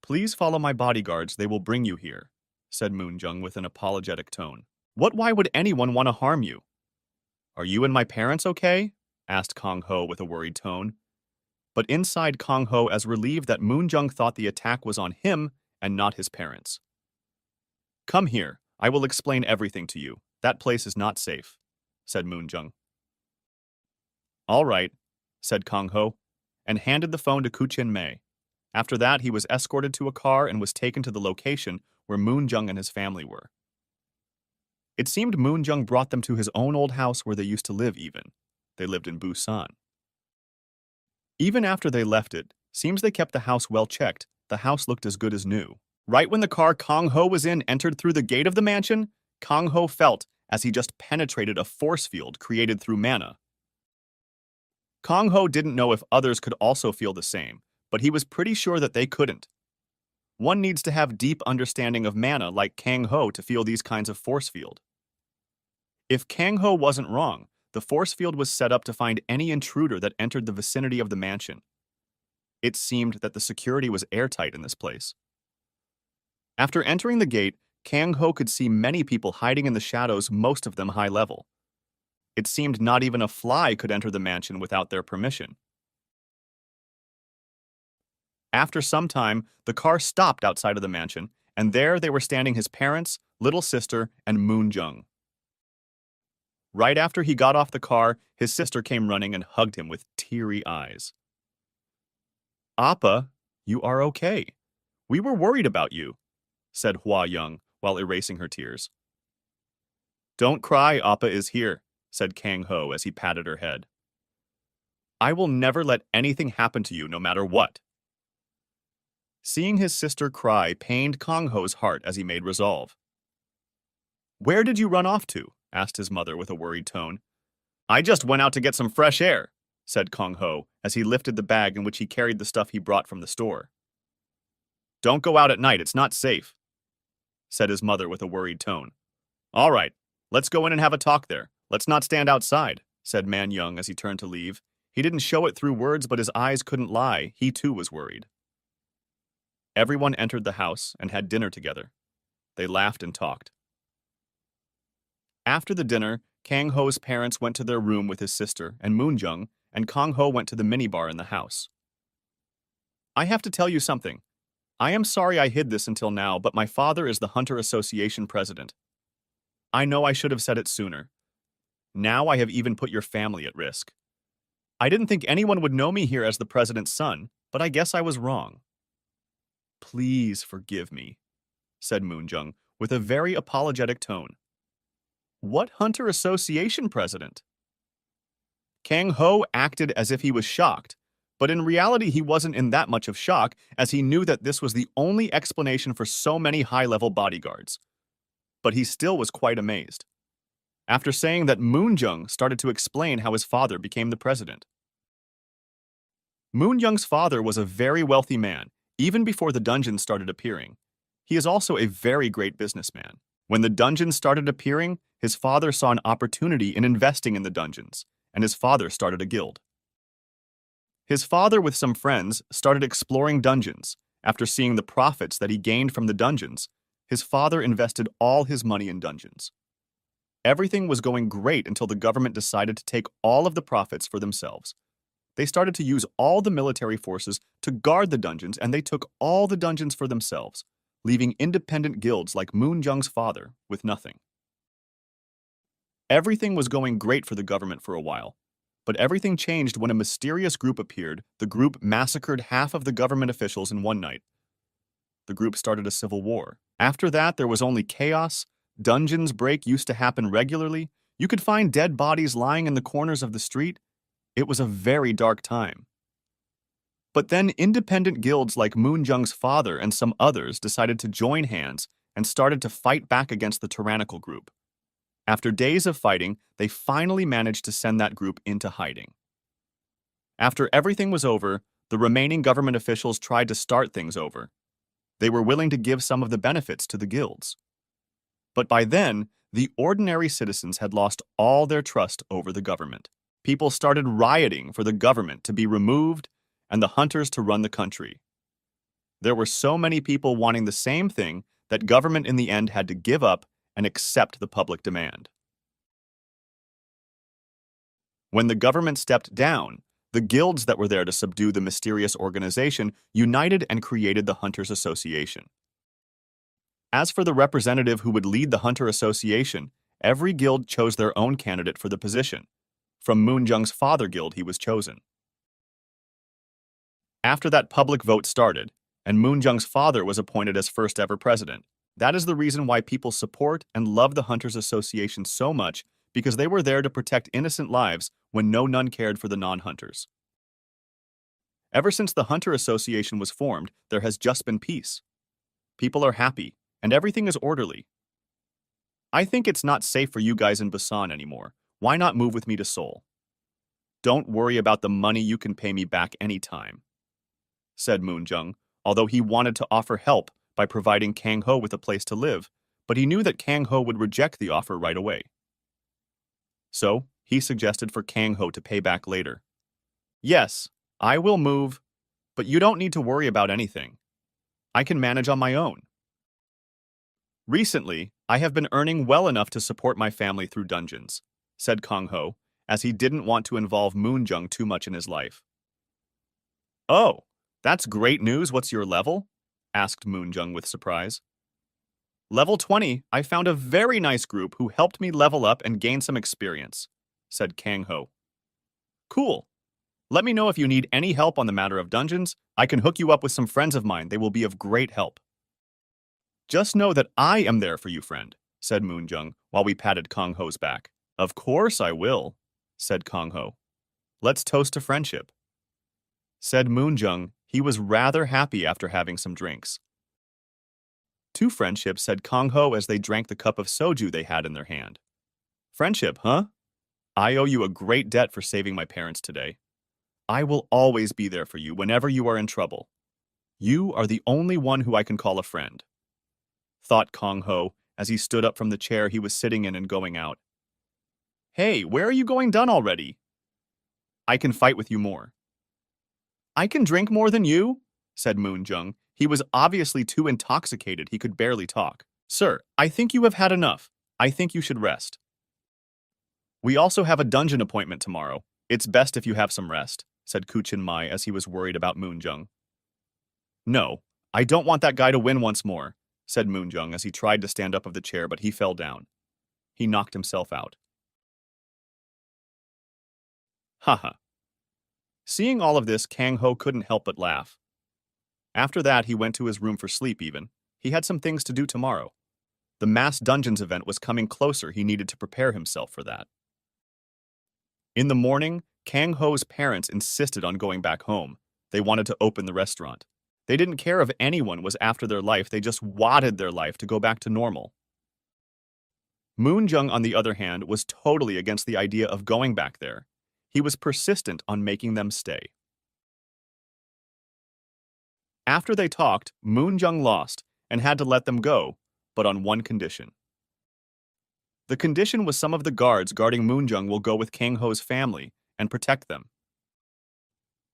Please follow my bodyguards, they will bring you here, said Moonjung with an apologetic tone. Why would anyone want to harm you? Are you and my parents okay? Asked Kang Ho with a worried tone. But inside Kang Ho as relieved that Moonjung thought the attack was on him and not his parents. Come here, I will explain everything to you. That place is not safe, said Moonjung. All right, said Kang Ho, and handed the phone to Ku Chin Mei. After that, he was escorted to a car and was taken to the location where Moonjung and his family were. It seemed Moonjung brought them to his own old house where they used to live even. They lived in Busan. Even after they left it, seems they kept the house well checked. The house looked as good as new. Right when the car Kang Ho was in entered through the gate of the mansion, Kang Ho felt as he just penetrated a force field created through mana. Kang Ho didn't know if others could also feel the same, but he was pretty sure that they couldn't. One needs to have deep understanding of mana like Kang Ho to feel these kinds of force field. If Kang Ho wasn't wrong, the force field was set up to find any intruder that entered the vicinity of the mansion. It seemed that the security was airtight in this place. After entering the gate, Kang Ho could see many people hiding in the shadows, most of them high level. It seemed not even a fly could enter the mansion without their permission. After some time, the car stopped outside of the mansion, and there they were standing his parents, little sister, and Moon Jung. Right after he got off the car, his sister came running and hugged him with teary eyes. "Appa, you are okay. We were worried about you," said Hua Young while erasing her tears. "Don't cry, Appa is here," said Kang Ho as he patted her head. "I will never let anything happen to you no matter what." Seeing his sister cry pained Kang Ho's heart as he made resolve. "Where did you run off to?" asked his mother with a worried tone. "I just went out to get some fresh air," said Kang Ho as he lifted the bag in which he carried the stuff he brought from the store. "Don't go out at night, it's not safe," said his mother with a worried tone. "All right, let's go in and have a talk there. Let's not stand outside," said Man Young as he turned to leave. He didn't show it through words, but his eyes couldn't lie. He too was worried. Everyone entered the house and had dinner together. They laughed and talked. After the dinner, Kang Ho's parents went to their room with his sister and Moon Jung, and Kang Ho went to the minibar in the house. "I have to tell you something. I am sorry I hid this until now, but my father is the Hunter Association president. I know I should have said it sooner. Now I have even put your family at risk. I didn't think anyone would know me here as the president's son, but I guess I was wrong." "Please forgive me," said Moon Jung with a very apologetic tone. "What Hunter Association president?" Kang Ho acted as if he was shocked, but in reality he wasn't in that much of shock as he knew that this was the only explanation for so many high-level bodyguards. But he still was quite amazed. After saying that, Moon Jung started to explain how his father became the president. Moon Jung's father was a very wealthy man, even before the dungeons started appearing. He is also a very great businessman. When the dungeons started appearing, his father saw an opportunity in investing in the dungeons, and his father started a guild. His father, with some friends, started exploring dungeons. After seeing the profits that he gained from the dungeons, his father invested all his money in dungeons. Everything was going great until the government decided to take all of the profits for themselves. They started to use all the military forces to guard the dungeons, and they took all the dungeons for themselves, leaving independent guilds like Moon Jung's father with nothing. Everything was going great for the government for a while, but everything changed when a mysterious group appeared. The group massacred half of the government officials in one night. The group started a civil war. After that, there was only chaos. Dungeons break used to happen regularly. You could find dead bodies lying in the corners of the street. It was a very dark time. But then independent guilds like Moon Jung's father and some others decided to join hands and started to fight back against the tyrannical group. After days of fighting, they finally managed to send that group into hiding. After everything was over, the remaining government officials tried to start things over. They were willing to give some of the benefits to the guilds. But by then, the ordinary citizens had lost all their trust over the government. People started rioting for the government to be removed and the hunters to run the country. There were so many people wanting the same thing that government in the end had to give up and accept the public demand. When the government stepped down, the guilds that were there to subdue the mysterious organization united and created the Hunters Association. As for the representative who would lead the Hunter Association, every guild chose their own candidate for the position. From Moon Jung's father guild, he was chosen. After that public vote started, and Moon Jung's father was appointed as first ever president. That is the reason why people support and love the Hunters Association so much, because they were there to protect innocent lives when none cared for the non-hunters. Ever since the Hunter Association was formed, there has just been peace. People are happy, and everything is orderly. I think it's not safe for you guys in Busan anymore. Why not move with me to Seoul? Don't worry about the money, you can pay me back anytime, said Moonjung, although he wanted to offer help by providing Kang Ho with a place to live, but he knew that Kang Ho would reject the offer right away. So, he suggested for Kang Ho to pay back later. Yes, I will move, but you don't need to worry about anything. I can manage on my own. Recently, I have been earning well enough to support my family through dungeons, said Kang Ho, as he didn't want to involve Moonjung too much in his life. Oh, that's great news. What's your level? Asked Moonjung with surprise. Level 20, I found a very nice group who helped me level up and gain some experience, said Kang Ho. Cool. Let me know if you need any help on the matter of dungeons. I can hook you up with some friends of mine. They will be of great help. Just know that I am there for you, friend, said Moonjung while we patted Kang Ho's back. Of course I will, said Kang Ho. Let's toast to friendship, said Moonjung. He was rather happy after having some drinks. To friendship, said Kang Ho as they drank the cup of soju they had in their hand. Friendship, huh? I owe you a great debt for saving my parents today. I will always be there for you whenever you are in trouble. You are the only one who I can call a friend, thought Kang Ho as he stood up from the chair he was sitting in and going out. Hey, where are you going? Done already? I can fight with you more. I can drink more than you, said Moonjung. He was obviously too intoxicated he could barely talk. Sir, I think you have had enough. I think you should rest. We also have a dungeon appointment tomorrow. It's best if you have some rest, said Kuchin Mai as he was worried about Moonjung. No, I don't want that guy to win once more, said Moonjung as he tried to stand up of the chair, but he fell down. He knocked himself out. Haha. Seeing all of this, Kang Ho couldn't help but laugh. After that, he went to his room for sleep even. He had some things to do tomorrow. The mass dungeons event was coming closer. He needed to prepare himself for that. In the morning, Kang Ho's parents insisted on going back home. They wanted to open the restaurant. They didn't care if anyone was after their life. They just wanted their life to go back to normal. Moonjung, on the other hand, was totally against the idea of going back there. He was persistent on making them stay. After they talked, Moonjung lost and had to let them go, but on one condition. The condition was some of the guards guarding Moonjung will go with Kang Ho's family and protect them.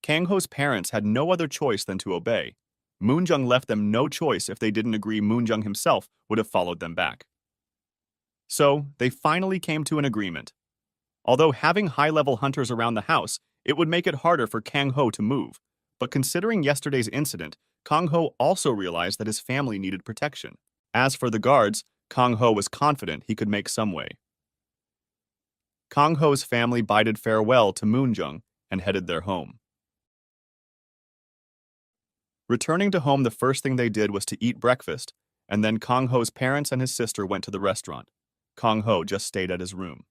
Kang Ho's parents had no other choice than to obey. Moonjung left them no choice. If they didn't agree, Moonjung himself would have followed them back. So, they finally came to an agreement. Although having high-level hunters around the house, it would make it harder for Kang Ho to move. But considering yesterday's incident, Kang Ho also realized that his family needed protection. As for the guards, Kang Ho was confident he could make some way. Kang Ho's family bided farewell to Moonjung and headed their home. Returning to home, the first thing they did was to eat breakfast, and then Kang Ho's parents and his sister went to the restaurant. Kang Ho just stayed at his room.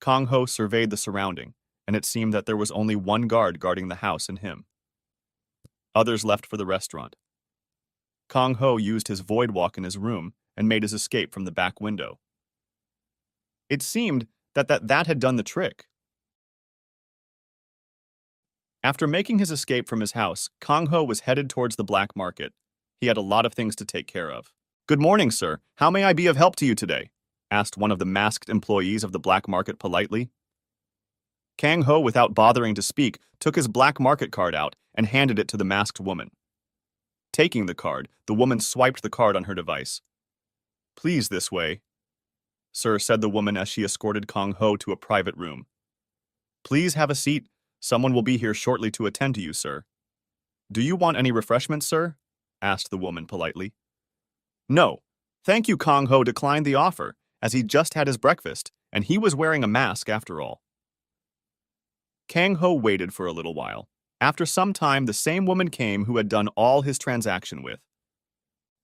Kang Ho surveyed the surrounding, and it seemed that there was only one guard guarding the house and him. Others left for the restaurant. Kang Ho used his void walk in his room and made his escape from the back window. It seemed that had done the trick. After making his escape from his house, Kang Ho was headed towards the black market. He had a lot of things to take care of. Good morning, sir. How may I be of help to you today? Asked one of the masked employees of the black market politely. Kang Ho, without bothering to speak, took his black market card out and handed it to the masked woman. Taking the card, the woman swiped the card on her device. Please, this way, sir, said the woman as she escorted Kang Ho to a private room. Please have a seat. Someone will be here shortly to attend to you, sir. Do you want any refreshments, sir? Asked the woman politely. No, thank you. Kang Ho declined the offer, as he just had his breakfast, and he was wearing a mask after all. Kang Ho waited for a little while. After some time, the same woman came who had done all his transaction with.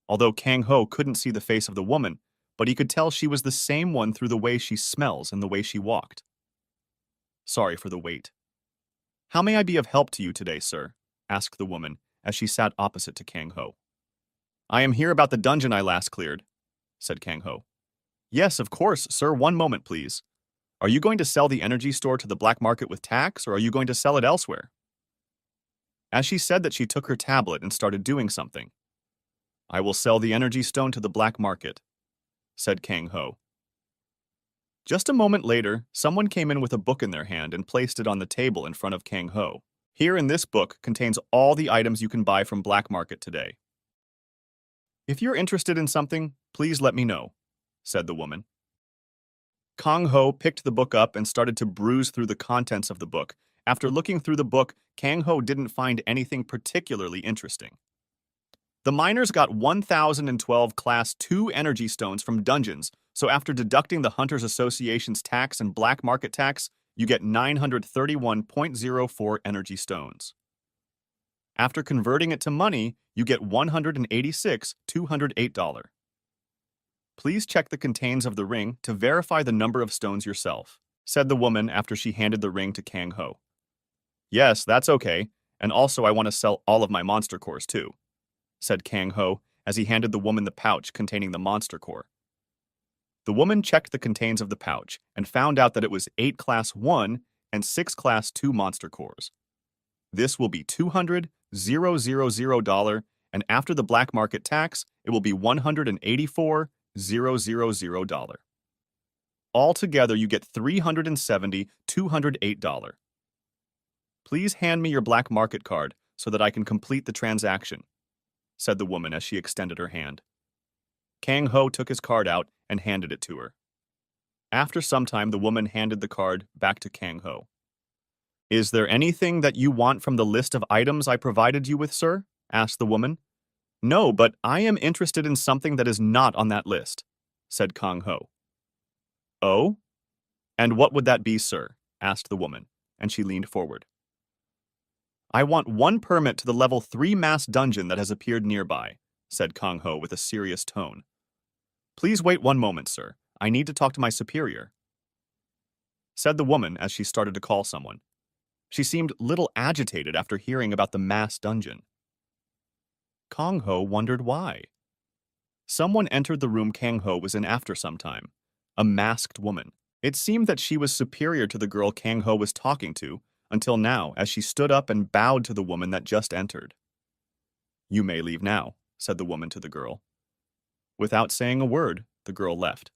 Although Kang Ho couldn't see the face of the woman, but he could tell she was the same one through the way she smells and the way she walked. Sorry for the wait. How may I be of help to you today, sir? Asked the woman as she sat opposite to Kang Ho. I am here about the dungeon I last cleared, said Kang Ho. Yes, of course, sir. One moment, please. Are you going to sell the energy store to the black market with tax, or are you going to sell it elsewhere? As she said that, she took her tablet and started doing something. I will sell the energy stone to the black market, said Kang Ho. Just a moment later, someone came in with a book in their hand and placed it on the table in front of Kang Ho. Here in this book contains all the items you can buy from black market today. If you're interested in something, please let me know, said the woman. Kang Ho picked the book up and started to peruse through the contents of the book. After looking through the book, Kang Ho didn't find anything particularly interesting. The miners got 1,012 Class 2 energy stones from dungeons, so after deducting the Hunters Association's tax and black market tax, you get 931.04 energy stones. After converting it to money, you get $186,208. Please check the contents of the ring to verify the number of stones yourself, said the woman after she handed the ring to Kang Ho. Yes, that's okay, and also I want to sell all of my monster cores too, said Kang Ho as he handed the woman the pouch containing the monster core. The woman checked the contents of the pouch and found out that it was 8 Class 1 and 6 Class 2 monster cores. This will be $200,000, and after the black market tax, it will be $184,000. Altogether, you get $370,208. Please hand me your black market card so that I can complete the transaction, said the woman as she extended her hand. Kang Ho took his card out and handed it to her. After some time, the woman handed the card back to Kang Ho. Is there anything that you want from the list of items I provided you with, sir? Asked the woman. No, but I am interested in something that is not on that list, said Kang Ho. Oh? And what would that be, sir? Asked the woman, and she leaned forward. I want 1 permit to the level 3 mass dungeon that has appeared nearby, said Kang Ho with a serious tone. Please wait 1 moment, sir. I need to talk to my superior, said the woman as she started to call someone. She seemed little agitated after hearing about the mass dungeon. Kang Ho wondered why. Someone entered the room Kang Ho was in after some time, a masked woman. It seemed that she was superior to the girl Kang Ho was talking to, until now, as she stood up and bowed to the woman that just entered. You may leave now, said the woman to the girl. Without saying a word, the girl left.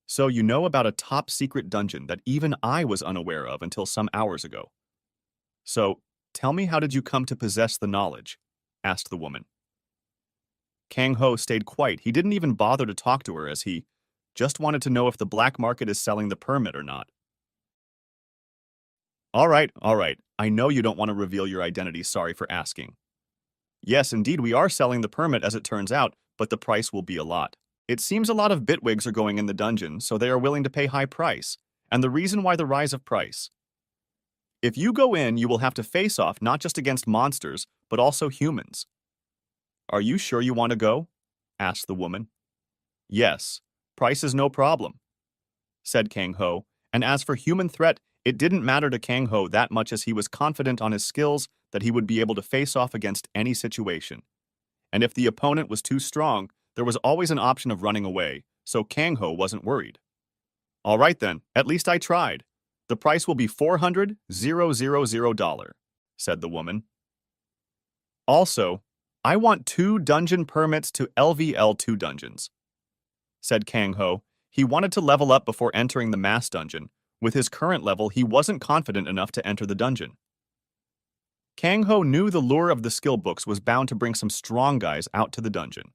So you know about a top-secret dungeon that even I was unaware of until some hours ago. So, tell me, how did you come to possess the knowledge? Asked the woman. Kang Ho stayed quiet. He didn't even bother to talk to her, as he just wanted to know if the black market is selling the permit or not. All right. I know you don't want to reveal your identity. Sorry for asking. Yes, indeed, we are selling the permit as it turns out, but the price will be a lot. It seems a lot of bitwigs are going in the dungeon, so they are willing to pay high price. And the reason why the rise of price. If you go in, you will have to face off not just against monsters, but also humans. Are you sure you want to go? Asked the woman. Yes, price is no problem, said Kang Ho, and as for human threat, it didn't matter to Kang Ho that much as he was confident on his skills that he would be able to face off against any situation. And if the opponent was too strong, there was always an option of running away, so Kang Ho wasn't worried. All right then, at least I tried. The price will be $400,000, said the woman. Also, I want 2 dungeon permits to LVL2 dungeons, said Kang Ho. He wanted to level up before entering the mass dungeon. With his current level, he wasn't confident enough to enter the dungeon. Kang Ho knew the lure of the skill books was bound to bring some strong guys out to the dungeon.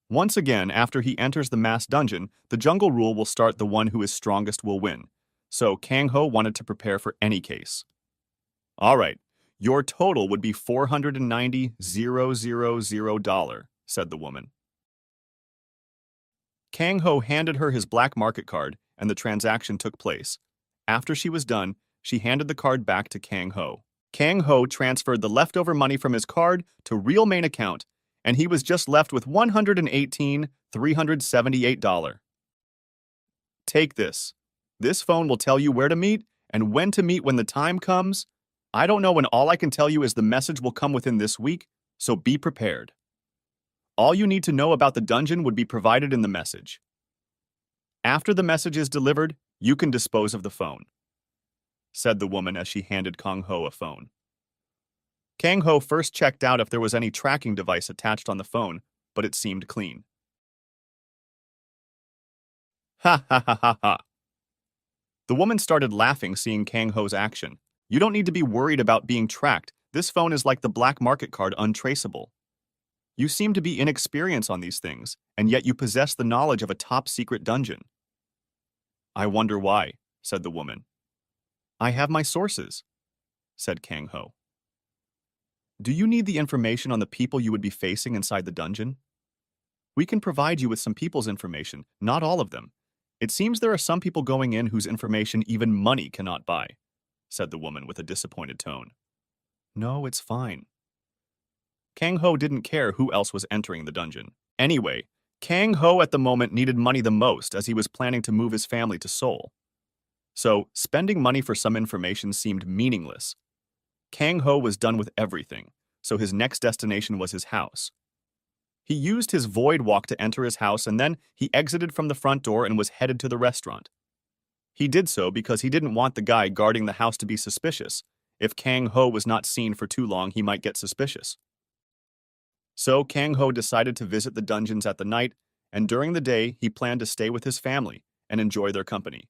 Once again, after he enters the mass dungeon, the jungle rule will start: the one who is strongest will win. So Kang Ho wanted to prepare for any case. All right, your total would be $490,000, said the woman. Kang Ho handed her his black market card, and the transaction took place. After she was done, she handed the card back to Kang Ho. Kang Ho transferred the leftover money from his card to real main account, and he was just left with $118,378. Take this. This phone will tell you where to meet and when to meet when the time comes. I don't know, and all I can tell you is the message will come within this week, so be prepared. All you need to know about the dungeon would be provided in the message. After the message is delivered, you can dispose of the phone, said the woman as she handed Kang Ho a phone. Kang Ho first checked out if there was any tracking device attached on the phone, but it seemed clean. Ha ha ha ha ha. The woman started laughing seeing Kang Ho's action. You don't need to be worried about being tracked. This phone is like the black market card, untraceable. You seem to be inexperienced on these things, and yet you possess the knowledge of a top-secret dungeon. I wonder why, said the woman. I have my sources, said Kang Ho. Do you need the information on the people you would be facing inside the dungeon? We can provide you with some people's information, not all of them. It seems there are some people going in whose information even money cannot buy, said the woman with a disappointed tone. No, it's fine. Kang Ho didn't care who else was entering the dungeon. Anyway, Kang Ho at the moment needed money the most as he was planning to move his family to Seoul. So, spending money for some information seemed meaningless. Kang Ho was done with everything, so his next destination was his house. He used his void walk to enter his house and then he exited from the front door and was headed to the restaurant. He did so because he didn't want the guy guarding the house to be suspicious. If Kang Ho was not seen for too long, he might get suspicious. So Kang Ho decided to visit the dungeons at the night, and during the day he planned to stay with his family and enjoy their company.